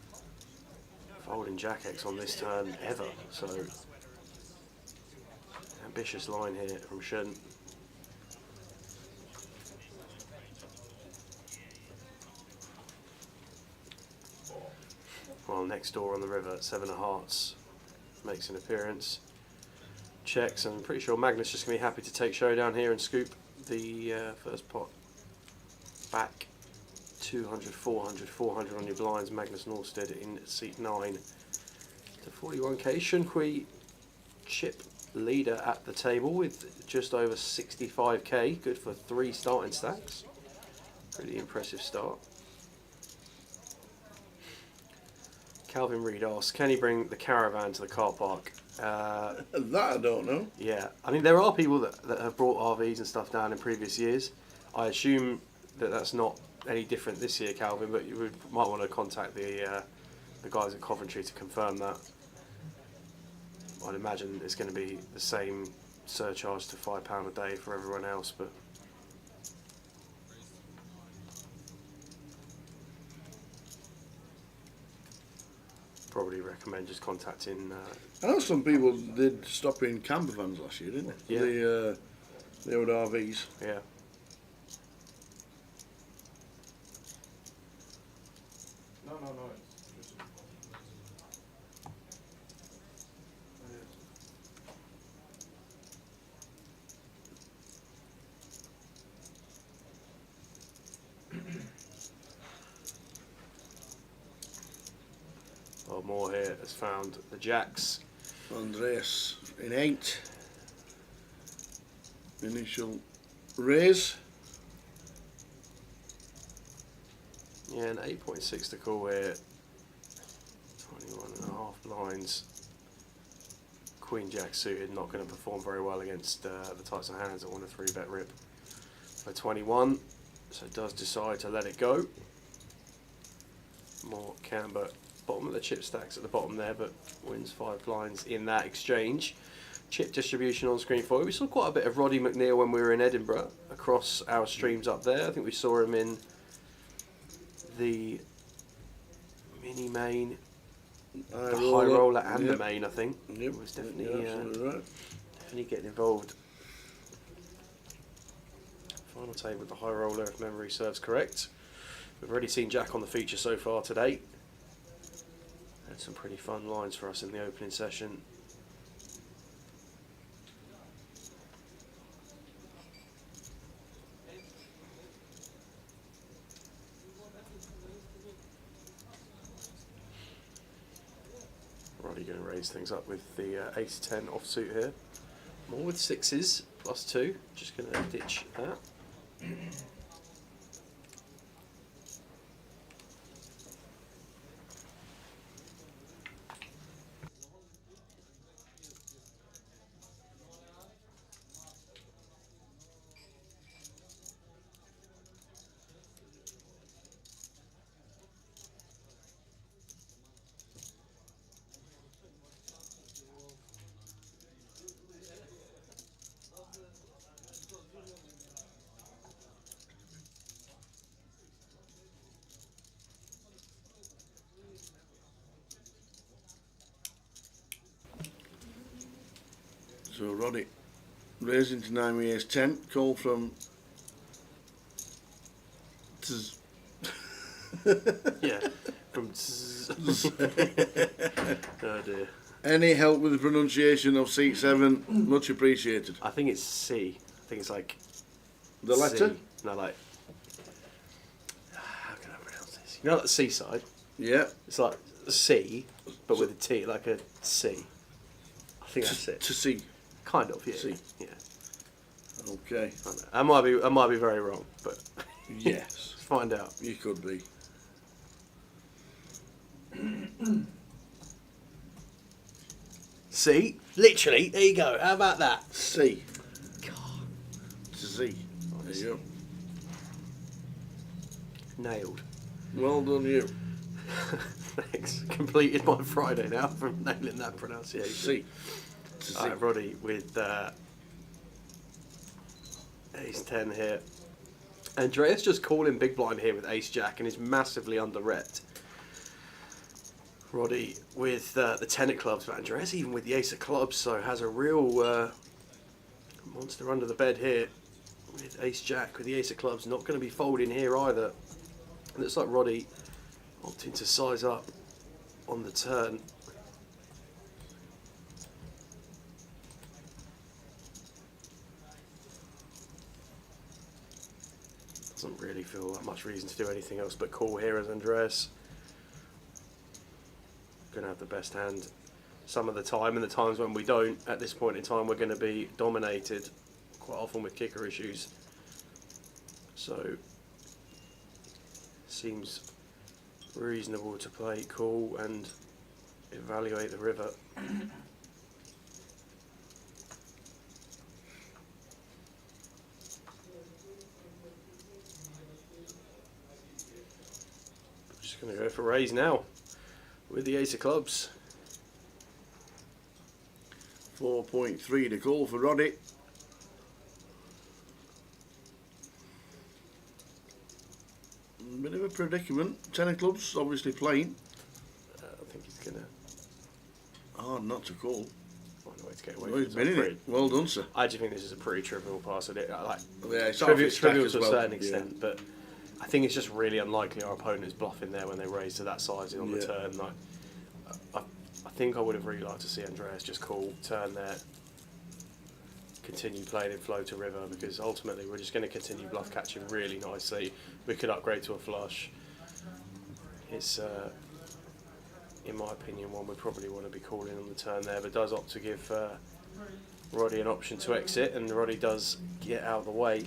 folding Jack X on this turn ever. So ambitious line here from Shen. Well, next door on the river, 7 of hearts makes an appearance. Checks, and I'm pretty sure Magnus just going to be happy to take showdown here and scoop the first pot back. 200, 400, 400 on your blinds. Magnus Norstead in seat 9 to 41k. Shunhui chip leader at the table with just over 65k. Good for 3 starting stacks. Pretty impressive start. Calvin Reed asks, can he bring the caravan to the car park? That I don't know. Yeah, I mean there are people that have brought RVs and stuff down in previous years. I assume that that's not any different this year, Calvin, but you might want to contact the guys at Coventry to confirm that. I'd imagine it's going to be the same surcharge to £5 a day for everyone else, but probably recommend just contacting. I know some people did stop in camper vans last year, didn't they? Yeah. The old RVs. Yeah. No. Oh, Moore here has found the jacks. Andreas in 8. Initial raise. Yeah, an 8.6 to call here. 21.5 blinds. Queen Jack suited, not going to perform very well against the types of hands that want a 3-bet rip for 21. So does decide to let it go. More Camber, bottom of the chip stacks at the bottom there, but wins 5 blinds in that exchange. Chip distribution on screen for you. We saw quite a bit of Roddy McNeil when we were in Edinburgh across our streams up there. I think we saw him in the mini main, the high roller and the main. I think Yep. was definitely Right. definitely getting involved. Final table with the high roller, if memory serves correct. We've already seen Jack on the feature so far today. Had some pretty fun lines for us in the opening session. Roddy going to raise things up with the ace-10 offsuit here. More with 6s, +2. Just going to ditch that. So Roddy raising to 9 with ace 10. Call from. Yeah, from oh dear. Any help with the pronunciation of seat 7? Much appreciated. I think it's C. I think it's like The letter? C. No, like how can I pronounce this? You know, like the seaside. Yeah. It's like a C, but with a T, like a C. I think that's it. To see. Kind of, yeah. C. Yeah. Okay. I know. I might be very wrong, but Yes. let's find out. You could be. See? Literally, there you go. How about that? C. Z. There you go. Nailed. Well done, you. Thanks. Completed my Friday now from nailing that pronunciation. C. Alright, Roddy with ace 10 here. Andreas just calling big blind here with ace jack and is massively under rep. Roddy with the 10 of clubs, but Andreas even with the ace of clubs, so has a real monster under the bed here with ace jack with the ace of clubs. Not going to be folding here either. Looks like Roddy opting to size up on the turn. Doesn't really feel that much reason to do anything else but call here as Andreas. Going to have the best hand some of the time, and the times when we don't, at this point in time, we're going to be dominated quite often with kicker issues. So, seems reasonable to play cool and evaluate the river. Just going to go for raise now with the ace of clubs. 4.3 to call for Roddy. Bit of a predicament. 10 of clubs, obviously playing. I think he's going to... Hard not to call. Find a way to get away Well, he's been in it. Well done, sir. I just think this is a pretty trivial pass. Like, Yeah, it's trivial stack to as a well. certain extent, but I think it's just really unlikely our opponent is bluffing there when they raise to that sizing on the turn. Like, I think I would have really liked to see Andreas just call, turn there, continue playing in flow to river, because ultimately we're just going to continue bluff catching really nicely. We could upgrade to a flush. It's, in my opinion, one we probably want to be calling on the turn there, but does opt to give Roddy an option to exit, and Roddy does get out of the way.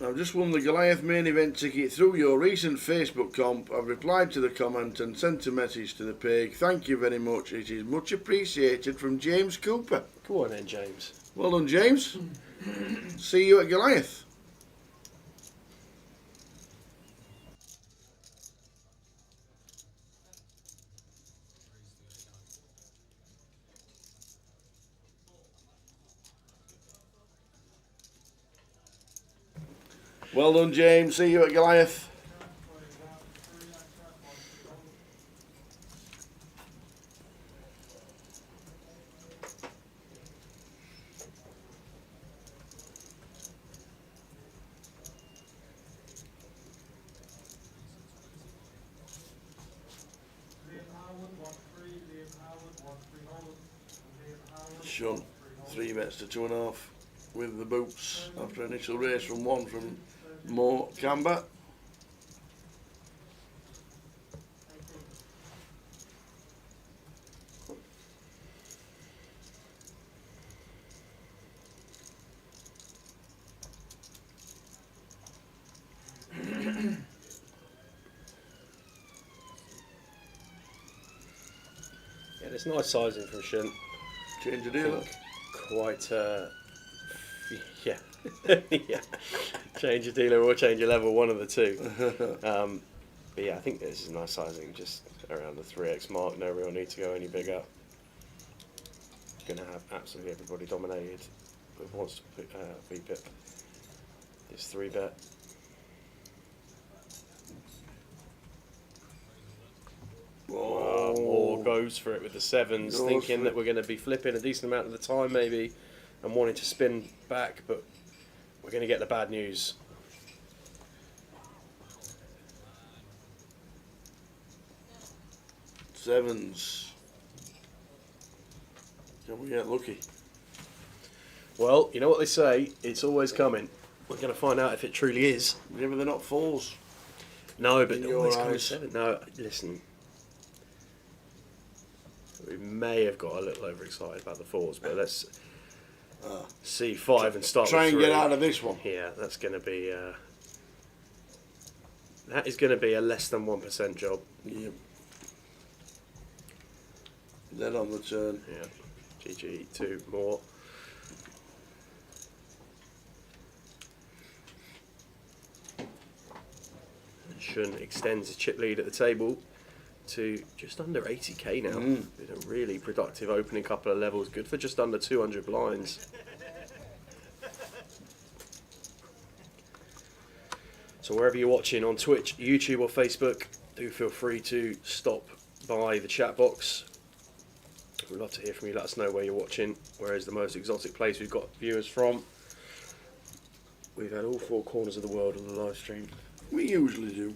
I've just won the Goliath main event ticket through your recent Facebook comp. I've replied to the comment and sent a message to the page. Thank you very much. It is much appreciated, from James Cooper. Go on then, James. Well done, James. See you at Goliath. Well done, James. See you at Goliath. Sean, 3 bets to 2.5 with the boots after initial race from 1 from Mo Camber. Yeah, it's nice sizing from Shin. Change the dealer. Quite, yeah. Yeah. Change your dealer or change your level, one of the two. But yeah, I think this is nice sizing, just around the 3x mark. No real need to go any bigger. Going to have absolutely everybody dominated with wants to put VPIP. This 3-bet. Or goes for it with the 7s, thinking that we're going to be flipping a decent amount of the time maybe and wanting to spin back, but we're going to get the bad news. Sevens. Can we get lucky? Well, you know what they say, it's always coming. We're going to find out if it truly is. Maybe they're not fours. No, but In it your always comes eyes. 7. No, listen. We may have got a little overexcited about the 4s, but let's see 5 and start Try with and 3. get out of this one. Yeah, that's going to be That is going to be a less than 1% job. Yep. Dead on the turn. Yeah. GG, 2 more. Shun extends his chip lead at the table to just under 80k now. Been a really productive opening couple of levels. Good for just under 200 blinds. So wherever you're watching on Twitch, YouTube or Facebook, do feel free to stop by the chat box. We'd love to hear from you. Let us know where you're watching. Where is the most exotic place we've got viewers from? We've had all 4 corners of the world on the live stream. We usually do.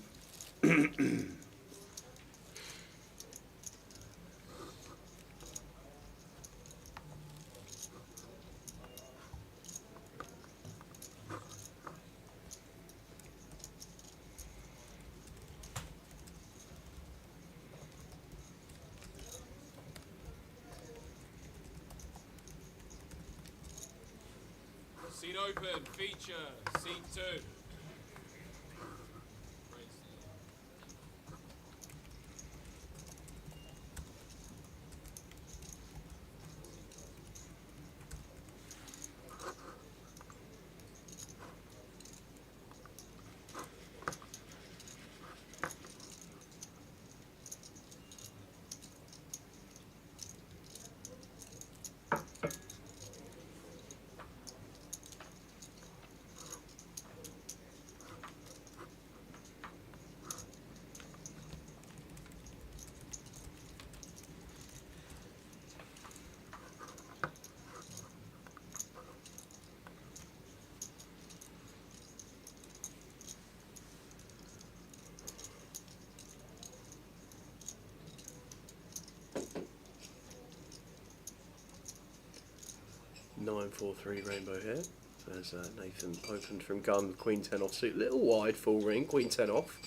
Seat open, feature, seat 2. (943) rainbow here. As Nathan opened from gun with Queen 10 offsuit. Little wide, full ring, Queen 10 off.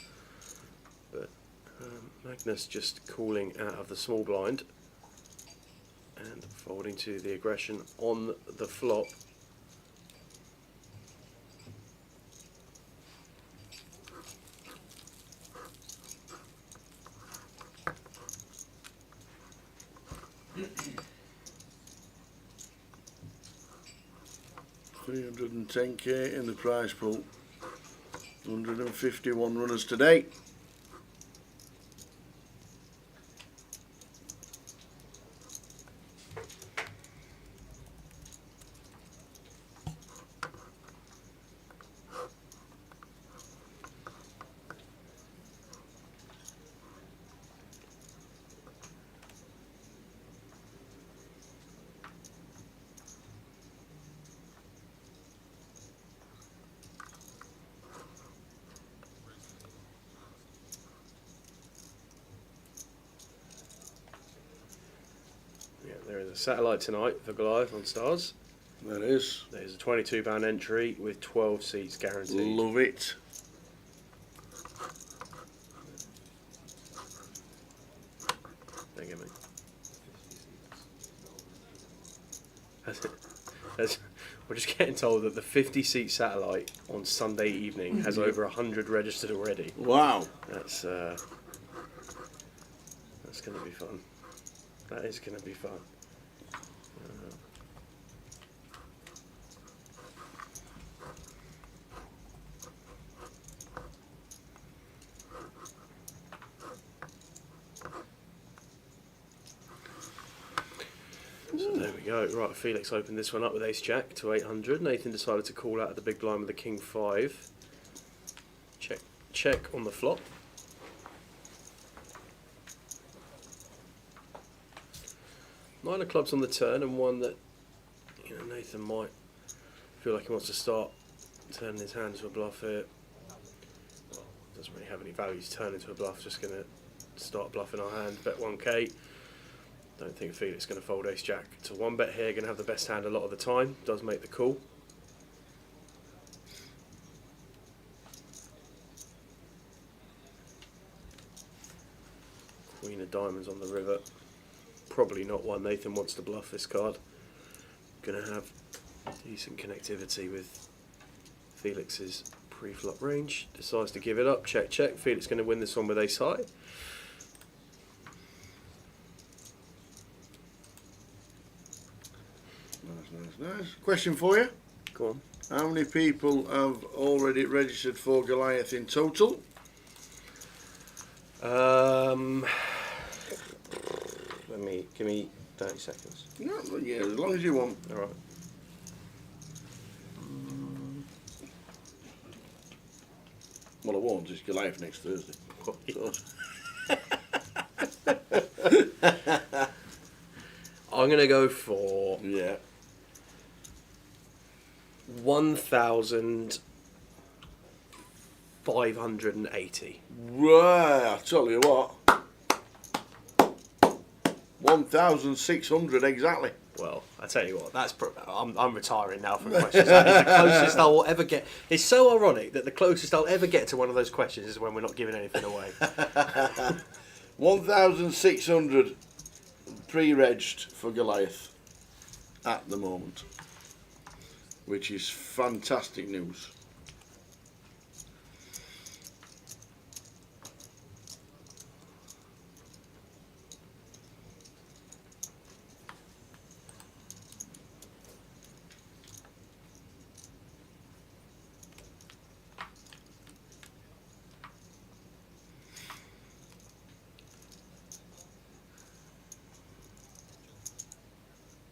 But Magnus just calling out of the small blind and folding to the aggression on the flop. $310k in the prize pool. 151 runners today. There is a satellite tonight for Goliath on Stars. There is. There's a £22 entry with 12 seats guaranteed. Love it. Thank you, mate. We're just getting told that the 50-seat satellite on Sunday evening has over 100 registered already. Wow. That's going to be fun. That is going to be fun. So there we go. Right, Felix opened this one up with Ace Jack to 800. Nathan decided to call out of the big blind with the King 5. Check on the flop. Nine of clubs on the turn, and one that Nathan might feel like he wants to start turning his hand into a bluff here. Doesn't really have any value to turn into a bluff, just going to start bluffing our hand, bet 1k. Don't think Felix is going to fold Ace Jack to 1bet here, going to have the best hand a lot of the time, does make the call. Queen of diamonds on the river. Probably not one Nathan wants to bluff this card. Going to have decent connectivity with Felix's Pre-flop range, decides to give it up, check, check. Felix going to win this one with ace high. Nice. Question for you. Go on. How many people have already registered for Goliath in total? Give me 30 seconds. No, yeah, as long as you want. All right. Well, I won't. It's Goliath next Thursday. I'm going to go for Yeah. 1,580. Right, I tell you what. 1,600 exactly. Well, I tell you what, I'm retiring now from questions. That is the closest I will ever get. It's so ironic that the closest I'll ever get to one of those questions is when we're not giving anything away. 1,600 pre-regged for Goliath at the moment, which is fantastic news.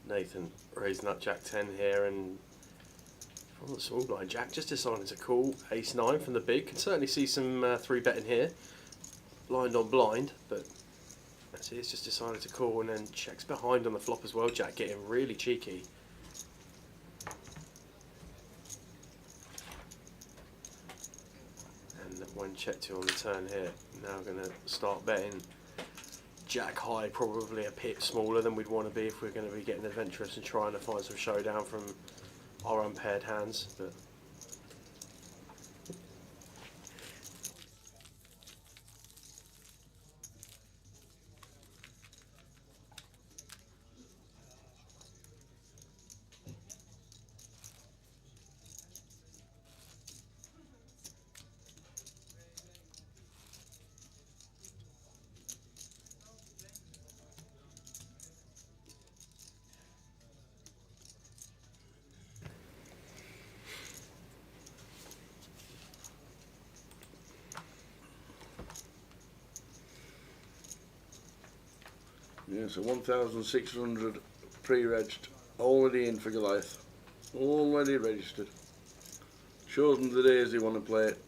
Nathan raising up Jack 10 here, and from the small blind, Jack just deciding to call ace 9 from the big. Can certainly see some 3 betting here, blind on blind, but that's it, it's just decided to call and then checks behind on the flop as well. Jack getting really cheeky. And when check 2 on the turn here, now going to start betting. Jack high, probably a pip smaller than we'd want to be if we're going to be getting adventurous and trying to find some showdown from our unpaired hands. But Yeah, so 1,600 pre-regged, already in for Goliath, already registered. Shows them the days they want to play it.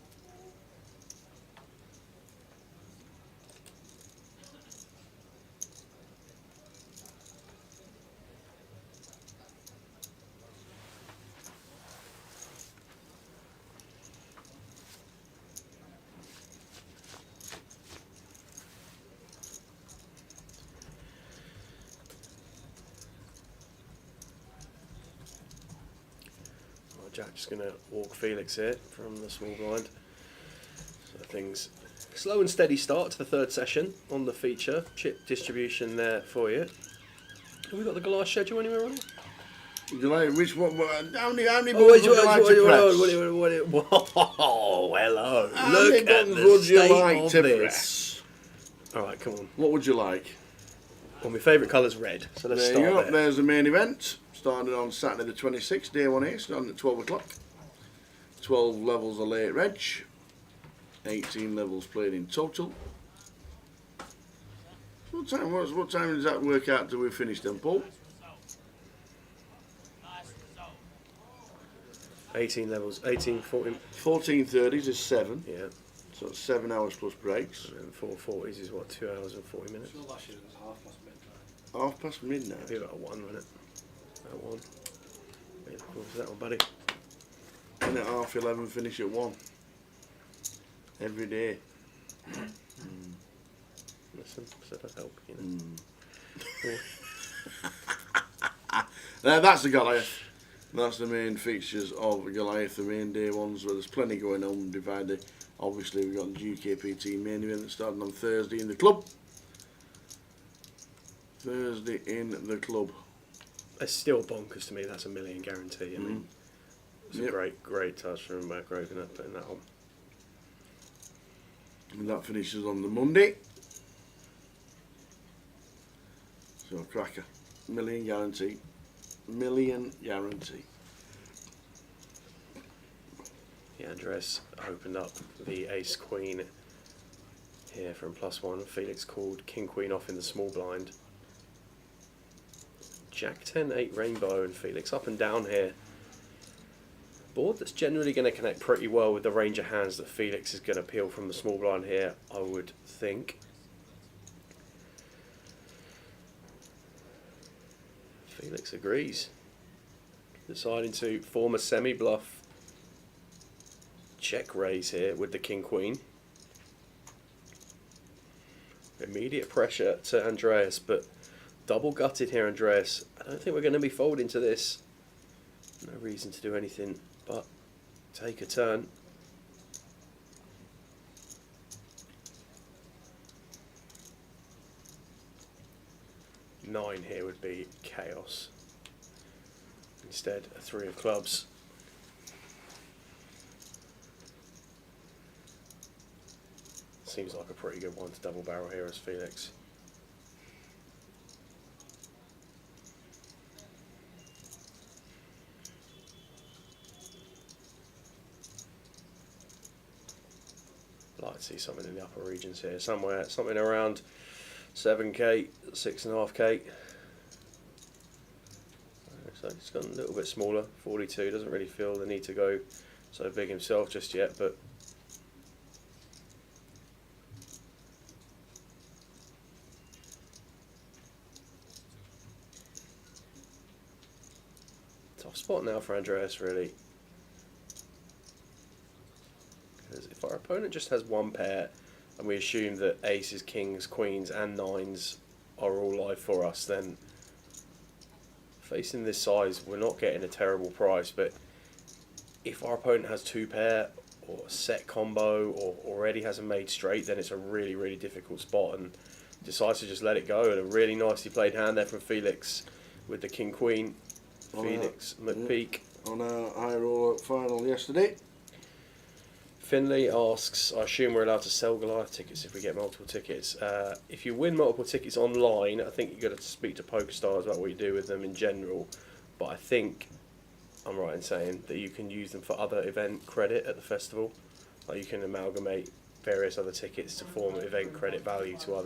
Jack just going to walk Felix here from the small blind. So things slow and steady start to the third session on the feature. Chip distribution there for you. Have we got the Goliath schedule anywhere on it? Goliath, which one? How many boards would you like to press? Whoa, hello. How Look many at buttons the would you state like of to this. press? Alright, come on. What would you like? Well, my favourite colour's red, so let's There start you go. there. There's the main event, starting on Saturday the 26th, day 1A, starting at 12 o'clock. 12 levels of late reg, 18 levels played in total. What time does that work out till we finish then, Paul? 18 levels, 18, 14, 14:30s is 7, yeah. so it's 7 hours plus breaks. And then 4:40s is what, 2 hours and 40 minutes? Half past midnight. Maybe about 1 minute. About 1. Yeah, what was that one, buddy? And at 11:30, finish at 1. Every day. Listen, so that help, you know. That's the Goliath. That's the main features of Goliath, the main day ones, where there's plenty going on. Divided. Obviously, we've got the GUKPT main event that's starting on Thursday in the club. Thursday in the club. It's still bonkers to me. That's a million guarantee. I mean, It's a great touch from Grosvenor putting that on. And that finishes on the Monday. So cracker. Million guarantee. Million guarantee. Yeah, Andres opened up the ace queen here from +1. Felix called king queen off in the small blind. Jack 10, 8 rainbow, and Felix up and down here. Board that's generally going to connect pretty well with the range of hands that Felix is going to peel from the small blind here, I would think. Felix agrees. Deciding to form a semi-bluff check raise here with the king queen. Immediate pressure to Andreas, but double gutted here, Andreas. I don't think we're going to be folding to this. No reason to do anything but take a turn. Nine here would be chaos. Instead, a 3 of clubs. Seems like a pretty good one to double barrel here as Felix. Like to see something in the upper regions here, somewhere, something around 7k, 6.5k. So it's gone a little bit smaller. 42 doesn't really feel the need to go so big himself just yet, but tough spot now for Andreas, really. Because if our opponent just has one pair and we assume that aces, kings, queens and nines are all live for us, then facing this size we're not getting a terrible price. But if our opponent has 2 pair or a set combo or already has a made straight, then it's a really difficult spot, and decides to just let it go. And a really nicely played hand there from Felix with the king queen. Felix McPeak on a high roller final yesterday. Finley asks, I assume we're allowed to sell Goliath tickets if we get multiple tickets. If you win multiple tickets online, I think you've got to speak to PokerStars about what you do with them in general. But I think I'm right in saying that you can use them for other event credit at the festival. Like you can amalgamate various other tickets to form event credit value to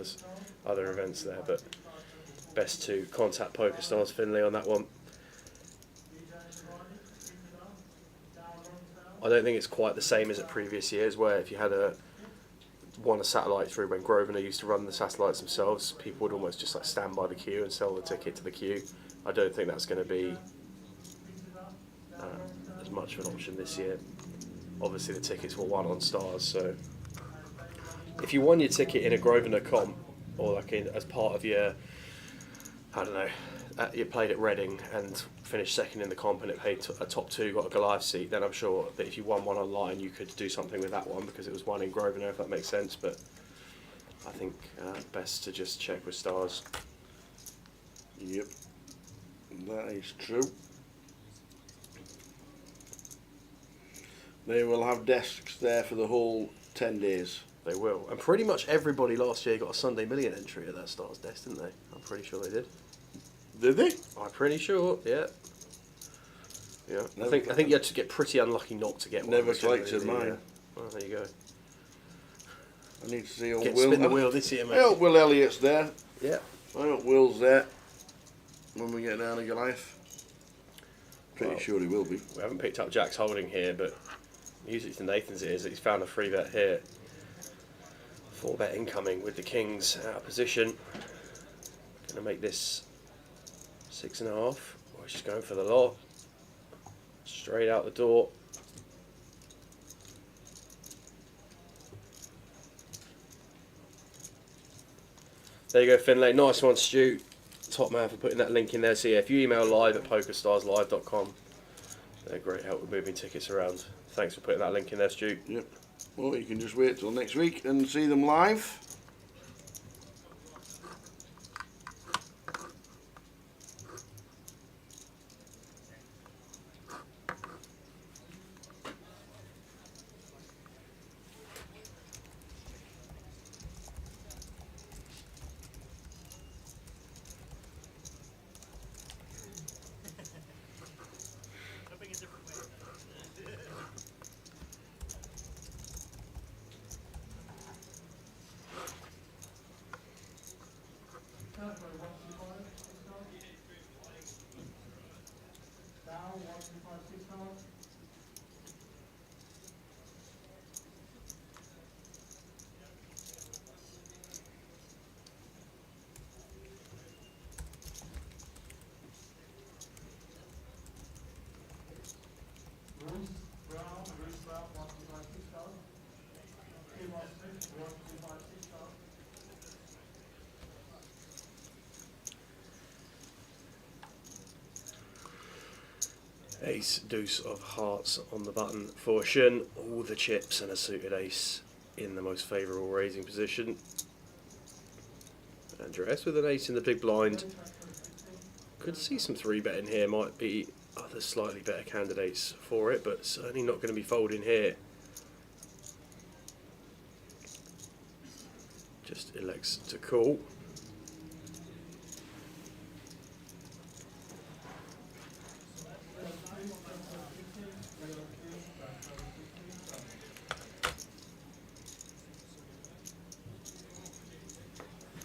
other events there. But best to contact PokerStars Finley on that one. I don't think it's quite the same as at previous years, where if you had won a satellite through when Grosvenor used to run the satellites themselves, people would almost just like stand by the queue and sell the ticket to the queue. I don't think that's going to be as much of an option this year. Obviously the tickets were won on Stars, so if you won your ticket in a Grosvenor comp, or like as part of your, I don't know, you played at Reading and finished second in the comp and it paid a top 2, got a Goliath seat, then I'm sure that if you won one online you could do something with that one because it was won in Grosvenor, if that makes sense. But I think best to just check with Stars. Yep, that is true. They will have desks there for the whole 10 days. They will. And pretty much everybody last year got a Sunday Million entry at that Stars desk, didn't they? I'm pretty sure they did. Did they? I'm pretty sure, yeah. Yeah. I think you had to get pretty unlucky not to get one. Never collected mine. Well, there you go. I need to see old Get Will. spin the wheel this year, mate. I hope Will Elliott's there. Yeah. I hope Will's there when we get down to Goliath. Pretty sure he will be. We haven't picked up Jack's holding here, but music to Nathan's ears that he's found a free bet here. 4 bet incoming with the kings out of position. Gonna make this 6.5. We're just going for the lot. Straight out the door. There you go, Finlay. Nice one, Stu. Top man for putting that link in there. So yeah, if you email live at pokerstarslive.com, they're great help with moving tickets around. Thanks for putting that link in there, Stu. Yep. Well, you can just wait till next week and see them live. Ace, deuce of hearts on the button for Shun. All the chips and a suited ace in the most favourable raising position. Andreas with an ace in the big blind. Could see some 3-betting here. Might be other slightly better candidates for it, but certainly not going to be folding here. Just elects to call.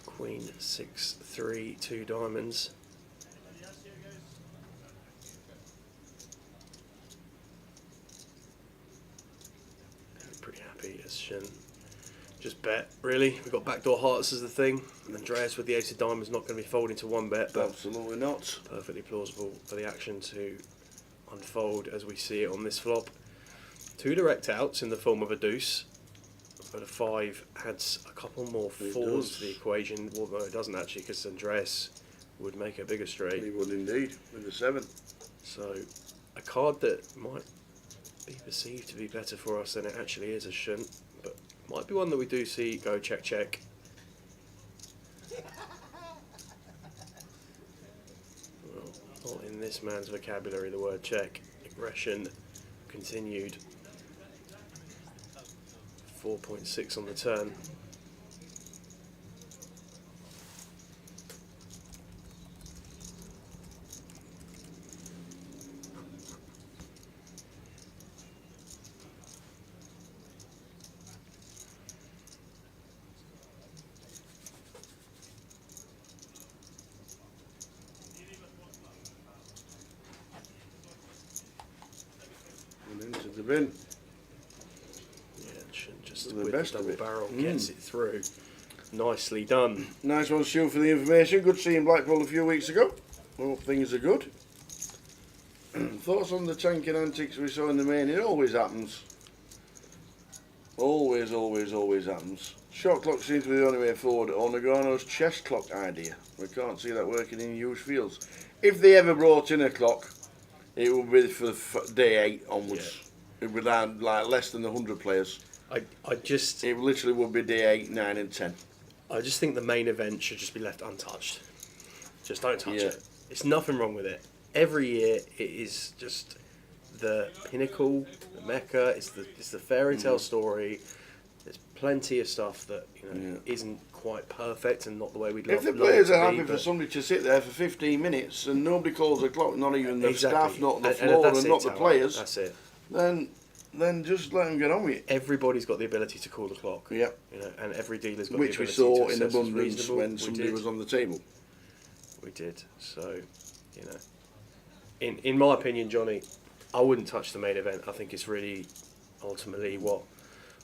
Queen 6-3, 2 diamonds. Pretty happy as Shin. Just bet, really. We've got backdoor hearts as the thing. And Andreas with the ace of diamonds not going to be folding to 1 bet. But Absolutely not. perfectly plausible for the action to unfold as we see it on this flop. 2 direct outs in the form of a deuce. But a 5 adds a couple more 4s to the equation. Well, no, it doesn't actually, because Andreas would make a bigger straight. He would indeed, with the 7. So, a card that might be perceived to be better for us than it actually is, as shouldn't, but might be one that we do see go check check. Well, not in this man's vocabulary, the word check. Aggression continued. 4.6 on the turn. And into the bin. Just The with best the of double it. barrel gets it through. Nicely done. Nice one, Stu, for the information. Good seeing Blackpool a few weeks ago. Hope things are good. Thoughts on the tanking antics we saw in the main? It always happens. Always, always, always happens. Shot clock seems to be the only way forward. Or Nagano's chest clock idea. We can't see that working in huge fields. If they ever brought in a clock, it would be for day 8 onwards. It would have like less than 100 players. It literally would be day 8, 9 and 10. I just think the main event should just be left untouched. Just don't touch it. It's nothing wrong with it. Every year it is just the pinnacle, the mecca. It's the fairy tale story. There's plenty of stuff that isn't quite perfect and not the way we'd love. If the players are happy for somebody to sit there for 15 minutes and nobody calls the clock, not even the staff, not the floor, and not the players, that's it. Then just let them get on with it. Everybody's got the ability to call the clock. Yeah. And every dealer's got Which the we ability saw to in assess as abundance reasonable. when somebody was on the table. We did. So, in my opinion, Johnny, I wouldn't touch the main event. I think it's really ultimately what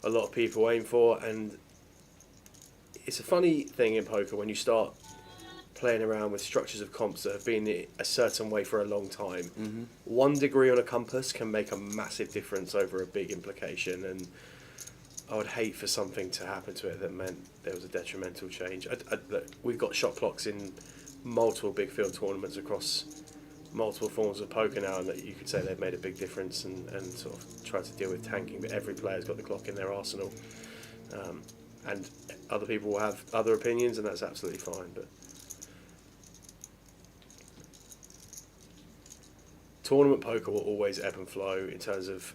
a lot of people aim for, and it's a funny thing in poker when you start playing around with structures of comps that have been a certain way for a long time. 1 degree on a compass can make a massive difference over a big implication, and I would hate for something to happen to it that meant there was a detrimental change. Look, we've got shot clocks in multiple big field tournaments across multiple forms of poker now, and that you could say they've made a big difference and sort of tried to deal with tanking, but every player's got the clock in their arsenal. And other people will have other opinions, and that's absolutely fine. But tournament poker will always ebb and flow in terms of,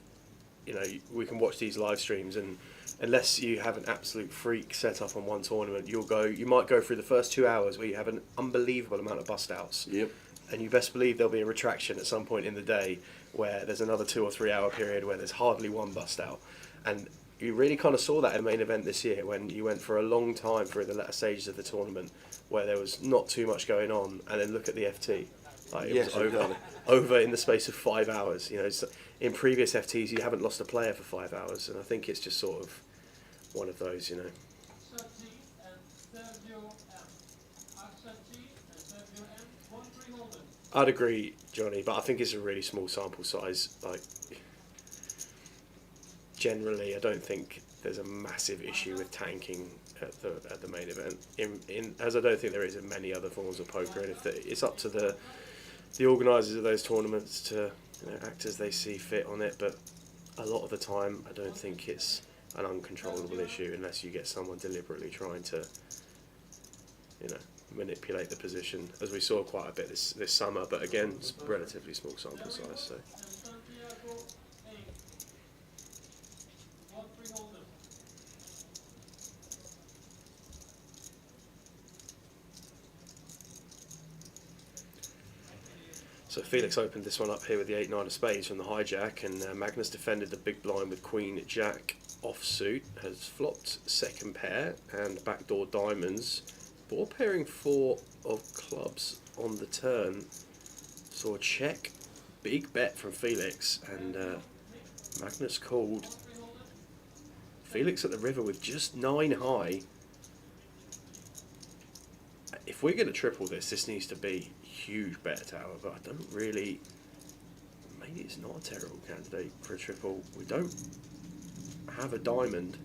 we can watch these live streams, and unless you have an absolute freak set up on one tournament, you might go through the first 2 hours where you have an unbelievable amount of bust outs. Yep. And you best believe there'll be a retraction at some point in the day where there's another 2 or 3 hour period where there's hardly one bust out. And you really kind of saw that in the main event this year when you went for a long time through the latter stages of the tournament where there was not too much going on, and then look at the FT. Like, it was over in the space of 5 hours. So in previous FTs you haven't lost a player for 5 hours, and I think it's just sort of one of those, I'd agree, Johnny, but I think it's a really small sample size. Like, generally, I don't think there's a massive issue with tanking at the main event. As I don't think there is in many other forms of poker, and if it's up to the organisers of those tournaments to act as they see fit on it, but a lot of the time I don't think it's an uncontrollable issue unless you get someone deliberately trying to, manipulate the position, as we saw quite a bit this summer, but again, it's relatively small sample size. So. So Felix opened this one up here with the 8-9 of spades from the hijack, and Magnus defended the big blind with Queen Jack offsuit, has flopped second pair and backdoor diamonds, ball pairing 4 of clubs on the turn. Saw a check, big bet from Felix, and Magnus called. Felix at the river with just 9 high. If we're going to triple this needs to be huge bet tower, but I don't really. Maybe it's not a terrible candidate for a triple. We don't have a diamond.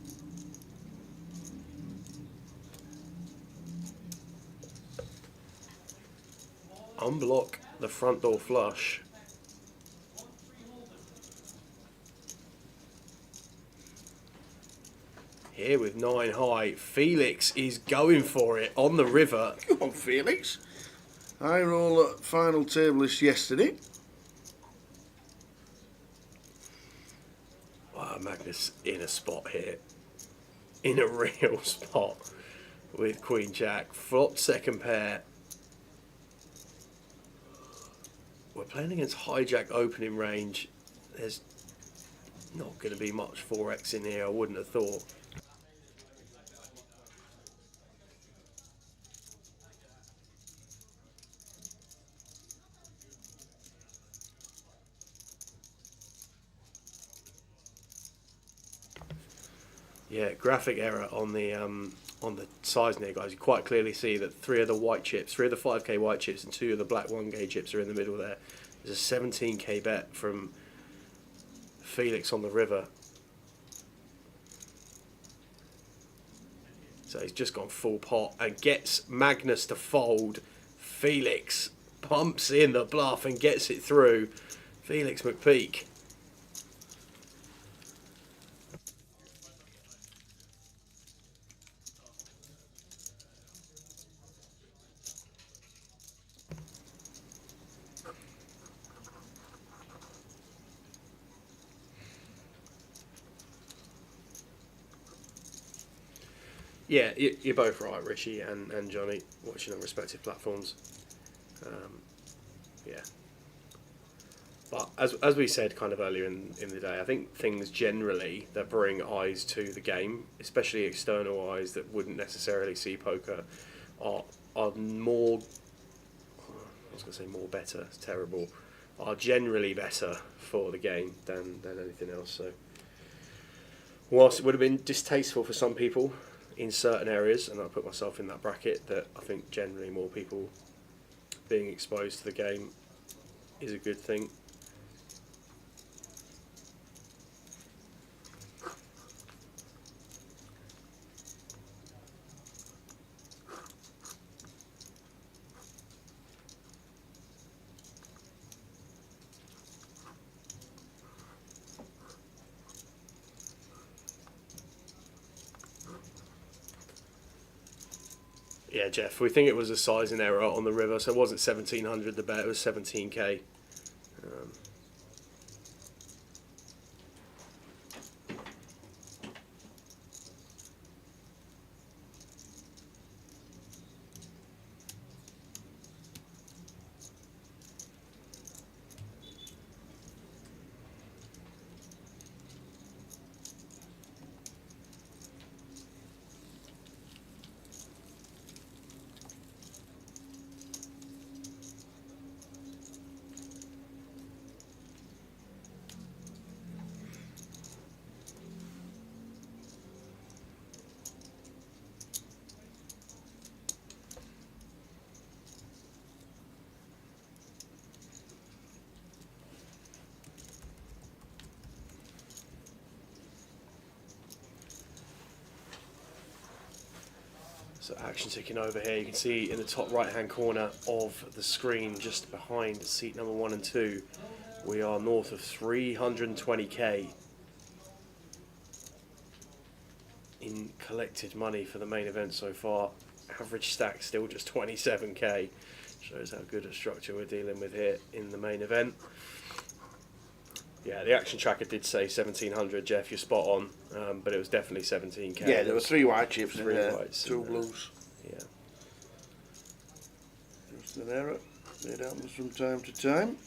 Unblock the front door flush. Here with 9 high, Felix is going for it on the river. Come on, Felix. High roll at final table list yesterday. Wow, Magnus in a spot here. In a real spot with Queen Jack. Flop second pair. We're playing against hijack opening range. There's not going to be much 4x in here, I wouldn't have thought. Yeah, graphic error on the size there, guys. You quite clearly see that 3 of the white chips, 3 of the 5k white chips, and 2 of the black 1k chips are in the middle there. There's a 17k bet from Felix on the river. So he's just gone full pot and gets Magnus to fold. Felix pumps in the bluff and gets it through. Felix McPeak. Yeah, you're both right, Richie and Johnny, watching on respective platforms. Yeah. But as we said kind of earlier in the day, I think things generally that bring eyes to the game, especially external eyes that wouldn't necessarily see poker, are more, I was going to say more better, it's terrible, are generally better for the game than anything else. So whilst it would have been distasteful for some people in certain areas, and I put myself in that bracket, that I think generally more people being exposed to the game is a good thing. Yeah, Jeff, we think it was a sizing error on the river, so it wasn't 1700 the bet, it was 17k. So action ticking over here. You can see in the top right hand corner of the screen, just behind seat number 1 and 2, We are north of 320k in collected money for the main event so far. Average stack still just 27k. Shows how good a structure we're dealing with here in the main event. Yeah, the action tracker did say 1700, Jeff, you're spot on, but it was definitely 17k. Yeah, there were 3 white chips, Three whites 2 and, blues. Yeah. Just an error. It happens from time to time.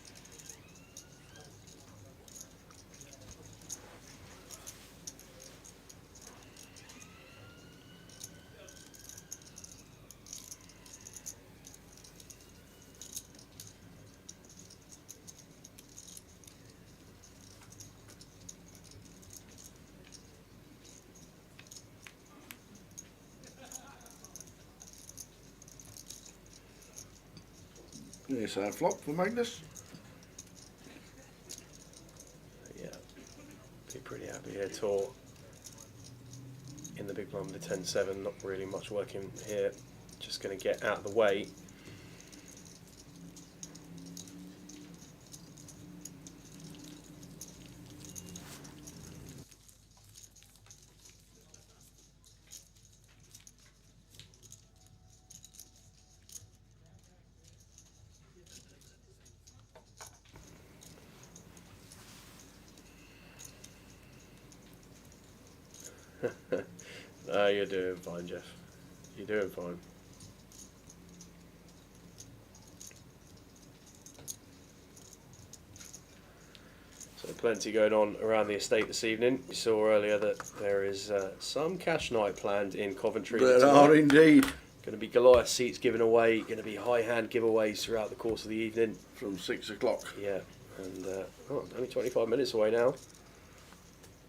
Yes, I flop for Magnus. Yeah, be pretty happy here. Tour in the big blind with the 10-7, not really much working here. Just going to get out of the way. No, you're doing fine, Jeff. You're doing fine. So plenty going on around the estate this evening. We saw earlier that there is some cash night planned in Coventry. There are indeed. Going to be Goliath seats given away. Going to be high hand giveaways throughout the course of the evening. From 6 o'clock. Yeah, and only 25 minutes away now.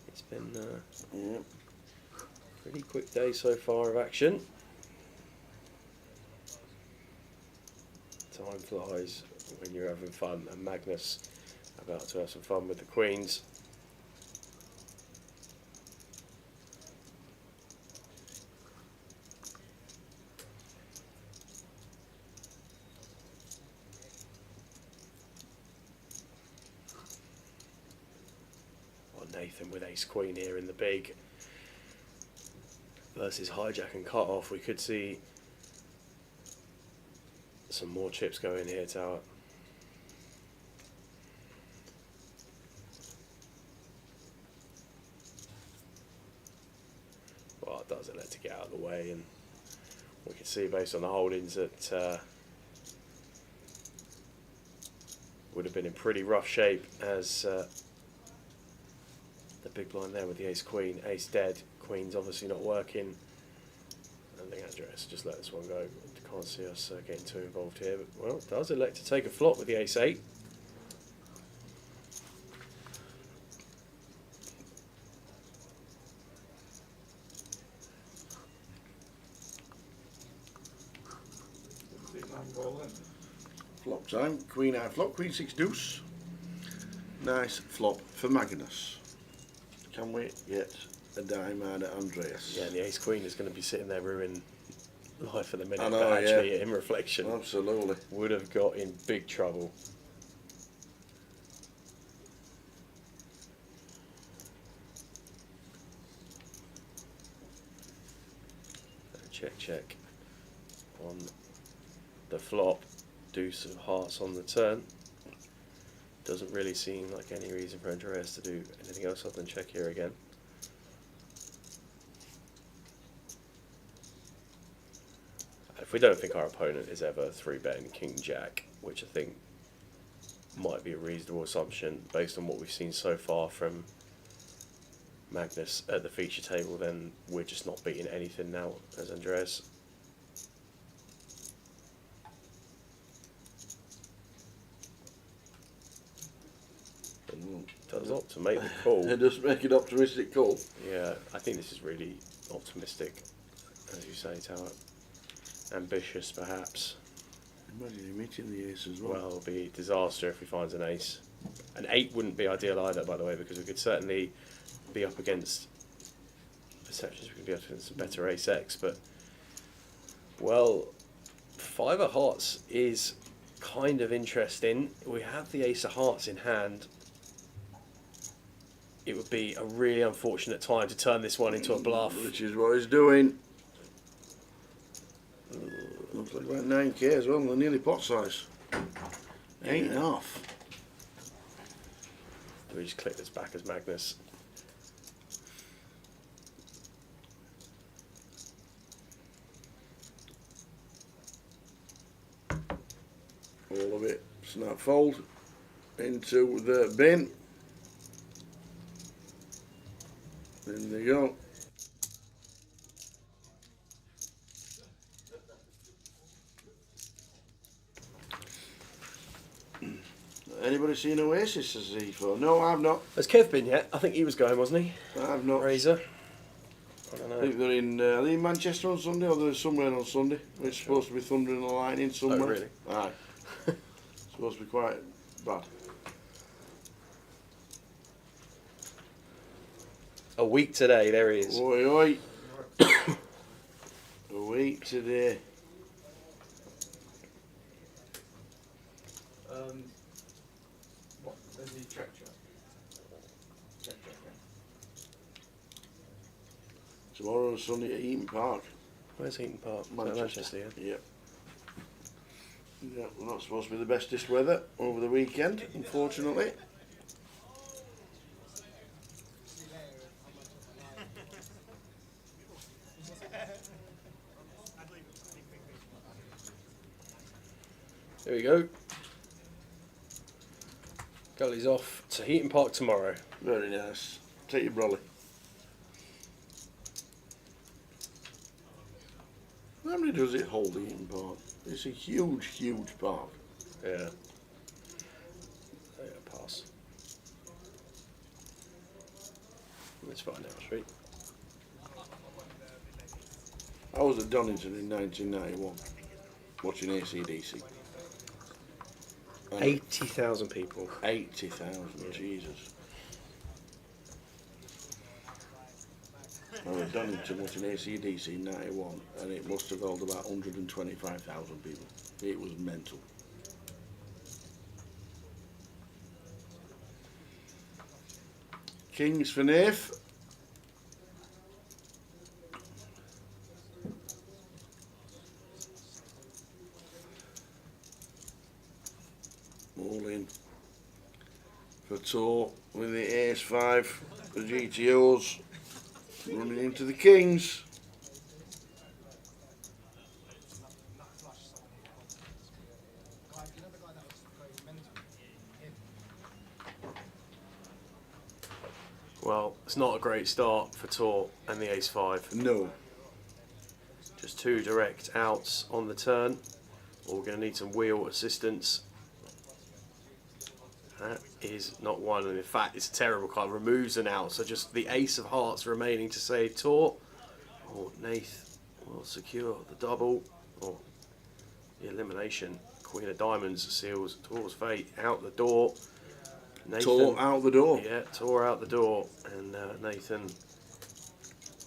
It's been Yeah. pretty quick day so far of action. Time flies when you're having fun, and Magnus about to have some fun with the queens. Well, Nathan with ace queen here in the big versus hijack and cut off. We could see some more chips going here, Tower. Well, it does elect to get out of the way, and we can see based on the holdings that would have been in pretty rough shape as the big blind there with the ace queen, ace dead, queen's obviously not working. I think Andreas just let this one go. Can't see us getting too involved here, but well, it does elect to take a flop with the ace 8. Flop time. Queen high flop. Queen 6 deuce. Nice flop for Magnus. Can we get a dime out of Andreas? Yeah, and the ace queen is going to be sitting there ruining life at the minute, I know, but actually yeah. in reflection Absolutely. would have got in big trouble. Check, check on the flop. Deuce of hearts on the turn. Doesn't really seem like any reason for Andreas to do anything else other than check here again. If we don't think our opponent is ever 3-betting King Jack, which I think might be a reasonable assumption based on what we've seen so far from Magnus at the feature table, then we're just not beating anything now as Andreas. Does opt to make the call. It does make an optimistic call. Yeah, I think this is really optimistic, as you say, Tower. Ambitious, perhaps. Imagine him hitting the ace as well. Well, it'll be a disaster if he finds an ace. An 8 wouldn't be ideal either, by the way, because we could certainly be up against perceptions. We could be up against some better ace-X, but well, 5 of hearts is kind of interesting. We have the ace of hearts in hand. It would be a really unfortunate time to turn this one into a bluff. Which is what he's doing. Looks like about 9k as well, they're nearly pot size. 8.5. We just click this back as Magnus. All of it snap fold into the bin. In they go. Anybody seen Oasis as E4? No, I've not. Has Kev been yet? I think he was going, wasn't he? I've not. Razor. I don't I know. think they're in. Are they in Manchester on Sunday, or they're somewhere on Sunday? It's supposed to be thunder and lightning somewhere. Oh, really? Aye. Supposed to be quite bad. A week today, there he is. Oi, oi. A week today. What? There's the track track. Tomorrow and Sunday at Eaton Park. Where's Eaton Park? Manchester. Yeah. Yep. Yeah, we're not supposed to be the bestest weather over the weekend, unfortunately. There we go. Gully's off to Eaton Park tomorrow. Very nice. Take your brolly. How many does it hold, Eaton Park? It's a huge, huge park. Yeah. Pass. Let's find out, street. I was at Donington in 1991, watching AC/DC. 80,000 people. 80,000, Jesus. I was at Donington watching AC/DC in 91, and it must have held about 125,000 people. It was mental. Kings for Nath. All in for tour with the Ace-5, the GTOs running into the Kings. Well, it's not a great start for Tour and the Ace-5. No. Just two direct outs on the turn. Or we're going to need some wheel assistance. That is not one, and in fact it's a terrible card. Removes an out, so just the Ace of Hearts remaining to save Tour. Or Nath will secure the double, or the elimination. Queen of Diamonds seals Tour's fate out the door. Nathan, Tour out the door. Yeah, Tour out the door, and Nathan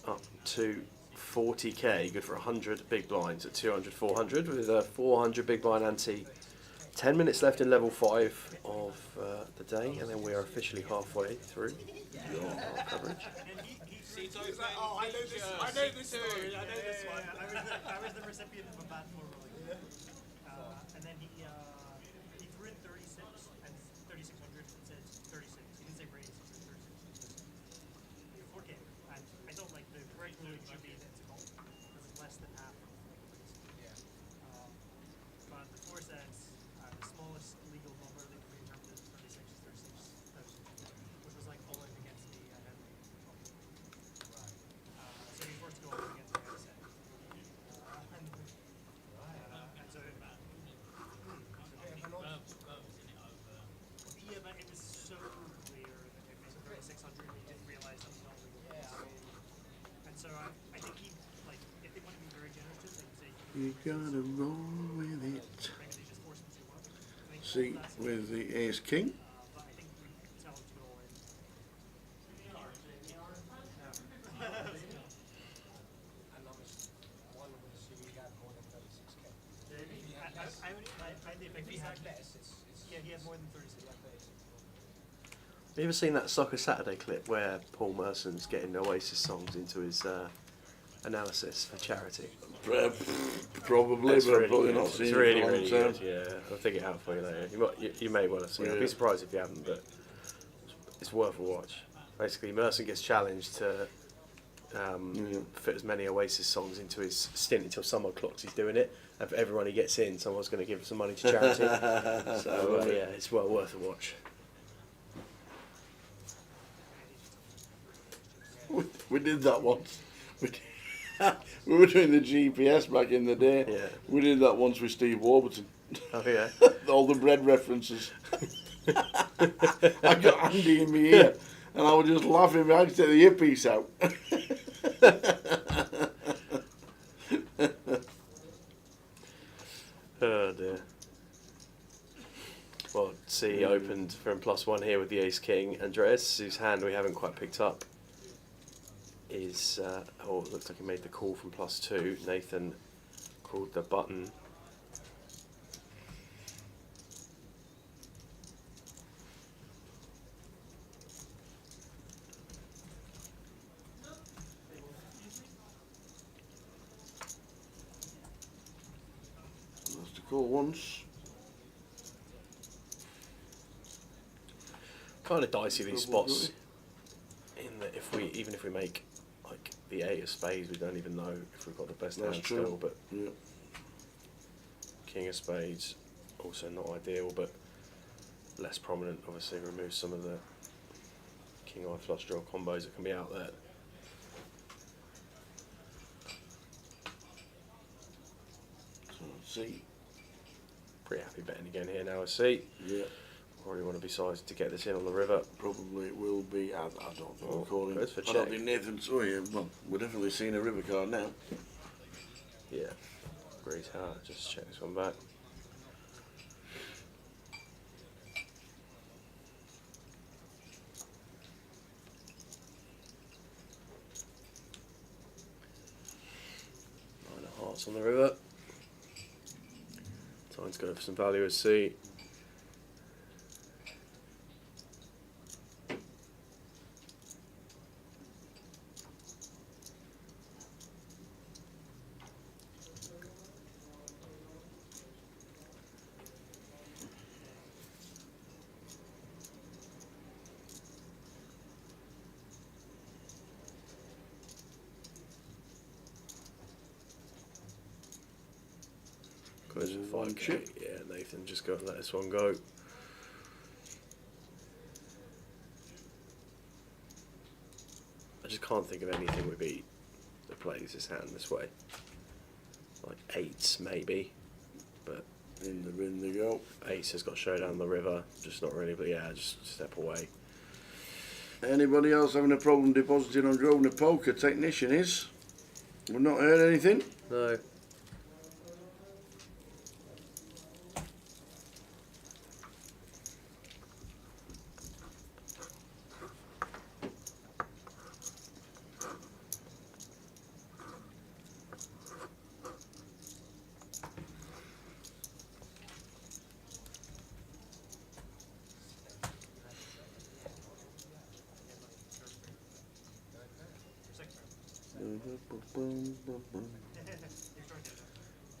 up to 40k, good for 100 big blinds at 200, 400 with a 400 big blind ante. 10 minutes left in level 5 of the day, and then we are officially halfway through our coverage. Oh, I know this story. I know this one. I was the recipient of a bad formal. And then he threw in 36 and 3600 and said 36. He didn't say raise, he said 36. 4K. And I don't like the correct ruling should be that it's a call. Because it's less than half of but the 4 says the smallest legal number that can be interpreted as 36 is 36,000. Which was like all in against the so he forced to go up against the other side. And so yeah, but it was so clear that it was a 3600 and he didn't realize that was not legal. And so I think he, like, if they want to be very generous to it, they say You gotta roll with it. maybe they just force him to work. See, with the Ace King. But I think we tell him to go all in. I had less. Yeah, he had more than 36. Have you ever seen that Soccer Saturday clip where Paul Merson's getting Oasis songs into his analysis for charity? Probably, It's but I've really probably good. not It's seen really, it for a long really time. good. Yeah, I'll dig it out for you later. You may well have seen it. I'd Yeah. be surprised if you haven't, but it's worth a watch. Basically, Merson gets challenged to fit as many Oasis songs into his stint until someone clocks he's doing it. And for everyone he gets in, someone's going to give some money to charity. So, yeah, it's well worth a watch. We did that once. We were doing the GPS back in the day. Yeah. We did that once with Steve Warburton. Oh, yeah. All the bread references. I got Andy in my ear, and I was just laughing. I had to take the earpiece out. Oh, dear. Well, C opened from +1 here with the Ace King. Andreas, whose hand we haven't quite picked up, is it looks like he made the call from +2. Nathan called the button. That's the call once. Kind of dicey these spots. In that even if we make like the 8 of spades, we don't even know if we've got the best That's hand true. still. But Yeah. King of spades, also not ideal, but less prominent. Obviously, removes some of the king eye flush draw combos that can be out there. So C. Pretty happy betting again here now. I see. Yeah. Already want to be sized to get this in on the river. Probably it will be. I don't think we're calling. goes for I don't check. think Nathan's. Oh yeah. Well, we're definitely seeing a river card now. Yeah. Great heart. Just check this one back. Nine of hearts on the river. Time's going for some value as C. Goes for One 5k. chip. Yeah, Nathan just got to let this one go. I just can't think of anything we beat that plays this hand this way. Like 8s maybe, but In the bin they go. Ace has got showdown the river. Just not really, but yeah, just step away. Anybody else having a problem depositing on Grosvenor Poker? Technician is. We've not heard anything. No.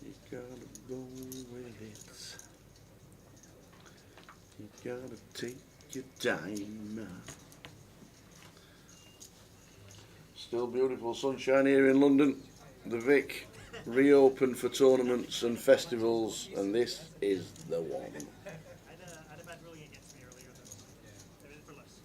You gotta go with it. You gotta take your time. Still beautiful sunshine here in London. The Vic reopened for tournaments and festivals, and this is the one. I had a bad ruling against me earlier, though. I did it for less.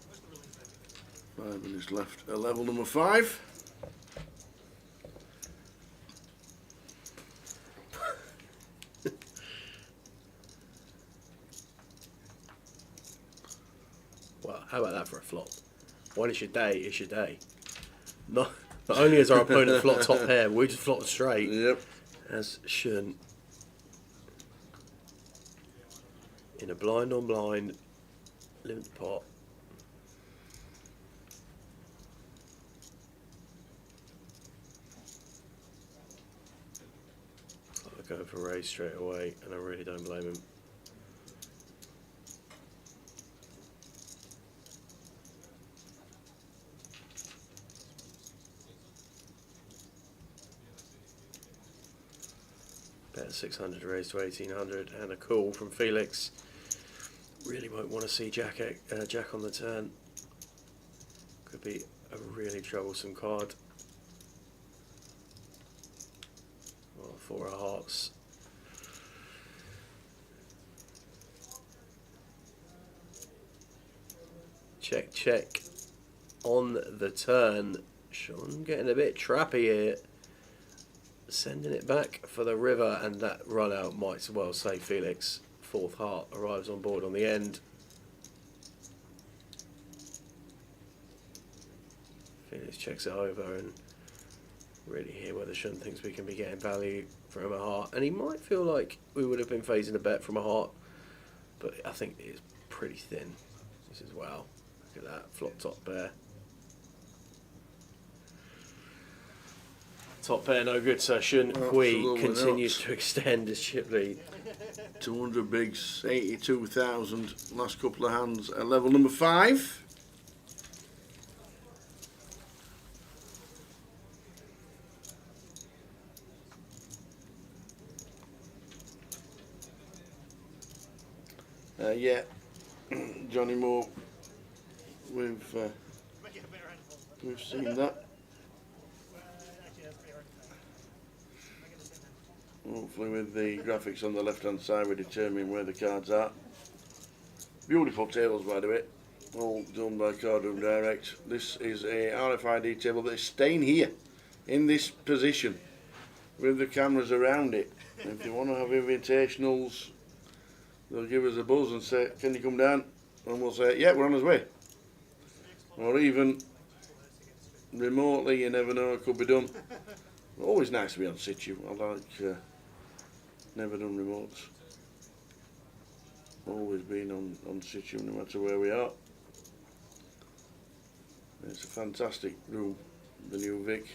What's the rulings then? 5 minutes left at level number 5. Well, how about that for a flop? When it's your day, it's your day. Not only is our opponent flop top pair, we just flop straight, Yep. as shouldn't. in a blind on blind limped pot. They're going for raise straight away, and I really don't blame him. Bet 600 raised to 1800, and a call from Felix. Really won't want to see Jack on the turn. Could be a really troublesome card. Well, 4 of hearts. Check, check. On the turn. Sean getting a bit trappy here. Sending it back for the river, and that run out might as well say Felix. 4th heart arrives on board on the end. Felix checks it over and really hear whether Sean thinks we can be getting value from a heart, and he might feel like we would have been phasing a bet from a heart, but I think it is pretty thin. This is wow. Look at that flop top pair. Top pair no good, so Shun Hui Absolutely continues not. to extend his chip lead. 200 bigs, 82,000. Last couple of hands at level number 5. Yeah, Johnny Moore. We've seen that. Hopefully with the graphics on the left hand side we determine where the cards are. Beautiful tables by the way, all done by Card Room Direct. This is a RFID table that is staying here in this position with the cameras around it. If you want to have invitationals, they'll give us a buzz and say, can you come down? And we'll say, yeah, we're on our way. Or even remotely, you never know, it could be done. Always nice to be on situ. I like never done remotes. Always been on situ no matter where we are. It's a fantastic room, the new Vic.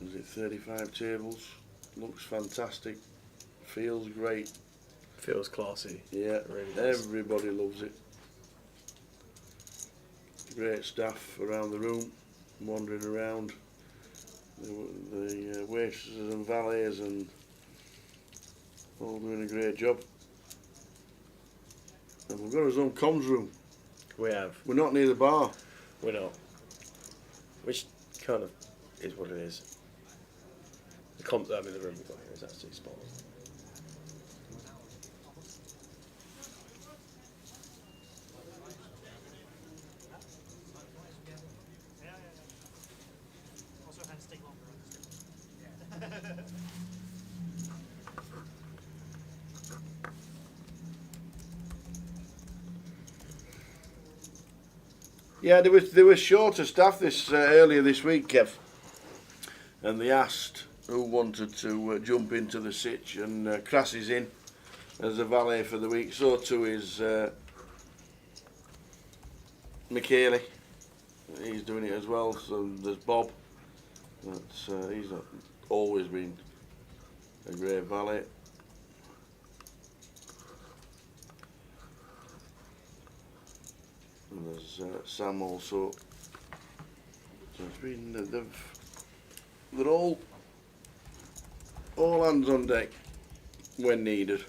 Is it 35 tables? Looks fantastic. Feels great. Feels classy. Yeah, Really does. everybody loves it. Great staff around the room, wandering around. The waitresses and valets and all doing a great job. And we've got our own comms room. We have. We're not near the bar. We're not. Which kind of is what it is. The room we've got here is absolutely spot on. Also, hands take longer on this table. Yeah, there was shorter staff this earlier this week, Kev, and they asked who wanted to jump into the sitch, and Crass is in as a valet for the week. So too is Michele. He's doing it as well. So there's Bob. He's always been a great valet. And there's Sam also. So it's been they're all hands on deck when needed.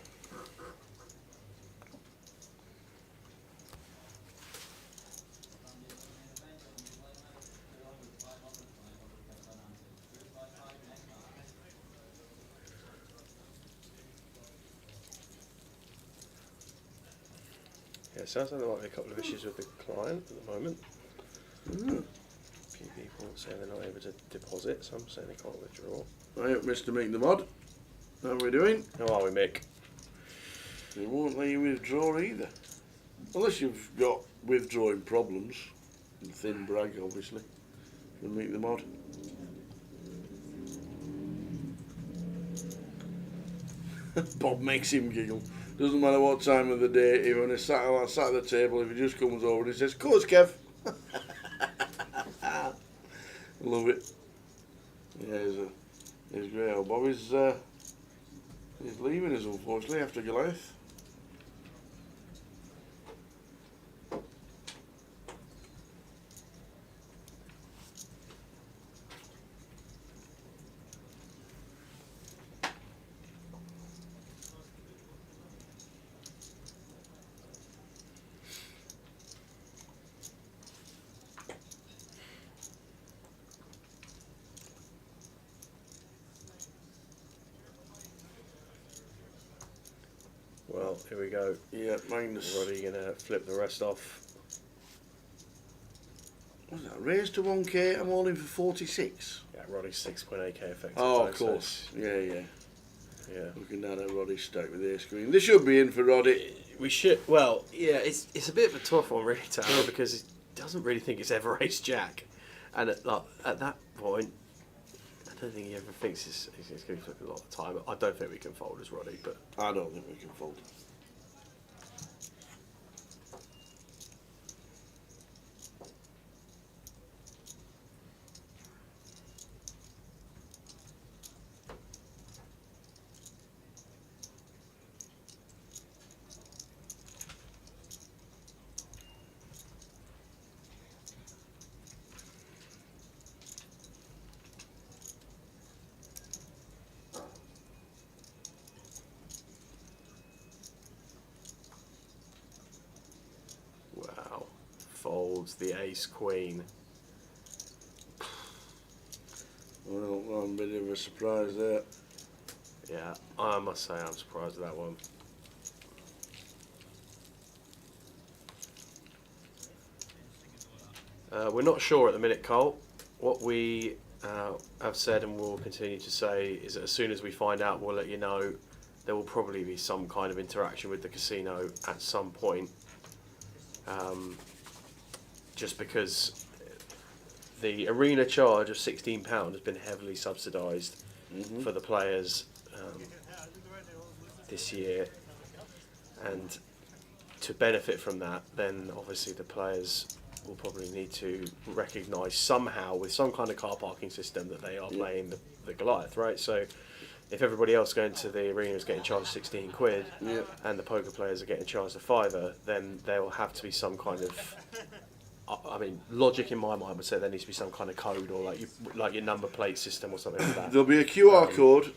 Yeah, it sounds like there might be a couple of issues with the client at the moment. A few people saying they're not able to deposit, some saying they can't withdraw. Right up, Mr. Mick the Mod. How are we doing? How are we, Mick? They won't let you withdraw either. Unless you've got withdrawing problems. And thin brag, obviously. From Mick the Mod. Bob makes him giggle. Doesn't matter what time of the day, even when he's sat at the table, if he just comes over and he says, "Course, Kev." Love it. Yeah, he's great. Old Bob he's leaving us, unfortunately, after Goliath. Well, here we go. Yeah, Magnus. Roddy gonna flip the rest off. What's that? Raised to 1k, I'm all in for 46. Yeah, Roddy's 6.8k effective. Oh, though, of so course. Yeah. yeah. Looking down at Roddy's stack with the ace queen. They should be in for Roddy. We should. Well, yeah. It's a bit of a tough one, really, Tara, because he doesn't really think it's ever ace jack, and at that point, I don't think he ever thinks he's going to flip a lot of time. I don't think we can fold as Roddy, but I don't think we can fold. wow, folds the ace queen. Well, I'm a bit of a surprise there. Yeah, I must say I'm surprised at that one. We're not sure at the minute, Cole. What we have said and will continue to say is that as soon as we find out, we'll let you know. There will probably be some kind of interaction with the casino at some point. Just because the arena charge of £16 has been heavily subsidised for the players this year, and to benefit from that, then obviously the players will probably need to recognise somehow with some kind of car parking system that they are playing the Goliath, right? So if everybody else going to the arena is getting charged 16 quid and the poker players are getting charged a fiver, then there will have to be some kind of, I mean, logic in my mind would say there needs to be some kind of code or like your number plate system or something like that. There'll be a QR code,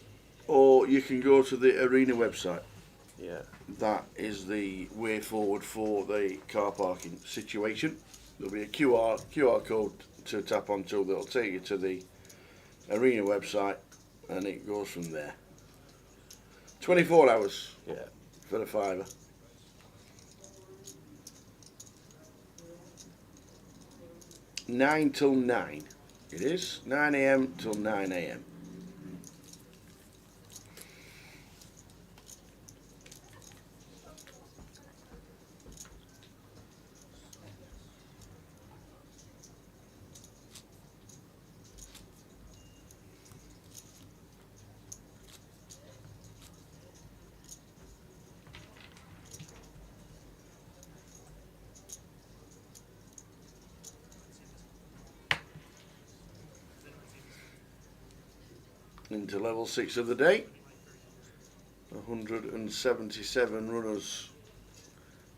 or you can go to the arena website. Yeah. That is the way forward for the car parking situation. There'll be a QR code to tap onto that'll take you to the arena website, and it goes from there. 24 hours for a fiver. Nine till 9. It is 9 AM till 9 AM. Into level 6 of the day. 177 runners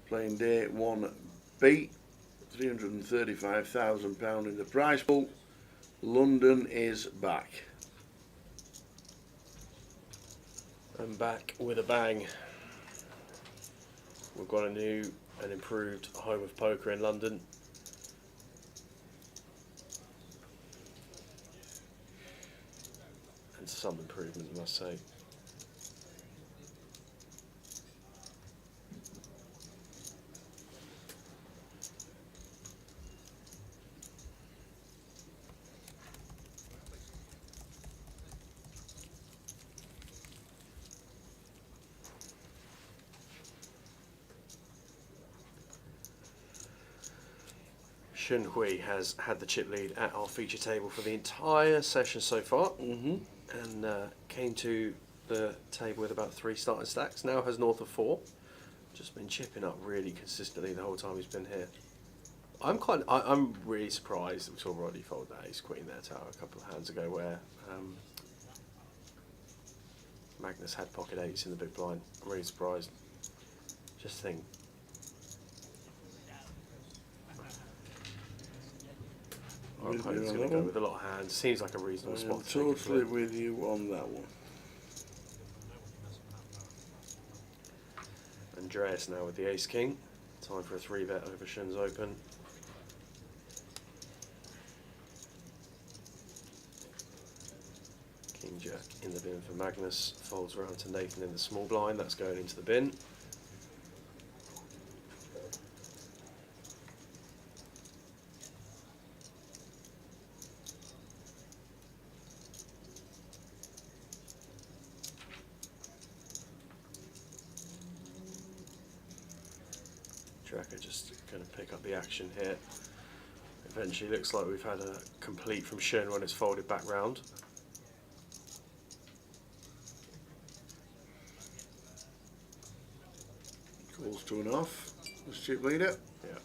playing day 1B. £335,000 in the prize pool. London is back. And back with a bang. We've got a new and improved home of poker in London. And some improvement, I must say. Shun Hui has had the chip lead at our feature table for the entire session so far, and came to the table with about 3 starting stacks. Now has north of 4. Just been chipping up really consistently the whole time he's been here. I'm really surprised that we saw Roddy fold that ace queen there tower a couple of hands ago, where Magnus had pocket 8s in the big blind. I'm really surprised. Just think. Our opponent's going to go with a lot of hands. Seems like a reasonable I spot. am to take a totally flip. with you on that one. Andreas now with the ace king. Time for a 3-bet over Shun's open. King jack in the bin for Magnus. Folds around to Nathan in the small blind. That's going into the bin. Tracker just going to pick up the action here. Eventually looks like we've had a complete from Shun when it's folded back round. Calls 2.5. Let's chip leader. Yeah.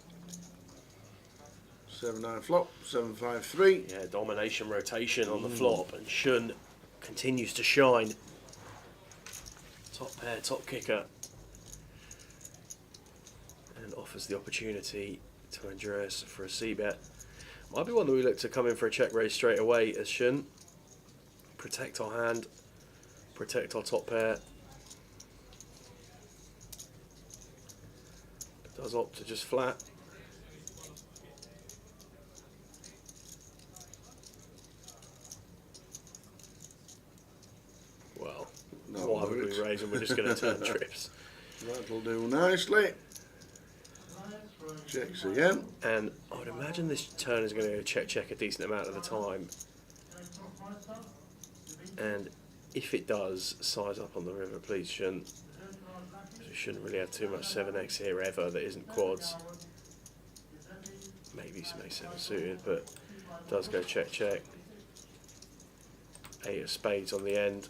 7-9 flop. 7-5-3. Yeah, domination rotation on the flop, and Shun continues to shine. Top pair, top kicker. And offers the opportunity to Andreas for a c-bet. Might be one that we look to come in for a check raise straight away as Shun. Protect our hand, protect our top pair. Does opt to just flat. Well, No, why would we it's- raise and we're just going to turn trips? That'll do nicely. Checks again. And I would imagine this turn is going to check a decent amount of the time. And if it does, size up on the river, please, Shun. We shouldn't really have too much 7x here ever that isn't quads. Maybe some a7 suited, but does go check. 8 of spades on the end.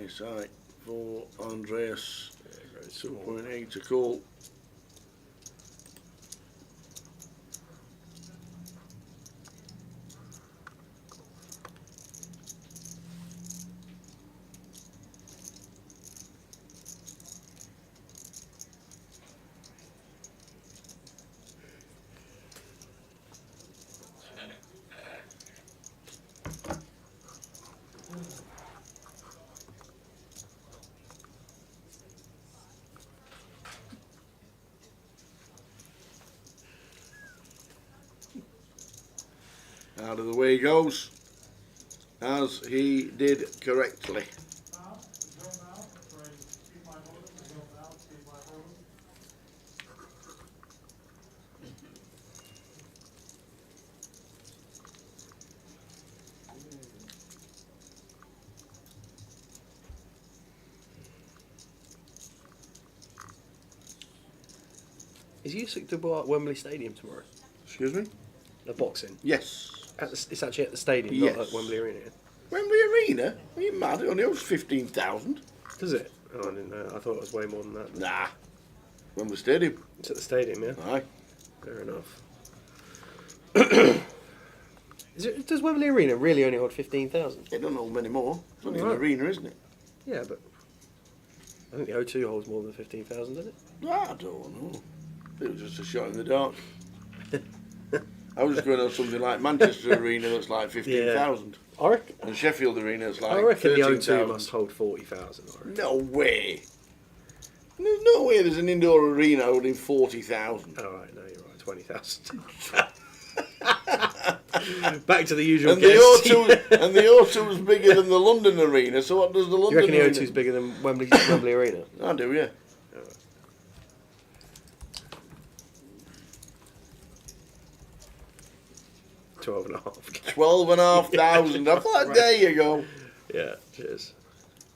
Ace high for Andreas. Yeah, very small. 2.8 to call. Out of the way he goes, as he did correctly. Is Usyk Dubois at Wembley Stadium tomorrow? Excuse me? The boxing? Yes. It's actually at the stadium, Yes. not at Wembley Arena. Wembley Arena? Are you mad? It only holds 15,000. Does it? Oh, I didn't know. I thought it was way more than that. Nah. Wembley Stadium. It's at the stadium, yeah? Aye. Fair enough. Does Wembley Arena really only hold 15,000? It don't hold many more. It's only Right. an arena, isn't it? Yeah, but I think the O2 holds more than 15,000, doesn't it? I don't know. It was just a shot in the dark. I was just going on something like Manchester Arena that's like 15,000. I reckon, And Sheffield Arena that's like I reckon the 13,000. O2 must hold 40,000. I reckon. No way. There's no way there's an indoor arena holding 40,000. Oh, right, no, you're right, 20,000. Back to the usual And the guest. O2 is bigger than the London Arena, so what does the You London reckon the Arena... O2 is bigger than Wembley Arena? I do, yeah. 12,500. 12,500. I thought, there you go. Yeah, cheers.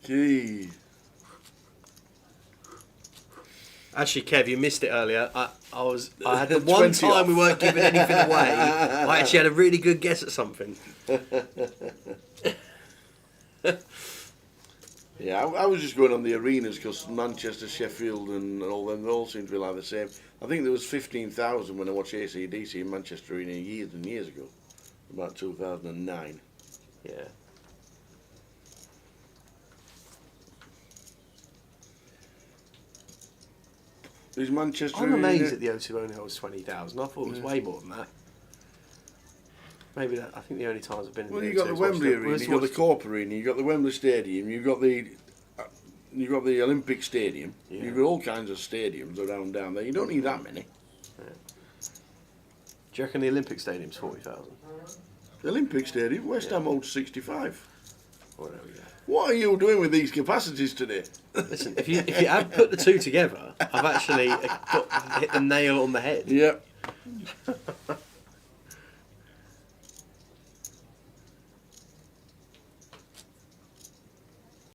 Gee. Actually, Kev, you missed it earlier. I had the one 20 time off. we weren't giving anything away. I actually had a really good guess at something. Yeah, I was just going on the arenas because Manchester, Sheffield and all them, they all seem to be like the same. I think there was 15,000 when I watched AC/DC in Manchester Arena years and years ago, about 2009. Yeah. Is Manchester I'm amazed Arena... that the O2 only holds 20,000. I thought it was way more than that. Maybe that. I think the only times I've been in Well, the you got O2 the is Wembley watched Arena, you got the Corp Arena, you got the Wembley Stadium, you got the Olympic Stadium, Yeah. you've got all kinds of stadiums around down there. You don't need that many. Do you reckon the Olympic Stadium's 40,000? The Olympic Stadium, West Ham holds 65. Well, there we go. What are you doing with these capacities today? Listen, if you have put the two together, I've actually hit the nail on the head. Yep.